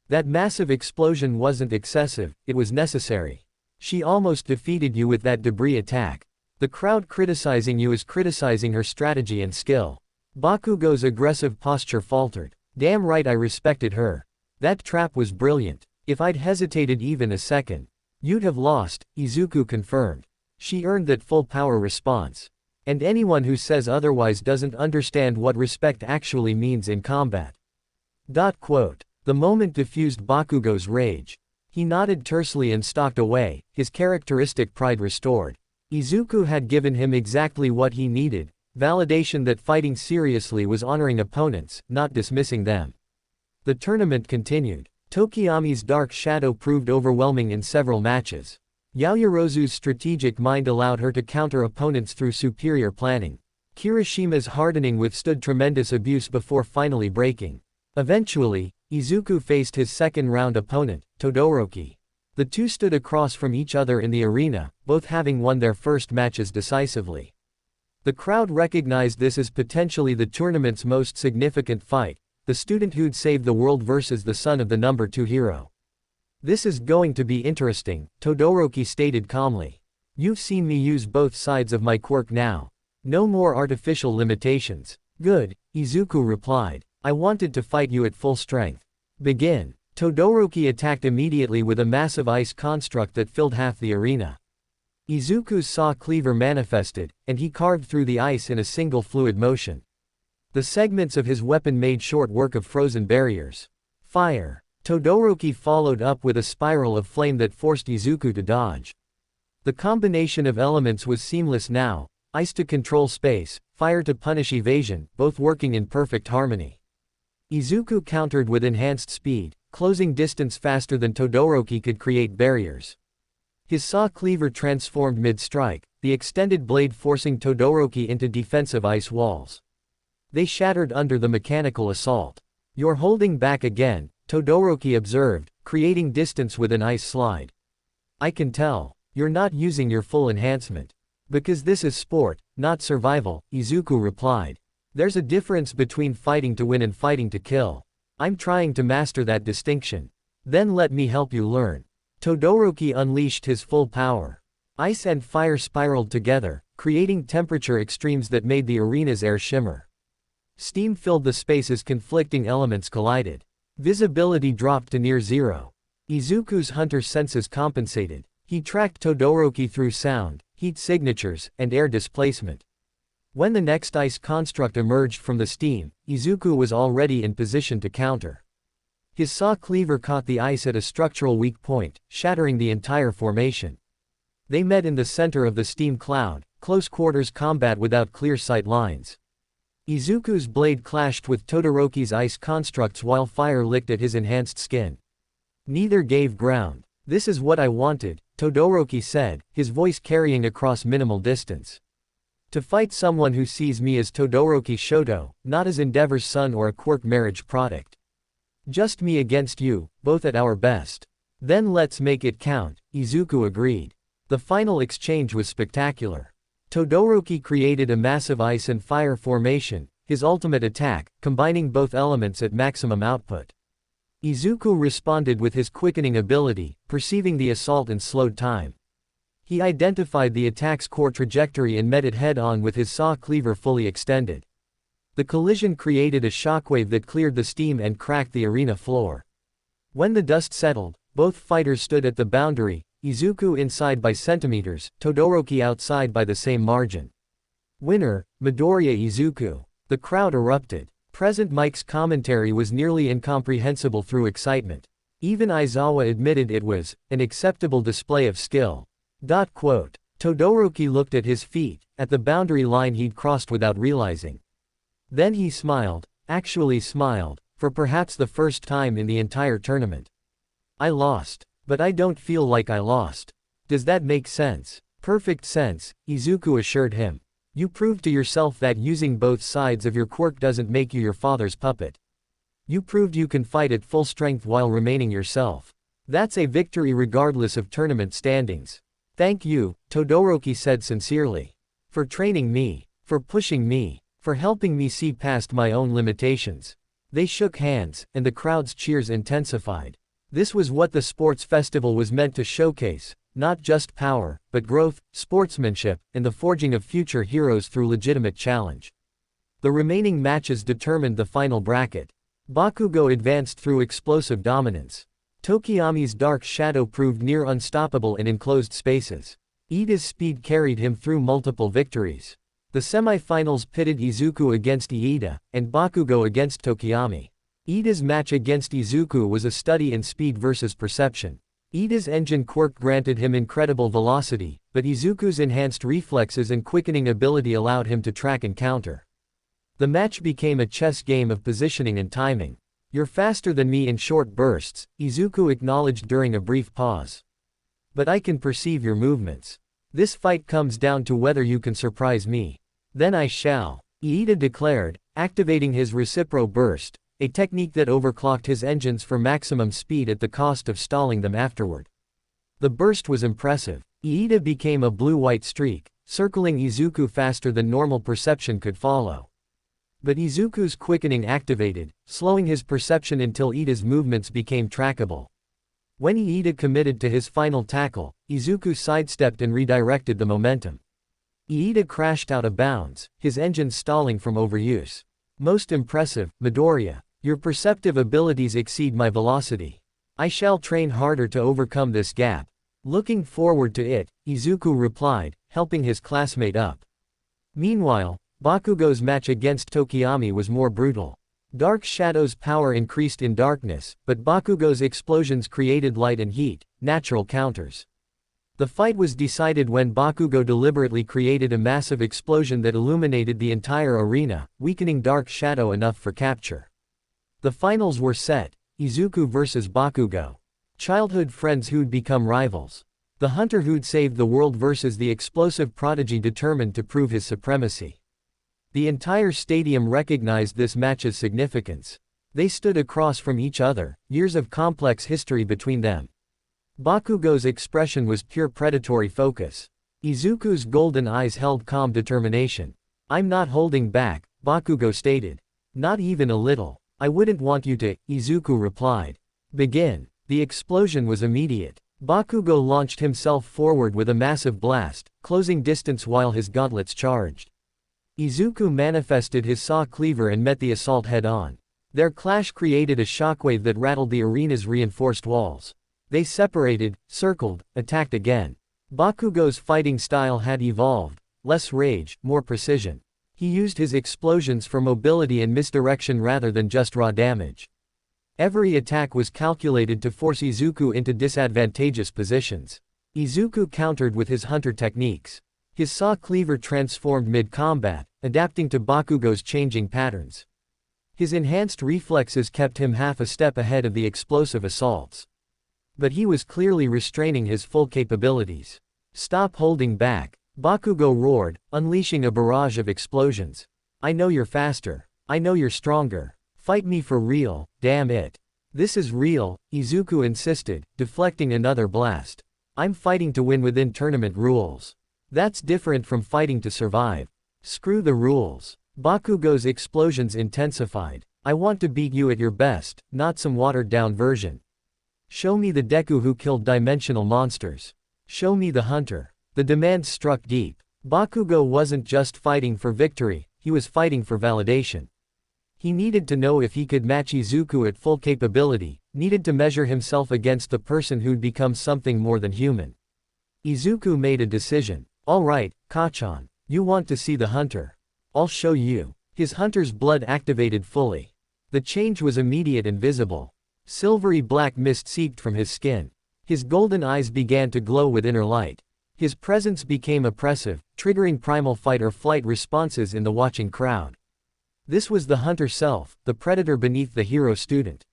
That massive explosion wasn't excessive, it was necessary. She almost defeated you with that debris attack. The crowd criticizing you is criticizing her strategy and skill. Bakugo's aggressive posture faltered. Damn right I respected her. That trap was brilliant. If I'd hesitated even a second, you'd have lost, Izuku confirmed. She earned that full power response. And anyone who says otherwise doesn't understand what respect actually means in combat. The moment diffused Bakugo's rage. He nodded tersely and stalked away, his characteristic pride restored. Izuku had given him exactly what he needed, validation that fighting seriously was honoring opponents, not dismissing them. The tournament continued. Tokiyami's dark shadow proved overwhelming in several matches. Yaoyorozu's strategic mind allowed her to counter opponents through superior planning. Kirishima's hardening withstood tremendous abuse before finally breaking. Eventually, Izuku faced his second-round opponent, Todoroki. The two stood across from each other in the arena, both having won their first matches decisively. The crowd recognized this as potentially the tournament's most significant fight, the student who'd saved the world versus the son of the number 2 hero. This is going to be interesting, Todoroki stated calmly. You've seen me use both sides of my quirk now. No more artificial limitations. Good, Izuku replied. I wanted to fight you at full strength. Begin. Todoroki attacked immediately with a massive ice construct that filled half the arena. Izuku's saw cleaver manifested, and he carved through the ice in a single fluid motion. The segments of his weapon made short work of frozen barriers. Fire. Todoroki followed up with a spiral of flame that forced Izuku to dodge. The combination of elements was seamless now, ice to control space, fire to punish evasion, both working in perfect harmony. Izuku countered with enhanced speed, closing distance faster than Todoroki could create barriers. His saw cleaver transformed mid-strike, the extended blade forcing Todoroki into defensive ice walls. They shattered under the mechanical assault. You're holding back again, Todoroki observed, creating distance with an ice slide. I can tell. You're not using your full enhancement. Because this is sport, not survival, Izuku replied. There's a difference between fighting to win and fighting to kill. I'm trying to master that distinction. Then let me help you learn. Todoroki unleashed his full power. Ice and fire spiraled together, creating temperature extremes that made the arena's air shimmer. Steam filled the space as conflicting elements collided. Visibility dropped to near zero. Izuku's hunter senses compensated. He tracked Todoroki through sound, heat signatures, and air displacement. When the next ice construct emerged from the steam, Izuku was already in position to counter. His saw cleaver caught the ice at a structural weak point, shattering the entire formation. They met in the center of the steam cloud, close quarters combat without clear sight lines. Izuku's blade clashed with Todoroki's ice constructs while fire licked at his enhanced skin. Neither gave ground. This is what I wanted, Todoroki said, his voice carrying across minimal distance. To fight someone who sees me as Todoroki Shoto, not as Endeavor's son or a Quirk marriage product. Just me against you, both at our best. Then let's make it count, Izuku agreed. The final exchange was spectacular. Todoroki created a massive ice and fire formation, his ultimate attack, combining both elements at maximum output. Izuku responded with his quickening ability, perceiving the assault and slowed time. He identified the attack's core trajectory and met it head-on with his saw cleaver fully extended. The collision created a shockwave that cleared the steam and cracked the arena floor. When the dust settled, both fighters stood at the boundary, Izuku inside by centimeters, Todoroki outside by the same margin. Winner, Midoriya Izuku. The crowd erupted. Present Mike's commentary was nearly incomprehensible through excitement. Even Aizawa admitted it was an acceptable display of skill. Todoroki looked at his feet, at the boundary line he'd crossed without realizing. Then he smiled, actually smiled, for perhaps the first time in the entire tournament. I lost. But I don't feel like I lost. Does that make sense? Perfect sense, Izuku assured him. You proved to yourself that using both sides of your quirk doesn't make you your father's puppet. You proved you can fight at full strength while remaining yourself. That's a victory regardless of tournament standings. Thank you, Todoroki said sincerely. For training me, for pushing me, for helping me see past my own limitations. They shook hands, and the crowd's cheers intensified. This was what the sports festival was meant to showcase, not just power, but growth, sportsmanship, and the forging of future heroes through legitimate challenge. The remaining matches determined the final bracket. Bakugo advanced through explosive dominance. Tokiyami's dark shadow proved near unstoppable in enclosed spaces. Iida's speed carried him through multiple victories. The semi-finals pitted Izuku against Iida, and Bakugo against Tokiyami. Iida's match against Izuku was a study in speed versus perception. Iida's engine quirk granted him incredible velocity, but Izuku's enhanced reflexes and quickening ability allowed him to track and counter. The match became a chess game of positioning and timing. You're faster than me in short bursts, Izuku acknowledged during a brief pause. But I can perceive your movements. This fight comes down to whether you can surprise me. Then I shall, Iida declared, activating his recipro burst, a technique that overclocked his engines for maximum speed at the cost of stalling them afterward. The burst was impressive. Iida became a blue-white streak, circling Izuku faster than normal perception could follow. But Izuku's quickening activated, slowing his perception until Iida's movements became trackable. When Iida committed to his final tackle, Izuku sidestepped and redirected the momentum. Iida crashed out of bounds, his engine stalling from overuse. Most impressive, Midoriya. Your perceptive abilities exceed my velocity. I shall train harder to overcome this gap. Looking forward to it, Izuku replied, helping his classmate up. Meanwhile, Bakugo's match against Tokiyami was more brutal. Dark Shadow's power increased in darkness, but Bakugo's explosions created light and heat, natural counters. The fight was decided when Bakugo deliberately created a massive explosion that illuminated the entire arena, weakening Dark Shadow enough for capture. The finals were set, Izuku vs Bakugo. Childhood friends who'd become rivals. The hunter who'd saved the world versus the explosive prodigy determined to prove his supremacy. The entire stadium recognized this match's significance. They stood across from each other, years of complex history between them. Bakugo's expression was pure predatory focus. Izuku's golden eyes held calm determination. I'm not holding back, Bakugo stated. Not even a little. I wouldn't want you to, Izuku replied. Begin. The explosion was immediate. Bakugo launched himself forward with a massive blast, closing distance while his gauntlets charged. Izuku manifested his saw cleaver and met the assault head-on. Their clash created a shockwave that rattled the arena's reinforced walls. They separated, circled, attacked again. Bakugo's fighting style had evolved, less rage, more precision. He used his explosions for mobility and misdirection rather than just raw damage. Every attack was calculated to force Izuku into disadvantageous positions. Izuku countered with his hunter techniques. His saw cleaver transformed mid-combat, adapting to Bakugo's changing patterns. His enhanced reflexes kept him half a step ahead of the explosive assaults. But he was clearly restraining his full capabilities. Stop holding back, Bakugo roared, unleashing a barrage of explosions. I know you're faster. I know you're stronger. Fight me for real, damn it. This is real, Izuku insisted, deflecting another blast. I'm fighting to win within tournament rules. That's different from fighting to survive. Screw the rules. Bakugo's explosions intensified. I want to beat you at your best, not some watered-down version. Show me the Deku who killed dimensional monsters. Show me the hunter. The demands struck deep. Bakugo wasn't just fighting for victory, he was fighting for validation. He needed to know if he could match Izuku at full capability, needed to measure himself against the person who'd become something more than human. Izuku made a decision. All right, Kachan. You want to see the hunter? I'll show you. His hunter's blood activated fully. The change was immediate and visible. Silvery black mist seeped from his skin. His golden eyes began to glow with inner light. His presence became oppressive, triggering primal fight or flight responses in the watching crowd. This was the hunter self, the predator beneath the hero student.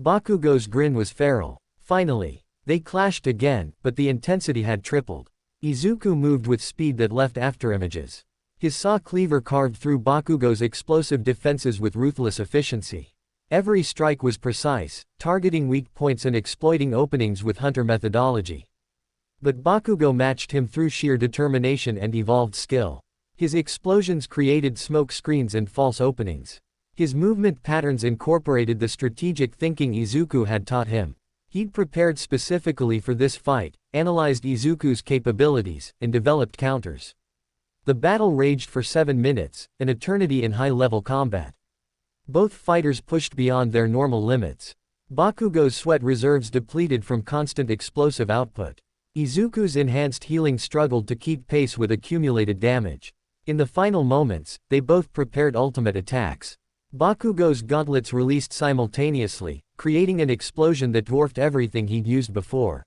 Bakugo's grin was feral. Finally, they clashed again, but the intensity had tripled. Izuku moved with speed that left afterimages. His saw cleaver carved through Bakugo's explosive defenses with ruthless efficiency. Every strike was precise, targeting weak points and exploiting openings with hunter methodology. But Bakugo matched him through sheer determination and evolved skill. His explosions created smoke screens and false openings. His movement patterns incorporated the strategic thinking Izuku had taught him. He'd prepared specifically for this fight, analyzed Izuku's capabilities, and developed counters. The battle raged for 7 minutes, an eternity in high-level combat. Both fighters pushed beyond their normal limits. Bakugo's sweat reserves depleted from constant explosive output. Izuku's enhanced healing struggled to keep pace with accumulated damage. In the final moments, they both prepared ultimate attacks. Bakugo's gauntlets released simultaneously, creating an explosion that dwarfed everything he'd used before.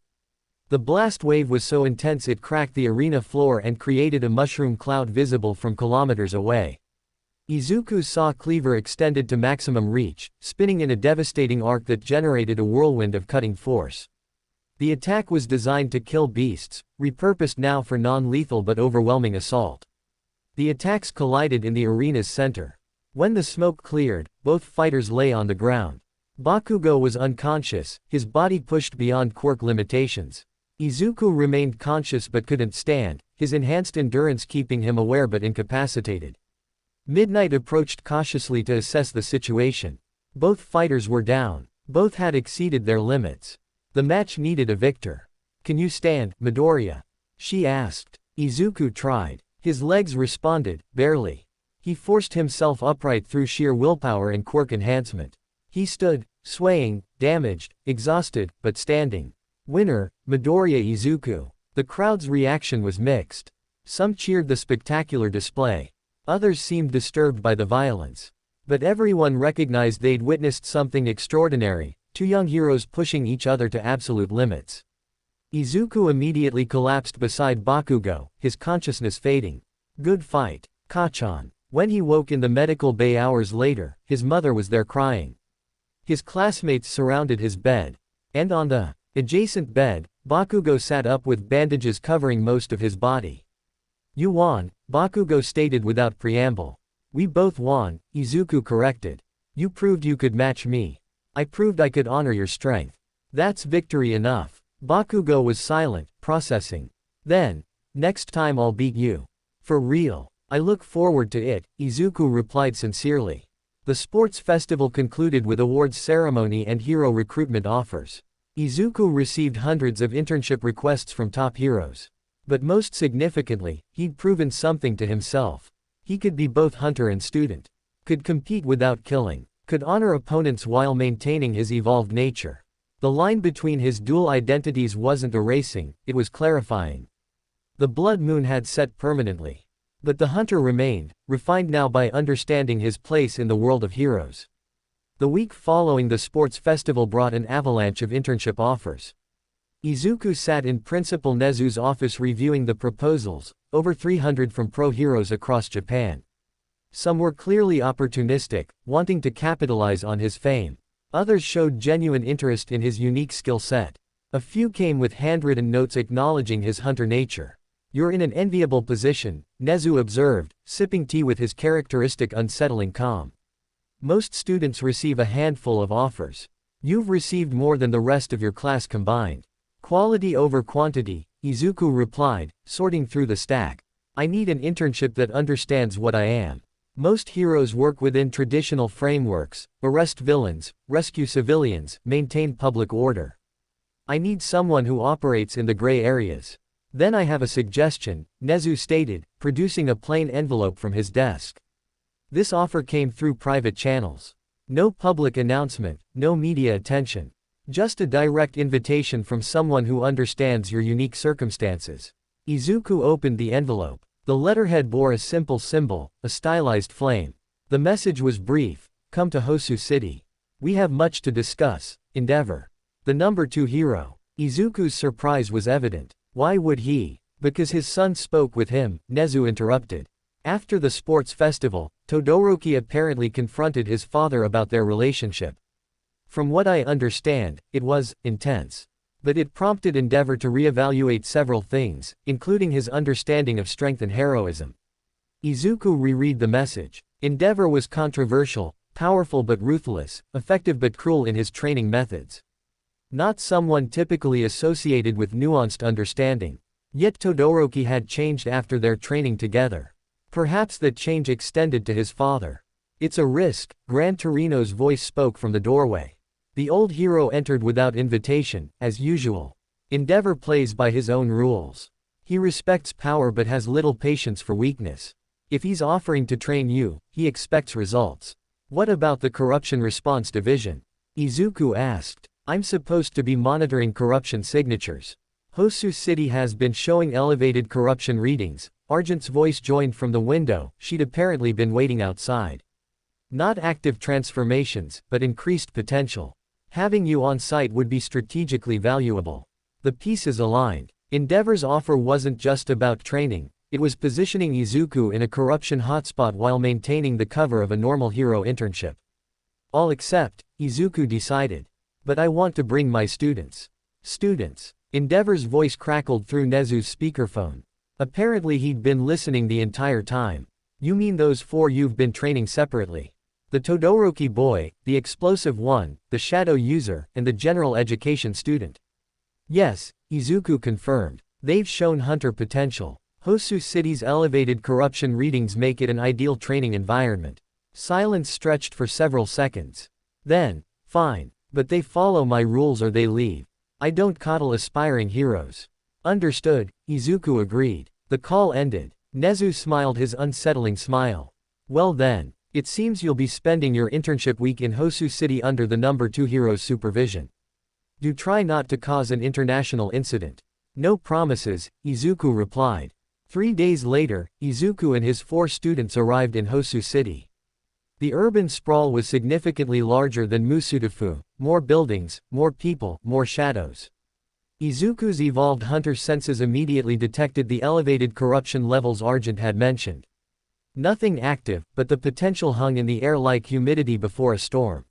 The blast wave was so intense it cracked the arena floor and created a mushroom cloud visible from kilometers away. Izuku's saw cleaver extended to maximum reach, spinning in a devastating arc that generated a whirlwind of cutting force. The attack was designed to kill beasts, repurposed now for non-lethal but overwhelming assault. The attacks collided in the arena's center. When the smoke cleared, both fighters lay on the ground. Bakugo was unconscious, his body pushed beyond quirk limitations. Izuku remained conscious but couldn't stand, his enhanced endurance keeping him aware but incapacitated. Midnight approached cautiously to assess the situation. Both fighters were down. Both had exceeded their limits. The match needed a victor. "Can you stand, Midoriya?" she asked. Izuku tried. His legs responded, barely. He forced himself upright through sheer willpower and quirk enhancement. He stood, swaying, damaged, exhausted, but standing. Winner, Midoriya Izuku. The crowd's reaction was mixed. Some cheered the spectacular display. Others seemed disturbed by the violence. But everyone recognized they'd witnessed something extraordinary, two young heroes pushing each other to absolute limits. Izuku immediately collapsed beside Bakugo, his consciousness fading. "Good fight, Kachan." When he woke in the medical bay hours later, his mother was there crying. His classmates surrounded his bed. And on the adjacent bed, Bakugo sat up with bandages covering most of his body. "You won," Bakugo stated without preamble. "We both won," Izuku corrected. "You proved you could match me. I proved I could honor your strength. That's victory enough." Bakugo was silent, processing. "Then, next time I'll beat you. For real. I look forward to it," Izuku replied sincerely. The sports festival concluded with awards ceremony and hero recruitment offers. Izuku received hundreds of internship requests from top heroes. But most significantly, he'd proven something to himself. He could be both hunter and student. Could compete without killing. Could honor opponents while maintaining his evolved nature. The line between his dual identities wasn't erasing, it was clarifying. The blood moon had set permanently. But the hunter remained, refined now by understanding his place in the world of heroes. The week following the sports festival brought an avalanche of internship offers. Izuku sat in Principal Nezu's office reviewing the proposals, over 300 from pro heroes across Japan. Some were clearly opportunistic, wanting to capitalize on his fame. Others showed genuine interest in his unique skill set. A few came with handwritten notes acknowledging his hunter nature. "You're in an enviable position," Nezu observed, sipping tea with his characteristic unsettling calm. "Most students receive a handful of offers. You've received more than the rest of your class combined." "Quality over quantity," Izuku replied, sorting through the stack. "I need an internship that understands what I am. Most heroes work within traditional frameworks, arrest villains, rescue civilians, maintain public order. I need someone who operates in the gray areas." "Then I have a suggestion," Nezu stated, producing a plain envelope from his desk. This offer came through private channels. No public announcement, no media attention. Just a direct invitation from someone who understands your unique circumstances. Izuku opened the envelope. The letterhead bore a simple symbol, a stylized flame. The message was brief: "Come to Hosu City. We have much to discuss. Endeavor." The number 2 hero. Izuku's surprise was evident. Why would he? Because his son spoke with him, Nezu interrupted. After the sports festival, Todoroki apparently confronted his father about their relationship. From what I understand, it was intense. But it prompted Endeavor to reevaluate several things, including his understanding of strength and heroism. Izuku reread the message. Endeavor was controversial, powerful but ruthless, effective but cruel in his training methods. Not someone typically associated with nuanced understanding. Yet Todoroki had changed after their training together. Perhaps that change extended to his father. "It's a risk," Gran Torino's voice spoke from the doorway. The old hero entered without invitation, as usual. Endeavor plays by his own rules. He respects power but has little patience for weakness. If he's offering to train you, he expects results. "What about the Corruption Response Division?" Izuku asked. "I'm supposed to be monitoring corruption signatures. Hosu City has been showing elevated corruption readings." Argent's voice joined from the window, she'd apparently been waiting outside. "Not active transformations, but increased potential. Having you on site would be strategically valuable." The pieces aligned. Endeavor's offer wasn't just about training, it was positioning Izuku in a corruption hotspot while maintaining the cover of a normal hero internship. "I'll accept," Izuku decided. "But I want to bring my students." "Students?" Endeavor's voice crackled through Nezu's speakerphone. Apparently he'd been listening the entire time. "You mean those 4 you've been training separately? The Todoroki boy, the explosive one, the shadow user, and the general education student?" Yes, Izuku confirmed. They've shown hunter potential. Hosu City's elevated corruption readings make it an ideal training environment. Silence stretched for several seconds. Then, fine. But they follow my rules or they leave. I don't coddle aspiring heroes. Understood, Izuku agreed. The call ended. Nezu smiled his unsettling smile. Well then, it seems you'll be spending your internship week in Hosu City under the number 2 hero's supervision. Do try not to cause an international incident. No promises, Izuku replied. 3 days later, Izuku and his 4 students arrived in Hosu City. The urban sprawl was significantly larger than Musudafu, more buildings, more people, more shadows. Izuku's evolved hunter senses immediately detected the elevated corruption levels Argent had mentioned. Nothing active, but the potential hung in the air like humidity before a storm.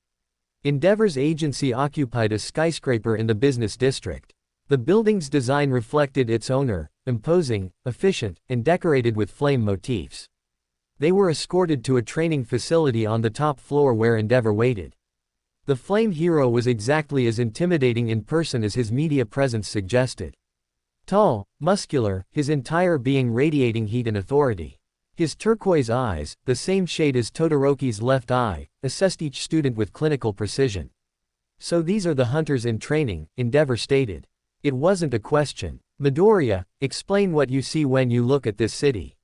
Endeavor's agency occupied a skyscraper in the business district. The building's design reflected its owner, imposing, efficient, and decorated with flame motifs. They were escorted to a training facility on the top floor where Endeavor waited. The flame hero was exactly as intimidating in person as his media presence suggested. Tall, muscular, his entire being radiating heat and authority. His turquoise eyes, the same shade as Todoroki's left eye, assessed each student with clinical precision. So these are the hunters in training, Endeavor stated. It wasn't a question. Midoriya, explain what you see when you look at this city.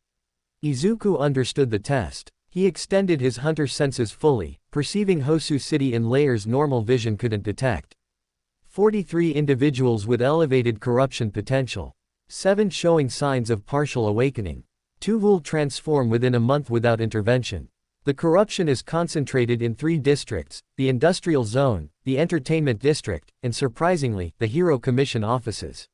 Izuku understood the test. He extended his hunter senses fully, perceiving Hosu City in layers normal vision couldn't detect. 43 individuals with elevated corruption potential. 7 showing signs of partial awakening. 2 will transform within a month without intervention. The corruption is concentrated in 3 districts, the Industrial Zone, the Entertainment District, and surprisingly, the Hero Commission offices.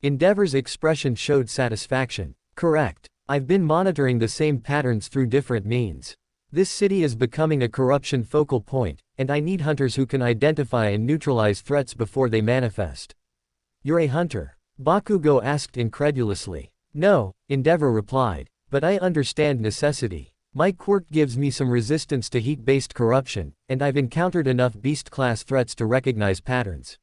Endeavor's expression showed satisfaction. Correct. I've been monitoring the same patterns through different means. This city is becoming a corruption focal point, and I need hunters who can identify and neutralize threats before they manifest. You're a hunter? Bakugo asked incredulously. No, Endeavor replied, but I understand necessity. My quirk gives me some resistance to heat-based corruption, and I've encountered enough beast-class threats to recognize patterns.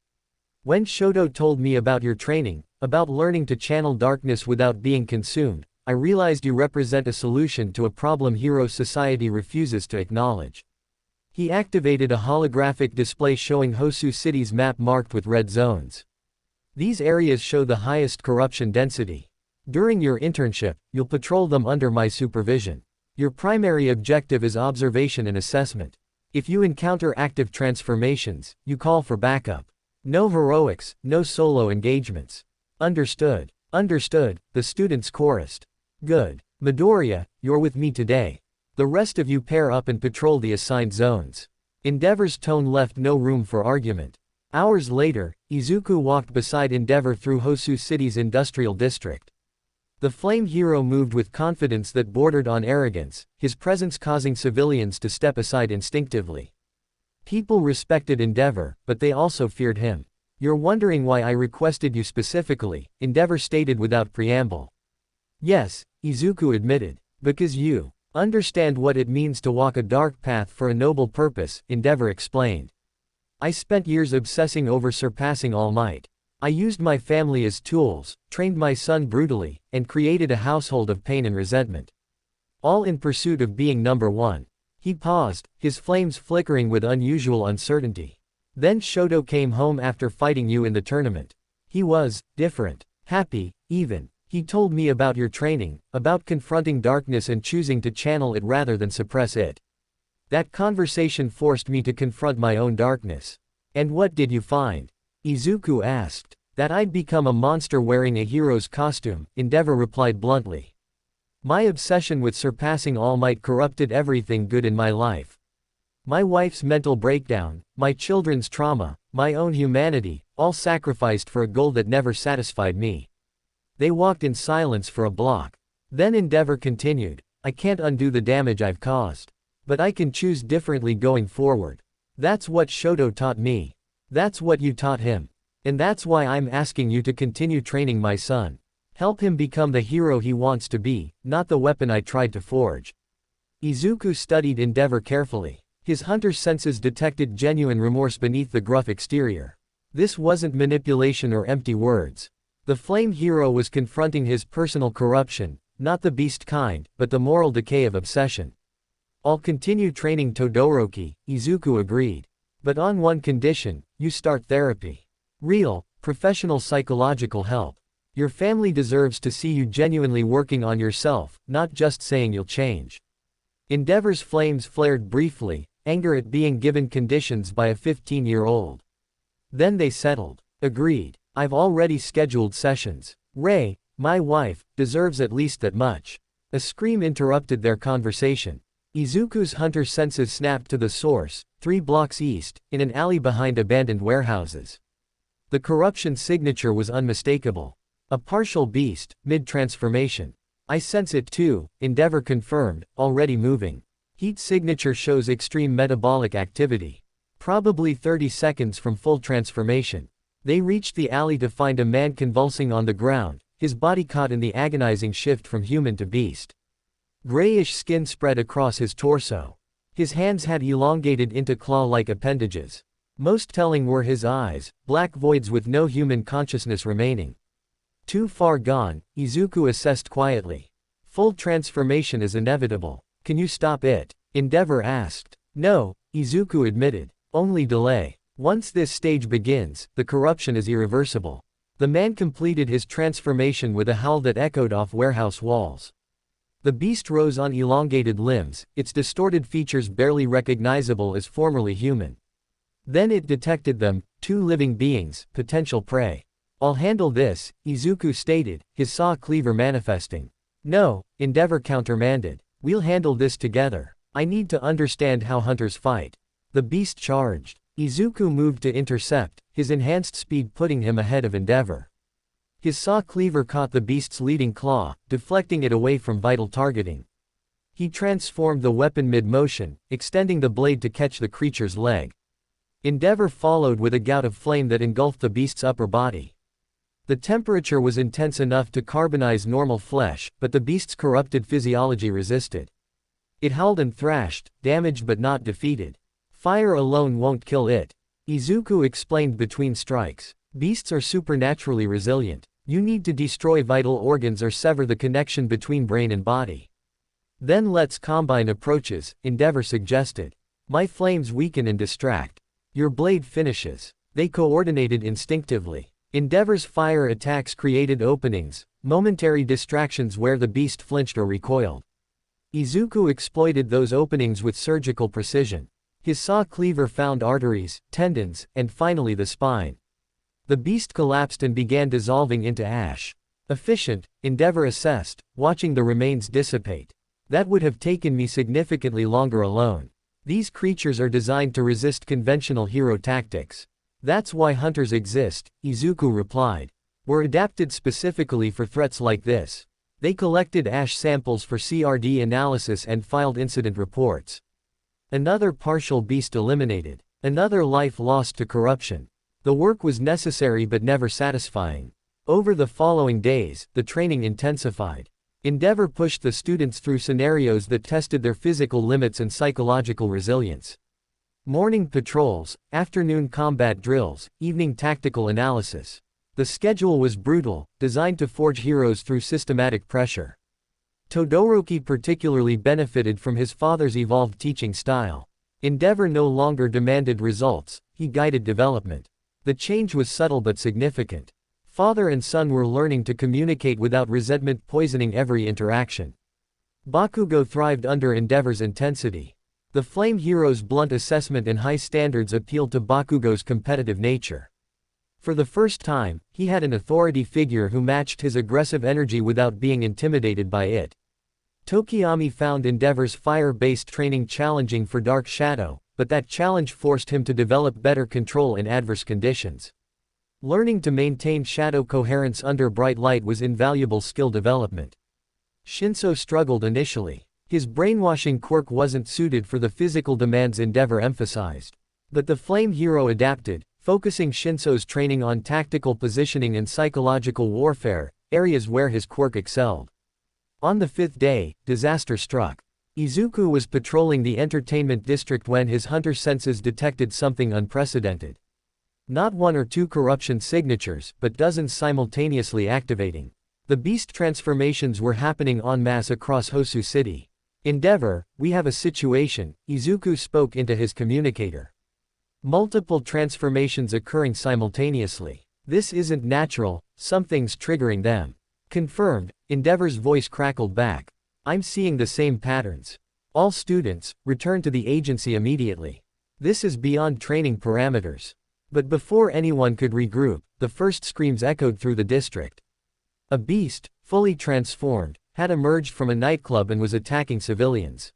When Shoto told me about your training, about learning to channel darkness without being consumed, I realized you represent a solution to a problem hero society refuses to acknowledge. He activated a holographic display showing Hosu City's map marked with red zones. These areas show the highest corruption density. During your internship, you'll patrol them under my supervision. Your primary objective is observation and assessment. If you encounter active transformations, you call for backup. No heroics, no solo engagements. Understood. Understood, the students chorused. Good. Midoriya, you're with me today. The rest of you pair up and patrol the assigned zones. Endeavor's tone left no room for argument. Hours later, Izuku walked beside Endeavor through Hosu City's industrial district. The flame hero moved with confidence that bordered on arrogance, his presence causing civilians to step aside instinctively. People respected Endeavor, but they also feared him. You're wondering why I requested you specifically, Endeavor stated without preamble. Yes, Izuku admitted. Because you understand what it means to walk a dark path for a noble purpose, Endeavor explained. I spent years obsessing over surpassing All Might. I used my family as tools, trained my son brutally, and created a household of pain and resentment. All in pursuit of being number 1. He paused, his flames flickering with unusual uncertainty. Then Shoto came home after fighting you in the tournament. He was different, happy, even. He told me about your training, about confronting darkness and choosing to channel it rather than suppress it. That conversation forced me to confront my own darkness. And what did you find? Izuku asked. That I'd become a monster wearing a hero's costume, Endeavor replied bluntly. My obsession with surpassing All Might corrupted everything good in my life. My wife's mental breakdown, my children's trauma, my own humanity, all sacrificed for a goal that never satisfied me. They walked in silence for a block. Then Endeavor continued, I can't undo the damage I've caused. But I can choose differently going forward. That's what Shoto taught me. That's what you taught him. And that's why I'm asking you to continue training my son. Help him become the hero he wants to be, not the weapon I tried to forge. Izuku studied Endeavor carefully. His hunter's senses detected genuine remorse beneath the gruff exterior. This wasn't manipulation or empty words. The flame hero was confronting his personal corruption, not the beast kind, but the moral decay of obsession. "I'll continue training Todoroki," Izuku agreed. "But on one condition, you start therapy. Real, professional psychological help. Your family deserves to see you genuinely working on yourself, not just saying you'll change." Endeavor's flames flared briefly, anger at being given conditions by a 15-year-old. Then they settled. "Agreed. I've already scheduled sessions. Rei, my wife, deserves at least that much." A scream interrupted their conversation. Izuku's hunter senses snapped to the source, 3 blocks east, in an alley behind abandoned warehouses. The corruption signature was unmistakable. A partial beast, mid-transformation. "I sense it too," Endeavor confirmed, already moving. Heat signature shows extreme metabolic activity. Probably 30 seconds from full transformation. They reached the alley to find a man convulsing on the ground, his body caught in the agonizing shift from human to beast. Grayish skin spread across his torso. His hands had elongated into claw-like appendages. Most telling were his eyes, black voids with no human consciousness remaining. Too far gone, Izuku assessed quietly. "Full transformation is inevitable. Can you stop it?" Endeavor asked. "No," Izuku admitted. "Only delay. Once this stage begins, the corruption is irreversible." The man completed his transformation with a howl that echoed off warehouse walls. The beast rose on elongated limbs, its distorted features barely recognizable as formerly human. Then it detected them, 2 living beings, potential prey. "I'll handle this," Izuku stated, his saw cleaver manifesting. "No," Endeavor countermanded. "We'll handle this together. I need to understand how hunters fight." The beast charged. Izuku moved to intercept, his enhanced speed putting him ahead of Endeavor. His saw cleaver caught the beast's leading claw, deflecting it away from vital targeting. He transformed the weapon mid-motion, extending the blade to catch the creature's leg. Endeavor followed with a gout of flame that engulfed the beast's upper body. The temperature was intense enough to carbonize normal flesh, but the beast's corrupted physiology resisted. It howled and thrashed, damaged but not defeated. "Fire alone won't kill it," Izuku explained between strikes. "Beasts are supernaturally resilient. You need to destroy vital organs or sever the connection between brain and body. Then let's combine approaches," Endeavor suggested. "My flames weaken and distract. Your blade finishes." They coordinated instinctively. Endeavor's fire attacks created openings, momentary distractions where the beast flinched or recoiled. Izuku exploited those openings with surgical precision. His saw cleaver found arteries, tendons, and finally the spine. The beast collapsed and began dissolving into ash. "Efficient," Endeavor assessed, watching the remains dissipate. "That would have taken me significantly longer alone. These creatures are designed to resist conventional hero tactics. That's why hunters exist," Izuku replied. "We're adapted specifically for threats like this." They collected ash samples for CRD analysis and filed incident reports. Another partial beast eliminated. Another life lost to corruption. The work was necessary but never satisfying. Over the following days, the training intensified. Endeavor pushed the students through scenarios that tested their physical limits and psychological resilience. Morning patrols, afternoon combat drills, evening tactical analysis. The schedule was brutal, designed to forge heroes through systematic pressure. Todoroki particularly benefited from his father's evolved teaching style. Endeavor no longer demanded results, he guided development. The change was subtle but significant. Father and son were learning to communicate without resentment poisoning every interaction. Bakugo thrived under Endeavor's intensity. The Flame Hero's blunt assessment and high standards appealed to Bakugo's competitive nature. For the first time, he had an authority figure who matched his aggressive energy without being intimidated by it. Tokiyami found Endeavor's fire-based training challenging for Dark Shadow, but that challenge forced him to develop better control in adverse conditions. Learning to maintain shadow coherence under bright light was invaluable skill development. Shinso struggled initially. His brainwashing quirk wasn't suited for the physical demands Endeavor emphasized. But the Flame Hero adapted, focusing Shinso's training on tactical positioning and psychological warfare, areas where his quirk excelled. On the 5th day, disaster struck. Izuku was patrolling the entertainment district when his hunter senses detected something unprecedented. Not one or two corruption signatures, but dozens simultaneously activating. The beast transformations were happening en masse across Hosu City. Endeavor, we have a situation, Izuku spoke into his communicator. Multiple transformations occurring simultaneously. This isn't natural, something's triggering them. Confirmed, Endeavor's voice crackled back. I'm seeing the same patterns. All students, return to the agency immediately. This is beyond training parameters. But before anyone could regroup, the first screams echoed through the district. A beast, fully transformed, had emerged from a nightclub and was attacking civilians.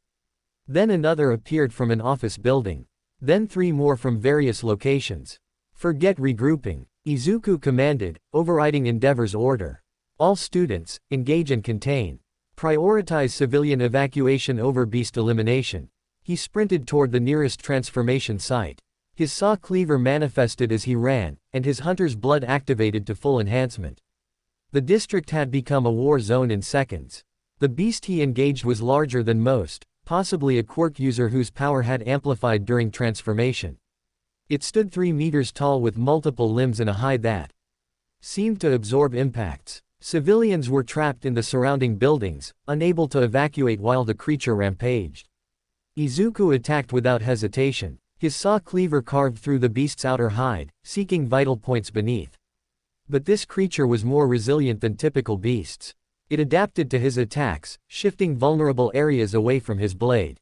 Then another appeared from an office building. Then 3 more from various locations. Forget regrouping, Izuku commanded, overriding Endeavor's order. All students, engage and contain. Prioritize civilian evacuation over beast elimination. He sprinted toward the nearest transformation site. His saw cleaver manifested as he ran, and his hunter's blood activated to full enhancement. The district had become a war zone in seconds. The beast he engaged was larger than most, possibly a quirk user whose power had amplified during transformation. It stood 3 meters tall with multiple limbs and a hide that seemed to absorb impacts. Civilians were trapped in the surrounding buildings, unable to evacuate while the creature rampaged. Izuku attacked without hesitation. His saw cleaver carved through the beast's outer hide, seeking vital points beneath. But this creature was more resilient than typical beasts. It adapted to his attacks, shifting vulnerable areas away from his blade.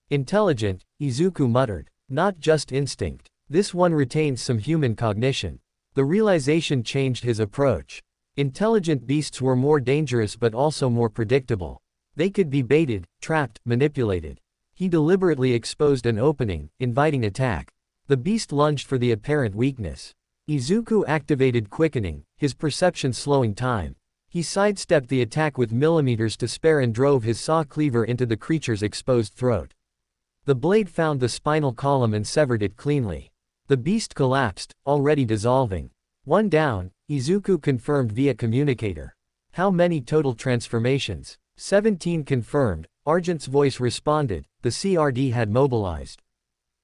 Intelligent, Izuku muttered. Not just instinct. This one retains some human cognition. The realization changed his approach. Intelligent beasts were more dangerous but also more predictable. They could be baited, trapped, manipulated. He deliberately exposed an opening, inviting attack. The beast lunged for the apparent weakness. Izuku activated quickening, his perception slowing time. He sidestepped the attack with millimeters to spare and drove his saw cleaver into the creature's exposed throat. The blade found the spinal column and severed it cleanly. The beast collapsed, already dissolving. 1 down, Izuku confirmed via communicator. How many total transformations? 17 confirmed, Argent's voice responded, the CRD had mobilized.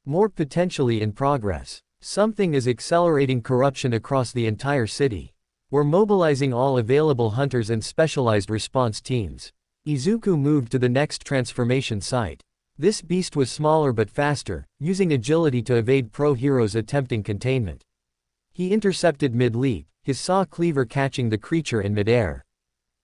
More potentially in progress. Something is accelerating corruption across the entire city. We're mobilizing all available hunters and specialized response teams. Izuku moved to the next transformation site. This beast was smaller but faster, using agility to evade pro-heroes attempting containment. He intercepted mid-leap, his saw cleaver catching the creature in mid-air.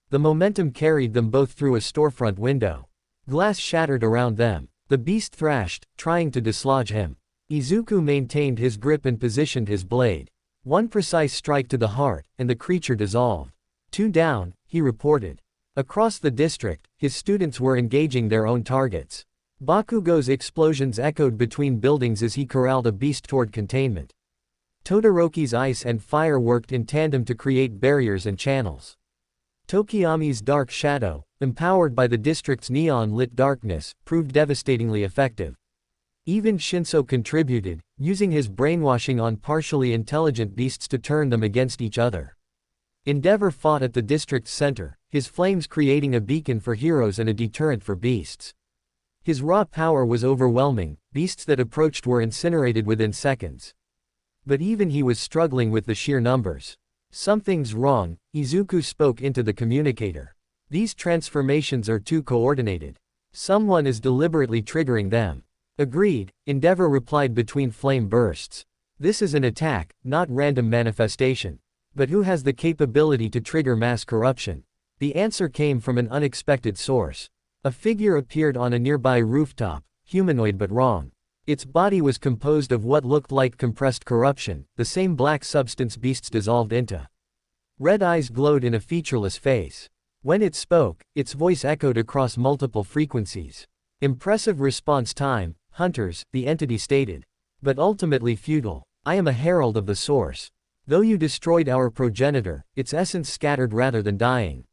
The momentum carried them both through a storefront window. Glass shattered around them. The beast thrashed, trying to dislodge him. Izuku maintained his grip and positioned his blade. 1 precise strike to the heart, and the creature dissolved. 2 down, he reported. Across the district, his students were engaging their own targets. Bakugo's explosions echoed between buildings as he corralled a beast toward containment. Todoroki's ice and fire worked in tandem to create barriers and channels. Tokiyami's dark shadow, empowered by the district's neon-lit darkness, proved devastatingly effective. Even Shinso contributed, using his brainwashing on partially intelligent beasts to turn them against each other. Endeavor fought at the district's center, his flames creating a beacon for heroes and a deterrent for beasts. His raw power was overwhelming, beasts that approached were incinerated within seconds. But even he was struggling with the sheer numbers. Something's wrong, Izuku spoke into the communicator. These transformations are too coordinated. Someone is deliberately triggering them. Agreed, Endeavor replied between flame bursts. This is an attack, not random manifestation. But who has the capability to trigger mass corruption? The answer came from an unexpected source. A figure appeared on a nearby rooftop, humanoid but wrong. Its body was composed of what looked like compressed corruption, the same black substance beasts dissolved into. Red eyes glowed in a featureless face. When it spoke, its voice echoed across multiple frequencies. Impressive response time, hunters, the entity stated. But ultimately futile. I am a herald of the source. Though you destroyed our progenitor, its essence scattered rather than dying.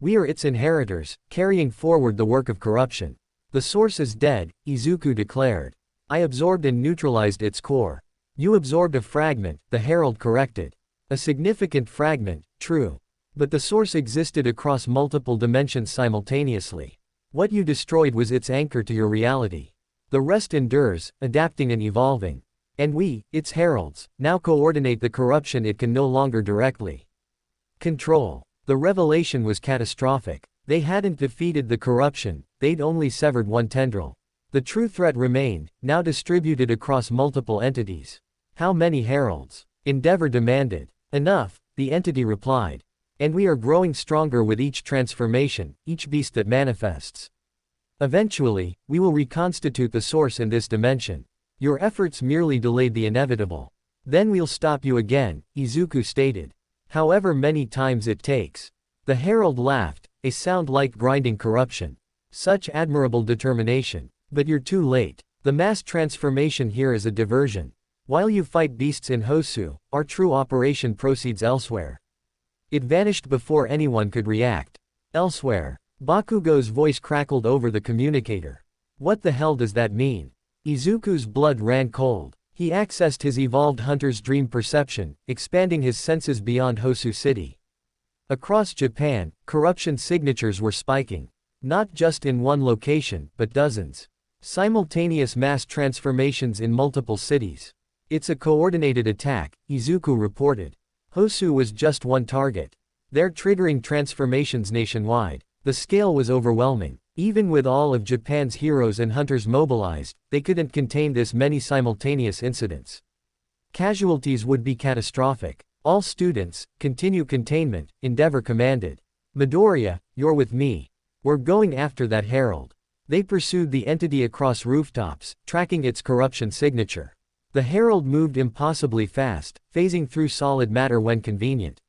We are its inheritors, carrying forward the work of corruption. The source is dead, Izuku declared. I absorbed and neutralized its core. You absorbed a fragment, the herald corrected. A significant fragment, true. But the source existed across multiple dimensions simultaneously. What you destroyed was its anchor to your reality. The rest endures, adapting and evolving. And we, its heralds, now coordinate the corruption it can no longer directly control. The revelation was catastrophic. They hadn't defeated the corruption, they'd only severed one tendril. The true threat remained, now distributed across multiple entities. How many heralds? Endeavor demanded. Enough, the entity replied. And we are growing stronger with each transformation, each beast that manifests. Eventually, we will reconstitute the source in this dimension. Your efforts merely delayed the inevitable. Then we'll stop you again, Izuku stated. However many times it takes. The herald laughed, a sound like grinding corruption. Such admirable determination. But you're too late. The mass transformation here is a diversion. While you fight beasts in Hosu, our true operation proceeds elsewhere. It vanished before anyone could react. Elsewhere. Bakugo's voice crackled over the communicator. What the hell does that mean? Izuku's blood ran cold. He accessed his evolved hunter's dream perception, expanding his senses beyond Hosu City. Across Japan, corruption signatures were spiking. Not just in one location, but dozens. Simultaneous mass transformations in multiple cities. It's a coordinated attack, Izuku reported. Hosu was just one target. They're triggering transformations nationwide. The scale was overwhelming. Even with all of Japan's heroes and hunters mobilized, they couldn't contain this many simultaneous incidents. Casualties would be catastrophic. All students, continue containment, Endeavor commanded. Midoriya, you're with me. We're going after that herald. They pursued the entity across rooftops, tracking its corruption signature. The herald moved impossibly fast, phasing through solid matter when convenient.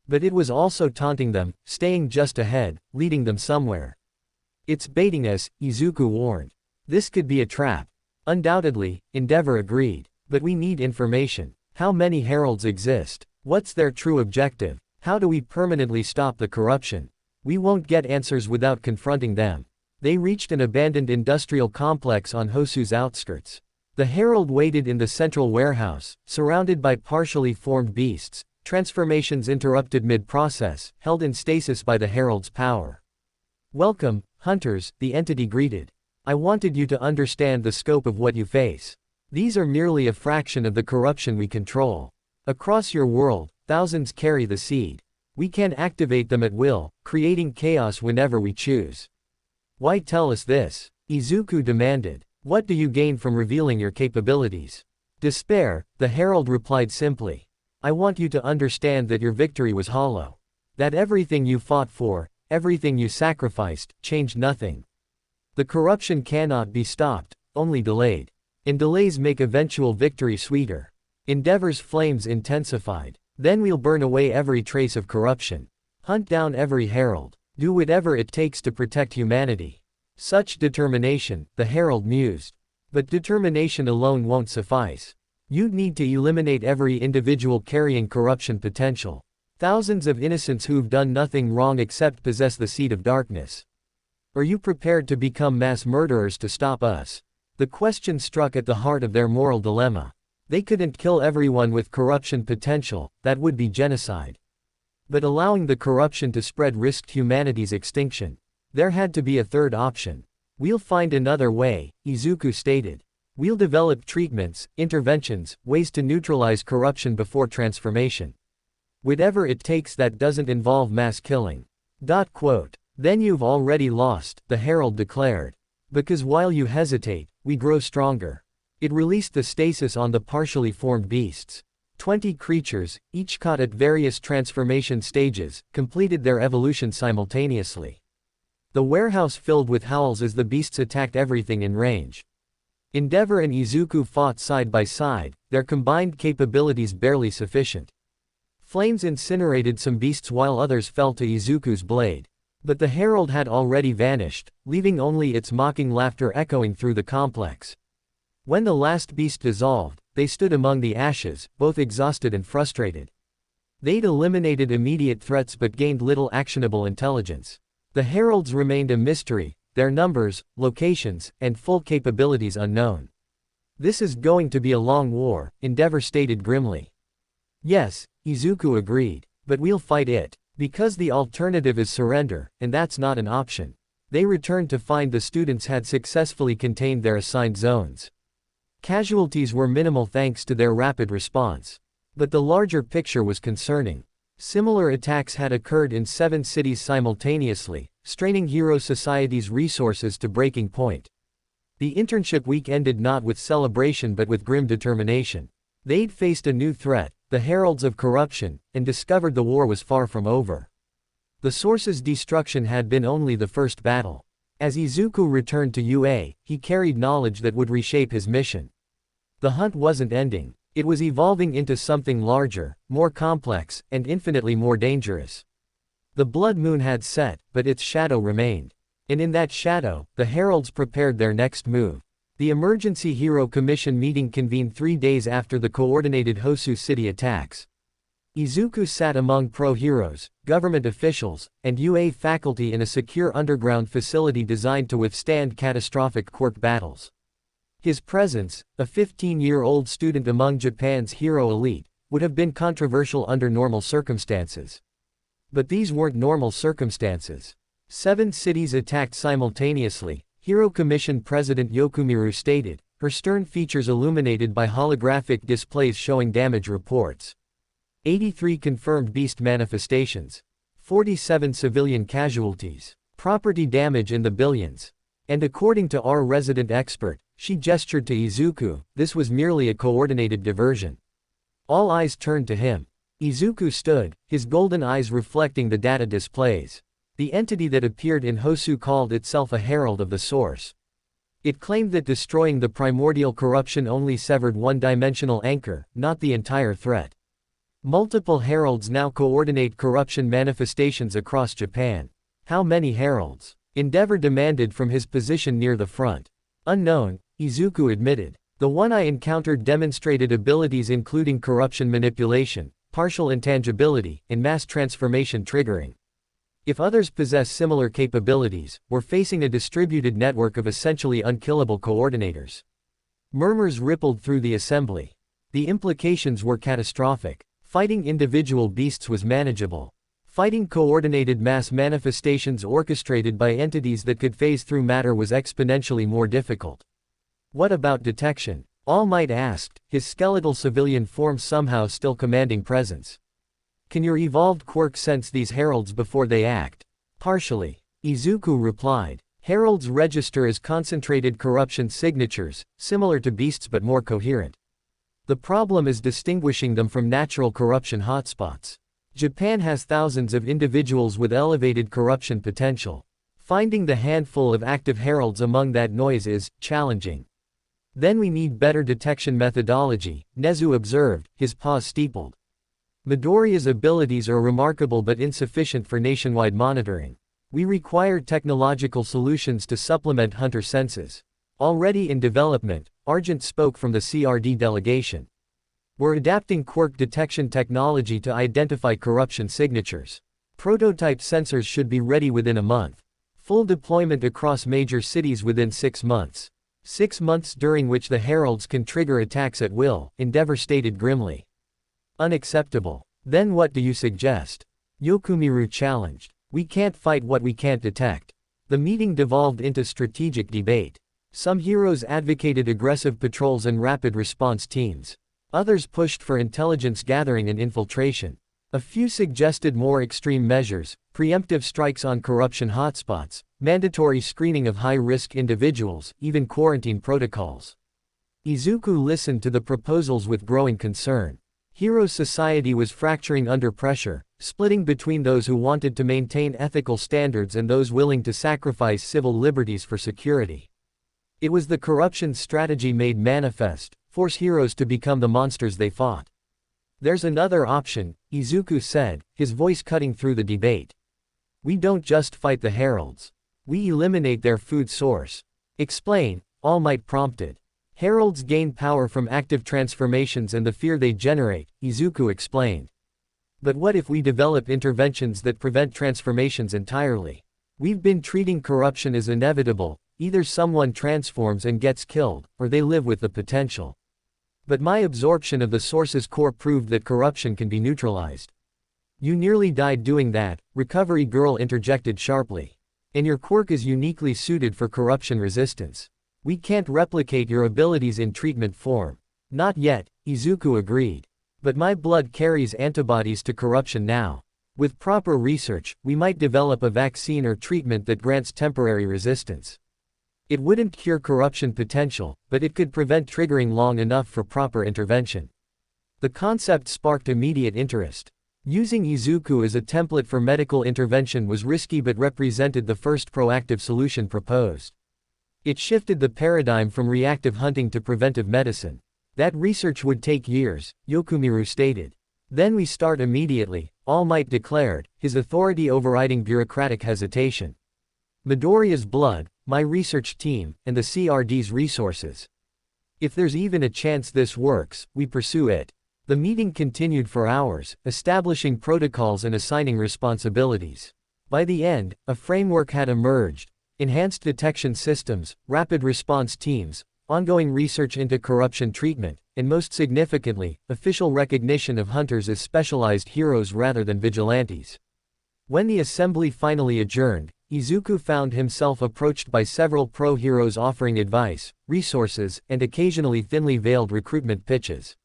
But it was also taunting them, staying just ahead, leading them somewhere. It's baiting us, Izuku warned. This could be a trap. Undoubtedly, Endeavor agreed. But we need information. How many heralds exist? What's their true objective? How do we permanently stop the corruption? We won't get answers without confronting them. They reached an abandoned industrial complex on Hosu's outskirts. The herald waited in the central warehouse, surrounded by partially formed beasts, transformations interrupted mid-process, held in stasis by the herald's power. Welcome, hunters, the entity greeted. I wanted you to understand the scope of what you face. These are merely a fraction of the corruption we control. Across your world, thousands carry the seed. We can activate them at will, creating chaos whenever we choose. Why tell us this? Izuku demanded. What do you gain from revealing your capabilities? Despair, the herald replied simply. I want you to understand that your victory was hollow. That everything you fought for, everything you sacrificed, changed nothing. The corruption cannot be stopped, only delayed. And delays make eventual victory sweeter. Endeavor's flames intensified. Then we'll burn away every trace of corruption. Hunt down every herald. Do whatever it takes to protect humanity. Such determination, the herald mused. But determination alone won't suffice. You'd need to eliminate every individual carrying corruption potential. Thousands of innocents who've done nothing wrong except possess the seed of darkness. Are you prepared to become mass murderers to stop us? The question struck at the heart of their moral dilemma. They couldn't kill everyone with corruption potential, that would be genocide. But allowing the corruption to spread risked humanity's extinction. There had to be a third option. We'll find another way, Izuku stated. We'll develop treatments, interventions, ways to neutralize corruption before transformation. Whatever it takes that doesn't involve mass killing. Then you've already lost, the herald declared. Because while you hesitate, we grow stronger. It released the stasis on the partially formed beasts. 20 creatures, each caught at various transformation stages, completed their evolution simultaneously. The warehouse filled with howls as the beasts attacked everything in range. Endeavor and Izuku fought side by side, their combined capabilities barely sufficient. Flames incinerated some beasts while others fell to Izuku's blade. But the herald had already vanished, leaving only its mocking laughter echoing through the complex. When the last beast dissolved, they stood among the ashes, both exhausted and frustrated. They'd eliminated immediate threats but gained little actionable intelligence. The heralds remained a mystery, their numbers, locations, and full capabilities unknown. This is going to be a long war, Endeavor stated grimly. Yes, Izuku agreed. But we'll fight it. Because the alternative is surrender, and that's not an option. They returned to find the students had successfully contained their assigned zones. Casualties were minimal thanks to their rapid response. But the larger picture was concerning. Similar attacks had occurred in 7 cities simultaneously, straining Hero Society's resources to breaking point. The internship week ended not with celebration but with grim determination. They'd faced a new threat, the heralds of corruption, and discovered the war was far from over. The Source's destruction had been only the first battle. As Izuku returned to UA, he carried knowledge that would reshape his mission. The hunt wasn't ending. It was evolving into something larger, more complex, and infinitely more dangerous. The blood moon had set, but its shadow remained. And in that shadow, the heralds prepared their next move. The Emergency Hero Commission meeting convened 3 days after the coordinated Hosu City attacks. Izuku sat among pro-heroes, government officials, and UA faculty in a secure underground facility designed to withstand catastrophic Quirk battles. His presence, a 15-year-old student among Japan's hero elite, would have been controversial under normal circumstances. But these weren't normal circumstances. 7 cities attacked simultaneously, Hero Commission President Yokumiru stated, her stern features illuminated by holographic displays showing damage reports. 83 confirmed beast manifestations. 47 civilian casualties. Property damage in the billions. And according to our resident expert, she gestured to Izuku, this was merely a coordinated diversion. All eyes turned to him. Izuku stood, his golden eyes reflecting the data displays. The entity that appeared in Hosu called itself a herald of the source. It claimed that destroying the primordial corruption only severed one-dimensional anchor, not the entire threat. Multiple heralds now coordinate corruption manifestations across Japan. How many heralds? Endeavor demanded from his position near the front. Unknown, Izuku admitted. The one I encountered demonstrated abilities including corruption manipulation, partial intangibility, and mass transformation triggering. If others possess similar capabilities, we're facing a distributed network of essentially unkillable coordinators. Murmurs rippled through the assembly. The implications were catastrophic. Fighting individual beasts was manageable. Fighting coordinated mass manifestations orchestrated by entities that could phase through matter was exponentially more difficult. What about detection? All Might asked, his skeletal civilian form somehow still commanding presence. Can your evolved Quirk sense these heralds before they act? Partially. Izuku replied. Heralds register as concentrated corruption signatures, similar to beasts but more coherent. The problem is distinguishing them from natural corruption hotspots. Japan has thousands of individuals with elevated corruption potential. Finding the handful of active heralds among that noise is challenging. Then we need better detection methodology, Nezu observed, his paws steepled. Midoriya's abilities are remarkable but insufficient for nationwide monitoring. We require technological solutions to supplement hunter senses. Already in development, Argent spoke from the CRD delegation. We're adapting Quirk detection technology to identify corruption signatures. Prototype sensors should be ready within a month. Full deployment across major cities within 6 months. 6 months during which the heralds can trigger attacks at will, Endeavor stated grimly. Unacceptable. Then what do you suggest? Yokumiru challenged. We can't fight what we can't detect. The meeting devolved into strategic debate. Some heroes advocated aggressive patrols and rapid response teams. Others pushed for intelligence gathering and infiltration. A few suggested more extreme measures, preemptive strikes on corruption hotspots, mandatory screening of high-risk individuals, even quarantine protocols. Izuku listened to the proposals with growing concern. Hero Society was fracturing under pressure, splitting between those who wanted to maintain ethical standards and those willing to sacrifice civil liberties for security. It was the corruption strategy made manifest, force heroes to become the monsters they fought. There's another option, Izuku said, his voice cutting through the debate. We don't just fight the heralds. We eliminate their food source. Explain, All Might prompted. Heralds gain power from active transformations and the fear they generate, Izuku explained. But what if we develop interventions that prevent transformations entirely? We've been treating corruption as inevitable, either someone transforms and gets killed, or they live with the potential. But my absorption of the source's core proved that corruption can be neutralized. You nearly died doing that, Recovery Girl interjected sharply. And your quirk is uniquely suited for corruption resistance. We can't replicate your abilities in treatment form. Not yet, Izuku agreed. But my blood carries antibodies to corruption now. With proper research, we might develop a vaccine or treatment that grants temporary resistance. It wouldn't cure corruption potential, but it could prevent triggering long enough for proper intervention. The concept sparked immediate interest. Using Izuku as a template for medical intervention was risky but represented the first proactive solution proposed. It shifted the paradigm from reactive hunting to preventive medicine. That research would take years, Yokumiru stated. Then we start immediately, All Might declared, his authority overriding bureaucratic hesitation. Midoriya's blood, my research team, and the CRD's resources. If there's even a chance this works, we pursue it. The meeting continued for hours, establishing protocols and assigning responsibilities. By the end, a framework had emerged: enhanced detection systems, rapid response teams, ongoing research into corruption treatment, and most significantly, official recognition of hunters as specialized heroes rather than vigilantes. When the assembly finally adjourned, Izuku found himself approached by several pro-heroes offering advice, resources, and occasionally thinly veiled recruitment pitches.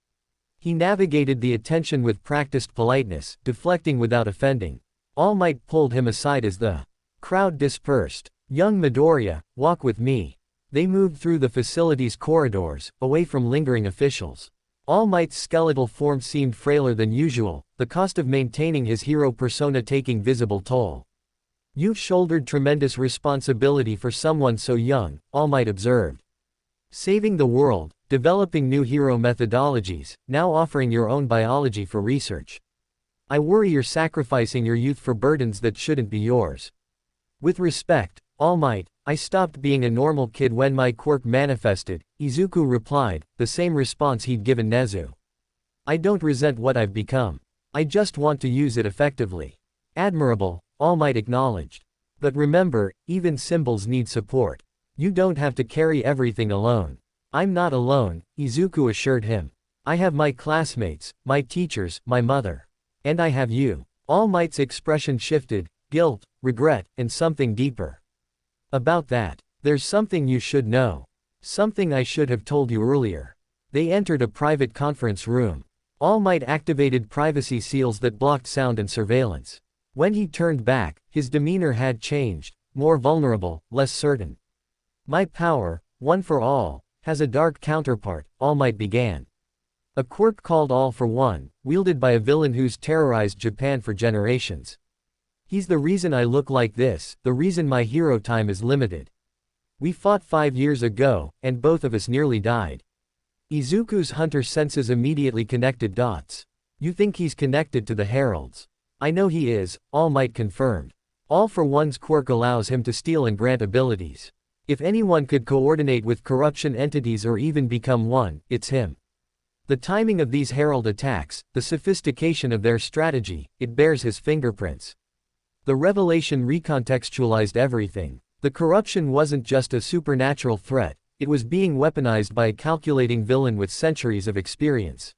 He navigated the attention with practiced politeness, deflecting without offending. All Might pulled him aside as the crowd dispersed. Young Midoriya, walk with me. They moved through the facility's corridors, away from lingering officials. All Might's skeletal form seemed frailer than usual, the cost of maintaining his hero persona taking visible toll. You've shouldered tremendous responsibility for someone so young, All Might observed. Saving the world, developing new hero methodologies, now offering your own biology for research. I worry you're sacrificing your youth for burdens that shouldn't be yours. With respect, All Might, I stopped being a normal kid when my quirk manifested, Izuku replied, the same response he'd given Nezu. I don't resent what I've become. I just want to use it effectively. Admirable, All Might acknowledged. But remember, even symbols need support. You don't have to carry everything alone. I'm not alone, Izuku assured him. I have my classmates, my teachers, my mother. And I have you. All Might's expression shifted: guilt, regret, and something deeper. About that, there's something you should know. Something I should have told you earlier. They entered a private conference room. All Might activated privacy seals that blocked sound and surveillance. When he turned back, his demeanor had changed, more vulnerable, less certain. My power, one for all, has a dark counterpart, All Might began. A quirk called All for One, wielded by a villain who's terrorized Japan for generations. He's the reason I look like this, the reason my hero time is limited. We fought 5 years ago, and both of us nearly died. Izuku's hunter senses immediately connected dots. You think he's connected to the heralds? I know he is, All Might confirmed. All for One's quirk allows him to steal and grant abilities. If anyone could coordinate with corruption entities or even become one, it's him. The timing of these herald attacks, the sophistication of their strategy, it bears his fingerprints. The revelation recontextualized everything. The corruption wasn't just a supernatural threat, it was being weaponized by a calculating villain with centuries of experience.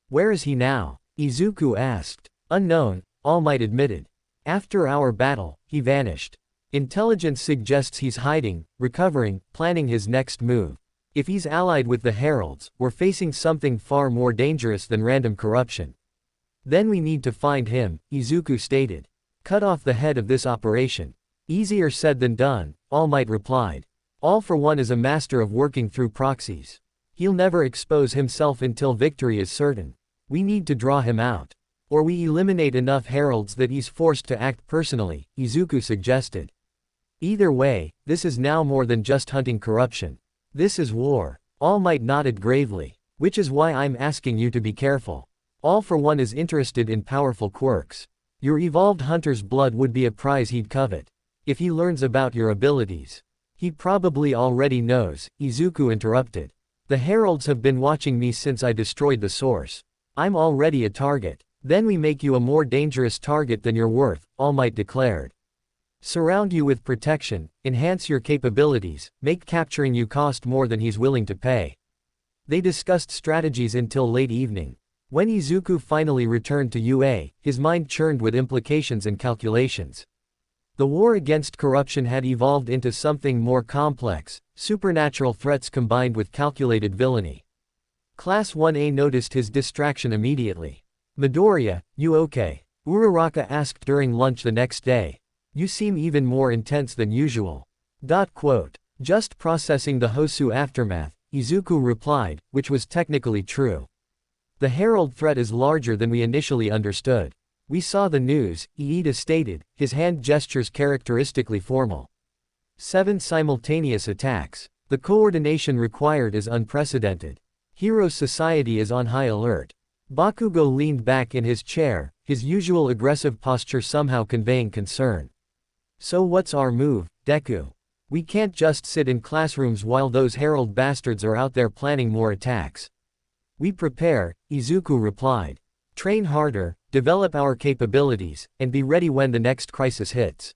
Where is he now? Izuku asked. Unknown, All Might admitted. After our battle, he vanished. Intelligence suggests he's hiding, recovering, planning his next move. If he's allied with the heralds, we're facing something far more dangerous than random corruption. Then we need to find him, Izuku stated. Cut off the head of this operation. Easier said than done, All Might replied. All for One is a master of working through proxies. He'll never expose himself until victory is certain. We need to draw him out. Or we eliminate enough heralds that he's forced to act personally, Izuku suggested. Either way, this is now more than just hunting corruption. This is war. All Might nodded gravely. Which is why I'm asking you to be careful. All for One is interested in powerful quirks. Your evolved hunter's blood would be a prize he'd covet. If he learns about your abilities. He probably already knows, Izuku interrupted. The heralds have been watching me since I destroyed the source. I'm already a target. Then we make you a more dangerous target than you're worth, All Might declared. Surround you with protection, enhance your capabilities, make capturing you cost more than he's willing to pay. They discussed strategies until late evening. When Izuku finally returned to UA, his mind churned with implications and calculations. The war against corruption had evolved into something more complex, supernatural threats combined with calculated villainy. Class 1A noticed his distraction immediately. "Midoriya, you okay?" Uraraka asked during lunch the next day. "You seem even more intense than usual." Just processing the Hosu aftermath, Izuku replied, which was technically true. "The Herald threat is larger than we initially understood. We saw the news," Iida stated, his hand gestures characteristically formal. 7 simultaneous attacks. The coordination required is unprecedented. Hero Society is on high alert. Bakugo leaned back in his chair, his usual aggressive posture somehow conveying concern. "So what's our move, Deku? We can't just sit in classrooms while those Herald bastards are out there planning more attacks." "We prepare," Izuku replied. "Train harder, develop our capabilities, and be ready when the next crisis hits.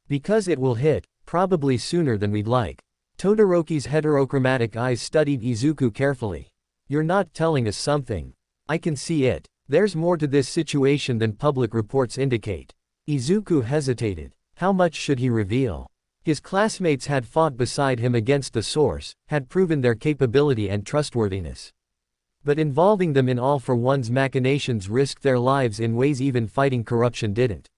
Because it will hit, probably sooner than we'd like." Todoroki's heterochromatic eyes studied Izuku carefully. "You're not telling us something. I can see it. There's more to this situation than public reports indicate." Izuku hesitated. How much should he reveal? His classmates had fought beside him against the Source, had proven their capability and trustworthiness. But involving them in All for One's machinations risked their lives in ways even fighting corruption didn't.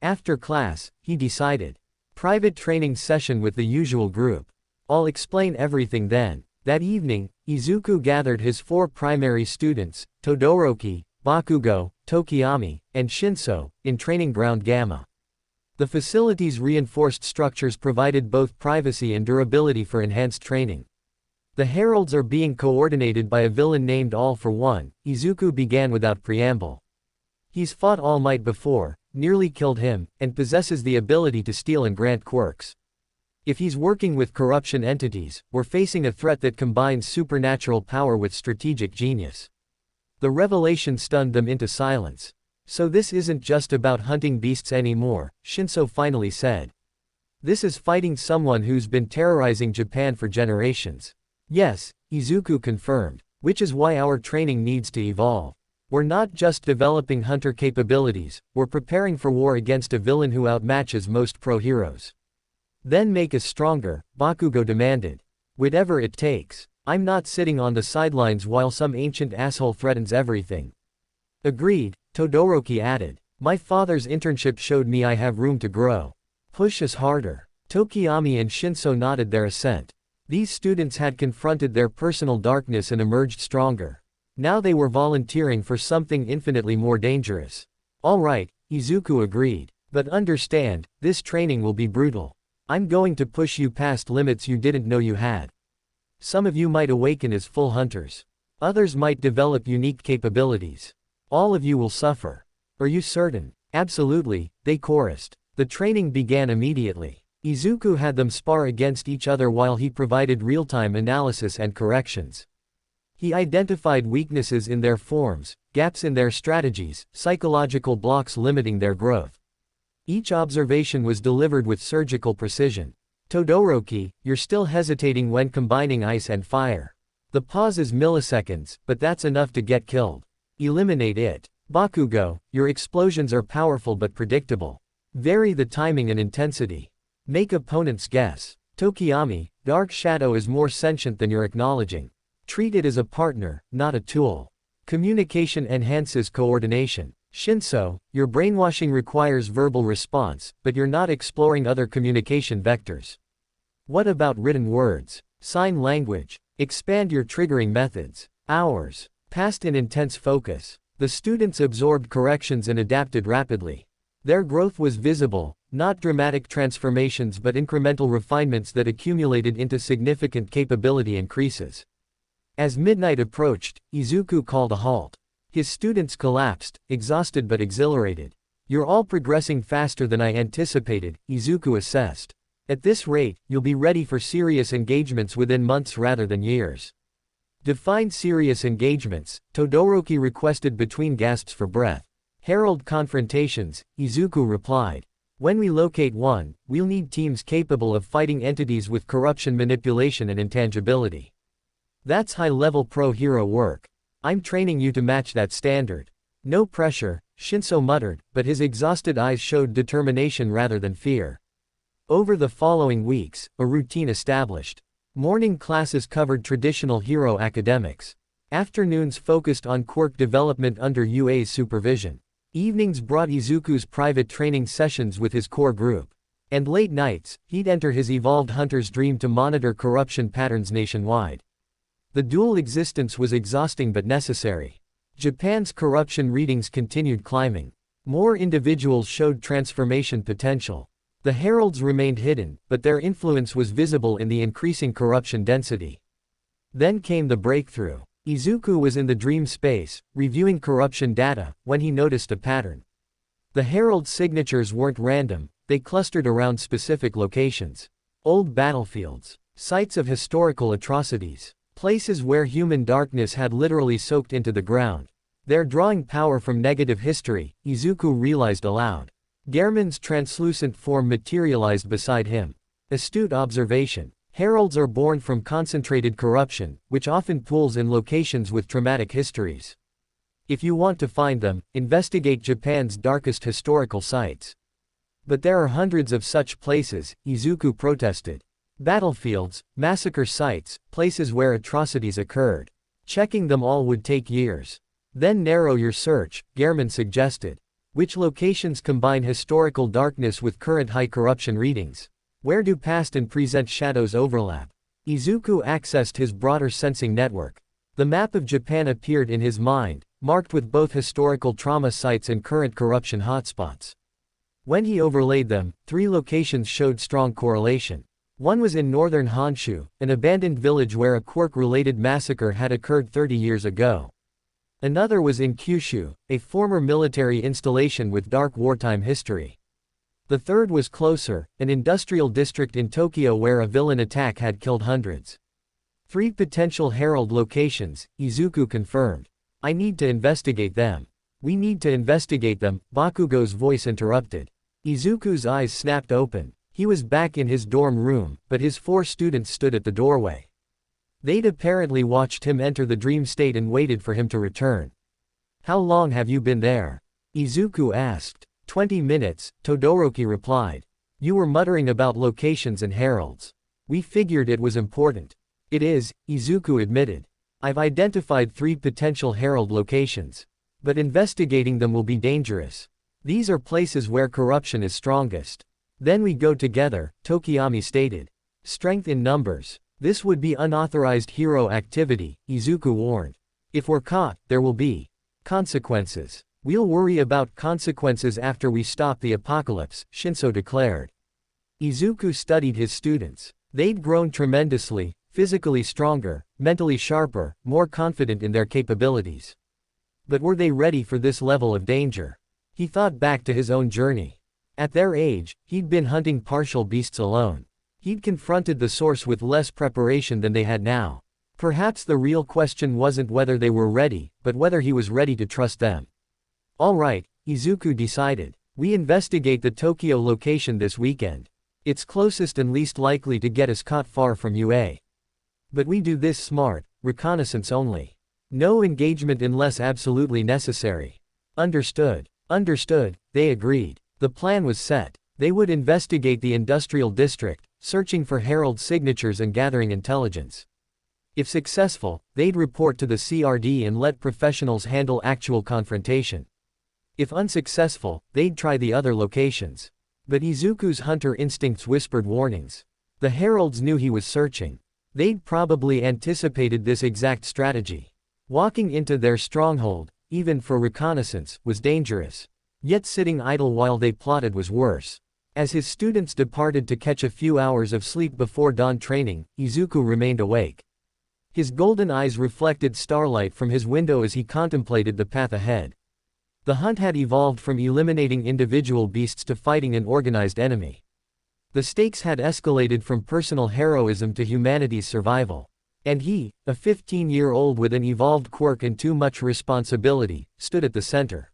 After class, he decided. Private training session with the usual group. I'll explain everything then. That evening, Izuku gathered his 4 primary students, Todoroki, Bakugo, Tokiyami, and Shinso, in Training Ground Gamma. The facility's reinforced structures provided both privacy and durability for enhanced training. "The Heralds are being coordinated by a villain named All for One," Izuku began without preamble. "He's fought All Might before, nearly killed him, and possesses the ability to steal and grant quirks. If he's working with corruption entities, we're facing a threat that combines supernatural power with strategic genius." The revelation stunned them into silence. "So this isn't just about hunting beasts anymore," Shinso finally said. "This is fighting someone who's been terrorizing Japan for generations." "Yes," Izuku confirmed, "which is why our training needs to evolve. We're not just developing hunter capabilities, we're preparing for war against a villain who outmatches most pro-heroes." "Then make us stronger," Bakugo demanded. "Whatever it takes. I'm not sitting on the sidelines while some ancient asshole threatens everything." "Agreed," Todoroki added. "My father's internship showed me I have room to grow. Push us harder." Tokiyami and Shinso nodded their assent. These students had confronted their personal darkness and emerged stronger. Now they were volunteering for something infinitely more dangerous. "All right," Izuku agreed. "But understand, this training will be brutal. I'm going to push you past limits you didn't know you had. Some of you might awaken as full hunters. Others might develop unique capabilities. All of you will suffer." "Are you certain?" "Absolutely," they chorused. The training began immediately. Izuku had them spar against each other while he provided real-time analysis and corrections. He identified weaknesses in their forms, gaps in their strategies, psychological blocks limiting their growth. Each observation was delivered with surgical precision. "Todoroki, you're still hesitating when combining ice and fire. The pause is milliseconds, but that's enough to get killed. Eliminate it." "Bakugo, your explosions are powerful but predictable. Vary the timing and intensity. Make opponents guess." "Tokiyami, Dark Shadow is more sentient than you're acknowledging. Treat it as a partner, not a tool. Communication enhances coordination." "Shinso, your brainwashing requires verbal response, but you're not exploring other communication vectors. What about written words? Sign language? Expand your triggering methods." Hours passed in intense focus. The students absorbed corrections and adapted rapidly. Their growth was visible, not dramatic transformations but incremental refinements that accumulated into significant capability increases. As midnight approached, Izuku called a halt. His students collapsed, exhausted but exhilarated. "You're all progressing faster than I anticipated," Izuku assessed. "At this rate, you'll be ready for serious engagements within months rather than years." "Define serious engagements," Todoroki requested between gasps for breath. "Herald confrontations," Izuku replied. "When we locate one, we'll need teams capable of fighting entities with corruption, manipulation and intangibility. That's high-level pro-hero work. I'm training you to match that standard." No pressure, Shinso muttered, but his exhausted eyes showed determination rather than fear. Over the following weeks, a routine established. Morning classes covered traditional hero academics. Afternoons focused on quirk development under UA's supervision. Evenings brought Izuku's private training sessions with his core group. And late nights, he'd enter his evolved hunter's dream to monitor corruption patterns nationwide. The dual existence was exhausting but necessary. Japan's corruption readings continued climbing. More individuals showed transformation potential. The heralds remained hidden, but their influence was visible in the increasing corruption density. Then came the breakthrough. Izuku was in the dream space, reviewing corruption data, when he noticed a pattern. The herald's signatures weren't random, they clustered around specific locations. Old battlefields, sites of historical atrocities, places where human darkness had literally soaked into the ground. They're drawing power from negative history, Izuku realized aloud. Gehrman's translucent form materialized beside him. Astute observation. Heralds are born from concentrated corruption, which often pools in locations with traumatic histories. If you want to find them, investigate Japan's darkest historical sites. But there are hundreds of such places, Izuku protested. Battlefields, massacre sites, places where atrocities occurred. Checking them all would take years. Then narrow your search, Gehrman suggested. Which locations combine historical darkness with current high corruption readings? Where do past and present shadows overlap? Izuku accessed his broader sensing network. The map of Japan appeared in his mind, marked with both historical trauma sites and current corruption hotspots. When he overlaid them, 3 locations showed strong correlation. One was in northern Honshu, an abandoned village where a quirk-related massacre had occurred 30 years ago. Another was in Kyushu, a former military installation with dark wartime history. The third was closer, an industrial district in Tokyo where a villain attack had killed hundreds. 3 potential herald locations, Izuku confirmed. I need to investigate them. We need to investigate them, Bakugo's voice interrupted. Izuku's eyes snapped open. He was back in his dorm room, but his 4 students stood at the doorway. They'd apparently watched him enter the dream state and waited for him to return. How long have you been there? Izuku asked. 20 minutes, Todoroki replied. You were muttering about locations and heralds. We figured it was important. It is, Izuku admitted. I've identified 3 potential herald locations. But investigating them will be dangerous. These are places where corruption is strongest. Then we go together, Tokiyami stated. Strength in numbers. This would be unauthorized hero activity, Izuku warned. If we're caught, there will be consequences. We'll worry about consequences after we stop the apocalypse, Shinso declared. Izuku studied his students. They'd grown tremendously, physically stronger, mentally sharper, more confident in their capabilities. But were they ready for this level of danger? He thought back to his own journey. At their age, he'd been hunting partial beasts alone. He'd confronted the source with less preparation than they had now. Perhaps the real question wasn't whether they were ready, but whether he was ready to trust them. All right, Izuku decided. We investigate the Tokyo location this weekend. It's closest and least likely to get us caught far from UA. But we do this smart, reconnaissance only. No engagement unless absolutely necessary. Understood. Understood, they agreed. The plan was set. They would investigate the industrial district, searching for herald signatures and gathering intelligence. If successful, they'd report to the CRD and let professionals handle actual confrontation. If unsuccessful, they'd try the other locations. But Izuku's hunter instincts whispered warnings. The heralds knew he was searching. They'd probably anticipated this exact strategy. Walking into their stronghold, even for reconnaissance, was dangerous. Yet sitting idle while they plotted was worse. As his students departed to catch a few hours of sleep before dawn training, Izuku remained awake. His golden eyes reflected starlight from his window as he contemplated the path ahead. The hunt had evolved from eliminating individual beasts to fighting an organized enemy. The stakes had escalated from personal heroism to humanity's survival. And he, a 15-year-old with an evolved quirk and too much responsibility, stood at the center.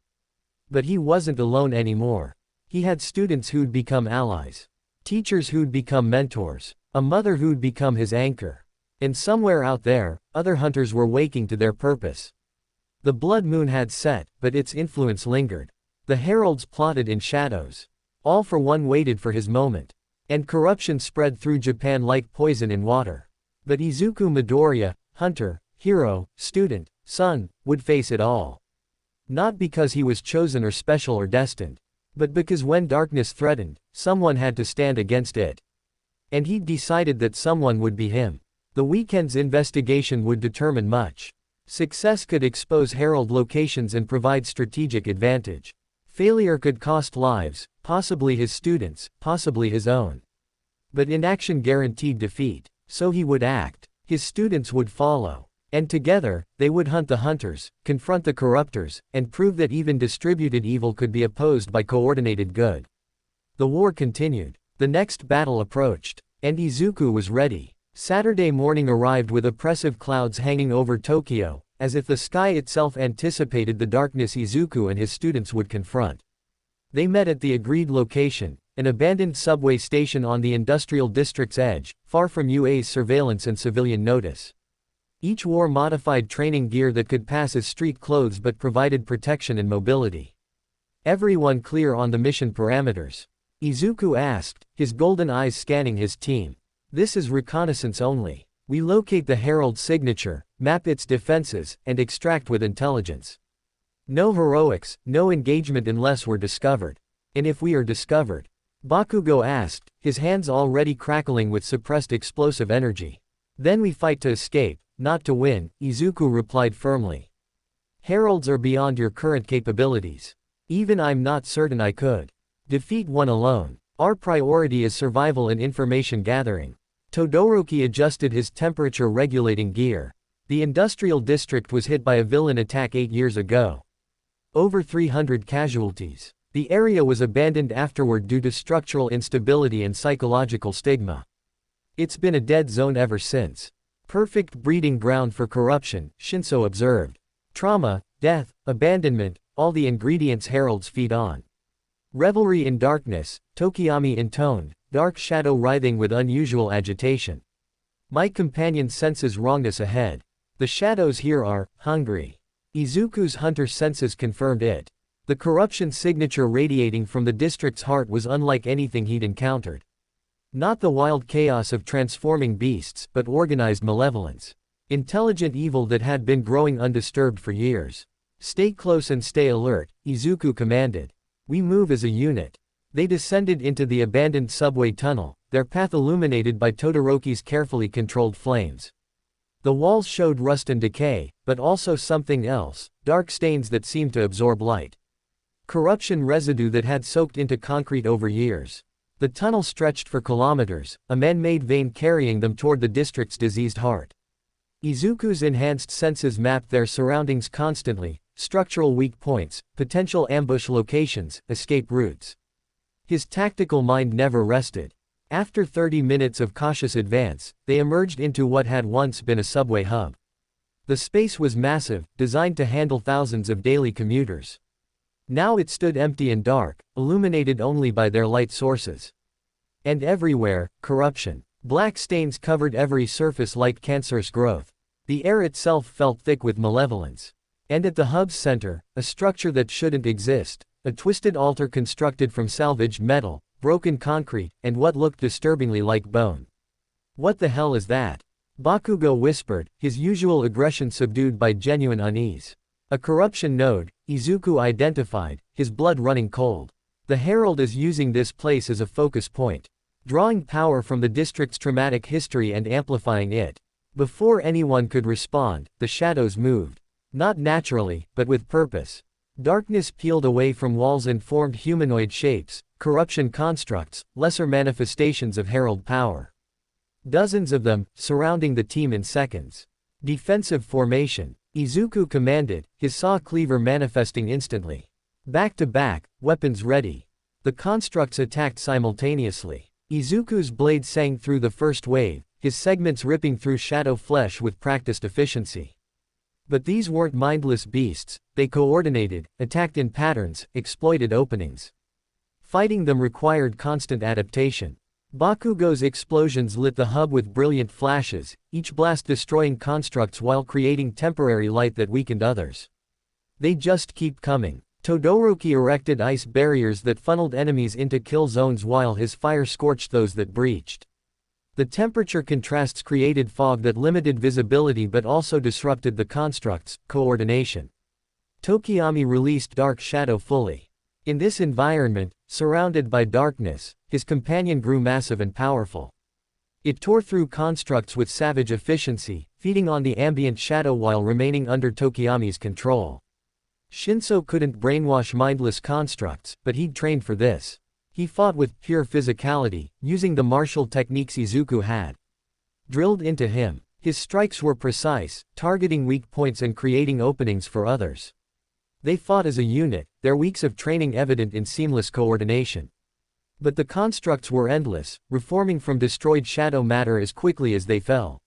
But he wasn't alone anymore. He had students who'd become allies. Teachers who'd become mentors. A mother who'd become his anchor. And somewhere out there, other hunters were waking to their purpose. The blood moon had set, but its influence lingered. The heralds plotted in shadows. All for one waited for his moment. And corruption spread through Japan like poison in water. But Izuku Midoriya, hunter, hero, student, son, would face it all. Not because he was chosen or special or destined, but because when darkness threatened, someone had to stand against it. And he'd decided that someone would be him. The weekend's investigation would determine much. Success could expose herald locations and provide strategic advantage. Failure could cost lives, possibly his students, possibly his own. But inaction guaranteed defeat. So he would act. His students would follow. And together, they would hunt the hunters, confront the corruptors, and prove that even distributed evil could be opposed by coordinated good. The war continued. The next battle approached. And Izuku was ready. Saturday morning arrived with oppressive clouds hanging over Tokyo, as if the sky itself anticipated the darkness Izuku and his students would confront. They met at the agreed location, an abandoned subway station on the industrial district's edge, far from UA's surveillance and civilian notice. Each wore modified training gear that could pass as street clothes but provided protection and mobility. Everyone clear on the mission parameters? Izuku asked, his golden eyes scanning his team. This is reconnaissance only. We locate the herald's signature, map its defenses, and extract with intelligence. No heroics, no engagement unless we're discovered. And if we are discovered? Bakugo asked, his hands already crackling with suppressed explosive energy. Then we fight to escape, not to win, Izuku replied firmly. Heralds are beyond your current capabilities. Even I'm not certain I could defeat one alone. Our priority is survival and information gathering. Todoroki adjusted his temperature-regulating gear. The industrial district was hit by a villain attack 8 years ago. Over 300 casualties. The area was abandoned afterward due to structural instability and psychological stigma. It's been a dead zone ever since. Perfect breeding ground for corruption, Shinso observed. Trauma, death, abandonment, all the ingredients heralds feed on. Revelry in darkness, Tokiyami intoned, dark shadow writhing with unusual agitation. My companion senses wrongness ahead. The shadows here are hungry. Izuku's hunter senses confirmed it. The corruption signature radiating from the district's heart was unlike anything he'd encountered. Not the wild chaos of transforming beasts, but organized malevolence. Intelligent evil that had been growing undisturbed for years. Stay close and stay alert, Izuku commanded. We move as a unit. They descended into the abandoned subway tunnel, their path illuminated by Todoroki's carefully controlled flames. The walls showed rust and decay, but also something else, dark stains that seemed to absorb light. Corruption residue that had soaked into concrete over years. The tunnel stretched for kilometers, a man-made vein carrying them toward the district's diseased heart. Izuku's enhanced senses mapped their surroundings constantly, structural weak points, potential ambush locations, escape routes. His tactical mind never rested. After 30 minutes of cautious advance, they emerged into what had once been a subway hub. The space was massive, designed to handle thousands of daily commuters. Now it stood empty and dark, illuminated only by their light sources. And everywhere, corruption. Black stains covered every surface like cancerous growth. The air itself felt thick with malevolence. And at the hub's center, a structure that shouldn't exist, a twisted altar constructed from salvaged metal, broken concrete, and what looked disturbingly like bone. What the hell is that? Bakugo whispered, his usual aggression subdued by genuine unease. A corruption node, Izuku identified, his blood running cold. The herald is using this place as a focus point, drawing power from the district's traumatic history and amplifying it. Before anyone could respond, the shadows moved. Not naturally, but with purpose. Darkness peeled away from walls and formed humanoid shapes, corruption constructs, lesser manifestations of herald power. Dozens of them, surrounding the team in seconds. Defensive formation, Izuku commanded, his saw cleaver manifesting instantly. Back to back, weapons ready. The constructs attacked simultaneously. Izuku's blade sang through the first wave, his segments ripping through shadow flesh with practiced efficiency. But these weren't mindless beasts, they coordinated, attacked in patterns, exploited openings. Fighting them required constant adaptation. Bakugo's explosions lit the hub with brilliant flashes, each blast destroying constructs while creating temporary light that weakened others. They just keep coming. Todoroki erected ice barriers that funneled enemies into kill zones while his fire scorched those that breached. The temperature contrasts created fog that limited visibility but also disrupted the construct's coordination. Tokiyami released Dark Shadow fully. In this environment, surrounded by darkness, his companion grew massive and powerful. It tore through constructs with savage efficiency, feeding on the ambient shadow while remaining under Tokiyami's control. Shinso couldn't brainwash mindless constructs, but he'd trained for this. He fought with pure physicality, using the martial techniques Izuku had drilled into him. His strikes were precise, targeting weak points and creating openings for others. They fought as a unit, their weeks of training evident in seamless coordination. But the constructs were endless, reforming from destroyed shadow matter as quickly as they fell.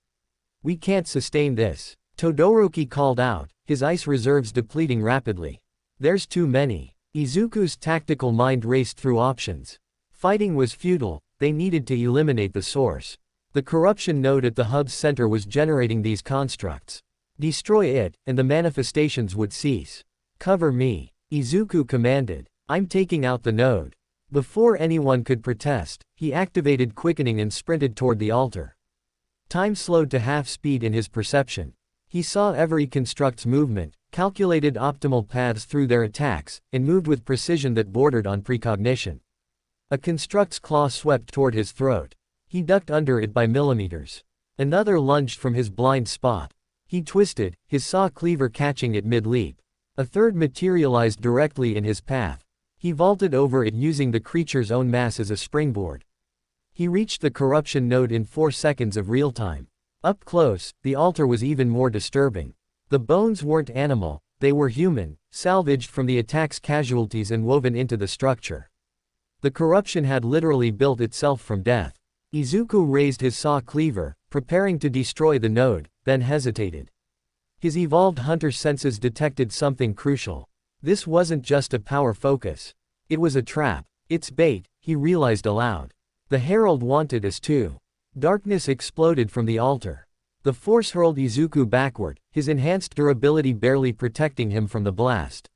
"We can't sustain this," Todoroki called out, his ice reserves depleting rapidly. "There's too many." Izuku's tactical mind raced through options. Fighting was futile, they needed to eliminate the source. The corruption node at the hub's center was generating these constructs. Destroy it, and the manifestations would cease. "Cover me," Izuku commanded. "I'm taking out the node." Before anyone could protest, he activated quickening and sprinted toward the altar. Time slowed to half speed in his perception. He saw every construct's movement, calculated optimal paths through their attacks, and moved with precision that bordered on precognition. A construct's claw swept toward his throat. He ducked under it by millimeters. Another lunged from his blind spot. He twisted, his saw cleaver catching it mid-leap. A third materialized directly in his path. He vaulted over it using the creature's own mass as a springboard. He reached the corruption node in 4 seconds of real time. Up close, the altar was even more disturbing. The bones weren't animal, they were human, salvaged from the attack's casualties and woven into the structure. The corruption had literally built itself from death. Izuku raised his saw cleaver, preparing to destroy the node, then hesitated. His evolved hunter senses detected something crucial. This wasn't just a power focus. It was a trap. It's bait, he realized aloud. The herald wanted us too. Darkness exploded from the altar. The force hurled Izuku backward, his enhanced durability barely protecting him from the blast.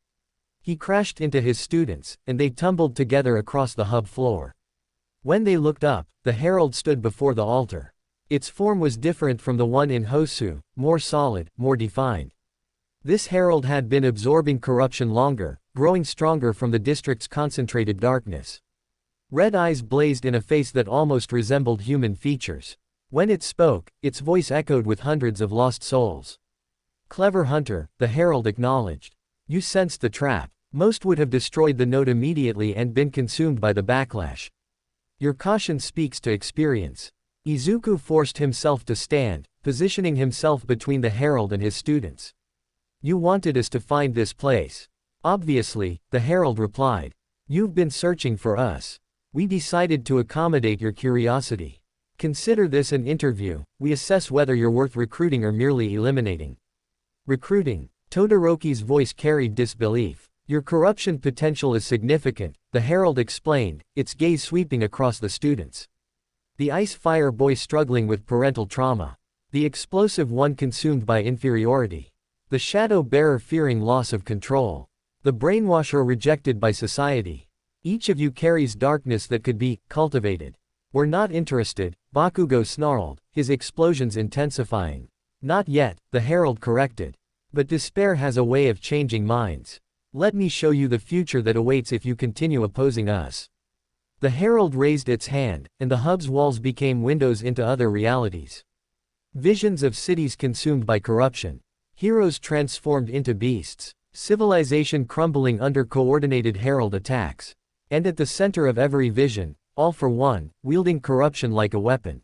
He crashed into his students, and they tumbled together across the hub floor. When they looked up, the herald stood before the altar. Its form was different from the one in Hosu, more solid, more defined. This herald had been absorbing corruption longer, growing stronger from the district's concentrated darkness. Red eyes blazed in a face that almost resembled human features. When it spoke, its voice echoed with hundreds of lost souls. "Clever hunter," the herald acknowledged. "You sensed the trap. Most would have destroyed the node immediately and been consumed by the backlash. Your caution speaks to experience." Izuku forced himself to stand, positioning himself between the herald and his students. "You wanted us to find this place." "Obviously," the herald replied. "You've been searching for us. We decided to accommodate your curiosity. Consider this an interview, we assess whether you're worth recruiting or merely eliminating." "Recruiting?" Todoroki's voice carried disbelief. "Your corruption potential is significant," the herald explained, its gaze sweeping across the students. The ice fire boy struggling with parental trauma. The explosive one consumed by inferiority. The shadow bearer fearing loss of control. The brainwasher rejected by society. Each of you carries darkness that could be cultivated. "We're not interested," Bakugo snarled, his explosions intensifying. "Not yet," the herald corrected. "But despair has a way of changing minds. Let me show you the future that awaits if you continue opposing us." The herald raised its hand, and the hub's walls became windows into other realities. Visions of cities consumed by corruption. Heroes transformed into beasts. Civilization crumbling under coordinated herald attacks. And at the center of every vision, all for one, wielding corruption like a weapon.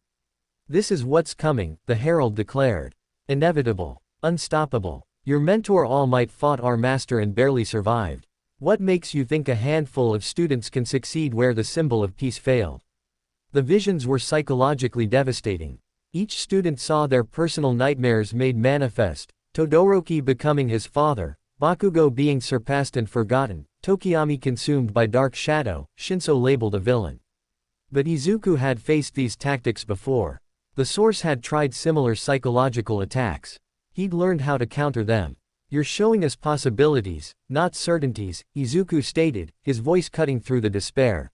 "This is what's coming," the herald declared. "Inevitable. Unstoppable. Your mentor All Might fought our master and barely survived. What makes you think a handful of students can succeed where the symbol of peace failed?" The visions were psychologically devastating. Each student saw their personal nightmares made manifest, Todoroki becoming his father, Bakugo being surpassed and forgotten, Tokiyami consumed by dark shadow, Shinso labeled a villain. But Izuku had faced these tactics before. The source had tried similar psychological attacks. He'd learned how to counter them. You're showing us possibilities, not certainties, Izuku stated, his voice cutting through the despair.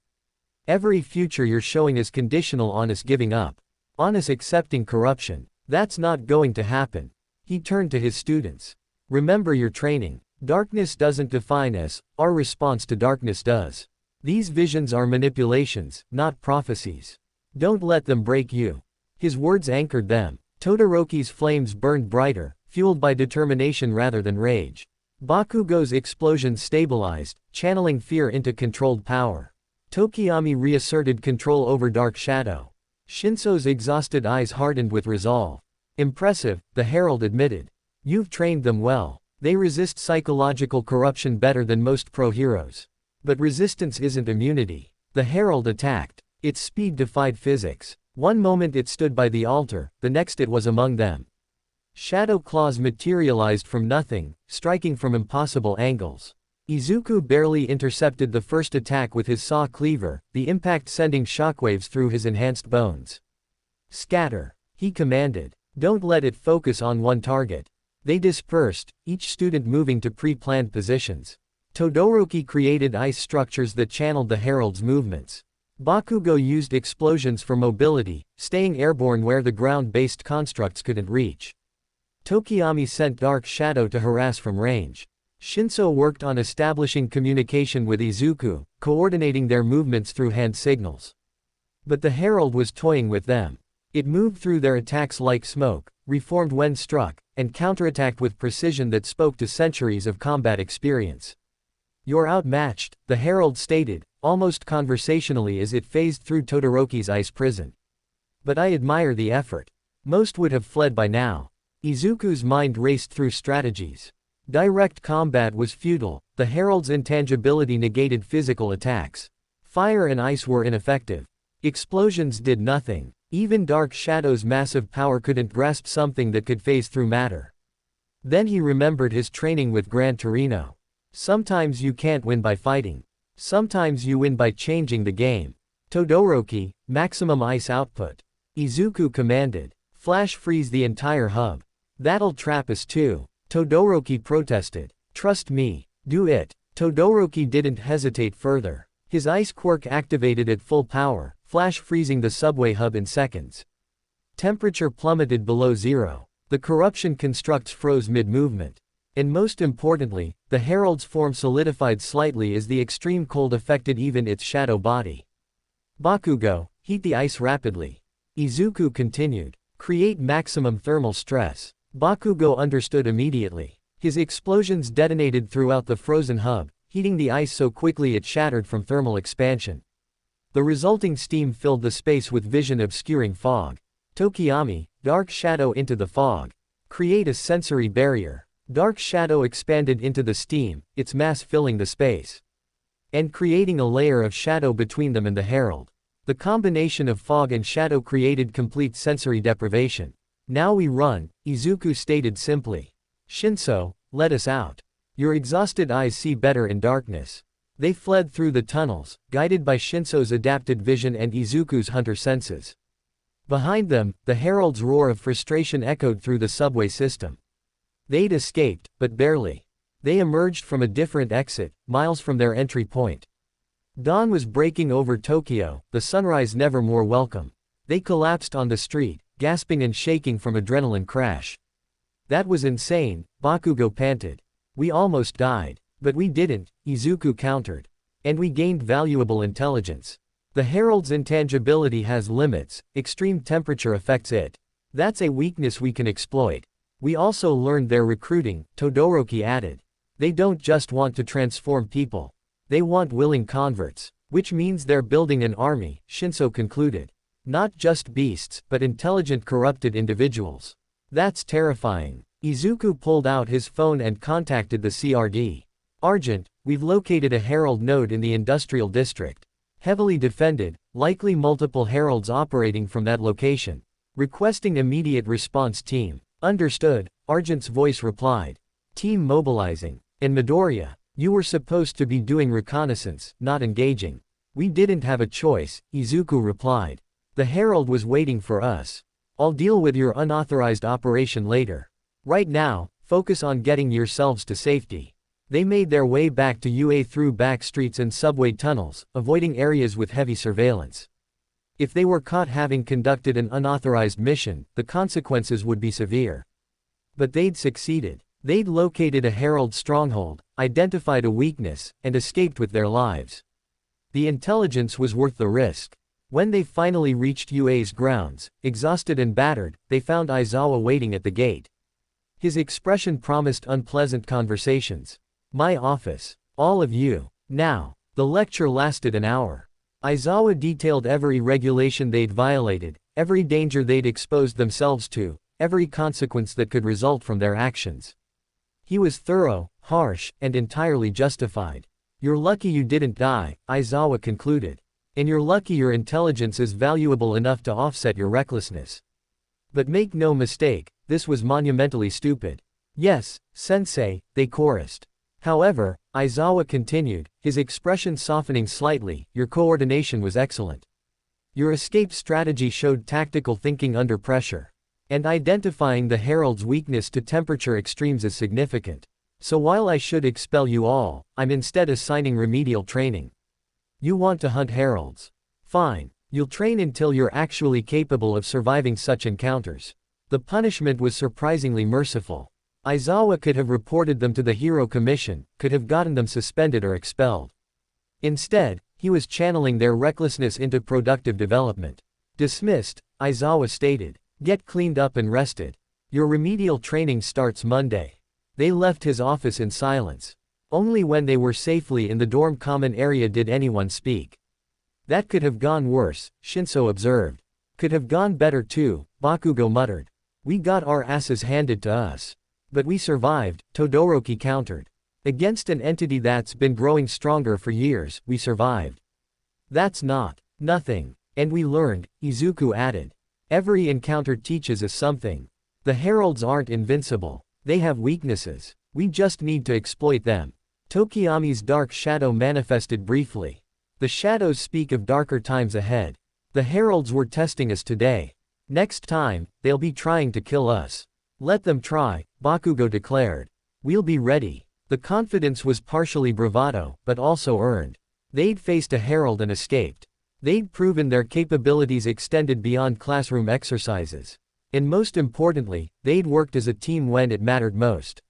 Every future you're showing is conditional on us giving up. On us accepting corruption. That's not going to happen. He turned to his students. Remember your training. Darkness doesn't define us, our response to darkness does. These visions are manipulations, not prophecies. Don't let them break you. His words anchored them. Todoroki's flames burned brighter, fueled by determination rather than rage. Bakugo's explosion stabilized, channeling fear into controlled power. Tokiyami reasserted control over Dark Shadow. Shinso's exhausted eyes hardened with resolve. Impressive, the herald admitted. You've trained them well. They resist psychological corruption better than most pro-heroes. But resistance isn't immunity. The herald attacked. Its speed defied physics. One moment it stood by the altar, the next it was among them. Shadow claws materialized from nothing, striking from impossible angles. Izuku barely intercepted the first attack with his saw cleaver, the impact sending shockwaves through his enhanced bones. Scatter, he commanded. Don't let it focus on one target. They dispersed, each student moving to pre-planned positions. Todoroki created ice structures that channeled the herald's movements. Bakugo used explosions for mobility, staying airborne where the ground-based constructs couldn't reach. Tokiyami sent Dark Shadow to harass from range. Shinso worked on establishing communication with Izuku, coordinating their movements through hand signals. But the herald was toying with them. It moved through their attacks like smoke, reformed when struck, and counterattacked with precision that spoke to centuries of combat experience. You're outmatched, the herald stated, almost conversationally as it phased through Todoroki's ice prison. But I admire the effort. Most would have fled by now. Izuku's mind raced through strategies. Direct combat was futile, the herald's intangibility negated physical attacks. Fire and ice were ineffective. Explosions did nothing. Even Dark Shadow's massive power couldn't grasp something that could phase through matter. Then he remembered his training with Gran Torino. Sometimes you can't win by fighting. Sometimes you win by changing the game. Todoroki, maximum ice output. Izuku commanded. Flash freeze the entire hub. That'll trap us too. Todoroki protested. Trust me. Do it. Todoroki didn't hesitate further. His ice quirk activated at full power, flash freezing the subway hub in seconds. Temperature plummeted below zero. The corruption constructs froze mid-movement. And most importantly, the herald's form solidified slightly as the extreme cold affected even its shadow body. Bakugo, heat the ice rapidly. Izuku continued. Create maximum thermal stress. Bakugo understood immediately. His explosions detonated throughout the frozen hub, heating the ice so quickly it shattered from thermal expansion. The resulting steam filled the space with vision-obscuring fog. Tokiyami, Dark Shadow into the fog. Create a sensory barrier. Dark Shadow expanded into the steam, its mass filling the space. And creating a layer of shadow between them and the herald. The combination of fog and shadow created complete sensory deprivation. Now we run, Izuku stated simply. Shinso, let us out. Your exhausted eyes see better in darkness. They fled through the tunnels, guided by Shinso's adapted vision and Izuku's hunter senses. Behind them, the herald's roar of frustration echoed through the subway system. They'd escaped, but barely. They emerged from a different exit, miles from their entry point. Dawn was breaking over Tokyo, the sunrise never more welcome. They collapsed on the street, gasping and shaking from adrenaline crash. That was insane, Bakugo panted. We almost died. But we didn't, Izuku countered. And we gained valuable intelligence. The herald's intangibility has limits, extreme temperature affects it. That's a weakness we can exploit. We also learned their recruiting, Todoroki added. They don't just want to transform people. They want willing converts. Which means they're building an army, Shinso concluded. Not just beasts, but intelligent corrupted individuals. That's terrifying. Izuku pulled out his phone and contacted the CRD. Argent, we've located a herald node in the industrial district. Heavily defended, likely multiple heralds operating from that location. Requesting immediate response team. Understood, Argent's voice replied. Team mobilizing. And Midoriya, you were supposed to be doing reconnaissance, not engaging. We didn't have a choice, Izuku replied. The herald was waiting for us. I'll deal with your unauthorized operation later. Right now, Focus on getting yourselves to safety. They made their way back to UA through back streets and subway tunnels, avoiding areas with heavy surveillance. If they were caught having conducted an unauthorized mission, the consequences would be severe. But they'd succeeded. They'd located a Herald stronghold, identified a weakness, and escaped with their lives. The intelligence was worth the risk. When they finally reached UA's grounds, exhausted and battered, they found Aizawa waiting at the gate. His expression promised unpleasant conversations. "My office. All of you. Now." The lecture lasted an hour. Aizawa detailed every regulation they'd violated, every danger they'd exposed themselves to, every consequence that could result from their actions. He was thorough, harsh, and entirely justified. "You're lucky you didn't die," Aizawa concluded. "And you're lucky your intelligence is valuable enough to offset your recklessness. But make no mistake, this was monumentally stupid." "Yes, sensei," they chorused. However, Aizawa continued, his expression softening slightly, "Your coordination was excellent. Your escape strategy showed tactical thinking under pressure. And identifying the Herald's weakness to temperature extremes is significant. So while I should expel you all, I'm instead assigning remedial training. You want to hunt Heralds? Fine. You'll train until you're actually capable of surviving such encounters." The punishment was surprisingly merciful. Aizawa could have reported them to the Hero Commission, could have gotten them suspended or expelled. Instead, he was channeling their recklessness into productive development. "Dismissed," Aizawa stated. "Get cleaned up and rested. Your remedial training starts Monday." They left his office in silence. Only when they were safely in the dorm common area did anyone speak. "That could have gone worse," Shinso observed. "Could have gone better too," Bakugo muttered. "We got our asses handed to us. But we survived," Todoroki countered. "Against an entity that's been growing stronger for years, we survived." "That's not nothing. And we learned," Izuku added. "Every encounter teaches us something. The Heralds aren't invincible. They have weaknesses. We just need to exploit them." Tokiyami's dark shadow manifested briefly. "The shadows speak of darker times ahead. The Heralds were testing us today. Next time, they'll be trying to kill us. Let them try," Bakugo declared. "We'll be ready." The confidence was partially bravado, but also earned. They'd faced a Herald and escaped. They'd proven their capabilities extended beyond classroom exercises. And most importantly, they'd worked as a team when it mattered most.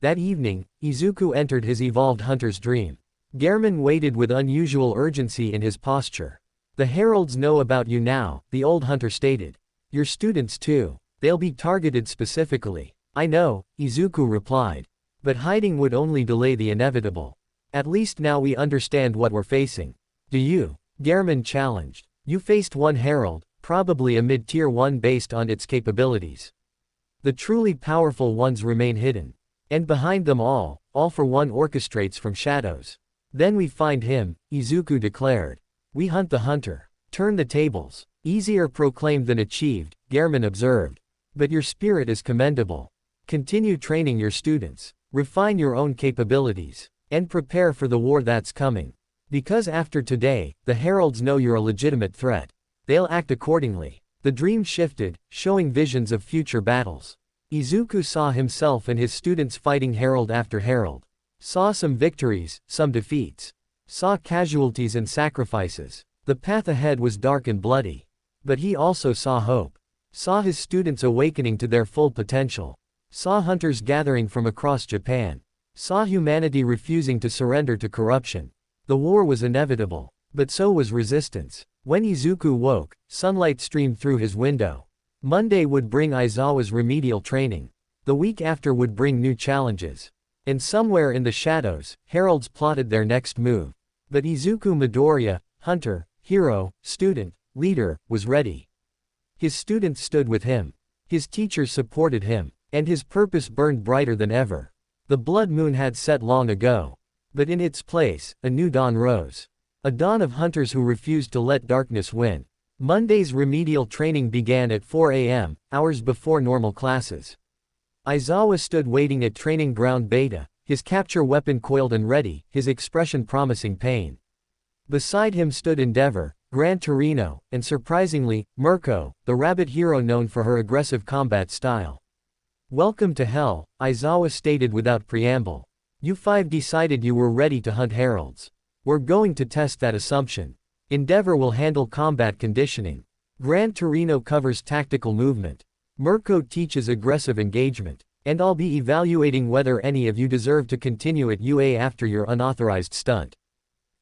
That evening, Izuku entered his evolved hunter's dream. Gehrman waited with unusual urgency in his posture. "The Heralds know about you now," the old hunter stated. "Your students too. They'll be targeted specifically." "I know," Izuku replied. "But hiding would only delay the inevitable. At least now we understand what we're facing." "Do you?" Gehrman challenged. "You faced one Herald, probably a mid-tier one based on its capabilities. The truly powerful ones remain hidden. And behind them all for one orchestrates from shadows. Then we find him," Izuku declared. "We hunt the hunter. Turn the tables." "Easier proclaimed than achieved," Gehrman observed. "But your spirit is commendable. Continue training your students. Refine your own capabilities. And prepare for the war that's coming. Because after today, the Heralds know you're a legitimate threat. They'll act accordingly." The dream shifted, showing visions of future battles. Izuku saw himself and his students fighting Herald after Herald. Saw some victories, some defeats. Saw casualties and sacrifices. The path ahead was dark and bloody. But he also saw hope. Saw his students awakening to their full potential. Saw hunters gathering from across Japan. Saw humanity refusing to surrender to corruption. The war was inevitable. But so was resistance. When Izuku woke, sunlight streamed through his window. Monday would bring Aizawa's remedial training. The week after would bring new challenges. And somewhere in the shadows, Heralds plotted their next move. But Izuku Midoriya, hunter, hero, student, leader, was ready. His students stood with him. His teachers supported him. And his purpose burned brighter than ever. The blood moon had set long ago. But in its place, a new dawn rose. A dawn of hunters who refused to let darkness win. Monday's remedial training began at 4 a.m., hours before normal classes. Aizawa stood waiting at training ground Beta, his capture weapon coiled and ready, his expression promising pain. Beside him stood Endeavor, Gran Torino, and surprisingly, Mirko, the rabbit hero known for her aggressive combat style. Welcome to hell, Aizawa stated without preamble. You five decided you were ready to hunt heralds. We're going to test that assumption. Endeavor will handle combat conditioning. Gran Torino covers tactical movement. Mirko teaches aggressive engagement. And I'll be evaluating whether any of you deserve to continue at UA after your unauthorized stunt.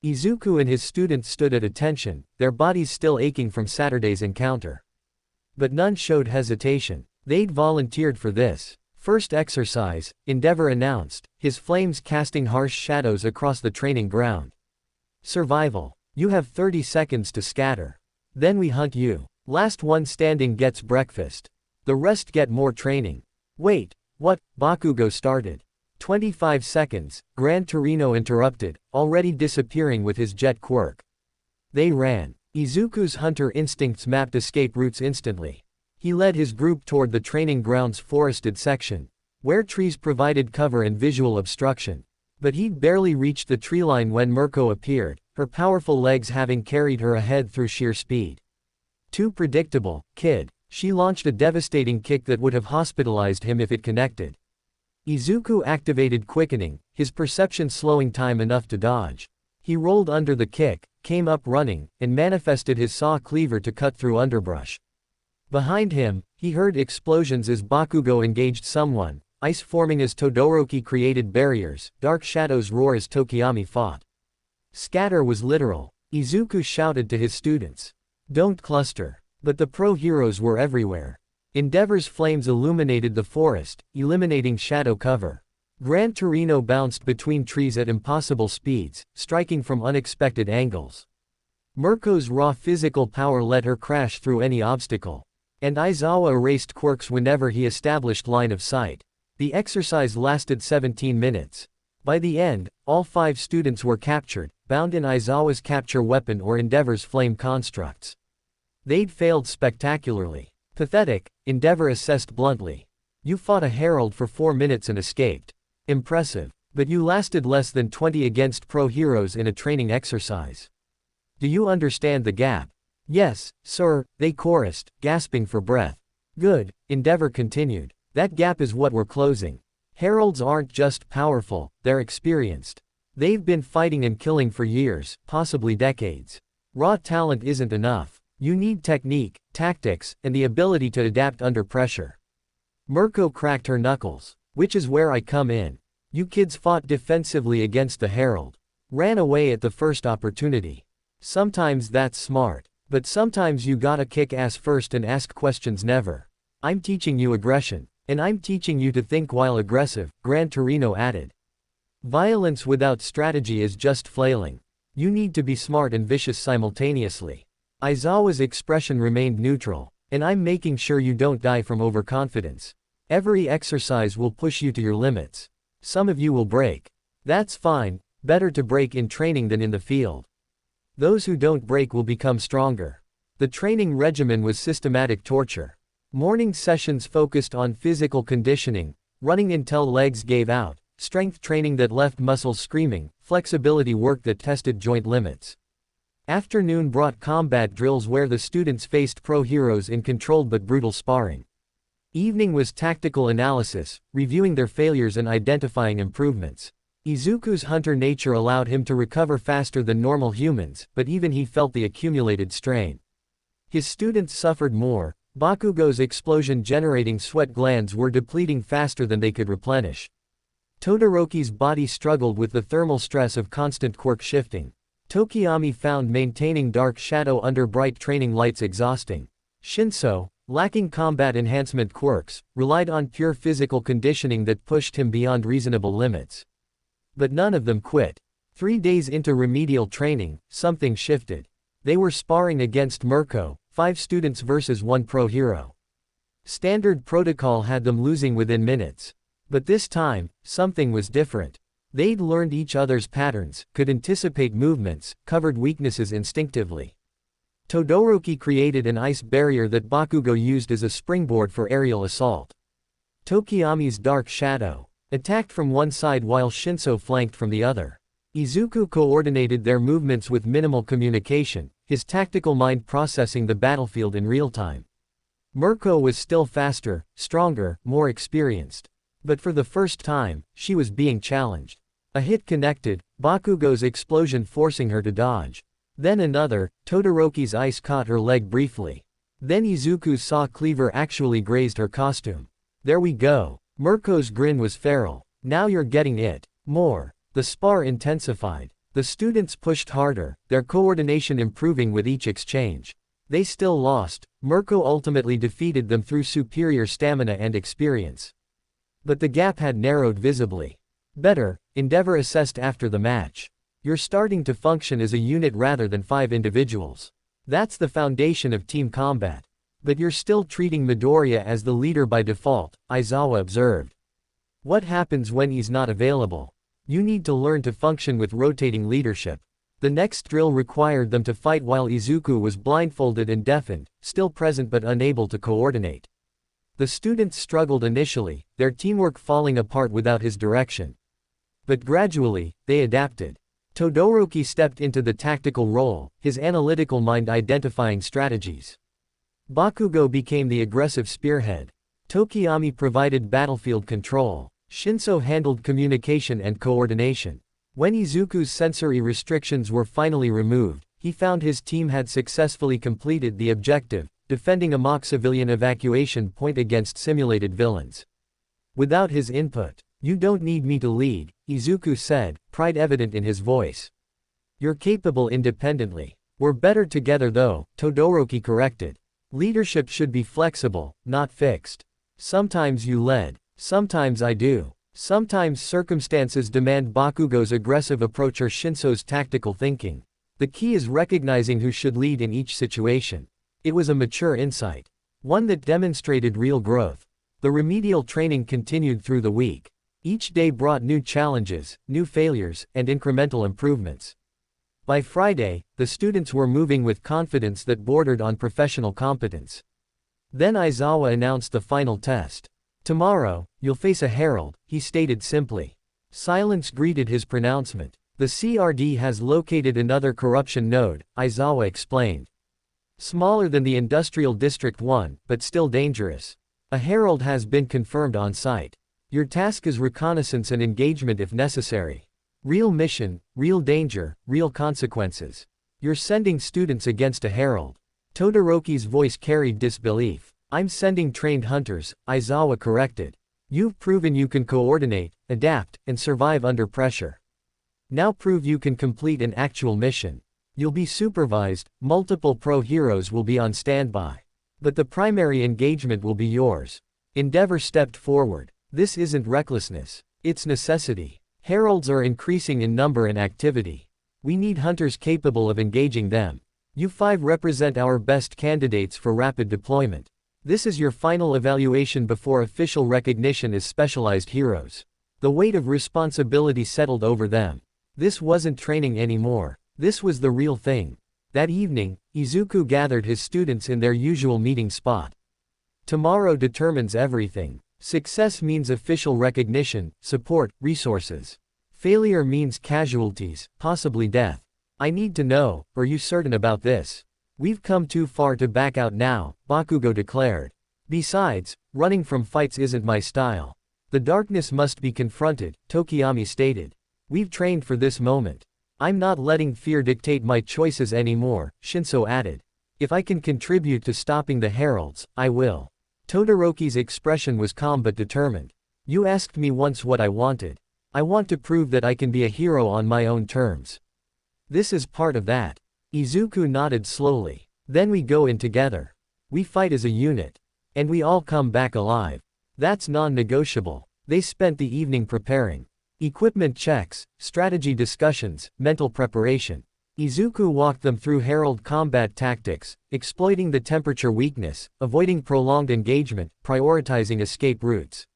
Izuku and his students stood at attention, their bodies still aching from Saturday's encounter. But none showed hesitation. They'd volunteered for this. First exercise, Endeavor announced, his flames casting harsh shadows across the training ground. Survival. You have 30 seconds to scatter. Then we hunt you. Last one standing gets breakfast. The rest get more training. Wait, what? Bakugo started. 25 seconds, Gran Torino interrupted, already disappearing with his jet quirk. They ran. Izuku's hunter instincts mapped escape routes instantly. He led his group toward the training ground's forested section, where trees provided cover and visual obstruction. But he'd barely reached the tree line when Mirko appeared, her powerful legs having carried her ahead through sheer speed. Too predictable, kid. She launched a devastating kick that would have hospitalized him if it connected. Izuku activated quickening, his perception slowing time enough to dodge. He rolled under the kick, came up running, and manifested his saw cleaver to cut through underbrush. Behind him, he heard explosions as Bakugo engaged someone, ice forming as Todoroki created barriers, dark shadows roar as Tokiyami fought. Scatter was literal. Izuku shouted to his students. Don't cluster. But the pro-heroes were everywhere. Endeavor's flames illuminated the forest, eliminating shadow cover. Gran Torino bounced between trees at impossible speeds, striking from unexpected angles. Mirko's raw physical power let her crash through any obstacle. And Aizawa erased quirks whenever he established line of sight. The exercise lasted 17 minutes. By the end, all 5 students were captured, bound in Aizawa's capture weapon or Endeavor's flame constructs. They'd failed spectacularly. Pathetic, Endeavor assessed bluntly. You fought a herald for 4 minutes and escaped. Impressive. But you lasted less than 20 against pro-heroes in a training exercise. Do you understand the gap? Yes, sir, they chorused, gasping for breath. Good, Endeavor continued. That gap is what we're closing. Heralds aren't just powerful, they're experienced. They've been fighting and killing for years, possibly decades. Raw talent isn't enough. You need technique, tactics, and the ability to adapt under pressure. Mirko cracked her knuckles. Which is where I come in. You kids fought defensively against the herald. Ran away at the first opportunity. Sometimes that's smart. But sometimes you gotta kick ass first and ask questions never. I'm teaching you aggression. And I'm teaching you to think while aggressive, Gran Torino added. Violence without strategy is just flailing. You need to be smart and vicious simultaneously. Aizawa's expression remained neutral. And I'm making sure you don't die from overconfidence. Every exercise will push you to your limits. Some of you will break. That's fine, better to break in training than in the field. Those who don't break will become stronger. The training regimen was systematic torture. Morning sessions focused on physical conditioning, running until legs gave out, strength training that left muscles screaming, flexibility work that tested joint limits. Afternoon brought combat drills where the students faced pro-heroes in controlled but brutal sparring. Evening was tactical analysis, reviewing their failures and identifying improvements. Izuku's hunter nature allowed him to recover faster than normal humans, but even he felt the accumulated strain. His students suffered more. Bakugo's explosion-generating sweat glands were depleting faster than they could replenish. Todoroki's body struggled with the thermal stress of constant quirk shifting. Tokiyami found maintaining dark shadow under bright training lights exhausting. Shinso, lacking combat enhancement quirks, relied on pure physical conditioning that pushed him beyond reasonable limits. But none of them quit. 3 days into remedial training, something shifted. They were sparring against Mirko, 5 students versus 1 pro-hero. Standard protocol had them losing within minutes. But this time, something was different. They'd learned each other's patterns, could anticipate movements, covered weaknesses instinctively. Todoroki created an ice barrier that Bakugo used as a springboard for aerial assault. Tokiyami's dark shadow attacked from one side while Shinso flanked from the other. Izuku coordinated their movements with minimal communication, his tactical mind processing the battlefield in real time. Mirko was still faster, stronger, more experienced. But for the first time, she was being challenged. A hit connected, Bakugo's explosion forcing her to dodge. Then another, Todoroki's ice caught her leg briefly. Then Izuku's saw cleaver actually grazed her costume. There we go. Mirko's grin was feral. Now you're getting it. More. The spar intensified. The students pushed harder, their coordination improving with each exchange. They still lost. Mirko ultimately defeated them through superior stamina and experience. But the gap had narrowed visibly. Better, Endeavor assessed after the match. You're starting to function as a unit rather than 5 individuals. That's the foundation of team combat. But you're still treating Midoriya as the leader by default, Aizawa observed. What happens when he's not available? You need to learn to function with rotating leadership. The next drill required them to fight while Izuku was blindfolded and deafened, still present but unable to coordinate. The students struggled initially, their teamwork falling apart without his direction. But gradually, they adapted. Todoroki stepped into the tactical role, his analytical mind identifying strategies. Bakugo became the aggressive spearhead. Tokiyami provided battlefield control. Shinso handled communication and coordination. When Izuku's sensory restrictions were finally removed, he found his team had successfully completed the objective, defending a mock civilian evacuation point against simulated villains. Without his input, "You don't need me to lead," Izuku said, pride evident in his voice. "You're capable independently. We're better together though," Todoroki corrected. "Leadership should be flexible, not fixed. Sometimes you led, sometimes I do. Sometimes circumstances demand Bakugo's aggressive approach or Shinso's tactical thinking. The key is recognizing who should lead in each situation." It was a mature insight. One that demonstrated real growth. The remedial training continued through the week. Each day brought new challenges, new failures, and incremental improvements. By Friday, the students were moving with confidence that bordered on professional competence. Then Aizawa announced the final test. "Tomorrow, you'll face a herald," he stated simply. Silence greeted his pronouncement. "The CRD has located another corruption node," Aizawa explained. "Smaller than the Industrial District 1, but still dangerous. A herald has been confirmed on site. Your task is reconnaissance and engagement if necessary. Real mission, real danger, real consequences. You're sending students against a herald." Todoroki's voice carried disbelief. "I'm sending trained hunters," Aizawa corrected. "You've proven you can coordinate, adapt, and survive under pressure. Now prove you can complete an actual mission. You'll be supervised, multiple pro heroes will be on standby. But the primary engagement will be yours." Endeavor stepped forward. "This isn't recklessness. It's necessity. Heralds are increasing in number and activity. We need hunters capable of engaging them. You 5 represent our best candidates for rapid deployment. This is your final evaluation before official recognition as specialized heroes." The weight of responsibility settled over them. This wasn't training anymore. This was the real thing. That evening, Izuku gathered his students in their usual meeting spot. "Tomorrow determines everything. Success means official recognition, support, resources. Failure means casualties, possibly death. I need to know, are you certain about this? We've come too far to back out now," Bakugo declared. "Besides, running from fights isn't my style. The darkness must be confronted," Tokiyami stated. "We've trained for this moment. I'm not letting fear dictate my choices anymore," Shinso added. "If I can contribute to stopping the heralds, I will." Todoroki's expression was calm but determined. "You asked me once what I wanted. I want to prove that I can be a hero on my own terms. This is part of that." Izuku nodded slowly. "Then we go in together. We fight as a unit. And we all come back alive. That's non-negotiable." They spent the evening preparing. Equipment checks, strategy discussions, mental preparation. Izuku walked them through herald combat tactics, exploiting the temperature weakness, avoiding prolonged engagement, prioritizing escape routes.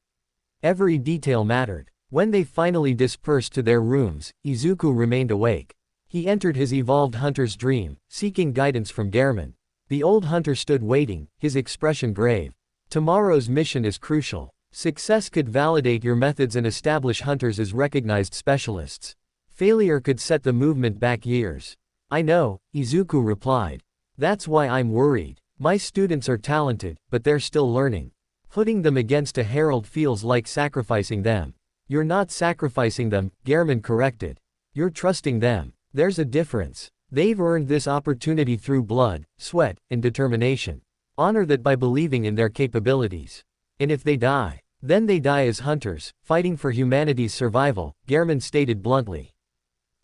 Every detail mattered. When they finally dispersed to their rooms, Izuku remained awake. He entered his evolved hunter's dream, seeking guidance from Gehrman. The old hunter stood waiting, his expression grave. "Tomorrow's mission is crucial. Success could validate your methods and establish hunters as recognized specialists. Failure could set the movement back years." "I know," Izuku replied. "That's why I'm worried. My students are talented, but they're still learning. Putting them against a herald feels like sacrificing them. You're not sacrificing them, Gehrman corrected. You're trusting them. There's a difference. They've earned this opportunity through blood, sweat, and determination. Honor that by believing in their capabilities. And if they die, then they die as hunters, fighting for humanity's survival, Gehrman stated bluntly.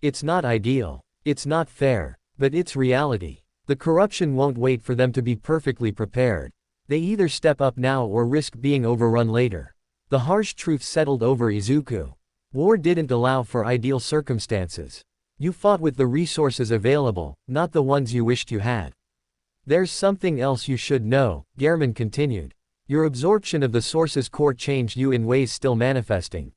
It's not ideal. It's not fair. But it's reality. The corruption won't wait for them to be perfectly prepared. They either step up now or risk being overrun later. The harsh truth settled over Izuku. War didn't allow for ideal circumstances. You fought with the resources available, not the ones you wished you had. There's something else you should know, Gehrman continued. Your absorption of the Source's core changed you in ways still manifesting.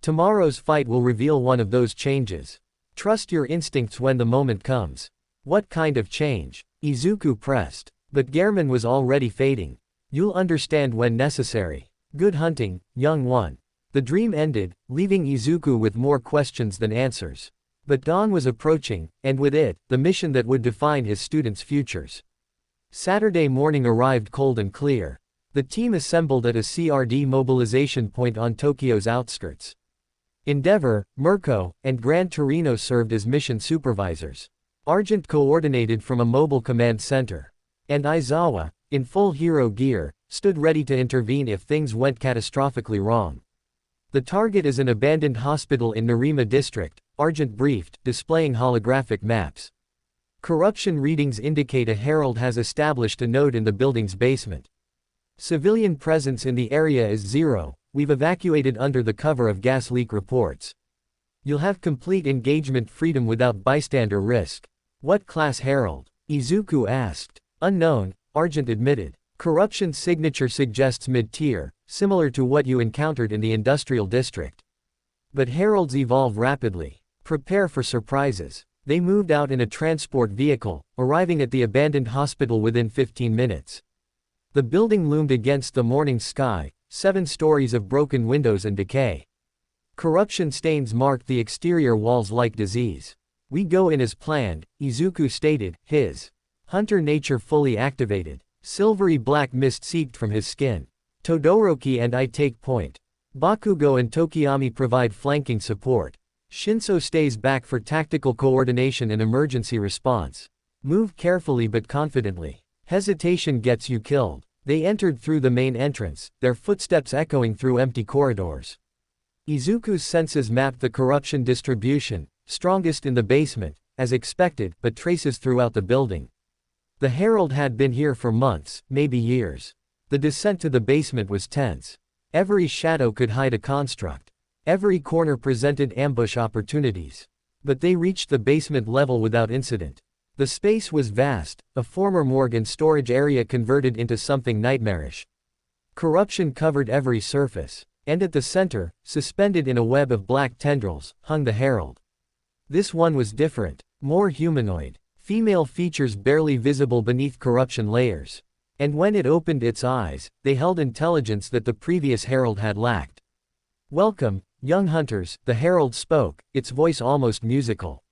Tomorrow's fight will reveal one of those changes. Trust your instincts when the moment comes. What kind of change? Izuku pressed. But Gehrman was already fading. You'll understand when necessary. Good hunting, young one. The dream ended, leaving Izuku with more questions than answers. But dawn was approaching, and with it, the mission that would define his students' futures. Saturday morning arrived cold and clear. The team assembled at a CRD mobilization point on Tokyo's outskirts. Endeavor, Mirko, and Gran Torino served as mission supervisors. Argent coordinated from a mobile command center. And Aizawa, in full hero gear, stood ready to intervene if things went catastrophically wrong. The target is an abandoned hospital in Narima district, Argent briefed, displaying holographic maps. Corruption readings indicate a herald has established a node in the building's basement. Civilian presence in the area is 0, we've evacuated under the cover of gas leak reports. You'll have complete engagement freedom without bystander risk. What class herald? Izuku asked. Unknown, Argent admitted. Corruption signature suggests mid-tier, similar to what you encountered in the industrial district. But heralds evolve rapidly. Prepare for surprises. They moved out in a transport vehicle, arriving at the abandoned hospital within 15 minutes. The building loomed against the morning sky, 7 stories of broken windows and decay. Corruption stains marked the exterior walls like disease. We go in as planned, Izuku stated, his hunter nature fully activated. Silvery black mist seeped from his skin. Todoroki and I take point. Bakugo and Tokiyami provide flanking support. Shinso stays back for tactical coordination and emergency response. Move carefully but confidently. Hesitation gets you killed. They entered through the main entrance, their footsteps echoing through empty corridors. Izuku's senses mapped the corruption distribution, strongest in the basement, as expected, but traces throughout the building. The herald had been here for months, maybe years. The descent to the basement was tense. Every shadow could hide a construct. Every corner presented ambush opportunities. But they reached the basement level without incident. The space was vast, a former morgue and storage area converted into something nightmarish. Corruption covered every surface. And at the center, suspended in a web of black tendrils, hung the herald. This one was different, more humanoid. Female features barely visible beneath corruption layers. And when it opened its eyes, they held intelligence that the previous herald had lacked. Welcome, young hunters, the herald spoke, its voice almost musical.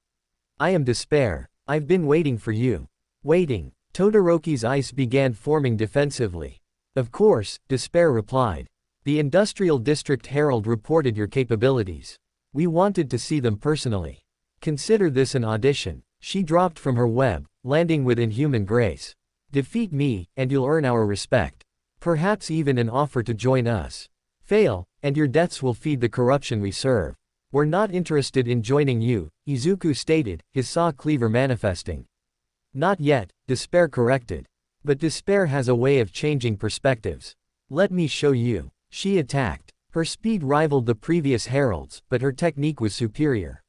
I am Despair. I've been waiting for you. Waiting. Todoroki's ice began forming defensively. Of course, Despair replied. The Industrial District Herald reported your capabilities. We wanted to see them personally. Consider this an audition. She dropped from her web, landing with inhuman grace. Defeat me, and you'll earn our respect. Perhaps even an offer to join us. Fail, and your deaths will feed the corruption we serve. We're not interested in joining you, Izuku stated, his saw cleaver manifesting. Not yet, Despair corrected. But Despair has a way of changing perspectives. Let me show you. She attacked. Her speed rivaled the previous heralds, but her technique was superior.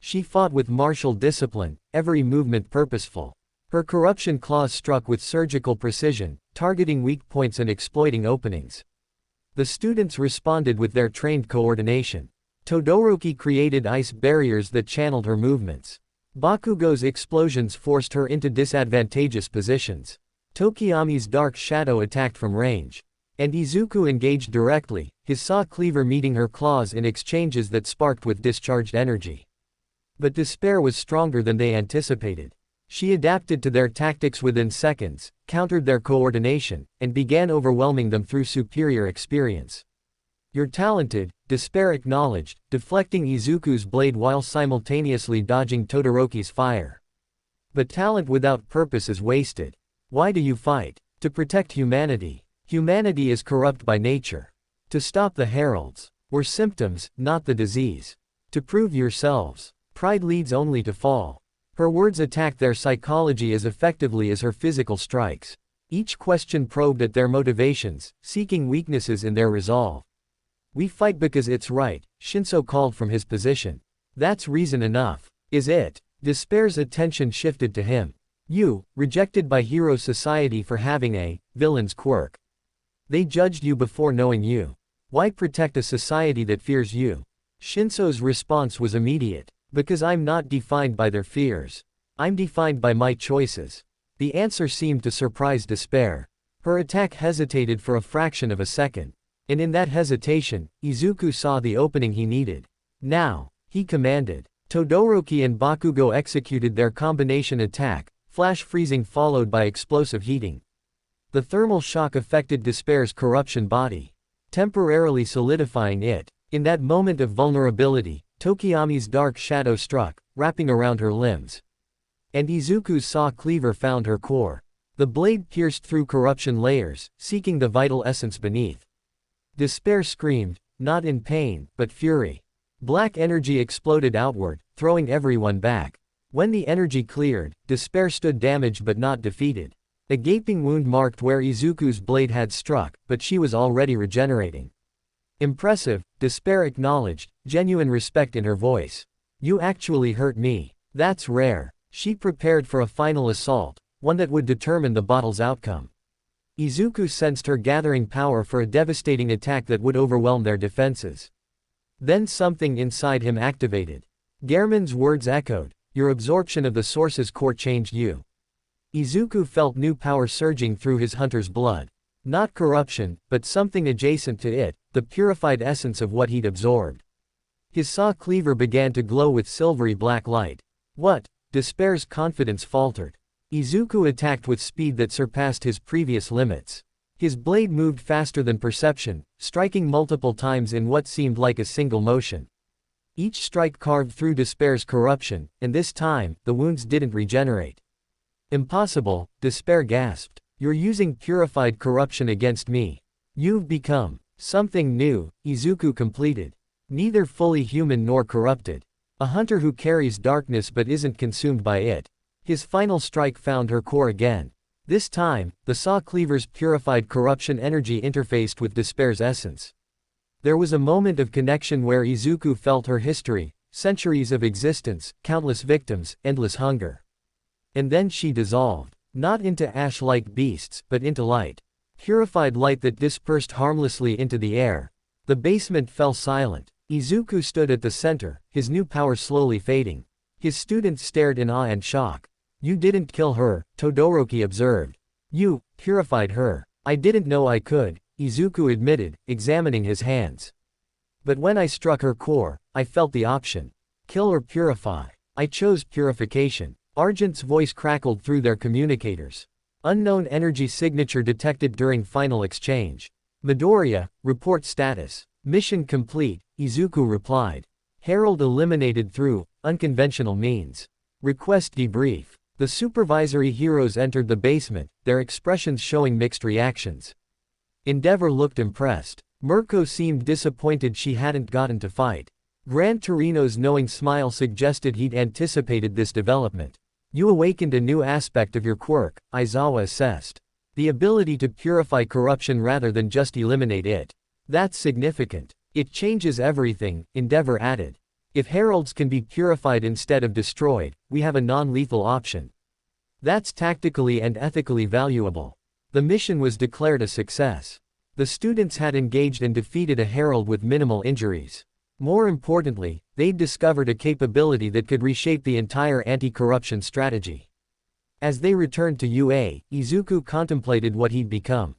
She fought with martial discipline, every movement purposeful. Her corruption claws struck with surgical precision, targeting weak points and exploiting openings. The students responded with their trained coordination. Todoroki created ice barriers that channeled her movements. Bakugo's explosions forced her into disadvantageous positions. Tokiyami's dark shadow attacked from range. And Izuku engaged directly, his saw cleaver meeting her claws in exchanges that sparked with discharged energy. But Despair was stronger than they anticipated. She adapted to their tactics within seconds, countered their coordination, and began overwhelming them through superior experience. "You're talented," Despair acknowledged, deflecting Izuku's blade while simultaneously dodging Todoroki's fire. "But talent without purpose is wasted. Why do you fight? To protect humanity. Humanity is corrupt by nature. To stop the heralds. We're symptoms, not the disease. To prove yourselves. Pride leads only to fall." Her words attacked their psychology as effectively as her physical strikes. Each question probed at their motivations, seeking weaknesses in their resolve. "We fight because it's right," Shinso called from his position. "That's reason enough, is it?" Despair's attention shifted to him. "You, rejected by hero society for having a villain's quirk. They judged you before knowing you. Why protect a society that fears you?" Shinso's response was immediate. "Because I'm not defined by their fears. I'm defined by my choices." The answer seemed to surprise Despair. Her attack hesitated for a fraction of a second. And in that hesitation, Izuku saw the opening he needed. "Now," he commanded. Todoroki and Bakugo executed their combination attack, flash freezing followed by explosive heating. The thermal shock affected Despair's corruption body, temporarily solidifying it. In that moment of vulnerability, Tokiyami's dark shadow struck, wrapping around her limbs. And Izuku's saw cleaver found her core. The blade pierced through corruption layers, seeking the vital essence beneath. Despair screamed, not in pain, but fury. Black energy exploded outward, throwing everyone back. When the energy cleared, Despair stood damaged but not defeated. A gaping wound marked where Izuku's blade had struck, but she was already regenerating. "Impressive," Despair acknowledged, genuine respect in her voice. "You actually hurt me. That's rare." She prepared for a final assault, one that would determine the battle's outcome. Izuku sensed her gathering power for a devastating attack that would overwhelm their defenses. Then something inside him activated. Gehrman's words echoed, "Your absorption of the source's core changed you." Izuku felt new power surging through his hunter's blood. Not corruption, but something adjacent to it, the purified essence of what he'd absorbed. His saw cleaver began to glow with silvery black light. "What?" Despair's confidence faltered. Izuku attacked with speed that surpassed his previous limits. His blade moved faster than perception, striking multiple times in what seemed like a single motion. Each strike carved through Despair's corruption, and this time, the wounds didn't regenerate. "Impossible," Despair gasped. "You're using purified corruption against me. You've become something new," Izuku completed. "Neither fully human nor corrupted. A hunter who carries darkness but isn't consumed by it." His final strike found her core again. This time, the saw cleaver's purified corruption energy interfaced with Despair's essence. There was a moment of connection where Izuku felt her history, centuries of existence, countless victims, endless hunger. And then she dissolved. Not into ash-like beasts, but into light. Purified light that dispersed harmlessly into the air. The basement fell silent. Izuku stood at the center, his new power slowly fading. His students stared in awe and shock. "You didn't kill her," Todoroki observed. "You purified her." "I didn't know I could," Izuku admitted, examining his hands. "But when I struck her core, I felt the option. Kill or purify. I chose purification." Argent's voice crackled through their communicators. Unknown energy signature detected during final exchange. "Midoriya, report status." "Mission complete," Izuku replied. "Herald eliminated through unconventional means. Request debrief." The supervisory heroes entered the basement, their expressions showing mixed reactions. Endeavor looked impressed. Mirko seemed disappointed she hadn't gotten to fight. Gran Torino's knowing smile suggested he'd anticipated this development. "You awakened a new aspect of your quirk," Aizawa assessed. "The ability to purify corruption rather than just eliminate it. That's significant. It changes everything," Endeavor added. "If heralds can be purified instead of destroyed, we have a non-lethal option. That's tactically and ethically valuable." The mission was declared a success. The students had engaged and defeated a herald with minimal injuries. More importantly, they'd discovered a capability that could reshape the entire anti-corruption strategy. As they returned to UA, Izuku contemplated what he'd become.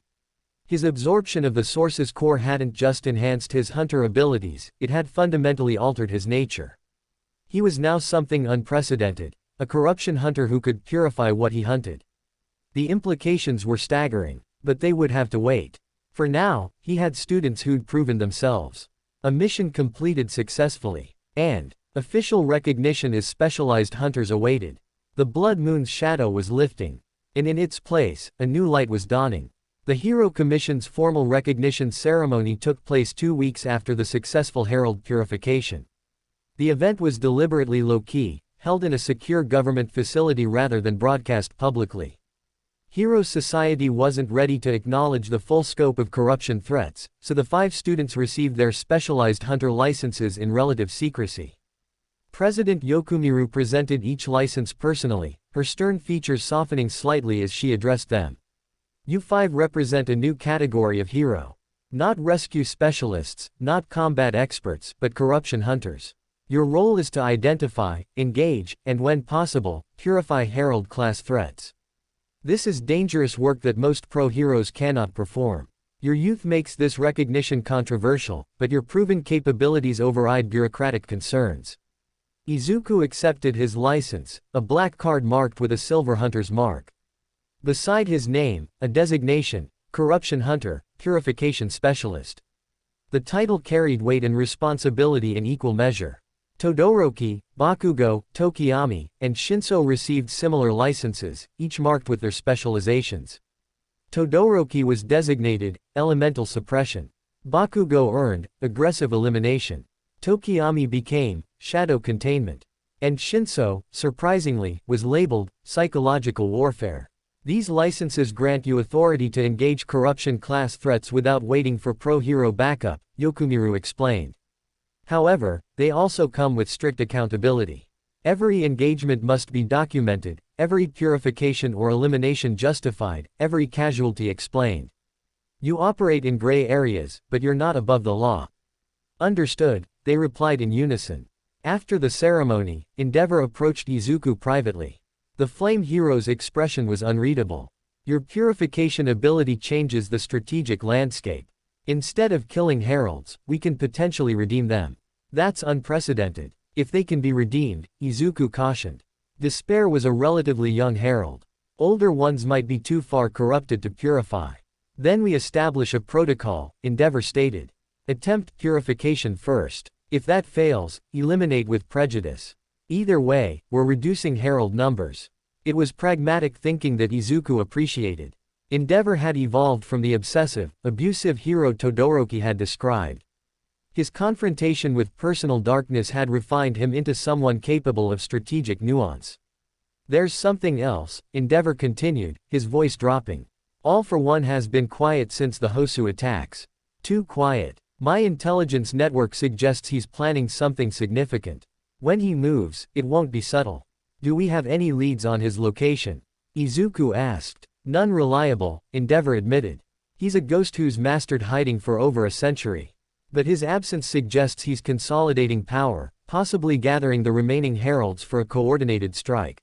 His absorption of the source's core hadn't just enhanced his hunter abilities, it had fundamentally altered his nature. He was now something unprecedented, a corruption hunter who could purify what he hunted. The implications were staggering, but they would have to wait. For now, he had students who'd proven themselves. A mission completed successfully. And official recognition as specialized hunters awaited. The Blood Moon's shadow was lifting. And in its place, a new light was dawning. The Hero Commission's formal recognition ceremony took place 2 weeks after the successful Herald purification. The event was deliberately low-key, held in a secure government facility rather than broadcast publicly. Hero Society wasn't ready to acknowledge the full scope of corruption threats, so the 5 students received their specialized hunter licenses in relative secrecy. President Yokumiru presented each license personally, her stern features softening slightly as she addressed them. You 5 represent a new category of hero. Not rescue specialists, not combat experts, but corruption hunters. Your role is to identify, engage, and when possible, purify Herald-class threats. This is dangerous work that most pro-heroes cannot perform. Your youth makes this recognition controversial, but your proven capabilities override bureaucratic concerns. Izuku accepted his license, a black card marked with a silver hunter's mark. Beside his name, a designation, Corruption Hunter, Purification Specialist. The title carried weight and responsibility in equal measure. Todoroki, Bakugo, Tokiyami, and Shinso received similar licenses, each marked with their specializations. Todoroki was designated, Elemental Suppression. Bakugo earned, Aggressive Elimination. Tokiyami became, Shadow Containment. And Shinso, surprisingly, was labeled, Psychological Warfare. These licenses grant you authority to engage corruption-class threats without waiting for pro-hero backup, Yokumiru explained. However, they also come with strict accountability. Every engagement must be documented, every purification or elimination justified, every casualty explained. You operate in gray areas, but you're not above the law. Understood, they replied in unison. After the ceremony, Endeavor approached Izuku privately. The Flame Hero's expression was unreadable. Your purification ability changes the strategic landscape. Instead of killing heralds, we can potentially redeem them. That's unprecedented. If they can be redeemed, Izuku cautioned. Despair was a relatively young herald. Older ones might be too far corrupted to purify. Then we establish a protocol, Endeavor stated. Attempt purification first. If that fails, eliminate with prejudice. Either way, we're reducing herald numbers. It was pragmatic thinking that Izuku appreciated. Endeavor had evolved from the obsessive, abusive hero Todoroki had described. His confrontation with personal darkness had refined him into someone capable of strategic nuance. There's something else, Endeavor continued, his voice dropping. All for One has been quiet since the Hosu attacks. Too quiet. My intelligence network suggests he's planning something significant. When he moves, it won't be subtle. Do we have any leads on his location? Izuku asked. None reliable, Endeavor admitted. He's a ghost who's mastered hiding for over a century. But his absence suggests he's consolidating power, possibly gathering the remaining heralds for a coordinated strike.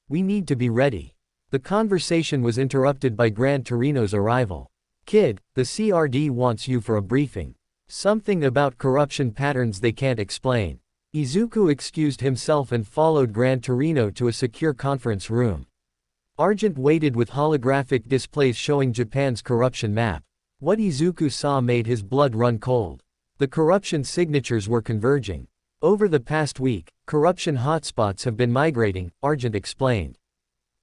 We need to be ready. The conversation was interrupted by Gran Torino's arrival. Kid, the CRD wants you for a briefing. Something about corruption patterns they can't explain. Izuku excused himself and followed Gran Torino to a secure conference room. Argent waited with holographic displays showing Japan's corruption map. What Izuku saw made his blood run cold. The corruption signatures were converging. Over the past week, corruption hotspots have been migrating, Argent explained.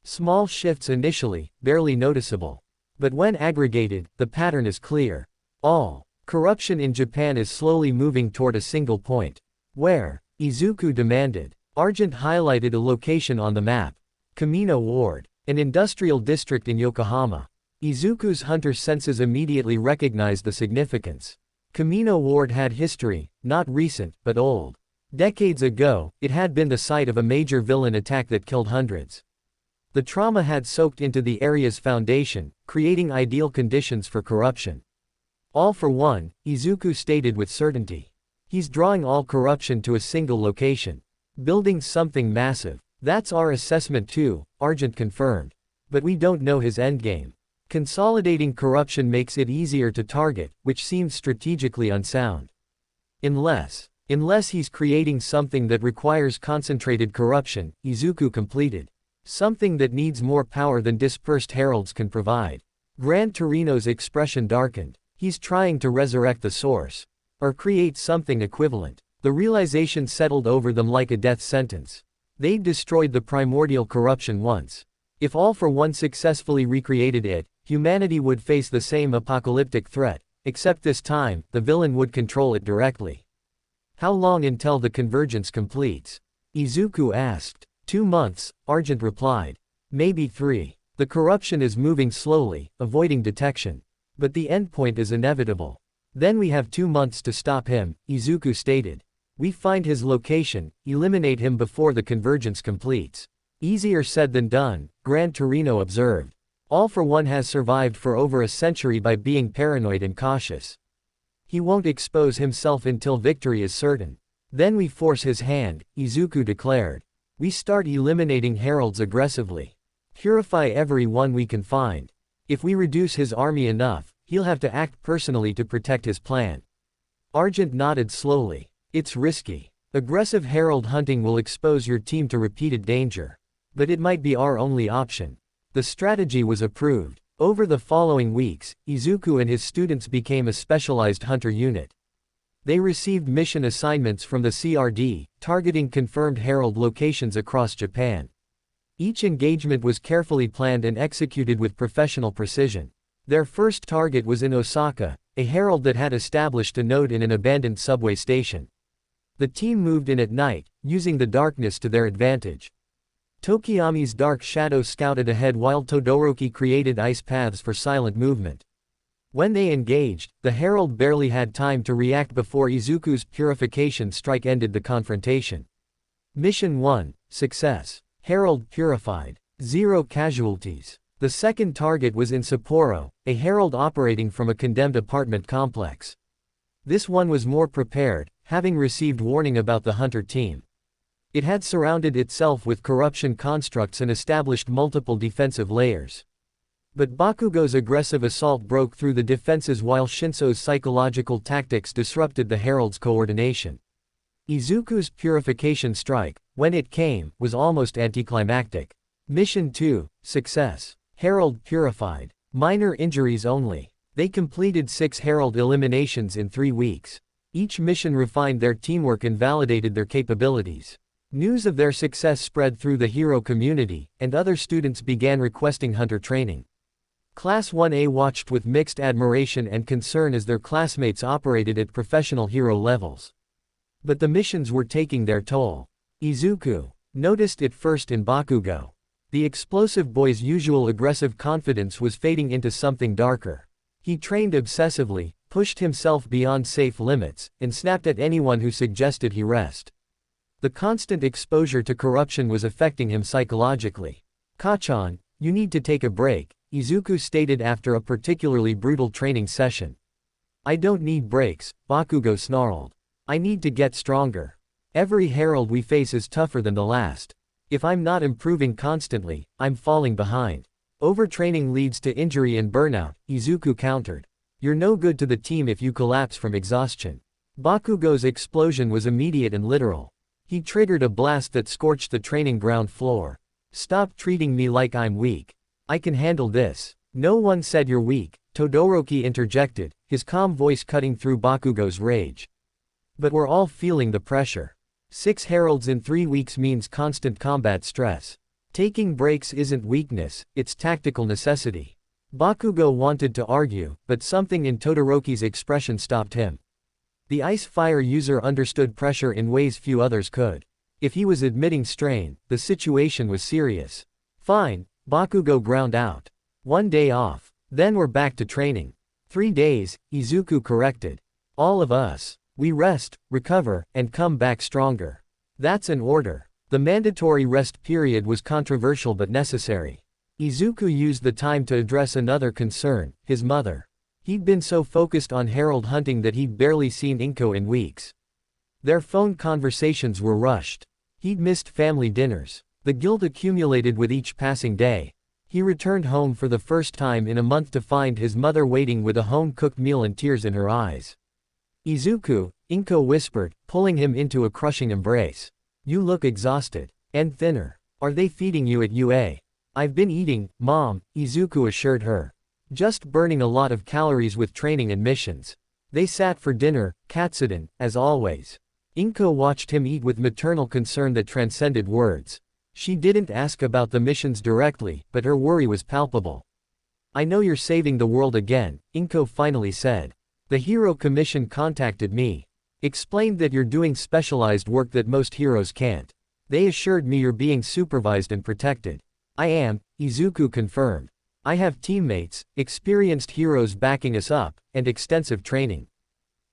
Small shifts initially, barely noticeable. But when aggregated, the pattern is clear. All corruption in Japan is slowly moving toward a single point. Where? Izuku demanded. Argent highlighted a location on the map. Kamino Ward, an industrial district in Yokohama. Izuku's hunter senses immediately recognized the significance. Kamino Ward had history, not recent, but old. Decades ago, it had been the site of a major villain attack that killed hundreds. The trauma had soaked into the area's foundation, creating ideal conditions for corruption. All for One, Izuku stated with certainty. He's drawing all corruption to a single location. Building something massive. That's our assessment too, Argent confirmed. But we don't know his endgame. Consolidating corruption makes it easier to target, which seems strategically unsound. Unless Unless he's creating something that requires concentrated corruption, Izuku completed. Something that needs more power than dispersed heralds can provide. Gran Torino's expression darkened. He's trying to resurrect the source. Or create something equivalent. The realization settled over them like a death sentence. They'd destroyed the primordial corruption once. If All for One successfully recreated it, humanity would face the same apocalyptic threat, except this time, the villain would control it directly. How long until the convergence completes? Izuku asked. 2 months, Argent replied. Maybe 3. The corruption is moving slowly, avoiding detection. But the endpoint is inevitable. Then we have 2 months to stop him, Izuku stated. We find his location, eliminate him before the convergence completes. Easier said than done, Gran Torino observed. All for One has survived for over a century by being paranoid and cautious. He won't expose himself until victory is certain. Then we force his hand, Izuku declared. We start eliminating heralds aggressively. Purify every one we can find. If we reduce his army enough, he'll have to act personally to protect his plan. Argent nodded slowly. It's risky. Aggressive herald hunting will expose your team to repeated danger. But it might be our only option. The strategy was approved. Over the following weeks, Izuku and his students became a specialized hunter unit. They received mission assignments from the CRD, targeting confirmed herald locations across Japan. Each engagement was carefully planned and executed with professional precision. Their first target was in Osaka, a herald that had established a node in an abandoned subway station. The team moved in at night, using the darkness to their advantage. Tokiyami's dark shadow scouted ahead while Todoroki created ice paths for silent movement. When they engaged, the herald barely had time to react before Izuku's purification strike ended the confrontation. Mission 1, Success. Herald purified. 0 casualties. The second target was in Sapporo, a herald operating from a condemned apartment complex. This one was more prepared, having received warning about the hunter team. It had surrounded itself with corruption constructs and established multiple defensive layers. But Bakugo's aggressive assault broke through the defenses while Shinso's psychological tactics disrupted the herald's coordination. Izuku's purification strike, when it came, was almost anticlimactic. Mission 2, Success. Herald purified. Minor injuries only. They completed 6 herald eliminations in 3 weeks. Each mission refined their teamwork and validated their capabilities. News of their success spread through the hero community, and other students began requesting hunter training. Class 1A watched with mixed admiration and concern as their classmates operated at professional hero levels. But the missions were taking their toll. Izuku noticed it first in Bakugo. The explosive boy's usual aggressive confidence was fading into something darker. He trained obsessively, pushed himself beyond safe limits, and snapped at anyone who suggested he rest. The constant exposure to corruption was affecting him psychologically. Kachan, you need to take a break, Izuku stated after a particularly brutal training session. I don't need breaks, Bakugo snarled. I need to get stronger. Every herald we face is tougher than the last. If I'm not improving constantly, I'm falling behind. Overtraining leads to injury and burnout, Izuku countered. You're no good to the team if you collapse from exhaustion. Bakugo's explosion was immediate and literal. He triggered a blast that scorched the training ground floor. Stop treating me like I'm weak. I can handle this. No one said you're weak, Todoroki interjected, his calm voice cutting through Bakugo's rage. But we're all feeling the pressure. 6 heralds in 3 weeks means constant combat stress. Taking breaks isn't weakness, it's tactical necessity. Bakugo wanted to argue, but something in Todoroki's expression stopped him. The Ice Fire user understood pressure in ways few others could. If he was admitting strain, the situation was serious. Fine, Bakugo ground out. 1 day off. Then we're back to training. 3 days, Izuku corrected. All of us. We rest, recover, and come back stronger. That's an order. The mandatory rest period was controversial but necessary. Izuku used the time to address another concern, his mother. He'd been so focused on herald hunting that he'd barely seen Inko in weeks. Their phone conversations were rushed. He'd missed family dinners. The guilt accumulated with each passing day. He returned home for the first time in a month to find his mother waiting with a home-cooked meal and tears in her eyes. Izuku, Inko whispered, pulling him into a crushing embrace. You look exhausted. And thinner. Are they feeding you at UA? I've been eating, Mom, Izuku assured her. Just burning a lot of calories with training and missions. They sat for dinner, katsudon, as always. Inko watched him eat with maternal concern that transcended words. She didn't ask about the missions directly, but her worry was palpable. I know you're saving the world again, Inko finally said. The Hero Commission contacted me. Explained that you're doing specialized work that most heroes can't. They assured me you're being supervised and protected. I am, Izuku confirmed. I have teammates, experienced heroes backing us up, and extensive training.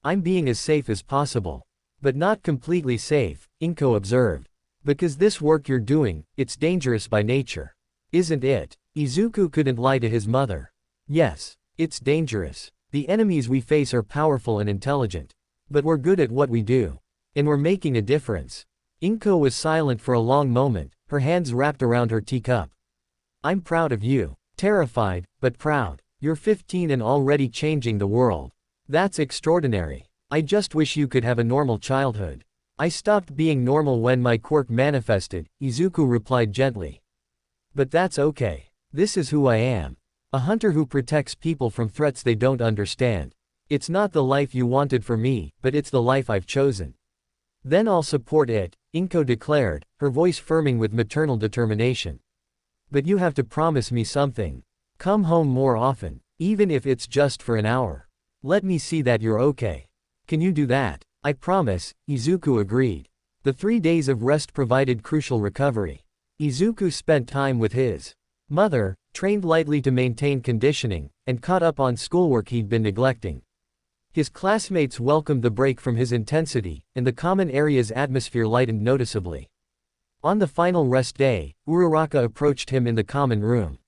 I'm being as safe as possible. But not completely safe, Inko observed. Because this work you're doing, it's dangerous by nature. Isn't it? Izuku couldn't lie to his mother. Yes, it's dangerous. The enemies we face are powerful and intelligent. But we're good at what we do. And we're making a difference. Inko was silent for a long moment, her hands wrapped around her teacup. I'm proud of you. Terrified, but proud. You're 15 and already changing the world. That's extraordinary. I just wish you could have a normal childhood. I stopped being normal when my quirk manifested, Izuku replied gently. But that's okay. This is who I am. A hunter who protects people from threats they don't understand. It's not the life you wanted for me, but it's the life I've chosen. Then I'll support it, Inko declared, her voice firming with maternal determination. But you have to promise me something. Come home more often, even if it's just for an hour. Let me see that you're okay. Can you do that? I promise, Izuku agreed. The 3 days of rest provided crucial recovery. Izuku spent time with his mother, trained lightly to maintain conditioning, and caught up on schoolwork he'd been neglecting. His classmates welcomed the break from his intensity, and the common area's atmosphere lightened noticeably. On the final rest day, Uraraka approached him in the common room.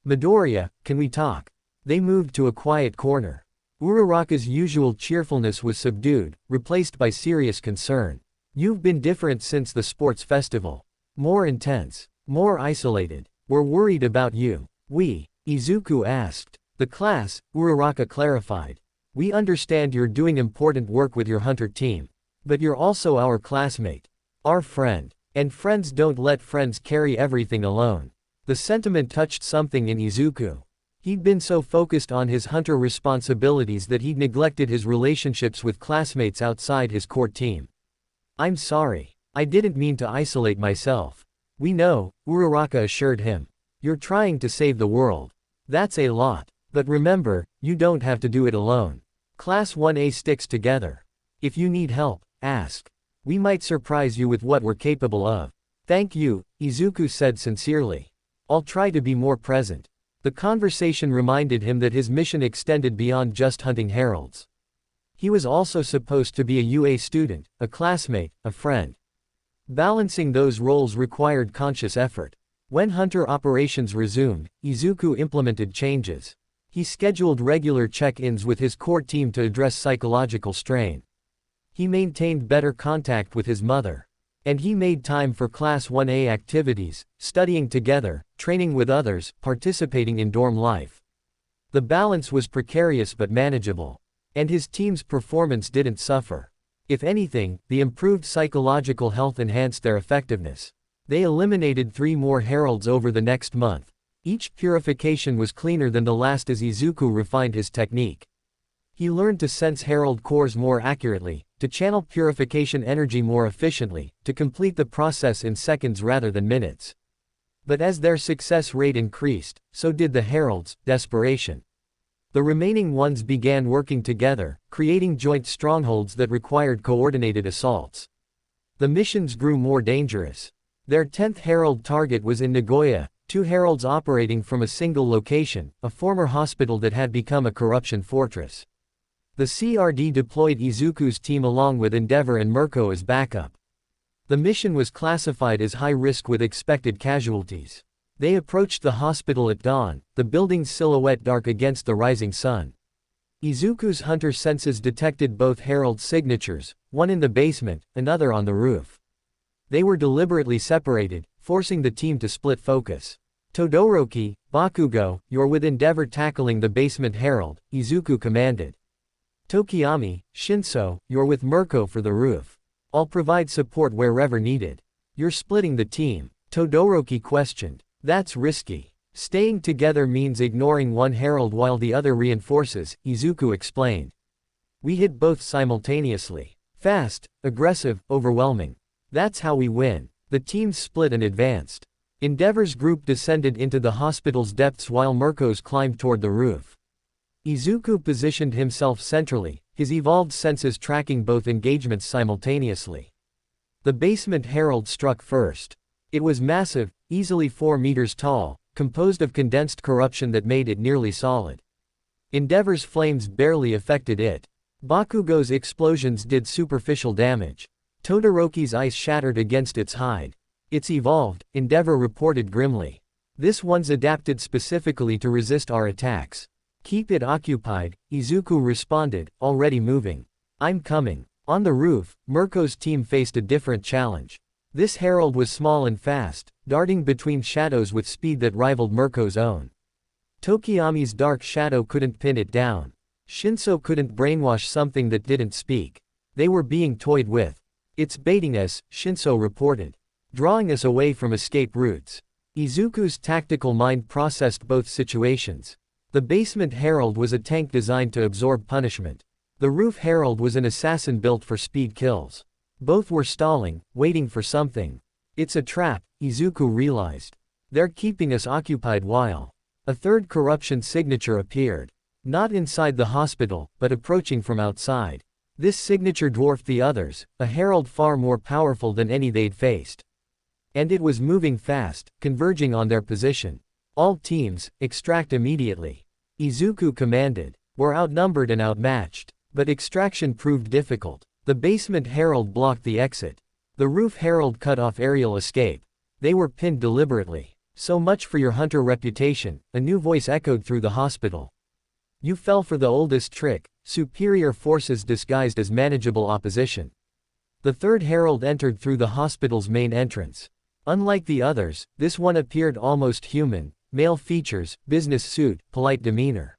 Midoriya, can we talk? They moved to a quiet corner. Uraraka's usual cheerfulness was subdued, replaced by serious concern. You've been different since the sports festival. More intense. More isolated. We're worried about you. We? Izuku asked. The class, Uraraka clarified. We understand you're doing important work with your hunter team. But you're also our classmate. Our friend. And friends don't let friends carry everything alone. The sentiment touched something in Izuku. He'd been so focused on his hunter responsibilities that he'd neglected his relationships with classmates outside his core team. I'm sorry. I didn't mean to isolate myself. We know, Uraraka assured him. You're trying to save the world. That's a lot. But remember, you don't have to do it alone. Class 1A sticks together. If you need help, ask. We might surprise you with what we're capable of. Thank you, Izuku said sincerely. I'll try to be more present. The conversation reminded him that his mission extended beyond just hunting heralds. He was also supposed to be a UA student, a classmate, a friend. Balancing those roles required conscious effort. When hunter operations resumed, Izuku implemented changes. He scheduled regular check-ins with his core team to address psychological strain. He maintained better contact with his mother. And he made time for Class 1A activities, studying together, training with others, participating in dorm life. The balance was precarious but manageable. And his team's performance didn't suffer. If anything, the improved psychological health enhanced their effectiveness. They eliminated 3 more heralds over the next month. Each purification was cleaner than the last as Izuku refined his technique. He learned to sense herald cores more accurately, to channel purification energy more efficiently, to complete the process in seconds rather than minutes. But as their success rate increased, so did the heralds' desperation. The remaining ones began working together, creating joint strongholds that required coordinated assaults. The missions grew more dangerous. Their 10th herald target was in Nagoya, 2 heralds operating from a single location, a former hospital that had become a corruption fortress. The CRD deployed Izuku's team along with Endeavor and Mirko as backup. The mission was classified as high risk with expected casualties. They approached the hospital at dawn, the building's silhouette dark against the rising sun. Izuku's hunter senses detected both herald signatures, one in the basement, another on the roof. They were deliberately separated, forcing the team to split focus. Todoroki, Bakugo, you're with Endeavor tackling the basement herald, Izuku commanded. Tokiyami, Shinso, you're with Mirko for the roof. I'll provide support wherever needed. You're splitting the team, Todoroki questioned. That's risky. Staying together means ignoring one herald while the other reinforces, Izuku explained. We hit both simultaneously. Fast, aggressive, overwhelming. That's how we win. The teams split and advanced. Endeavor's group descended into the hospital's depths while Mirko's climbed toward the roof. Izuku positioned himself centrally, his evolved senses tracking both engagements simultaneously. The basement herald struck first. It was massive, easily 4 meters tall, composed of condensed corruption that made it nearly solid. Endeavor's flames barely affected it. Bakugo's explosions did superficial damage. Todoroki's ice shattered against its hide. It's evolved, Endeavor reported grimly. This one's adapted specifically to resist our attacks. Keep it occupied, Izuku responded, already moving. I'm coming. On the roof, Mirko's team faced a different challenge. This herald was small and fast, darting between shadows with speed that rivaled Mirko's own. Tokiyami's dark shadow couldn't pin it down. Shinso couldn't brainwash something that didn't speak. They were being toyed with. It's baiting us, Shinso reported. Drawing us away from escape routes. Izuku's tactical mind processed both situations. The basement herald was a tank designed to absorb punishment. The roof herald was an assassin built for speed kills. Both were stalling, waiting for something. It's a trap, Izuku realized. They're keeping us occupied while. A third corruption signature appeared. Not inside the hospital, but approaching from outside. This signature dwarfed the others, a herald far more powerful than any they'd faced. And it was moving fast, converging on their position. All teams, extract immediately. Izuku commanded. We're outnumbered and outmatched. But extraction proved difficult. The basement herald blocked the exit. The roof herald cut off aerial escape. They were pinned deliberately. So much for your hunter reputation, a new voice echoed through the hospital. You fell for the oldest trick, superior forces disguised as manageable opposition. The third herald entered through the hospital's main entrance. Unlike the others, this one appeared almost human, male features, business suit, polite demeanor.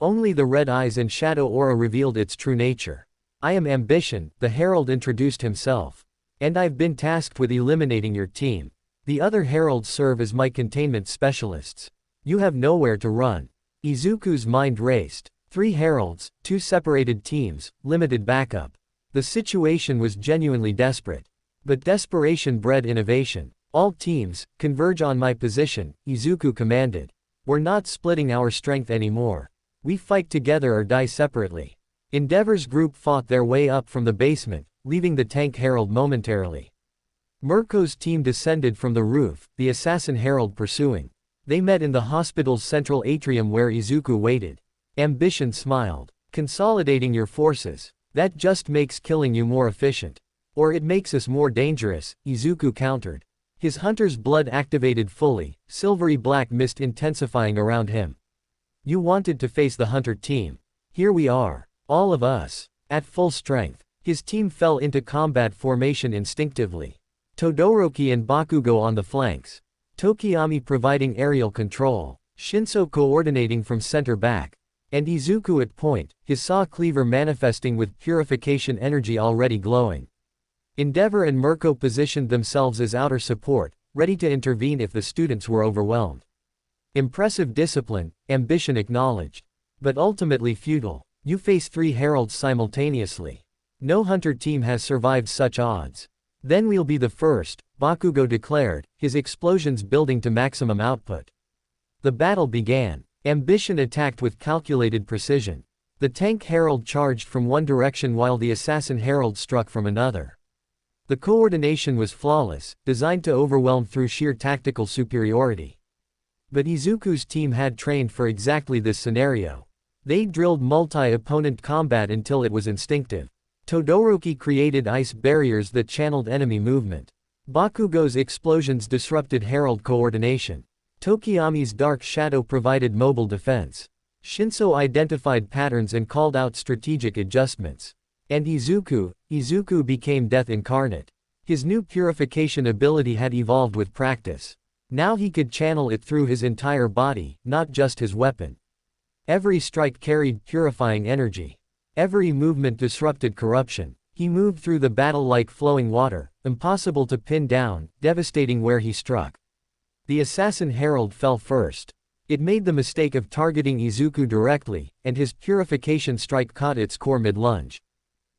Only the red eyes and shadow aura revealed its true nature. I am Ambition, the herald introduced himself. And I've been tasked with eliminating your team. The other heralds serve as my containment specialists. You have nowhere to run. Izuku's mind raced. 3 heralds, 2 separated teams, limited backup. The situation was genuinely desperate. But desperation bred innovation. All teams, converge on my position, Izuku commanded. We're not splitting our strength anymore. We fight together or die separately. Endeavor's group fought their way up from the basement, leaving the tank herald momentarily. Mirko's team descended from the roof, the assassin herald pursuing. They met in the hospital's central atrium where Izuku waited. Ambition smiled. Consolidating your forces. That just makes killing you more efficient. Or it makes us more dangerous, Izuku countered. His hunter's blood activated fully, silvery black mist intensifying around him. You wanted to face the hunter team. Here we are. All of us. At full strength. His team fell into combat formation instinctively. Todoroki and Bakugo on the flanks. Tokiyami providing aerial control. Shinso coordinating from center back. And Izuku at point, his saw cleaver manifesting with purification energy already glowing. Endeavor and Mirko positioned themselves as outer support, ready to intervene if the students were overwhelmed. Impressive discipline, Ambition acknowledged. But ultimately futile. You face 3 heralds simultaneously. No hunter team has survived such odds. Then we'll be the first, Bakugo declared, his explosions building to maximum output. The battle began. Ambition attacked with calculated precision. The tank herald charged from one direction while the assassin herald struck from another. The coordination was flawless, designed to overwhelm through sheer tactical superiority. But Izuku's team had trained for exactly this scenario. They drilled multi-opponent combat until it was instinctive. Todoroki created ice barriers that channeled enemy movement. Bakugo's explosions disrupted herald coordination. Tokiyami's dark shadow provided mobile defense. Shinso identified patterns and called out strategic adjustments. And Izuku became death incarnate. His new purification ability had evolved with practice. Now he could channel it through his entire body, not just his weapon. Every strike carried purifying energy. Every movement disrupted corruption. He moved through the battle like flowing water, impossible to pin down, devastating where he struck. The assassin herald fell first. It made the mistake of targeting Izuku directly, and his purification strike caught its core mid-lunge.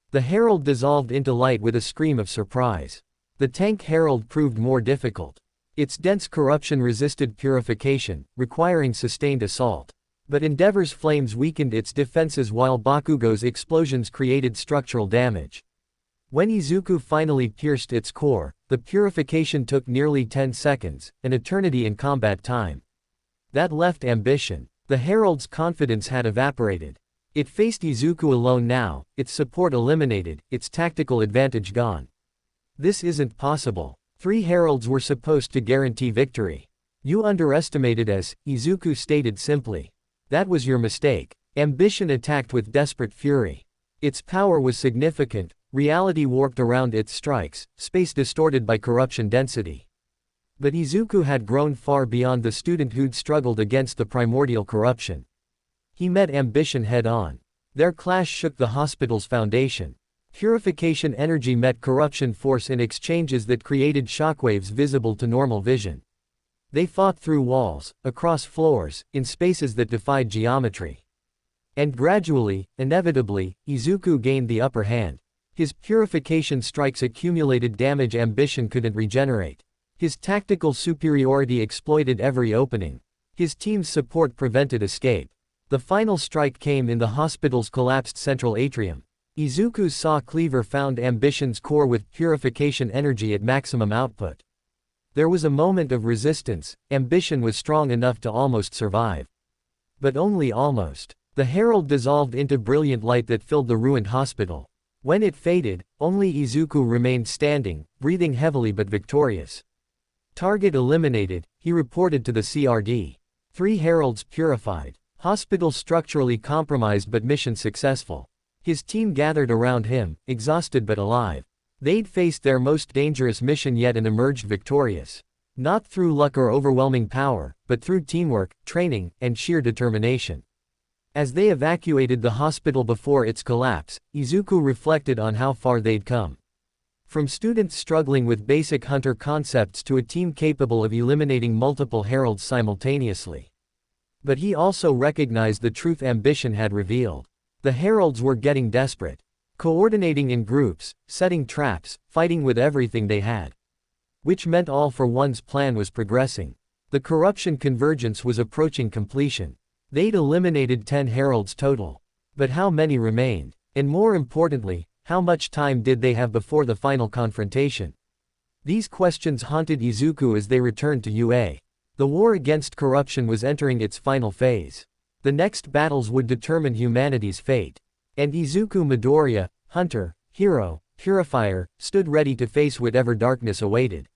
The herald dissolved into light with a scream of surprise. The tank herald proved more difficult. Its dense corruption resisted purification, requiring sustained assault. But Endeavor's flames weakened its defenses while Bakugo's explosions created structural damage. When Izuku finally pierced its core, the purification took nearly 10 seconds, an eternity in combat time. That left ambition. The herald's confidence had evaporated. It faced Izuku alone now, its support eliminated, its tactical advantage gone. This isn't possible. 3 heralds were supposed to guarantee victory. You underestimated us, Izuku stated simply. That was your mistake. Ambition attacked with desperate fury. Its power was significant, reality warped around its strikes, space distorted by corruption density. But Izuku had grown far beyond the student who'd struggled against the primordial corruption. He met ambition head-on. Their clash shook the hospital's foundation. Purification energy met corruption force in exchanges that created shockwaves visible to normal vision. They fought through walls, across floors, in spaces that defied geometry. And gradually, inevitably, Izuku gained the upper hand. His purification strikes accumulated damage ambition couldn't regenerate. His tactical superiority exploited every opening. His team's support prevented escape. The final strike came in the hospital's collapsed central atrium. Izuku's saw cleaver found ambition's core with purification energy at maximum output. There was a moment of resistance. Ambition was strong enough to almost survive. But only almost. The herald dissolved into brilliant light that filled the ruined hospital. When it faded, only Izuku remained standing, breathing heavily but victorious. Target eliminated, he reported to the CRD. 3 heralds purified. Hospital structurally compromised but mission successful. His team gathered around him, exhausted but alive. They'd faced their most dangerous mission yet and emerged victorious. Not through luck or overwhelming power, but through teamwork, training, and sheer determination. As they evacuated the hospital before its collapse, Izuku reflected on how far they'd come. From students struggling with basic hunter concepts to a team capable of eliminating multiple heralds simultaneously. But he also recognized the truth ambition had revealed. The heralds were getting desperate. Coordinating in groups, setting traps, fighting with everything they had. Which meant All for One's plan was progressing. The corruption convergence was approaching completion. They'd eliminated 10 heralds total. But how many remained? And more importantly, how much time did they have before the final confrontation? These questions haunted Izuku as they returned to UA. The war against corruption was entering its final phase. The next battles would determine humanity's fate. And Izuku Midoriya, hunter, hero, purifier, stood ready to face whatever darkness awaited.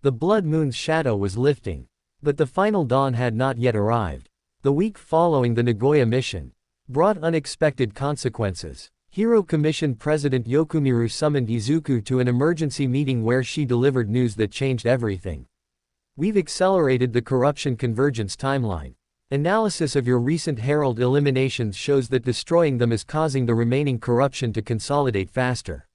The Blood Moon's shadow was lifting. But the final dawn had not yet arrived. The week following the Nagoya mission brought unexpected consequences. Hero Commission President Yokumiru summoned Izuku to an emergency meeting where she delivered news that changed everything. We've accelerated the corruption convergence timeline. Analysis of your recent herald eliminations shows that destroying them is causing the remaining corruption to consolidate faster.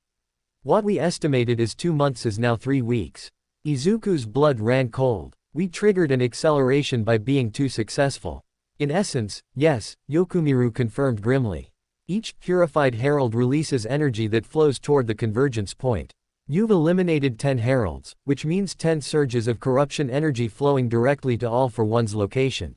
What we estimated as 2 months is now 3 weeks. Izuku's blood ran cold. We triggered an acceleration by being too successful. In essence, yes, Yokumiru confirmed grimly. Each purified herald releases energy that flows toward the convergence point. You've eliminated 10 heralds, which means 10 surges of corruption energy flowing directly to All for One's location.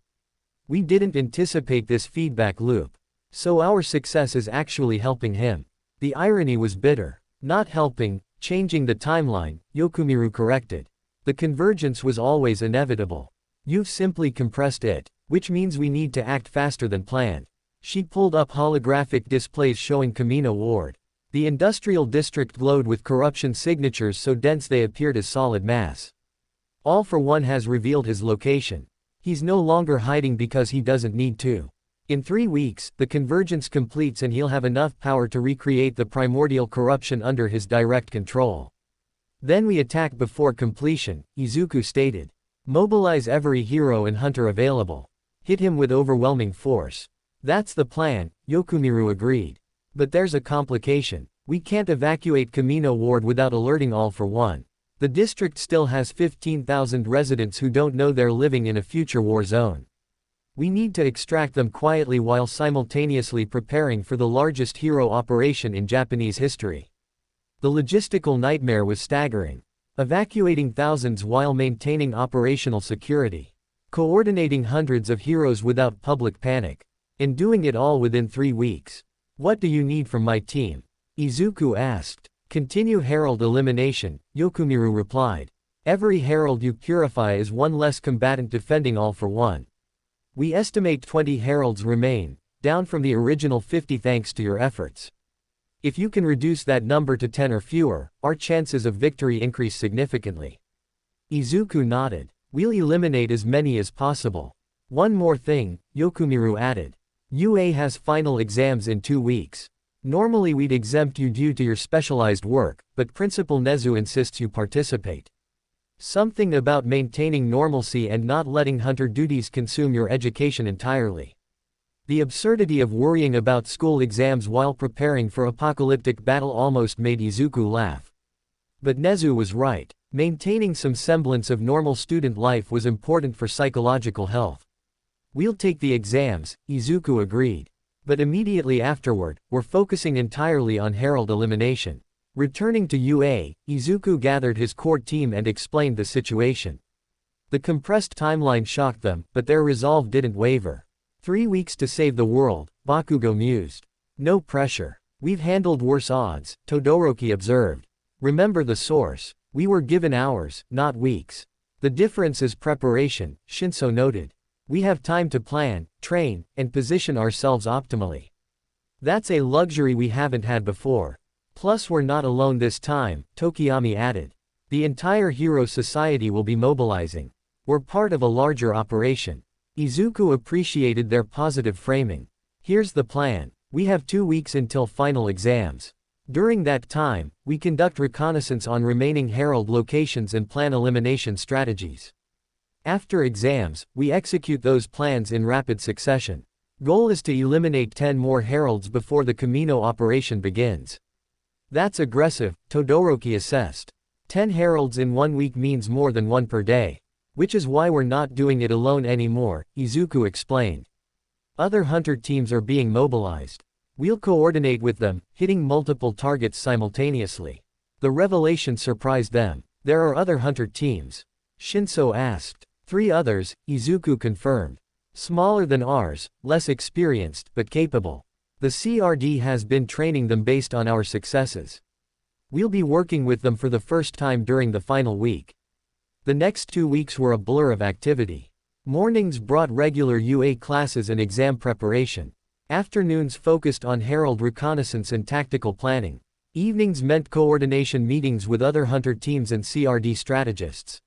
We didn't anticipate this feedback loop. So our success is actually helping him. The irony was bitter. Not helping, changing the timeline, Yokumiru corrected. The convergence was always inevitable. You've simply compressed it, which means we need to act faster than planned. She pulled up holographic displays showing Kamino Ward. The industrial district glowed with corruption signatures so dense they appeared as solid mass. All for One has revealed his location. He's no longer hiding because he doesn't need to. In 3 weeks, the convergence completes and he'll have enough power to recreate the primordial corruption under his direct control. Then we attack before completion, Izuku stated. Mobilize every hero and hunter available. Hit him with overwhelming force. That's the plan, Yokumiru agreed. But there's a complication. We can't evacuate Camino Ward without alerting All for One. The district still has 15,000 residents who don't know they're living in a future war zone. We need to extract them quietly while simultaneously preparing for the largest hero operation in Japanese history. The logistical nightmare was staggering. Evacuating thousands while maintaining operational security. Coordinating hundreds of heroes without public panic. And doing it all within 3 weeks. What do you need from my team? Izuku asked. Continue Herald elimination, Yokumiru replied. Every Herald you purify is one less combatant defending All for One. We estimate 20 Heralds remain, down from the original 50 thanks to your efforts. If you can reduce that number to 10 or fewer, our chances of victory increase significantly. Izuku nodded. We'll eliminate as many as possible. One more thing, Yokumiru added. UA has final exams in 2 weeks. Normally we'd exempt you due to your specialized work, but Principal Nezu insists you participate. Something about maintaining normalcy and not letting hunter duties consume your education entirely. The absurdity of worrying about school exams while preparing for apocalyptic battle almost made Izuku laugh. But Nezu was right. Maintaining some semblance of normal student life was important for psychological health. We'll take the exams, Izuku agreed. But immediately afterward, we're focusing entirely on Herald elimination. Returning to UA, Izuku gathered his core team and explained the situation. The compressed timeline shocked them, but their resolve didn't waver. 3 weeks to save the world, Bakugo mused. No pressure. We've handled worse odds, Todoroki observed. Remember the source. We were given hours, not weeks. The difference is preparation, Shinso noted. We have time to plan, train, and position ourselves optimally. That's a luxury we haven't had before. Plus we're not alone this time, Tokiyami added. The entire Hero Society will be mobilizing. We're part of a larger operation. Izuku appreciated their positive framing. Here's the plan. We have 2 weeks until final exams. During that time, we conduct reconnaissance on remaining Herald locations and plan elimination strategies. After exams, we execute those plans in rapid succession. Goal is to eliminate 10 more Heralds before the Camino operation begins. That's aggressive, Todoroki assessed. 10 Heralds in 1 week means more than 1 per day. Which is why we're not doing it alone anymore, Izuku explained. Other hunter teams are being mobilized. We'll coordinate with them, hitting multiple targets simultaneously. The revelation surprised them. There are other hunter teams? Shinso asked. 3 others, Izuku confirmed. Smaller than ours, less experienced, but capable. The CRD has been training them based on our successes. We'll be working with them for the first time during the final week. The next 2 weeks were a blur of activity. Mornings brought regular UA classes and exam preparation. Afternoons focused on Herald reconnaissance and tactical planning. Evenings meant coordination meetings with other hunter teams and CRD strategists.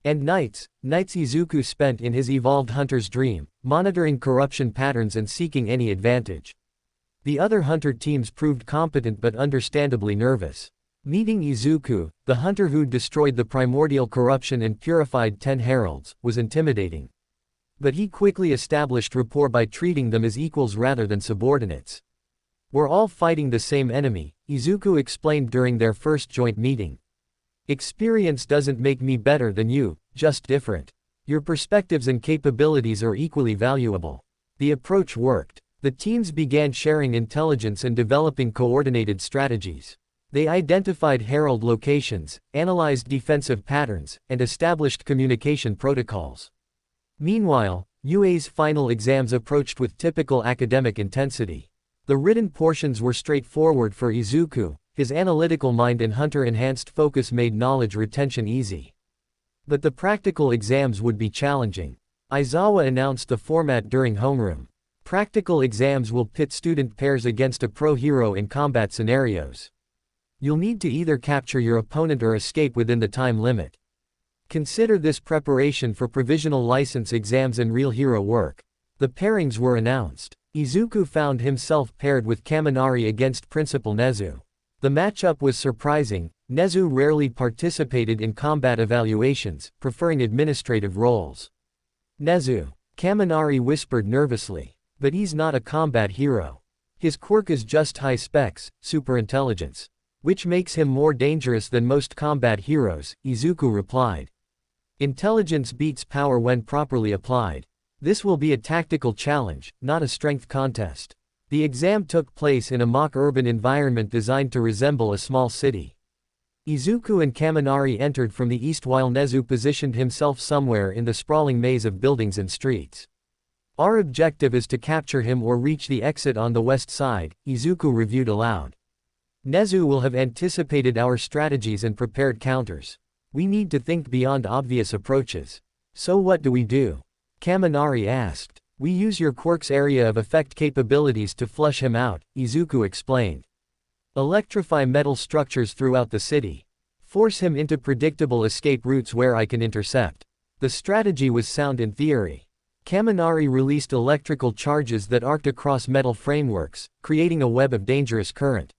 And nights Izuku spent in his evolved hunter's dream, monitoring corruption patterns and seeking any advantage. The other hunter teams proved competent but understandably nervous. Meeting Izuku, the hunter who'd destroyed the primordial corruption and purified 10 heralds, was intimidating. But he quickly established rapport by treating them as equals rather than subordinates. We're all fighting the same enemy, Izuku explained during their first joint meeting. Experience doesn't make me better than you, just different. Your perspectives and capabilities are equally valuable. The approach worked. The teams began sharing intelligence and developing coordinated strategies. They identified herald locations, analyzed defensive patterns, and established communication protocols. Meanwhile, UA's final exams approached with typical academic intensity. The written portions were straightforward for Izuku. His analytical mind and hunter-enhanced focus made knowledge retention easy. But the practical exams would be challenging. Aizawa announced the format during homeroom. Practical exams will pit student pairs against a pro-hero in combat scenarios. You'll need to either capture your opponent or escape within the time limit. Consider this preparation for provisional license exams and real hero work. The pairings were announced. Izuku found himself paired with Kaminari against Principal Nezu. The matchup was surprising. Nezu rarely participated in combat evaluations, preferring administrative roles. Nezu, Kaminari whispered nervously. But he's not a combat hero. His quirk is just high specs, super intelligence. Which makes him more dangerous than most combat heroes, Izuku replied. Intelligence beats power when properly applied. This will be a tactical challenge, not a strength contest. The exam took place in a mock urban environment designed to resemble a small city. Izuku and Kaminari entered from the east while Nezu positioned himself somewhere in the sprawling maze of buildings and streets. Our objective is to capture him or reach the exit on the west side, Izuku reviewed aloud. Nezu will have anticipated our strategies and prepared counters. We need to think beyond obvious approaches. So what do we do? Kaminari asked. We use your quirk's area of effect capabilities to flush him out, Izuku explained. Electrify metal structures throughout the city. Force him into predictable escape routes where I can intercept. The strategy was sound in theory. Kaminari released electrical charges that arced across metal frameworks, creating a web of dangerous current.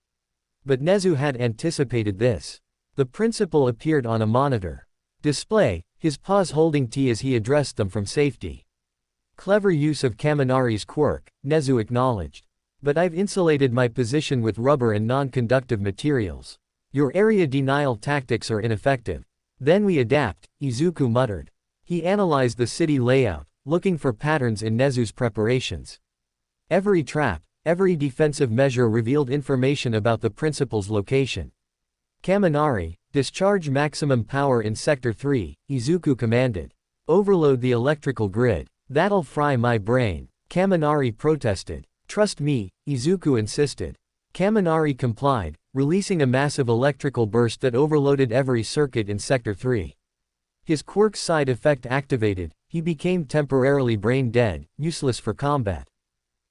But Nezu had anticipated this. The principal appeared on a monitor display, his paws holding T as he addressed them from safety. Clever use of Kaminari's quirk, Nezu acknowledged. But I've insulated my position with rubber and non-conductive materials. Your area denial tactics are ineffective. Then we adapt, Izuku muttered. He analyzed the city layout, looking for patterns in Nezu's preparations. Every trap, every defensive measure revealed information about the principal's location. Kaminari, discharge maximum power in Sector 3, Izuku commanded. Overload the electrical grid. That'll fry my brain, Kaminari protested. Trust me, Izuku insisted. Kaminari complied, releasing a massive electrical burst that overloaded every circuit in Sector 3. His quirk's side effect activated, he became temporarily brain dead, useless for combat.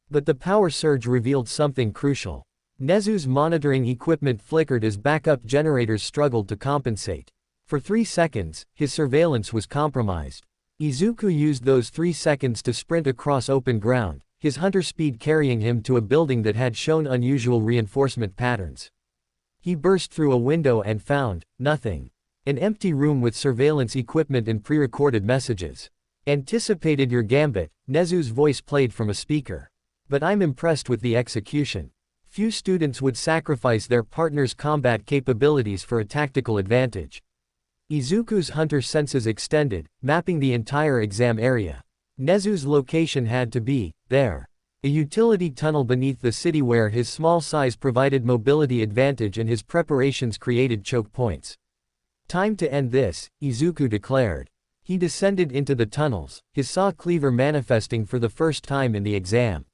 But the power surge revealed something crucial. Nezu's monitoring equipment flickered as backup generators struggled to compensate. For 3 seconds, his surveillance was compromised. Izuku used those 3 seconds to sprint across open ground, his hunter speed carrying him to a building that had shown unusual reinforcement patterns. He burst through a window and found nothing. An empty room with surveillance equipment and pre-recorded messages. Anticipated your gambit, Nezu's voice played from a speaker. But I'm impressed with the execution. Few students would sacrifice their partner's combat capabilities for a tactical advantage. Izuku's hunter senses extended, mapping the entire exam area. Nezu's location had to be there. A utility tunnel beneath the city where his small size provided mobility advantage and his preparations created choke points. Time to end this, Izuku declared. He descended into the tunnels, his saw cleaver manifesting for the first time in the exam.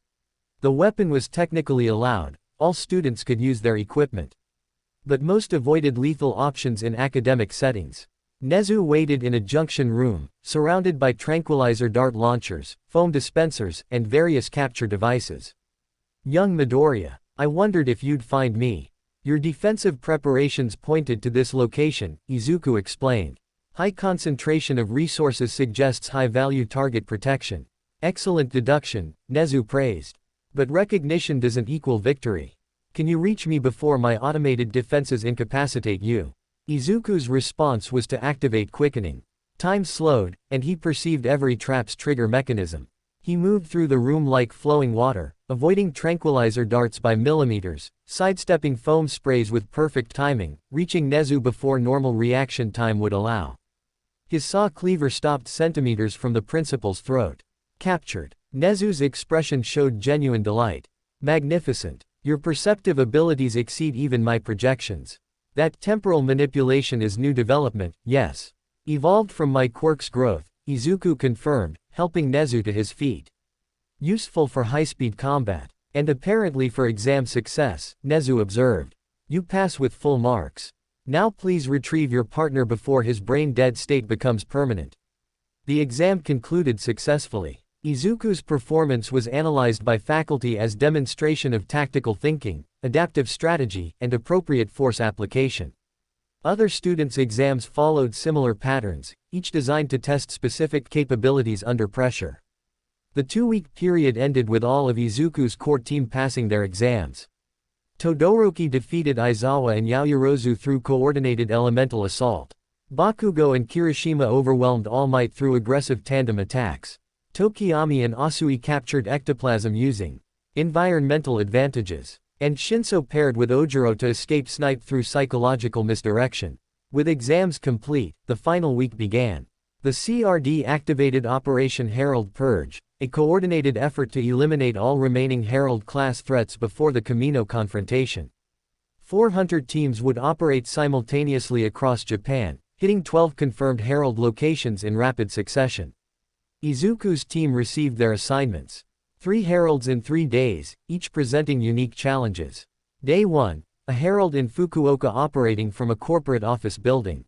The weapon was technically allowed, all students could use their equipment. But most avoided lethal options in academic settings. Nezu waited in a junction room, surrounded by tranquilizer dart launchers, foam dispensers, and various capture devices. Young Midoriya, I wondered if you'd find me. Your defensive preparations pointed to this location, Izuku explained. High concentration of resources suggests high-value target protection. Excellent deduction, Nezu praised. But recognition doesn't equal victory. Can you reach me before my automated defenses incapacitate you? Izuku's response was to activate quickening. Time slowed, and he perceived every trap's trigger mechanism. He moved through the room like flowing water, avoiding tranquilizer darts by millimeters, sidestepping foam sprays with perfect timing, reaching Nezu before normal reaction time would allow. His saw cleaver stopped centimeters from the principal's throat. Captured. Nezu's expression showed genuine delight. Magnificent. Your perceptive abilities exceed even my projections. That temporal manipulation is new development, yes. Evolved from my quirk's growth, Izuku confirmed, helping Nezu to his feet. Useful for high-speed combat. And apparently for exam success, Nezu observed. You pass with full marks. Now please retrieve your partner before his brain-dead state becomes permanent. The exam concluded successfully. Izuku's performance was analyzed by faculty as demonstration of tactical thinking, adaptive strategy, and appropriate force application. Other students' exams followed similar patterns, each designed to test specific capabilities under pressure. The 2-week period ended with all of Izuku's core team passing their exams. Todoroki defeated Aizawa and Yaoyorozu through coordinated elemental assault. Bakugo and Kirishima overwhelmed All Might through aggressive tandem attacks. Tokiyami and Asui captured ectoplasm using Environmental advantages. And Shinso paired with Ojiro to escape snipe through psychological misdirection. With exams complete, the final week began. The CRD activated Operation Herald Purge, a coordinated effort to eliminate all remaining Herald-class threats before the Kamino confrontation. 4 hunter teams would operate simultaneously across Japan, hitting 12 confirmed Herald locations in rapid succession. Izuku's team received their assignments. 3 heralds in 3 days, each presenting unique challenges. Day 1, a herald in Fukuoka operating from a corporate office building.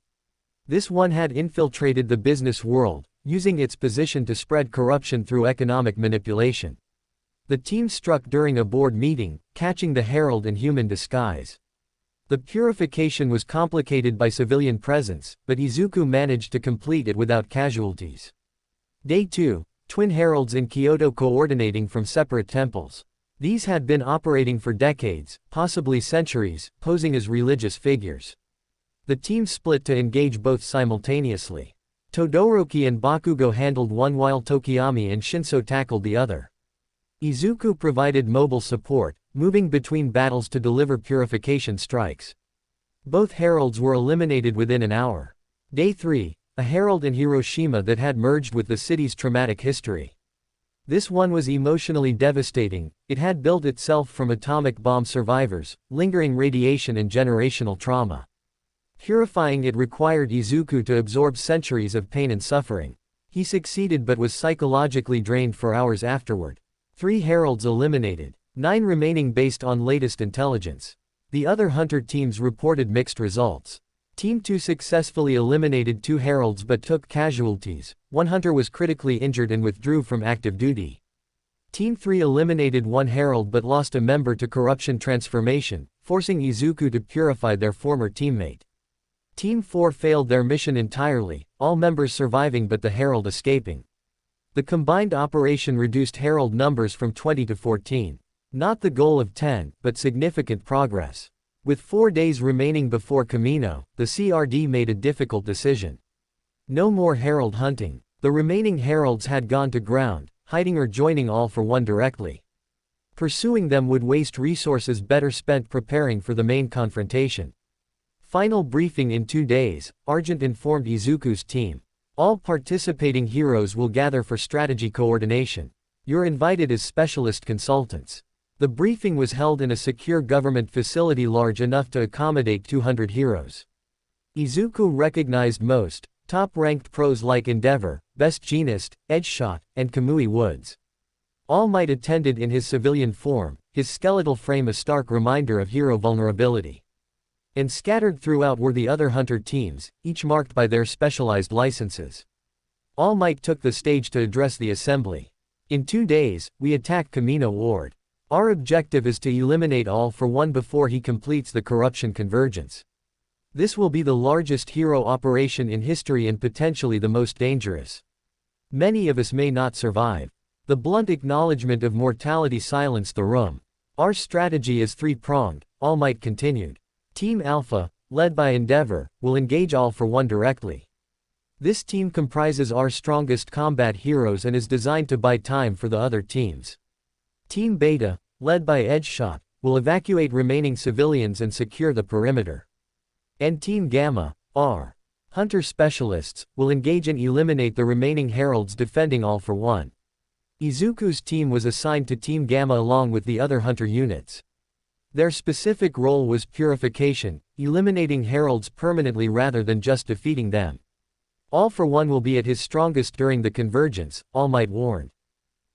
This one had infiltrated the business world, using its position to spread corruption through economic manipulation. The team struck during a board meeting, catching the herald in human disguise. The purification was complicated by civilian presence, but Izuku managed to complete it without casualties. Day 2, twin heralds in Kyoto coordinating from separate temples. These had been operating for decades, possibly centuries, posing as religious figures. The team split to engage both simultaneously. Todoroki and Bakugo handled one while Tokiyami and Shinso tackled the other. Izuku provided mobile support, moving between battles to deliver purification strikes. Both heralds were eliminated within an hour. Day 3, a herald in Hiroshima that had merged with the city's traumatic history. This one was emotionally devastating. It had built itself from atomic bomb survivors, lingering radiation and generational trauma. Purifying it required Izuku to absorb centuries of pain and suffering. He succeeded but was psychologically drained for hours afterward. 3 heralds eliminated, 9 remaining based on latest intelligence. The other hunter teams reported mixed results. Team 2 successfully eliminated 2 heralds but took casualties. 1 hunter was critically injured and withdrew from active duty. Team 3 eliminated 1 herald but lost a member to corruption transformation, forcing Izuku to purify their former teammate. Team 4 failed their mission entirely, all members surviving but the herald escaping. The combined operation reduced herald numbers from 20 to 14. Not the goal of 10, but significant progress. With 4 days remaining before Kamino, the CRD made a difficult decision. No more herald hunting. The remaining heralds had gone to ground, hiding or joining All for One directly. Pursuing them would waste resources better spent preparing for the main confrontation. Final briefing in 2 days, Argent informed Izuku's team. All participating heroes will gather for strategy coordination. You're invited as specialist consultants. The briefing was held in a secure government facility large enough to accommodate 200 heroes. Izuku recognized most top-ranked pros like Endeavor, Best Jeanist, Edgeshot, and Kamui Woods. All Might attended in his civilian form, his skeletal frame a stark reminder of hero vulnerability. And scattered throughout were the other hunter teams, each marked by their specialized licenses. All Might took the stage to address the assembly. In 2 days, we attack Kamino Ward. Our objective is to eliminate All for One before he completes the corruption convergence. This will be the largest hero operation in history and potentially the most dangerous. Many of us may not survive. The blunt acknowledgement of mortality silenced the room. Our strategy is 3-pronged, All Might continued. Team Alpha, led by Endeavor, will engage All for One directly. This team comprises our strongest combat heroes and is designed to buy time for the other teams. Team Beta, led by Edgeshot, will evacuate remaining civilians and secure the perimeter. And Team Gamma, our hunter specialists, will engage and eliminate the remaining heralds defending All for One. Izuku's team was assigned to Team Gamma along with the other hunter units. Their specific role was purification, eliminating heralds permanently rather than just defeating them. All for One will be at his strongest during the convergence, All Might warned.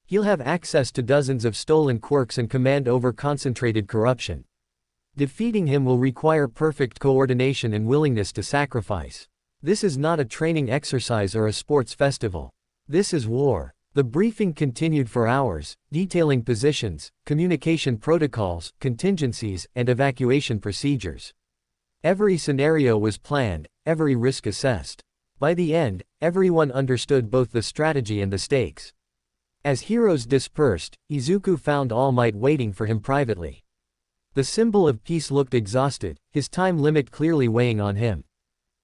He'll have access to dozens of stolen quirks and command over concentrated corruption. Defeating him will require perfect coordination and willingness to sacrifice. This is not a training exercise or a sports festival. This is war. The briefing continued for hours, detailing positions, communication protocols, contingencies, and evacuation procedures. Every scenario was planned, every risk assessed. By the end, everyone understood both the strategy and the stakes. As heroes dispersed, Izuku found All Might waiting for him privately. The symbol of peace looked exhausted, his time limit clearly weighing on him.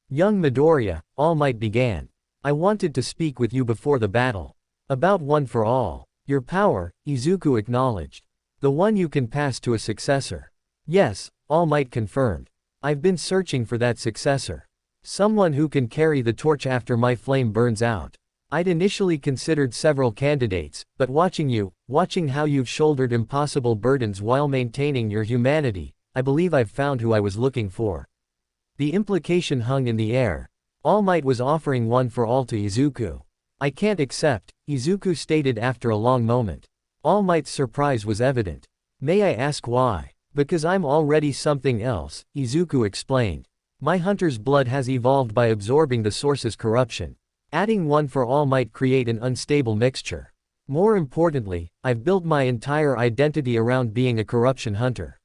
Young Midoriya, All Might began. I wanted to speak with you before the battle. About One for All. Your power, Izuku acknowledged. The one you can pass to a successor. Yes, All Might confirmed. I've been searching for that successor. Someone who can carry the torch after my flame burns out. I'd initially considered several candidates, but watching how you've shouldered impossible burdens while maintaining your humanity, I believe I've found who I was looking for. The implication hung in the air. All Might was offering one for all to Izuku. I can't accept, Izuku stated after a long moment. All Might's surprise was evident. May I ask why? Because I'm already something else, Izuku explained. My hunter's blood has evolved by absorbing the source's corruption. Adding one for all might create an unstable mixture. More importantly, I've built my entire identity around being a corruption hunter.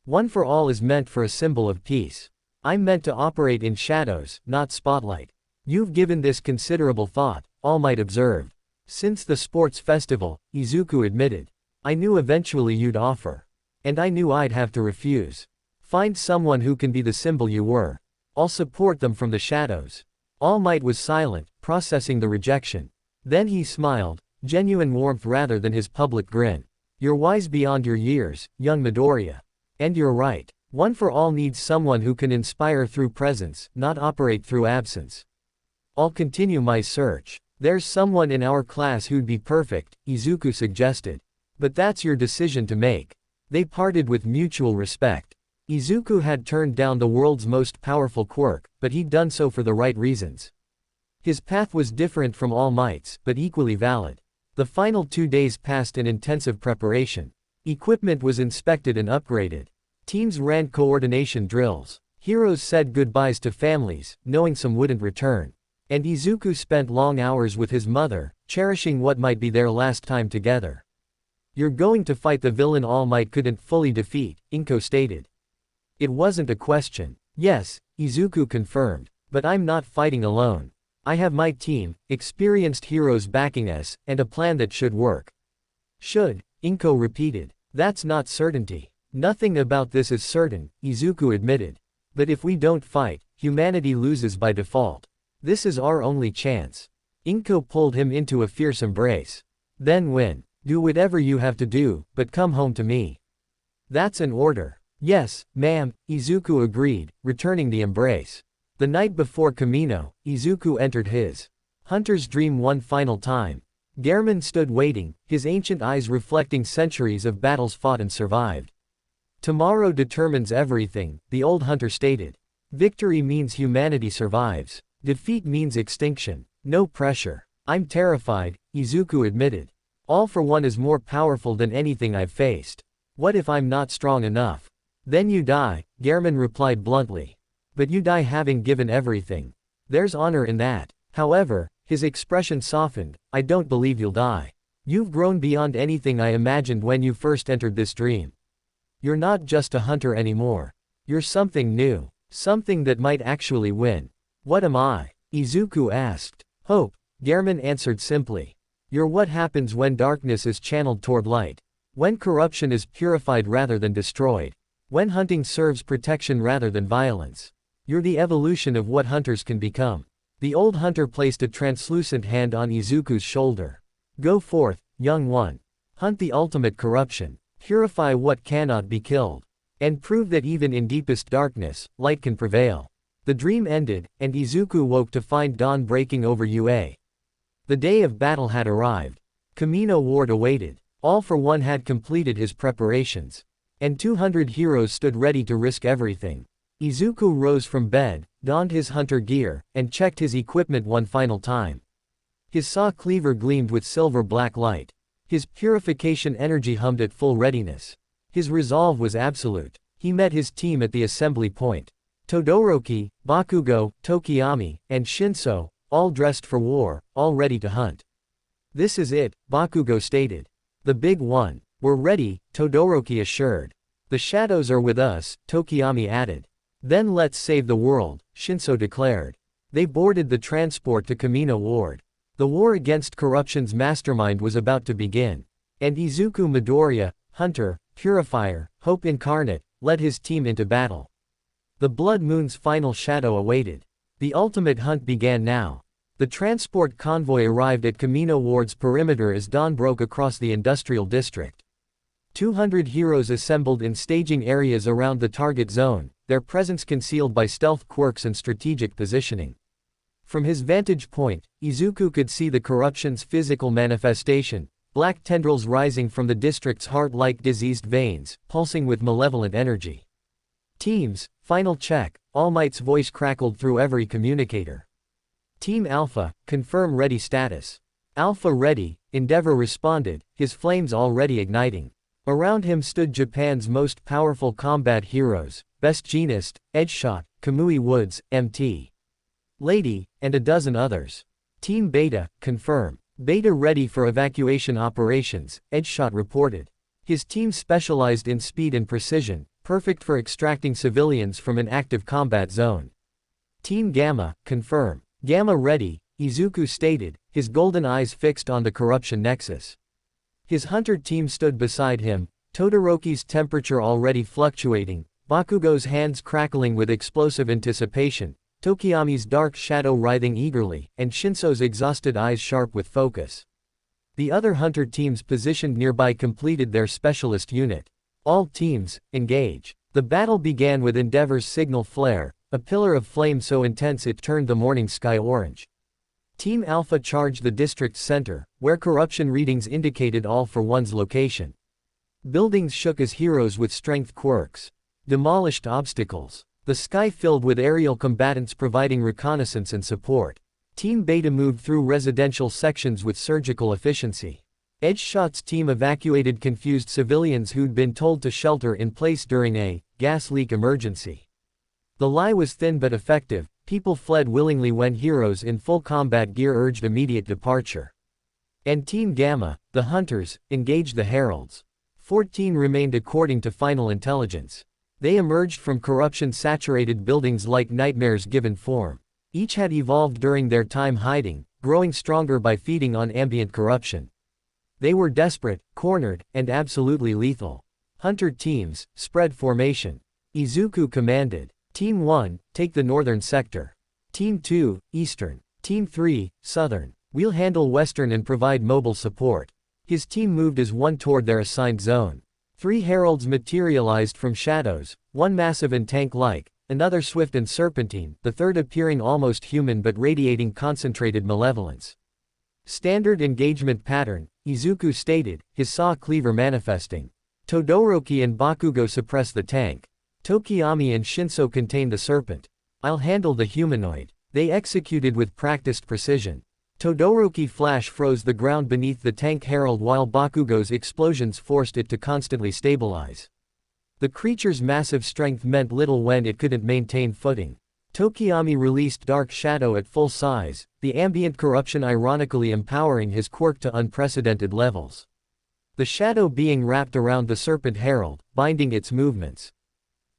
One for all is meant for a symbol of peace. I'm meant to operate in shadows, not spotlight. You've given this considerable thought, All Might observed. Since the sports festival, Izuku admitted. I knew eventually you'd offer. And I knew I'd have to refuse. Find someone who can be the symbol you were. I'll support them from the shadows. All Might was silent, processing the rejection. Then he smiled, genuine warmth rather than his public grin. You're wise beyond your years, young Midoriya. And you're right. One for all needs someone who can inspire through presence, not operate through absence. I'll continue my search. There's someone in our class who'd be perfect, Izuku suggested. But that's your decision to make. They parted with mutual respect. Izuku had turned down the world's most powerful Quirk, but he'd done so for the right reasons. His path was different from All Might's, but equally valid. The final 2 days passed in intensive preparation. Equipment was inspected and upgraded. Teams ran coordination drills. Heroes said goodbyes to families, knowing some wouldn't return. And Izuku spent long hours with his mother, cherishing what might be their last time together. You're going to fight the villain All Might couldn't fully defeat, Inko stated. It wasn't a question. Yes, Izuku confirmed. But I'm not fighting alone. I have my team, experienced heroes backing us, and a plan that should work. Should, Inko repeated. That's not certainty. Nothing about this is certain, Izuku admitted. But if we don't fight, humanity loses by default. This is our only chance. Inko pulled him into a fierce embrace. Then win. Do whatever you have to do, but come home to me. That's an order. Yes, ma'am, Izuku agreed, returning the embrace. The night before Kamino, Izuku entered his hunter's dream one final time. Gehrman stood waiting, his ancient eyes reflecting centuries of battles fought and survived. Tomorrow determines everything, the old hunter stated. Victory means humanity survives. Defeat means extinction. No pressure. I'm terrified, Izuku admitted. All for One is more powerful than anything I've faced. What if I'm not strong enough? Then you die, Gehrman replied bluntly. But you die having given everything. There's honor in that. However, his expression softened. I don't believe you'll die. You've grown beyond anything I imagined when you first entered this dream. You're not just a hunter anymore. You're something new. Something that might actually win. What am I? Izuku asked. Hope, Gehrman answered simply. You're what happens when darkness is channeled toward light. When corruption is purified rather than destroyed. When hunting serves protection rather than violence. You're the evolution of what hunters can become. The old hunter placed a translucent hand on Izuku's shoulder. Go forth, young one. Hunt the ultimate corruption. Purify what cannot be killed. And prove that even in deepest darkness, light can prevail. The dream ended, and Izuku woke to find dawn breaking over UA. The day of battle had arrived. Kamino Ward awaited. All for One had completed his preparations. And 200 heroes stood ready to risk everything. Izuku rose from bed, donned his hunter gear, and checked his equipment one final time. His saw cleaver gleamed with silver-black light. His purification energy hummed at full readiness. His resolve was absolute. He met his team at the assembly point. Todoroki, Bakugo, Tokiyami, and Shinso, all dressed for war, all ready to hunt. This is it, Bakugo stated. The big one. We're ready, Todoroki assured. The shadows are with us, Tokiyami added. Then let's save the world, Shinso declared. They boarded the transport to Kamino Ward. The war against corruption's mastermind was about to begin. And Izuku Midoriya, hunter, purifier, hope incarnate, led his team into battle. The Blood Moon's final shadow awaited. The ultimate hunt began now. The transport convoy arrived at Kamino Ward's perimeter as dawn broke across the industrial district. 200 heroes assembled in staging areas around the target zone, their presence concealed by stealth quirks and strategic positioning. From his vantage point, Izuku could see the corruption's physical manifestation, black tendrils rising from the district's heart like diseased veins, pulsing with malevolent energy. Teams, final check, All Might's voice crackled through every communicator. Team Alpha, confirm ready status. Alpha ready, Endeavor responded, his flames already igniting. Around him stood Japan's most powerful combat heroes, Best Jeanist, Edgeshot, Kamui Woods, MT. Lady, and a dozen others. Team Beta, confirm. Beta ready for evacuation operations, Edgeshot reported. His team specialized in speed and precision, perfect for extracting civilians from an active combat zone. Team Gamma, confirm. Gamma ready, Izuku stated, his golden eyes fixed on the corruption nexus. His hunter team stood beside him, Todoroki's temperature already fluctuating, Bakugo's hands crackling with explosive anticipation, Tokiyami's dark shadow writhing eagerly, and Shinso's exhausted eyes sharp with focus. The other hunter teams positioned nearby completed their specialist unit. All teams, engage. The battle began with Endeavor's signal flare, a pillar of flame so intense it turned the morning sky orange. Team Alpha charged the district's center, where corruption readings indicated all for one's location. Buildings shook as heroes with strength quirks demolished obstacles. The sky filled with aerial combatants providing reconnaissance and support. Team Beta moved through residential sections with surgical efficiency. Edgeshot's team evacuated confused civilians who'd been told to shelter in place during a gas leak emergency. The lie was thin but effective. People fled willingly when heroes in full combat gear urged immediate departure. And Team Gamma, the hunters, engaged the heralds. 14 remained according to final intelligence. They emerged from corruption-saturated buildings like nightmares given form. Each had evolved during their time hiding, growing stronger by feeding on ambient corruption. They were desperate, cornered, and absolutely lethal. Hunter teams, spread formation. Izuku commanded. Team 1, take the northern sector. Team 2, eastern. Team 3, southern. We'll handle western and provide mobile support. His team moved as one toward their assigned zone. 3 heralds materialized from shadows, one massive and tank-like, another swift and serpentine, the third appearing almost human but radiating concentrated malevolence. Standard engagement pattern, Izuku stated, his saw cleaver manifesting. Todoroki and Bakugo suppress the tank. Tokiyami and Shinso contain the serpent. I'll handle the humanoid. They executed with practiced precision. Todoroki flash froze the ground beneath the tank herald while Bakugo's explosions forced it to constantly stabilize. The creature's massive strength meant little when it couldn't maintain footing. Tokiyami released Dark Shadow at full size, the ambient corruption ironically empowering his quirk to unprecedented levels. The shadow being wrapped around the serpent herald, binding its movements.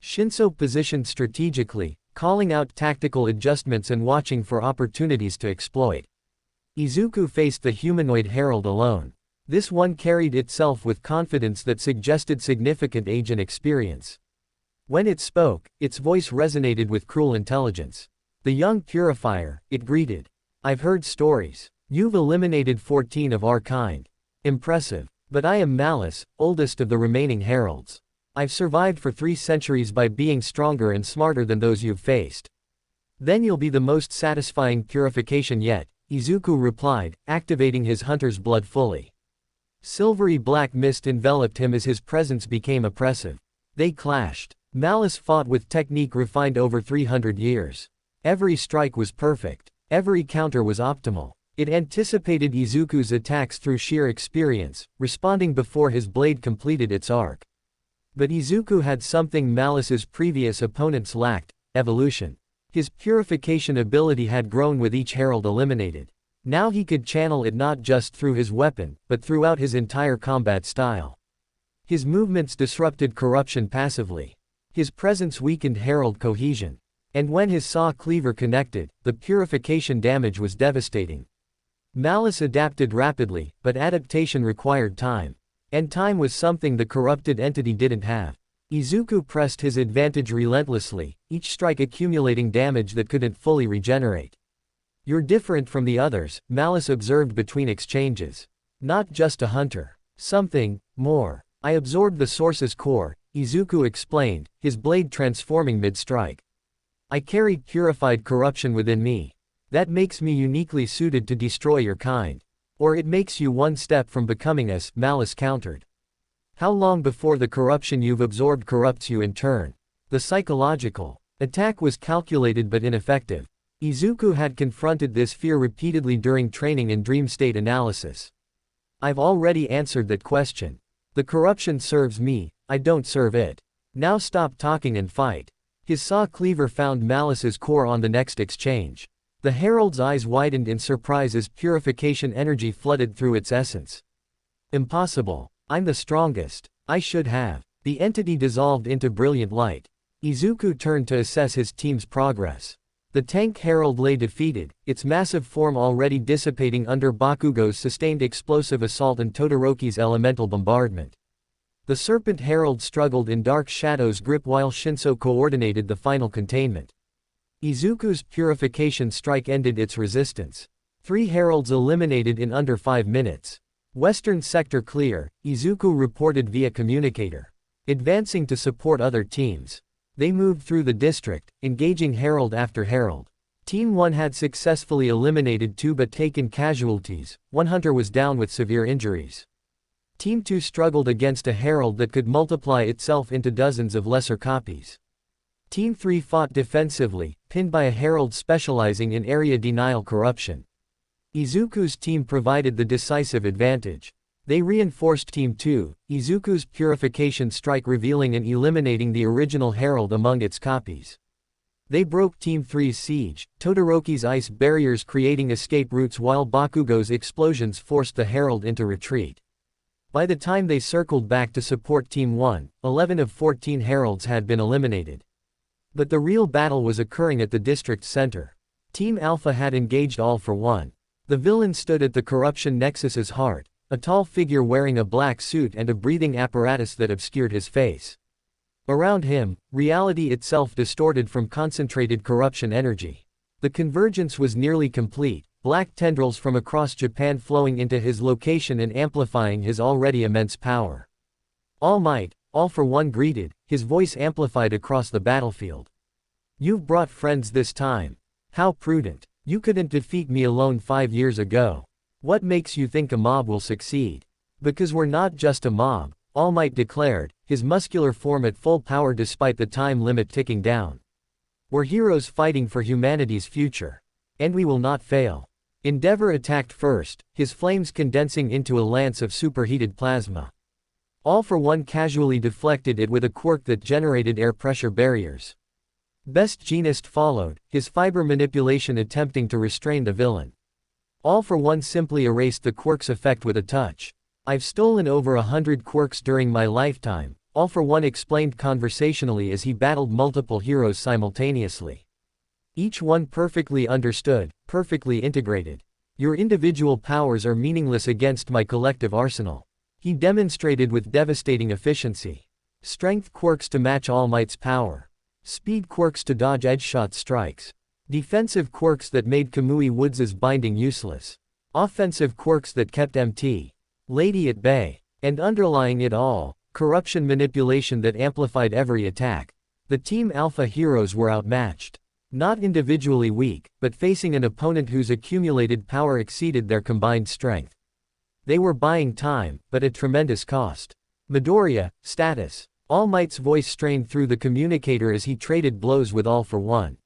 Shinso positioned strategically, calling out tactical adjustments and watching for opportunities to exploit. Izuku faced the humanoid herald alone. This one carried itself with confidence that suggested significant age and experience. When it spoke, its voice resonated with cruel intelligence. The young purifier, it greeted. I've heard stories. You've eliminated 14 of our kind. Impressive. But I am Malice, oldest of the remaining heralds. I've survived for 3 centuries by being stronger and smarter than those you've faced. Then you'll be the most satisfying purification yet, Izuku replied, activating his hunter's blood fully. Silvery black mist enveloped him as his presence became oppressive. They clashed. Malice fought with technique refined over 300 years. Every strike was perfect. Every counter was optimal. It anticipated Izuku's attacks through sheer experience, responding before his blade completed its arc. But Izuku had something Malice's previous opponents lacked: evolution. His purification ability had grown with each herald eliminated. Now he could channel it not just through his weapon, but throughout his entire combat style. His movements disrupted corruption passively. His presence weakened herald cohesion. And when his saw cleaver connected, the purification damage was devastating. Malice adapted rapidly, but adaptation required time. And time was something the corrupted entity didn't have. Izuku pressed his advantage relentlessly, each strike accumulating damage that couldn't fully regenerate. You're different from the others, Malice observed between exchanges. Not just a hunter. Something more. I absorbed the source's core, Izuku explained, his blade transforming mid-strike. I carry purified corruption within me. That makes me uniquely suited to destroy your kind. Or it makes you one step from becoming us, Malice countered. How long before the corruption you've absorbed corrupts you in turn? The psychological attack was calculated but ineffective. Izuku had confronted this fear repeatedly during training in dream state analysis. I've already answered that question. The corruption serves me, I don't serve it. Now stop talking and fight. His saw cleaver found Malice's core on the next exchange. The herald's eyes widened in surprise as purification energy flooded through its essence. Impossible. I'm the strongest. I should have. The entity dissolved into brilliant light. Izuku turned to assess his team's progress. The tank herald lay defeated, its massive form already dissipating under Bakugo's sustained explosive assault and Todoroki's elemental bombardment. The serpent herald struggled in dark shadow's grip while Shinso coordinated the final containment. Izuku's purification strike ended its resistance. 3 heralds eliminated in under 5 minutes. Western sector clear, Izuku reported via communicator. Advancing to support other teams. They moved through the district, engaging herald after herald. Team 1 had successfully eliminated 2 but taken casualties, 1 hunter was down with severe injuries. Team 2 struggled against a herald that could multiply itself into dozens of lesser copies. Team 3 fought defensively, pinned by a herald specializing in area denial corruption. Izuku's team provided the decisive advantage. They reinforced Team 2, Izuku's purification strike revealing and eliminating the original herald among its copies. They broke Team 3's siege, Todoroki's ice barriers creating escape routes while Bakugo's explosions forced the herald into retreat. By the time they circled back to support Team 1, 11 of 14 heralds had been eliminated. But the real battle was occurring at the district center. Team Alpha had engaged All for One. The villain stood at the corruption nexus's heart, a tall figure wearing a black suit and a breathing apparatus that obscured his face. Around him, reality itself distorted from concentrated corruption energy. The convergence was nearly complete, black tendrils from across Japan flowing into his location and amplifying his already immense power. All Might, All for One greeted, his voice amplified across the battlefield. You've brought friends this time. How prudent. You couldn't defeat me alone 5 years ago. What makes you think a mob will succeed? Because we're not just a mob, All Might declared, his muscular form at full power despite the time limit ticking down. We're heroes fighting for humanity's future. And we will not fail. Endeavor attacked first, his flames condensing into a lance of superheated plasma. All for One casually deflected it with a quirk that generated air pressure barriers. Best Jeanist followed, his fiber manipulation attempting to restrain the villain. All for One simply erased the quirk's effect with a touch. I've stolen over 100 quirks during my lifetime, All for One explained conversationally as he battled multiple heroes simultaneously. Each one perfectly understood, perfectly integrated. Your individual powers are meaningless against my collective arsenal. He demonstrated with devastating efficiency. Strength quirks to match All Might's power. Speed quirks to dodge edge-shot strikes. Defensive quirks that made Kamui Woods' binding useless. Offensive quirks that kept MT Lady at bay. And underlying it all, corruption manipulation that amplified every attack. The Team Alpha heroes were outmatched. Not individually weak, but facing an opponent whose accumulated power exceeded their combined strength. They were buying time, but at tremendous cost. Midoriya, status. All Might's voice strained through the communicator as he traded blows with All for One.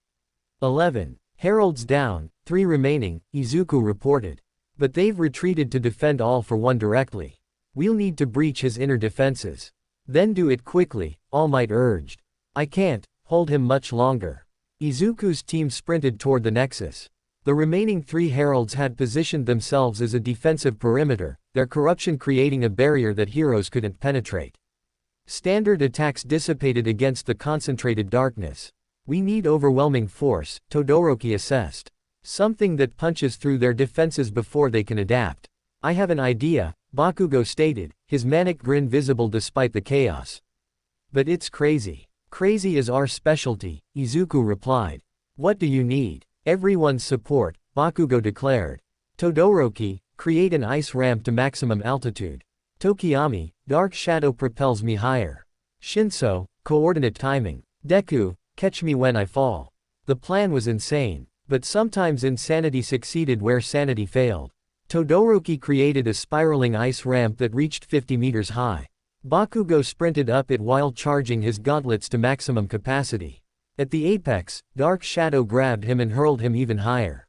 11 heralds down, 3 remaining, Izuku reported. But they've retreated to defend All for One directly. We'll need to breach his inner defenses. Then do it quickly, All Might urged. I can't hold him much longer. Izuku's team sprinted toward the nexus. The remaining 3 heralds had positioned themselves as a defensive perimeter, their corruption creating a barrier that heroes couldn't penetrate. Standard attacks dissipated against the concentrated darkness. We need overwhelming force, Todoroki assessed. Something that punches through their defenses before they can adapt. I have an idea, Bakugo stated, his manic grin visible despite the chaos. But it's crazy. Crazy is our specialty, Izuku replied. What do you need? Everyone's support, Bakugo declared. Todoroki, create an ice ramp to maximum altitude. Tokiyami, dark shadow propels me higher. Shinso, coordinate timing. Deku, catch me when I fall. The plan was insane, but sometimes insanity succeeded where sanity failed. Todoroki created a spiraling ice ramp that reached 50 meters high. Bakugo sprinted up it while charging his gauntlets to maximum capacity. At the apex, Dark Shadow grabbed him and hurled him even higher.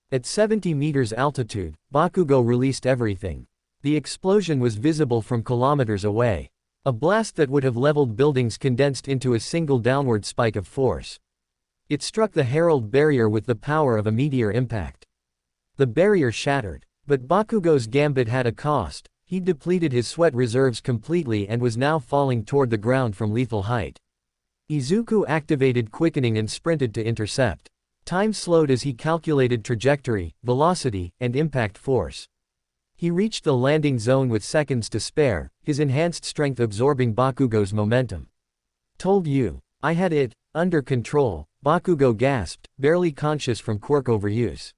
At 70 meters altitude, Bakugo released everything. The explosion was visible from kilometers away. A blast that would have leveled buildings condensed into a single downward spike of force. It struck the Herald barrier with the power of a meteor impact. The barrier shattered. But Bakugo's gambit had a cost. He depleted his sweat reserves completely and was now falling toward the ground from lethal height. Izuku activated quickening and sprinted to intercept. Time slowed as he calculated trajectory, velocity, and impact force. He reached the landing zone with seconds to spare, his enhanced strength absorbing Bakugo's momentum. Told you. I had it under control, Bakugo gasped, barely conscious from Quirk overuse.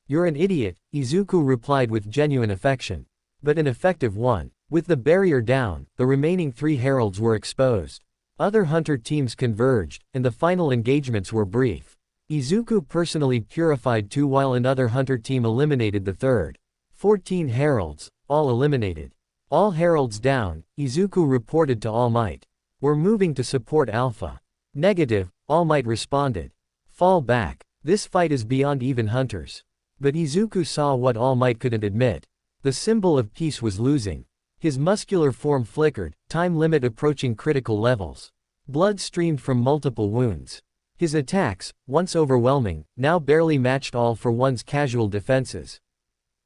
You're an idiot, Izuku replied with genuine affection. But an effective one. With the barrier down, the remaining 3 heralds were exposed. Other hunter teams converged, and the final engagements were brief. Izuku personally purified 2 while another hunter team eliminated the third. 14 heralds, all eliminated. All heralds down, Izuku reported to All Might. We're moving to support Alpha. Negative, All Might responded. Fall back. This fight is beyond even hunters. But Izuku saw what All Might couldn't admit. The symbol of peace was losing. His muscular form flickered, time limit approaching critical levels. Blood streamed from multiple wounds. His attacks, once overwhelming, now barely matched All for One's casual defenses.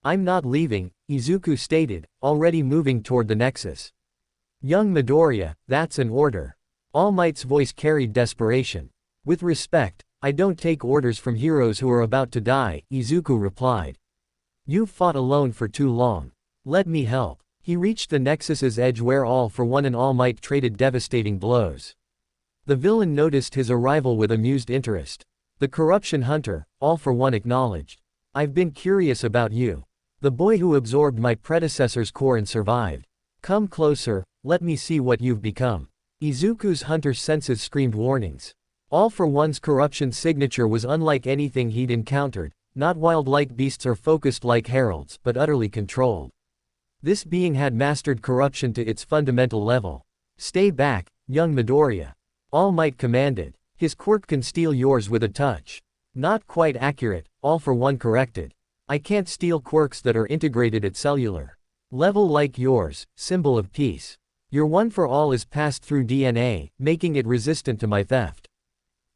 I'm not leaving, Izuku stated, already moving toward the Nexus. Young Midoriya, that's an order. All Might's voice carried desperation. With respect, I don't take orders from heroes who are about to die, Izuku replied. You've fought alone for too long. Let me help. He reached the Nexus's edge where All for One and All Might traded devastating blows. The villain noticed his arrival with amused interest. The corruption hunter, All for One acknowledged. I've been curious about you. The boy who absorbed my predecessor's core and survived. Come closer, let me see what you've become. Izuku's hunter's senses screamed warnings. All for One's corruption signature was unlike anything he'd encountered, not wild-like beasts or focused like heralds, but utterly controlled. This being had mastered corruption to its fundamental level. Stay back, young Midoriya. All Might commanded. His quirk can steal yours with a touch. Not quite accurate, All for One corrected. I can't steal quirks that are integrated at cellular level like yours, symbol of peace. Your one for all is passed through DNA, making it resistant to my theft.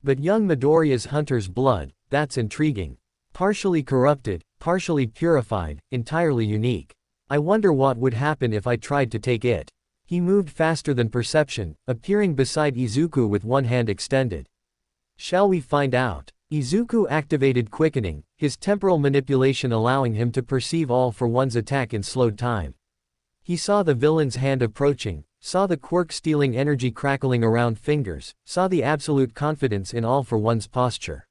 But young Midoriya's hunter's blood, that's intriguing. Partially corrupted, partially purified, entirely unique. I wonder what would happen if I tried to take it. He moved faster than perception, appearing beside Izuku with one hand extended. Shall we find out? Izuku activated quickening, his temporal manipulation allowing him to perceive All for One's attack in slowed time. He saw the villain's hand approaching, saw the quirk stealing energy crackling around fingers, saw the absolute confidence in All for One's posture.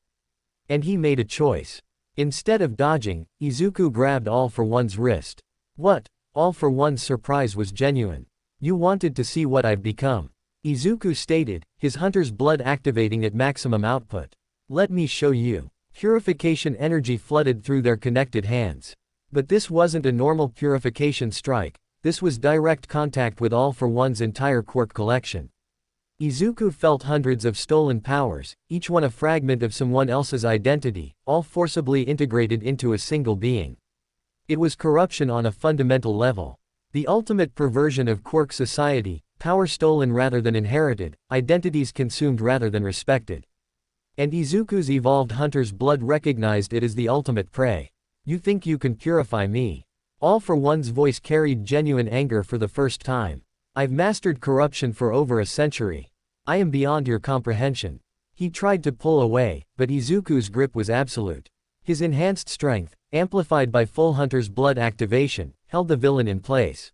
And he made a choice. Instead of dodging, Izuku grabbed All for One's wrist. What? All for One's surprise was genuine. You wanted to see what I've become. Izuku stated, his hunter's blood activating at maximum output. Let me show you. Purification energy flooded through their connected hands. But this wasn't a normal purification strike, this was direct contact with All for One's entire quirk collection. Izuku felt hundreds of stolen powers, each one a fragment of someone else's identity, all forcibly integrated into a single being. It was corruption on a fundamental level. The ultimate perversion of quirk society, power stolen rather than inherited, identities consumed rather than respected. And Izuku's evolved hunter's blood recognized it as the ultimate prey. You think you can purify me? All for One's voice carried genuine anger for the first time. I've mastered corruption for over a century. I am beyond your comprehension. He tried to pull away, but Izuku's grip was absolute. His enhanced strength, amplified by full hunter's blood activation, held the villain in place.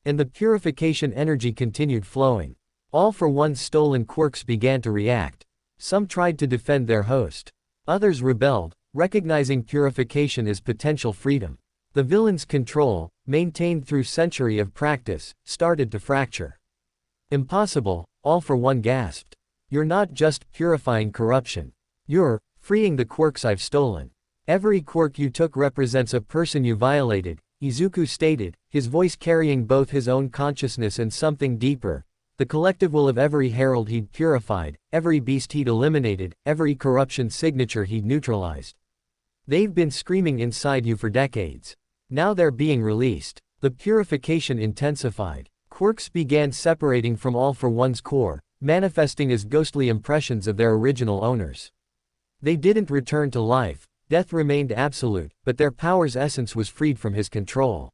And the purification energy continued flowing. All for One's stolen quirks began to react. Some tried to defend their host. Others rebelled, recognizing purification as potential freedom. The villain's control, maintained through century of practice, started to fracture. Impossible, All for One gasped. You're not just purifying corruption. You're freeing the quirks I've stolen. Every quirk you took represents a person you violated, Izuku stated, his voice carrying both his own consciousness and something deeper, the collective will of every herald he'd purified, every beast he'd eliminated, every corruption signature he'd neutralized. They've been screaming inside you for decades. Now they're being released. The purification intensified. Quirks began separating from All for One's core, manifesting as ghostly impressions of their original owners. They didn't return to life, death remained absolute, but their power's essence was freed from his control.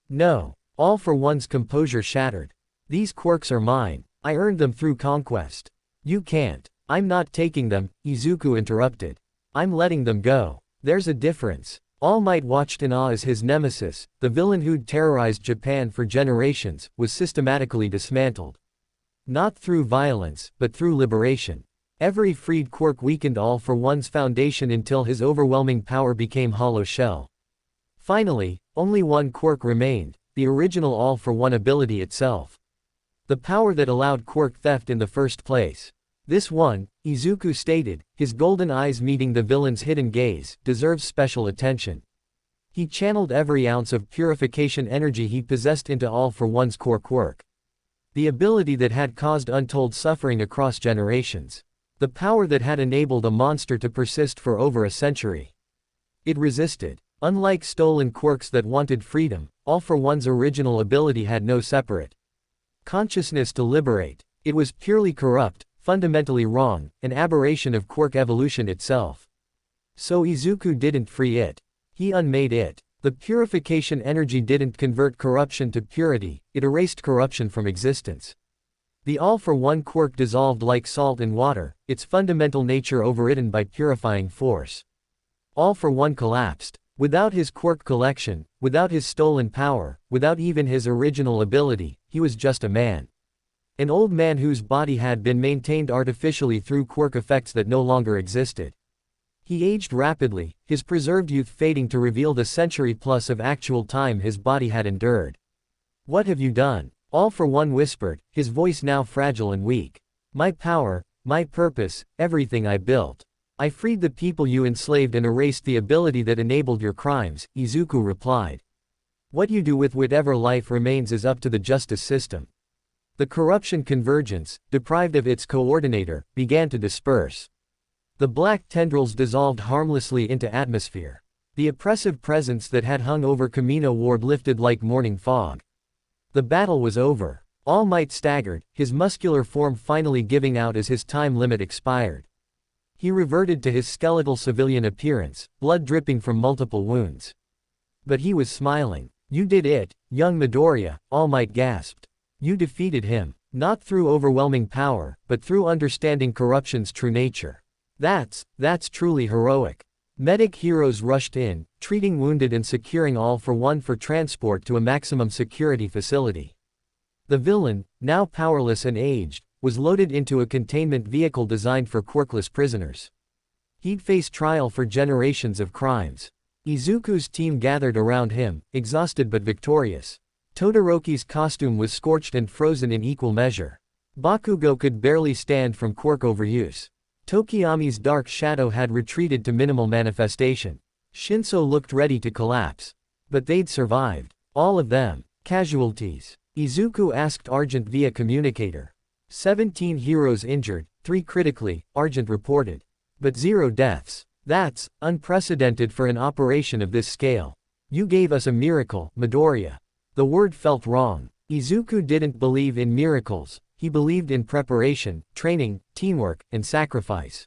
No. All for One's composure shattered. These quirks are mine. I earned them through conquest. You can't. I'm not taking them, Izuku interrupted. I'm letting them go. There's a difference. All Might watched in awe as his nemesis, the villain who'd terrorized Japan for generations, was systematically dismantled. Not through violence, but through liberation. Every freed quirk weakened All for One's foundation until his overwhelming power became hollow shell. Finally, only one quirk remained, the original All for One ability itself. The power that allowed quirk theft in the first place. This one, Izuku stated, his golden eyes meeting the villain's hidden gaze, deserves special attention. He channeled every ounce of purification energy he possessed into All for One's core quirk. The ability that had caused untold suffering across generations. The power that had enabled a monster to persist for over a century. It resisted. Unlike stolen quirks that wanted freedom, All for One's original ability had no separate consciousness to liberate. It was purely corrupt, fundamentally wrong, an aberration of quirk evolution itself. So Izuku didn't free it. He unmade it. The purification energy didn't convert corruption to purity, it erased corruption from existence. The All for One quirk dissolved like salt in water, its fundamental nature overridden by purifying force. All for One collapsed. Without his quirk collection, without his stolen power, without even his original ability, he was just a man. An old man whose body had been maintained artificially through quirk effects that no longer existed. He aged rapidly, his preserved youth fading to reveal the century-plus of actual time his body had endured. What have you done? All for One whispered, his voice now fragile and weak. My power, my purpose, everything I built. I freed the people you enslaved and erased the ability that enabled your crimes, Izuku replied. What you do with whatever life remains is up to the justice system. The corruption convergence, deprived of its coordinator, began to disperse. The black tendrils dissolved harmlessly into atmosphere. The oppressive presence that had hung over Kamino Ward lifted like morning fog. The battle was over. All Might staggered, his muscular form finally giving out as his time limit expired. He reverted to his skeletal civilian appearance, blood dripping from multiple wounds. But he was smiling. You did it, young Midoriya, All Might gasped. You defeated him, not through overwhelming power, but through understanding corruption's true nature. That's truly heroic. Medic heroes rushed in, treating wounded and securing All for One for transport to a maximum security facility. The villain, now powerless and aged, was loaded into a containment vehicle designed for quirkless prisoners. He'd face trial for generations of crimes. Izuku's team gathered around him, exhausted but victorious. Todoroki's costume was scorched and frozen in equal measure. Bakugo could barely stand from quirk overuse. Tokiyami's dark shadow had retreated to minimal manifestation. Shinso looked ready to collapse. But they'd survived. All of them. Casualties. Izuku asked Argent via communicator. 17 heroes injured, 3 critically, Argent reported. But 0 deaths. That's unprecedented for an operation of this scale. You gave us a miracle, Midoriya. The word felt wrong. Izuku didn't believe in miracles, he believed in preparation, training, teamwork, and sacrifice.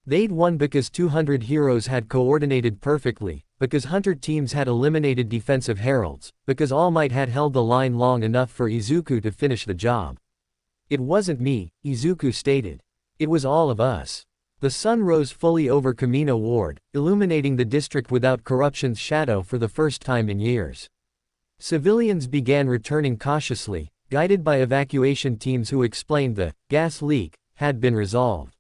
They'd won because 200 heroes had coordinated perfectly, because hunter teams had eliminated defensive heralds, because All Might had held the line long enough for Izuku to finish the job. It wasn't me, Izuku stated. It was all of us. The sun rose fully over Kamino Ward, illuminating the district without corruption's shadow for the first time in years. Civilians began returning cautiously, guided by evacuation teams who explained the gas leak had been resolved.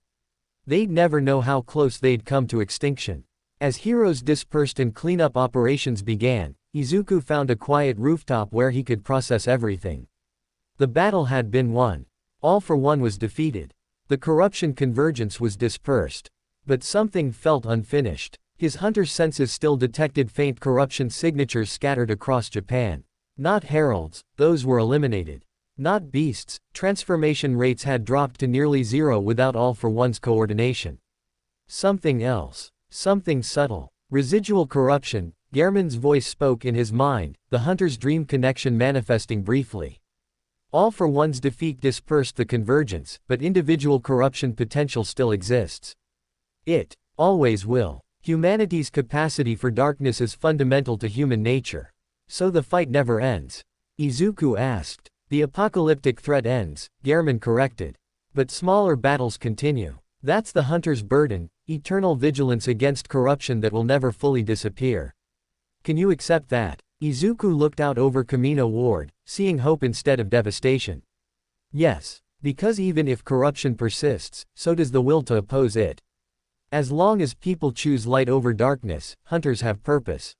They'd never know how close they'd come to extinction. As heroes dispersed and cleanup operations began, Izuku found a quiet rooftop where he could process everything. The battle had been won. All for One was defeated. The corruption convergence was dispersed. But something felt unfinished. His hunter's senses still detected faint corruption signatures scattered across Japan. Not heralds, those were eliminated. Not beasts, transformation rates had dropped to nearly zero without All for One's coordination. Something else. Something subtle. Residual corruption, Gehrman's voice spoke in his mind, the hunter's dream connection manifesting briefly. All for One's defeat dispersed the convergence, but individual corruption potential still exists. It always will. Humanity's capacity for darkness is fundamental to human nature. So the fight never ends? Izuku asked. The apocalyptic threat ends, Gehrman corrected. But smaller battles continue. That's the hunter's burden, eternal vigilance against corruption that will never fully disappear. Can you accept that? Izuku looked out over Kamino Ward, seeing hope instead of devastation. Yes, because even if corruption persists, so does the will to oppose it. As long as people choose light over darkness, hunters have purpose.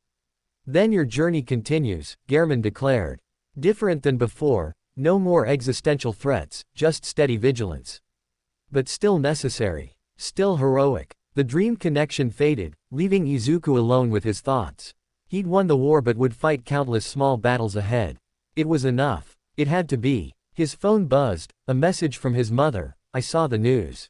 Then your journey continues, Gehrman declared. Different than before, no more existential threats, just steady vigilance. But still necessary. Still heroic. The dream connection faded, leaving Izuku alone with his thoughts. He'd won the war but would fight countless small battles ahead. It was enough. It had to be. His phone buzzed, a message from his mother. I saw the news.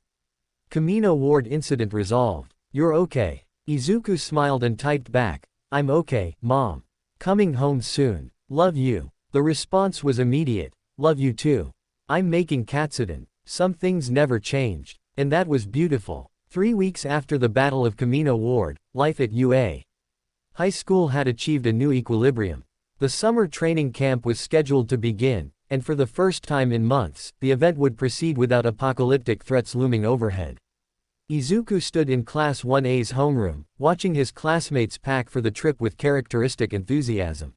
Kamino Ward incident resolved. You're okay. Izuku smiled and typed back. I'm okay, Mom. Coming home soon. Love you. The response was immediate. Love you too. I'm making katsudon. Some things never changed. And that was beautiful. 3 weeks after the Battle of Kamino Ward, life at UA High School had achieved a new equilibrium. The summer training camp was scheduled to begin, and for the first time in months, the event would proceed without apocalyptic threats looming overhead. Izuku stood in Class 1A's homeroom, watching his classmates pack for the trip with characteristic enthusiasm.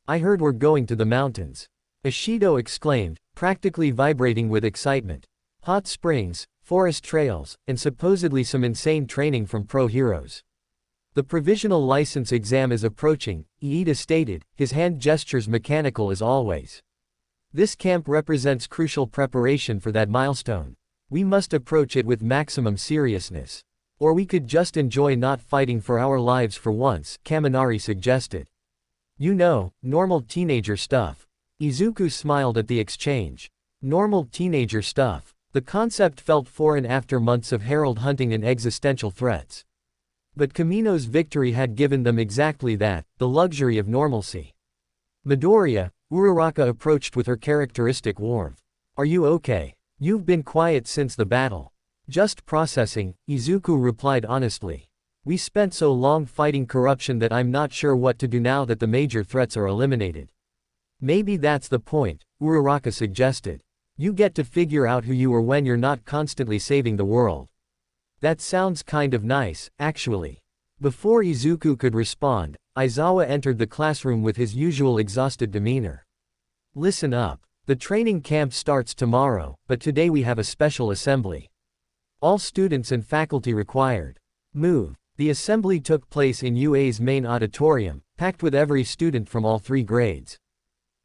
I heard we're going to the mountains. Ishido exclaimed, practically vibrating with excitement. Hot springs, forest trails, and supposedly some insane training from pro heroes. The provisional license exam is approaching, Iida stated, his hand gestures mechanical as always. This camp represents crucial preparation for that milestone. We must approach it with maximum seriousness. Or we could just enjoy not fighting for our lives for once, Kaminari suggested. You know, normal teenager stuff. Izuku smiled at the exchange. Normal teenager stuff. The concept felt foreign after months of herald hunting and existential threats. But Kamino's victory had given them exactly that, the luxury of normalcy. Midoriya, Uraraka approached with her characteristic warmth. Are you okay? You've been quiet since the battle. Just processing, Izuku replied honestly. We spent so long fighting corruption that I'm not sure what to do now that the major threats are eliminated. Maybe that's the point, Uraraka suggested. You get to figure out who you are when you're not constantly saving the world. That sounds kind of nice, actually. Before Izuku could respond, Aizawa entered the classroom with his usual exhausted demeanor. Listen up. The training camp starts tomorrow, but today we have a special assembly. All students and faculty required. Move. The assembly took place in UA's main auditorium, packed with every student from all 3 grades.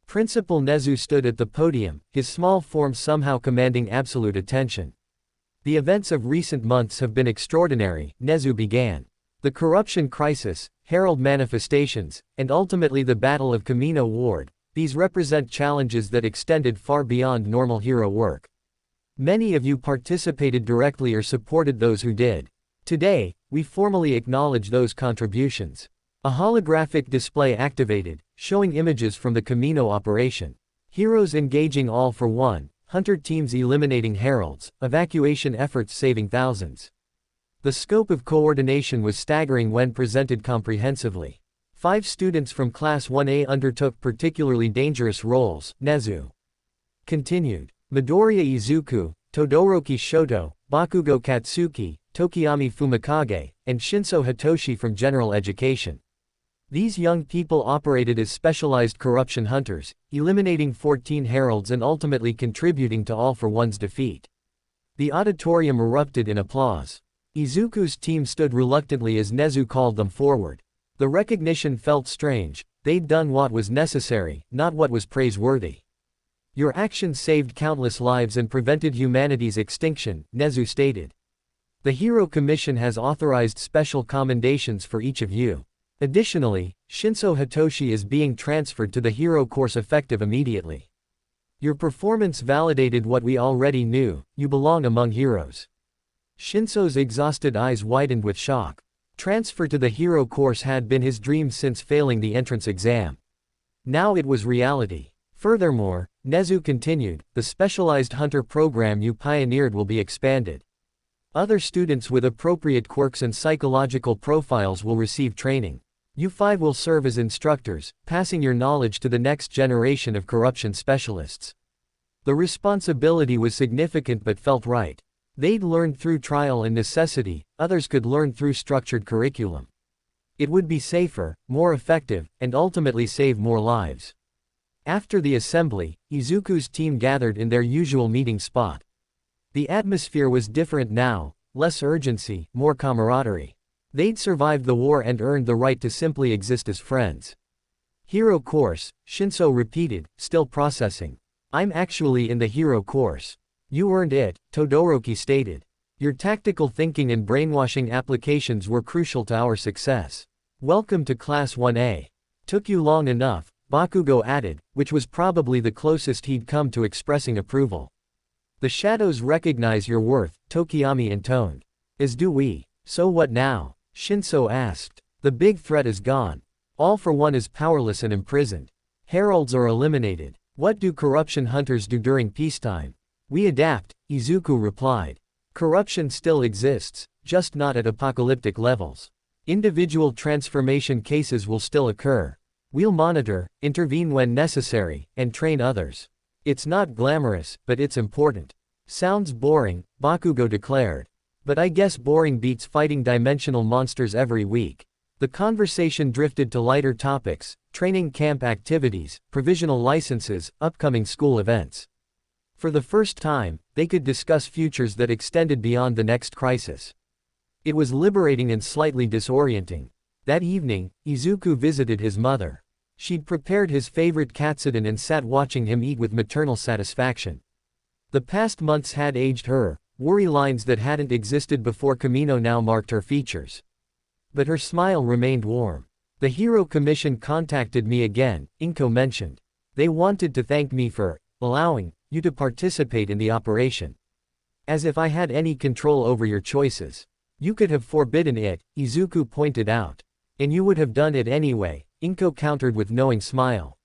Principal Nezu stood at the podium, his small form somehow commanding absolute attention. The events of recent months have been extraordinary, Nezu began. The corruption crisis, herald manifestations, and ultimately the Battle of Kamino Ward, these represent challenges that extended far beyond normal hero work. Many of you participated directly or supported those who did. Today, we formally acknowledge those contributions. A holographic display activated, showing images from the Kamino operation. Heroes engaging All for One, hunter teams eliminating heralds, evacuation efforts saving thousands. The scope of coordination was staggering when presented comprehensively. 5 students from Class 1A undertook particularly dangerous roles, Nezu continued. Midoriya Izuku, Todoroki Shoto, Bakugo Katsuki, Tokiyami Fumikage, and Shinso Hitoshi from General Education. These young people operated as specialized corruption hunters, eliminating 14 heralds and ultimately contributing to All for One's defeat. The auditorium erupted in applause. Izuku's team stood reluctantly as Nezu called them forward. The recognition felt strange, They'd done what was necessary, not what was praiseworthy. Your actions saved countless lives and prevented humanity's extinction, Nezu stated. The Hero Commission has authorized special commendations for each of you. Additionally, Shinso Hitoshi is being transferred to the Hero course effective immediately. Your performance validated what we already knew, you belong among heroes. Shinso's exhausted eyes widened with shock. Transfer to the Hero course had been his dream since failing the entrance exam. Now it was reality. Furthermore, Nezu continued, the specialized hunter program you pioneered will be expanded. Other students with appropriate quirks and psychological profiles will receive training. You 5 will serve as instructors, passing your knowledge to the next generation of corruption specialists. The responsibility was significant but felt right. They'd learned through trial and necessity, others could learn through structured curriculum. It would be safer, more effective, and ultimately save more lives. After the assembly, Izuku's team gathered in their usual meeting spot. The atmosphere was different now, less urgency, more camaraderie. They'd survived the war and earned the right to simply exist as friends. Hero course, Shinso repeated, still processing. I'm actually in the Hero course. You earned it, Todoroki stated. Your tactical thinking and brainwashing applications were crucial to our success. Welcome to Class 1A. Took you long enough, Bakugo added, which was probably the closest he'd come to expressing approval. The shadows recognize your worth, Tokiyami intoned. As do we. So what now? Shinso asked. The big threat is gone. All for One is powerless and imprisoned. Heralds are eliminated. What do corruption hunters do during peacetime? We adapt, Izuku replied. Corruption still exists, just not at apocalyptic levels. Individual transformation cases will still occur. We'll monitor, intervene when necessary, and train others. It's not glamorous, but it's important. Sounds boring, Bakugo declared. But I guess boring beats fighting dimensional monsters every week. The conversation drifted to lighter topics, training camp activities, provisional licenses, upcoming school events. For the first time, they could discuss futures that extended beyond the next crisis. It was liberating and slightly disorienting. That evening, Izuku visited his mother. She'd prepared his favorite katsudon and sat watching him eat with maternal satisfaction. The past months had aged her. Worry lines that hadn't existed before Kamino now marked her features. But her smile remained warm. The Hero Commission contacted me again, Inko mentioned. They wanted to thank me for allowing you to participate in the operation. As if I had any control over your choices. You could have forbidden it, Izuku pointed out. And you would have done it anyway, Inko countered with knowing smile.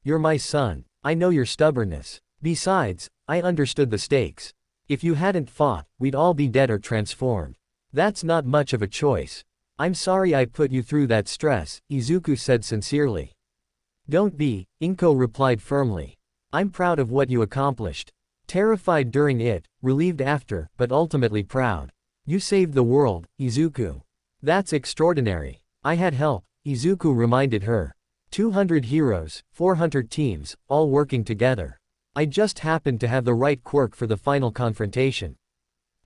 You're my son. I know your stubbornness. Besides, I understood the stakes. If you hadn't fought, we'd all be dead or transformed. That's not much of a choice. I'm sorry I put you through that stress, Izuku said sincerely. Don't be, Inko replied firmly. I'm proud of what you accomplished. Terrified during it, relieved after, but ultimately proud. You saved the world, Izuku. That's extraordinary. I had help, Izuku reminded her. 200 heroes, 400 teams, all working together. I just happened to have the right quirk for the final confrontation.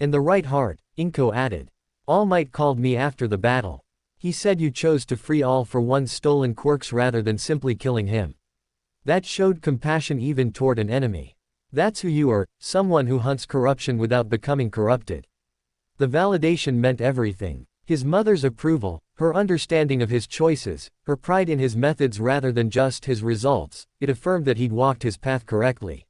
And the right heart, Inko added. All Might called me after the battle. He said you chose to free All for One's stolen quirks rather than simply killing him. That showed compassion even toward an enemy. That's who you are, someone who hunts corruption without becoming corrupted. The validation meant everything. His mother's approval, her understanding of his choices, her pride in his methods rather than just his results, it affirmed that he'd walked his path correctly.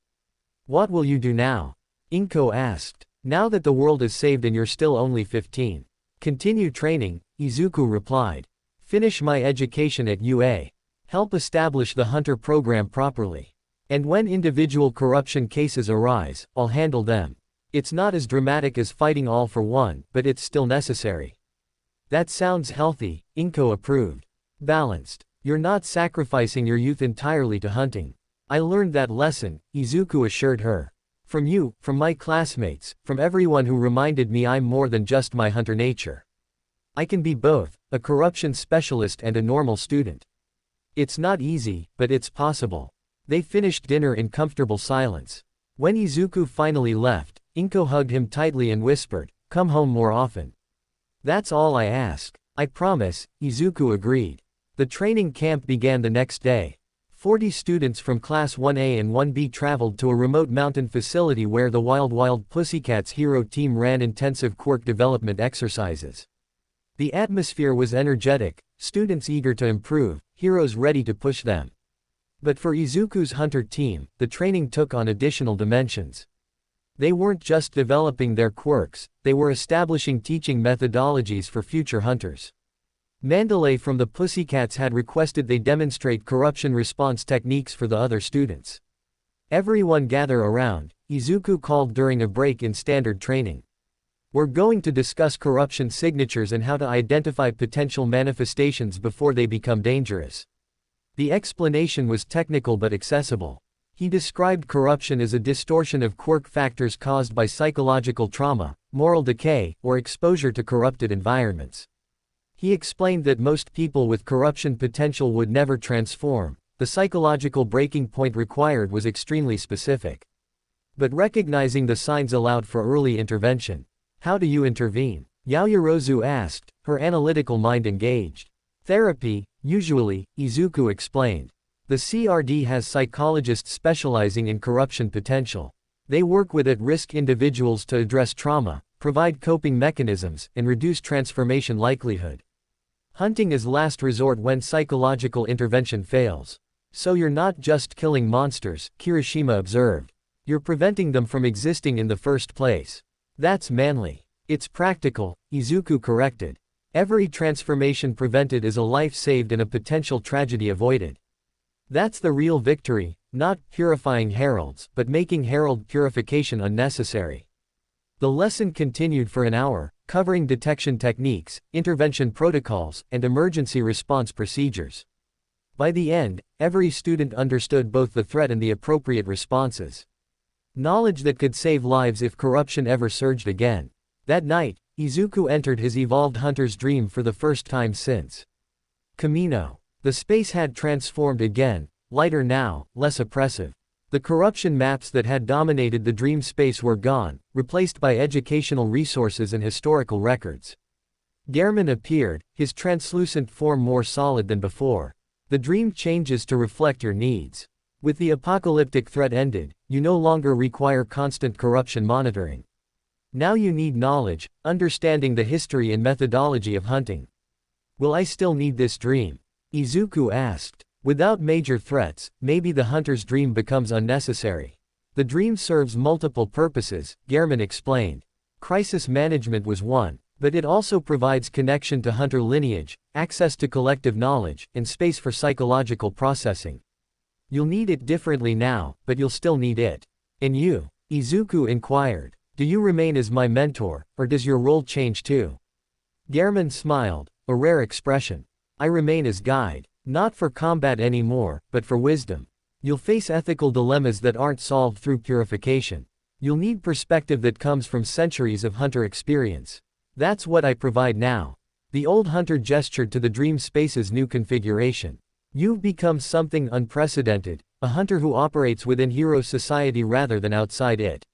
What will you do now? Inko asked. Now that the world is saved and you're still only 15. Continue training, Izuku replied. Finish my education at UA. Help establish the hunter program properly. And when individual corruption cases arise, I'll handle them. It's not as dramatic as fighting All for One, but it's still necessary. That sounds healthy, Inko approved. Balanced. You're not sacrificing your youth entirely to hunting. I learned that lesson, Izuku assured her. From you, from my classmates, from everyone who reminded me I'm more than just my hunter nature. I can be both, a corruption specialist and a normal student. It's not easy, but it's possible. They finished dinner in comfortable silence. When Izuku finally left, Inko hugged him tightly and whispered, "Come home more often." That's all I ask. I promise, Izuku agreed. The training camp began the next day. 40 students from Class 1A and 1B traveled to a remote mountain facility where the Wild Pussycats hero team ran intensive quirk development exercises. The atmosphere was energetic, students eager to improve, heroes ready to push them. But for Izuku's hunter team, the training took on additional dimensions. They weren't just developing their quirks, they were establishing teaching methodologies for future hunters. Mandalay from the Pussycats had requested they demonstrate corruption response techniques for the other students. Everyone gather around, Izuku called during a break in standard training. We're going to discuss corruption signatures and how to identify potential manifestations before they become dangerous. The explanation was technical but accessible. He described corruption as a distortion of quirk factors caused by psychological trauma, moral decay, or exposure to corrupted environments. He explained that most people with corruption potential would never transform. The psychological breaking point required was extremely specific. But recognizing the signs allowed for early intervention. How do you intervene? Yaoyorozu asked, her analytical mind engaged. Therapy, usually, Izuku explained. The CRD has psychologists specializing in corruption potential. They work with at-risk individuals to address trauma, provide coping mechanisms, and reduce transformation likelihood. Hunting is last resort when psychological intervention fails. So you're not just killing monsters, Kirishima observed. You're preventing them from existing in the first place. That's manly. It's practical, Izuku corrected. Every transformation prevented is a life saved and a potential tragedy avoided. That's the real victory, not purifying heralds, but making herald purification unnecessary. The lesson continued for an hour, covering detection techniques, intervention protocols, and emergency response procedures. By the end, every student understood both the threat and the appropriate responses. Knowledge that could save lives if corruption ever surged again. That night, Izuku entered his evolved hunter's dream for the first time since Camino. The space had transformed again, lighter now, less oppressive. The corruption maps that had dominated the dream space were gone, replaced by educational resources and historical records. Gehrman appeared, his translucent form more solid than before. The dream changes to reflect your needs. With the apocalyptic threat ended, you no longer require constant corruption monitoring. Now you need knowledge, understanding the history and methodology of hunting. Will I still need this dream? Izuku asked. Without major threats, maybe the hunter's dream becomes unnecessary. The dream serves multiple purposes, Gehrman explained. Crisis management was one, but it also provides connection to hunter lineage, access to collective knowledge, and space for psychological processing. You'll need it differently now, but you'll still need it. And you? Izuku inquired. Do you remain as my mentor, or does your role change too? Gehrman smiled, a rare expression. I remain as guide. Not for combat anymore, but for wisdom. You'll face ethical dilemmas that aren't solved through purification. You'll need perspective that comes from centuries of hunter experience. That's what I provide now. The old hunter gestured to the dream space's new configuration. You've become something unprecedented, a hunter who operates within hero society rather than outside it.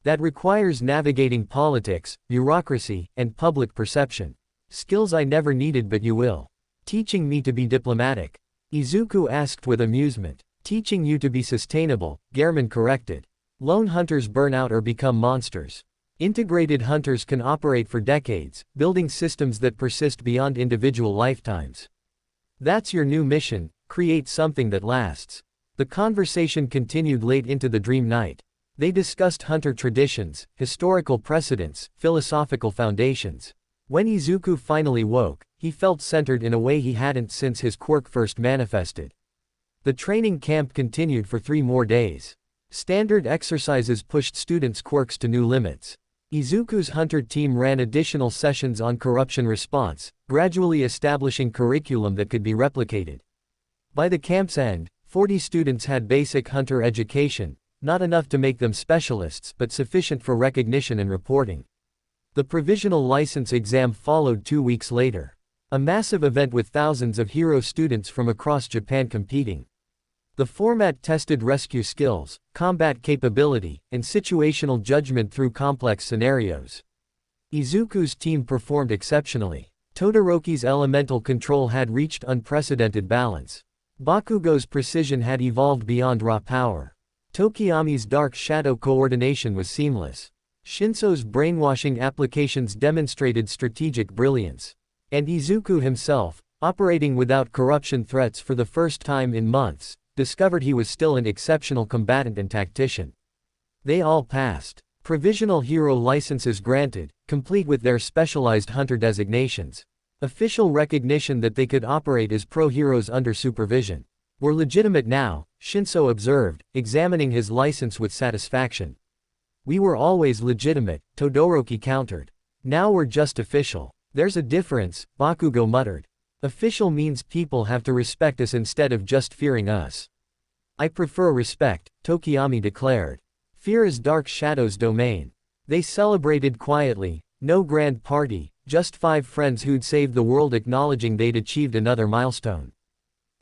That requires navigating politics, bureaucracy, and public perception. Skills I never needed but you will. Teaching me to be diplomatic. Izuku asked with amusement. Teaching you to be sustainable, Gehrman corrected. Lone hunters burn out or become monsters. Integrated hunters can operate for decades, building systems that persist beyond individual lifetimes. That's your new mission, create something that lasts. The conversation continued late into the dream night. They discussed hunter traditions, historical precedents, philosophical foundations. When Izuku finally woke, he felt centered in a way he hadn't since his quirk first manifested. The training camp continued for 3 more days. Standard exercises pushed students' quirks to new limits. Izuku's hunter team ran additional sessions on corruption response, gradually establishing curriculum that could be replicated. By the camp's end, 40 students had basic hunter education, not enough to make them specialists but sufficient for recognition and reporting. The provisional license exam followed 2 weeks later. A massive event with thousands of hero students from across Japan competing. The format tested rescue skills, combat capability, and situational judgment through complex scenarios. Izuku's team performed exceptionally. Todoroki's elemental control had reached unprecedented balance. Bakugo's precision had evolved beyond raw power. Tokiyami's dark shadow coordination was seamless. Shinso's brainwashing applications demonstrated strategic brilliance. And Izuku himself, operating without corruption threats for the first time in months, discovered he was still an exceptional combatant and tactician. They all passed. Provisional hero licenses granted, complete with their specialized hunter designations. Official recognition that they could operate as pro-heroes under supervision. We're legitimate now, Shinso observed, examining his license with satisfaction. We were always legitimate, Todoroki countered. Now we're just official. There's a difference, Bakugo muttered. Official means people have to respect us instead of just fearing us. I prefer respect, Tokiyami declared. Fear is Dark Shadow's domain. They celebrated quietly, no grand party, just 5 friends who'd saved the world acknowledging they'd achieved another milestone.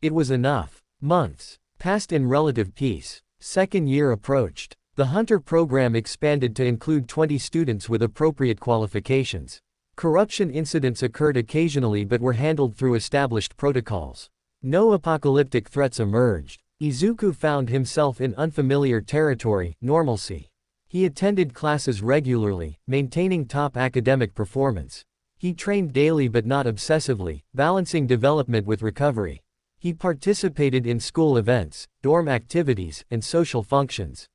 It was enough. Months passed in relative peace. Second year approached. The Hunter program expanded to include 20 students with appropriate qualifications. Corruption incidents occurred occasionally but were handled through established protocols. No apocalyptic threats emerged. Izuku found himself in unfamiliar territory, normalcy. He attended classes regularly, maintaining top academic performance. He trained daily but not obsessively, balancing development with recovery. He participated in school events, dorm activities, and social functions.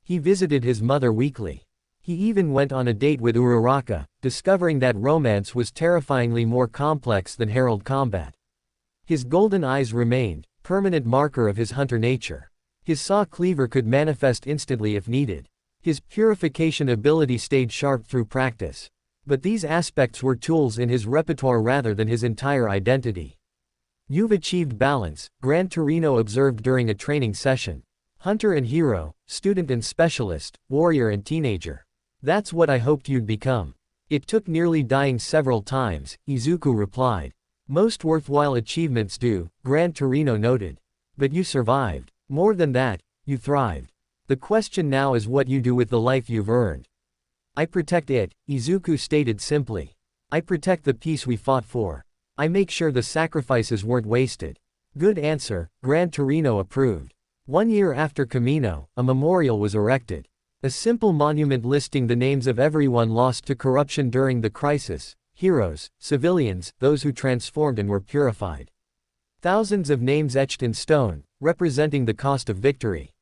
He visited his mother weekly. He even went on a date with Uraraka, discovering that romance was terrifyingly more complex than herald combat. His golden eyes remained, permanent marker of his hunter nature. His saw cleaver could manifest instantly if needed. His purification ability stayed sharp through practice. But these aspects were tools in his repertoire rather than his entire identity. You've achieved balance, Gran Torino observed during a training session. Hunter and hero, student and specialist, warrior and teenager. That's what I hoped you'd become. It took nearly dying several times, Izuku replied. Most worthwhile achievements do, Gran Torino noted. But you survived. More than that, you thrived. The question now is what you do with the life you've earned. I protect it, Izuku stated simply. I protect the peace we fought for. I make sure the sacrifices weren't wasted. Good answer, Gran Torino approved. 1 year after Camino, a memorial was erected. A simple monument listing the names of everyone lost to corruption during the crisis. Heroes, civilians, those who transformed and were purified. Thousands of names etched in stone, representing the cost of victory.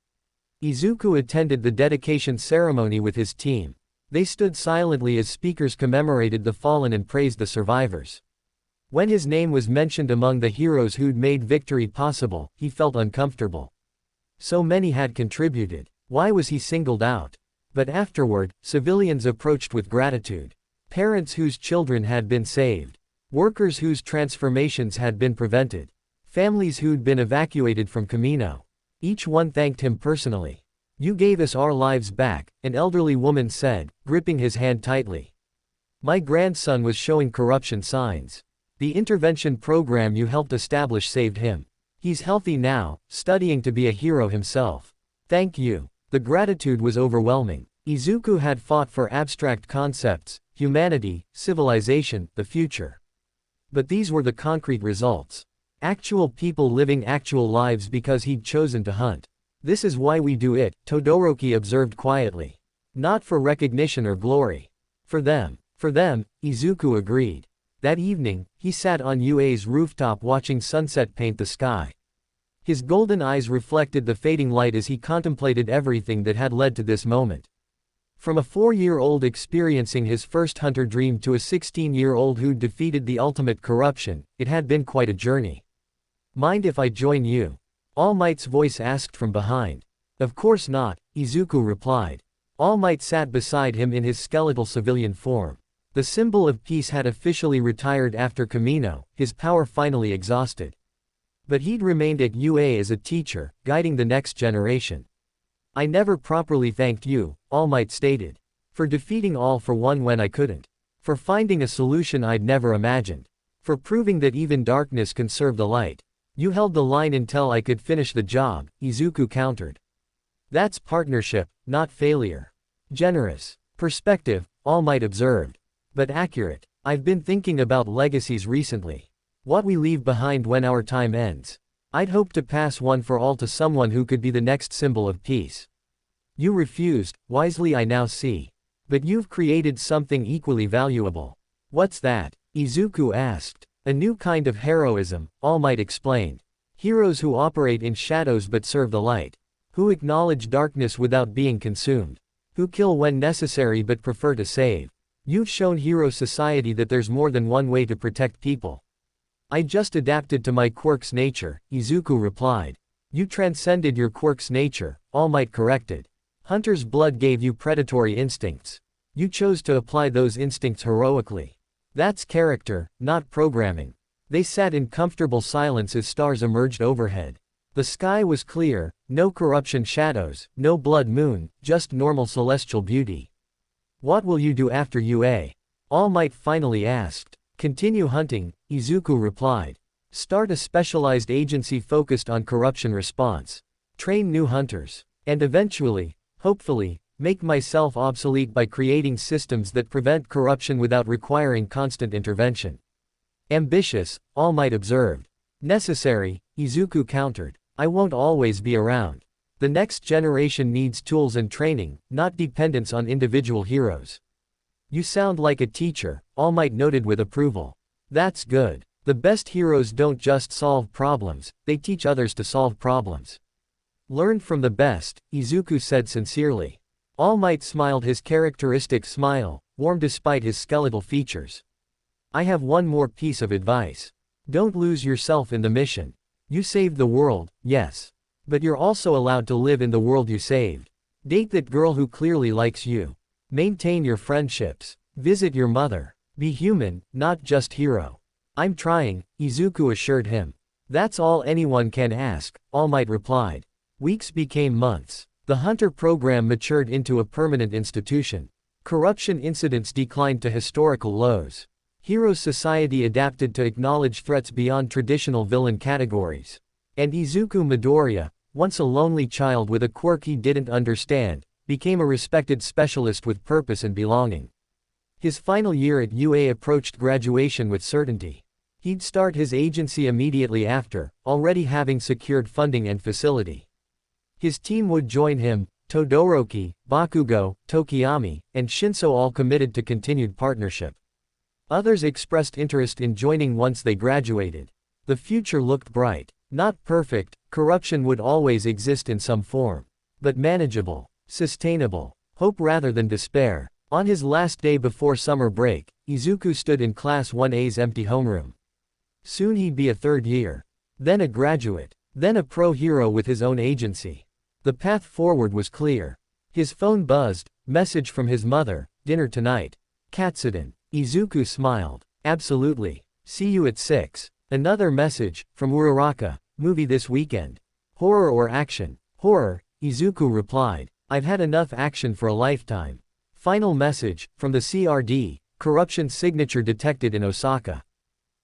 Izuku attended the dedication ceremony with his team. They stood silently as speakers commemorated the fallen and praised the survivors. When his name was mentioned among the heroes who'd made victory possible, he felt uncomfortable. So many had contributed. Why was he singled out? But afterward, civilians approached with gratitude. Parents whose children had been saved. Workers whose transformations had been prevented. Families who'd been evacuated from Camino. Each one thanked him personally. You gave us our lives back, an elderly woman said, gripping his hand tightly. My grandson was showing corruption signs. The intervention program you helped establish saved him. He's healthy now, studying to be a hero himself. Thank you. The gratitude was overwhelming. Izuku had fought for abstract concepts, humanity, civilization, the future. But these were the concrete results. Actual people living actual lives because he'd chosen to hunt. This is why we do it, Todoroki observed quietly. Not for recognition or glory. For them, Izuku agreed. That evening, he sat on UA's rooftop watching sunset paint the sky. His golden eyes reflected the fading light as he contemplated everything that had led to this moment. From a 4-year-old experiencing his first hunter dream to a 16-year-old who'd defeated the ultimate corruption, it had been quite a journey. Mind if I join you? All Might's voice asked from behind. Of course not, Izuku replied. All Might sat beside him in his skeletal civilian form. The symbol of peace had officially retired after Camino, his power finally exhausted. But he'd remained at UA as a teacher, guiding the next generation. I never properly thanked you, All Might stated. For defeating All for One when I couldn't. For finding a solution I'd never imagined. For proving that even darkness can serve the light. You held the line until I could finish the job, Izuku countered. That's partnership, not failure. Generous. Perspective, All Might observed. But accurate. I've been thinking about legacies recently. What we leave behind when our time ends. I'd hope to pass one for all to someone who could be the next symbol of peace. You refused, wisely I now see. But you've created something equally valuable. What's that? Izuku asked. A new kind of heroism, All Might explained. Heroes who operate in shadows but serve the light. Who acknowledge darkness without being consumed. Who kill when necessary but prefer to save. You've shown Hero Society that there's more than one way to protect people. I just adapted to my Quirk's nature, Izuku replied. You transcended your Quirk's nature, All Might corrected. Hunter's blood gave you predatory instincts. You chose to apply those instincts heroically. That's character, not programming. They sat in comfortable silence as stars emerged overhead. The sky was clear, no corruption shadows, no blood moon, just normal celestial beauty. What will you do after UA? All Might finally asked. Continue hunting, Izuku replied. Start a specialized agency focused on corruption response. Train new hunters. And eventually, hopefully, make myself obsolete by creating systems that prevent corruption without requiring constant intervention. Ambitious, All Might observed. Necessary, Izuku countered. I won't always be around. The next generation needs tools and training, not dependence on individual heroes. You sound like a teacher, All Might noted with approval. That's good. The best heroes don't just solve problems, they teach others to solve problems. Learn from the best, Izuku said sincerely. All Might smiled his characteristic smile, warm despite his skeletal features. I have one more piece of advice. Don't lose yourself in the mission. You saved the world, yes. But you're also allowed to live in the world you saved. Date that girl who clearly likes you. Maintain your friendships. Visit your mother. Be human, not just hero. I'm trying, Izuku assured him. That's all anyone can ask, All Might replied. Weeks became months. The Hunter program matured into a permanent institution. Corruption incidents declined to historical lows. Hero Society adapted to acknowledge threats beyond traditional villain categories. And Izuku Midoriya, once a lonely child with a quirk he didn't understand, became a respected specialist with purpose and belonging. His final year at UA approached graduation with certainty. He'd start his agency immediately after, already having secured funding and facility. His team would join him, Todoroki, Bakugo, Tokiyami, and Shinso all committed to continued partnership. Others expressed interest in joining once they graduated. The future looked bright. Not perfect, corruption would always exist in some form. But manageable. Sustainable. Hope rather than despair. On his last day before summer break, Izuku stood in Class 1A's empty homeroom. Soon he'd be a third year. Then a graduate. Then a pro-hero with his own agency. The path forward was clear. His phone buzzed, message from his mother, dinner tonight. Katsuden. Izuku smiled. Absolutely. See you at 6. Another message, from Uraraka, movie this weekend. Horror or action? Horror, Izuku replied. I've had enough action for a lifetime. Final message, from the CRD, corruption signature detected in Osaka.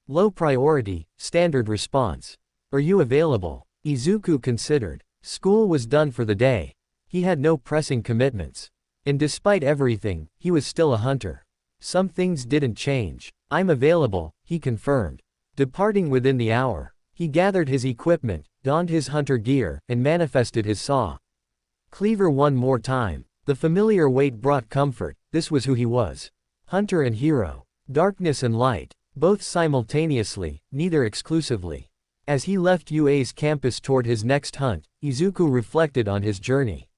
Low priority, standard response. Are you available? Izuku considered. School was done for the day. He had no pressing commitments. And despite everything, he was still a hunter. Some things didn't change. I'm available, he confirmed. Departing within the hour, he gathered his equipment, donned his hunter gear, and manifested his saw. Cleaver one more time. The familiar weight brought comfort. This was who he was. Hunter and hero. Darkness and light. Both simultaneously, neither exclusively. As he left UA's campus toward his next hunt, Izuku reflected on his journey.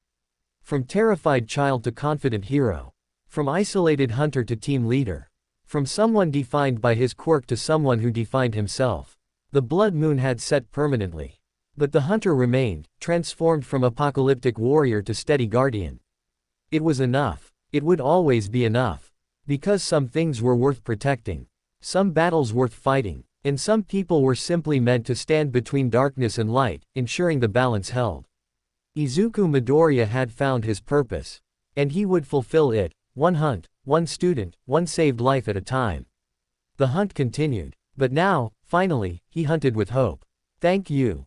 From terrified child to confident hero. From isolated hunter to team leader. From someone defined by his quirk to someone who defined himself. The blood moon had set permanently. But the hunter remained, transformed from apocalyptic warrior to steady guardian. It was enough. It would always be enough. Because some things were worth protecting. Some battles worth fighting. And some people were simply meant to stand between darkness and light, ensuring the balance held. Izuku Midoriya had found his purpose. And he would fulfill it, one hunt, one student, one saved life at a time. The hunt continued. But now, finally, he hunted with hope. Thank you.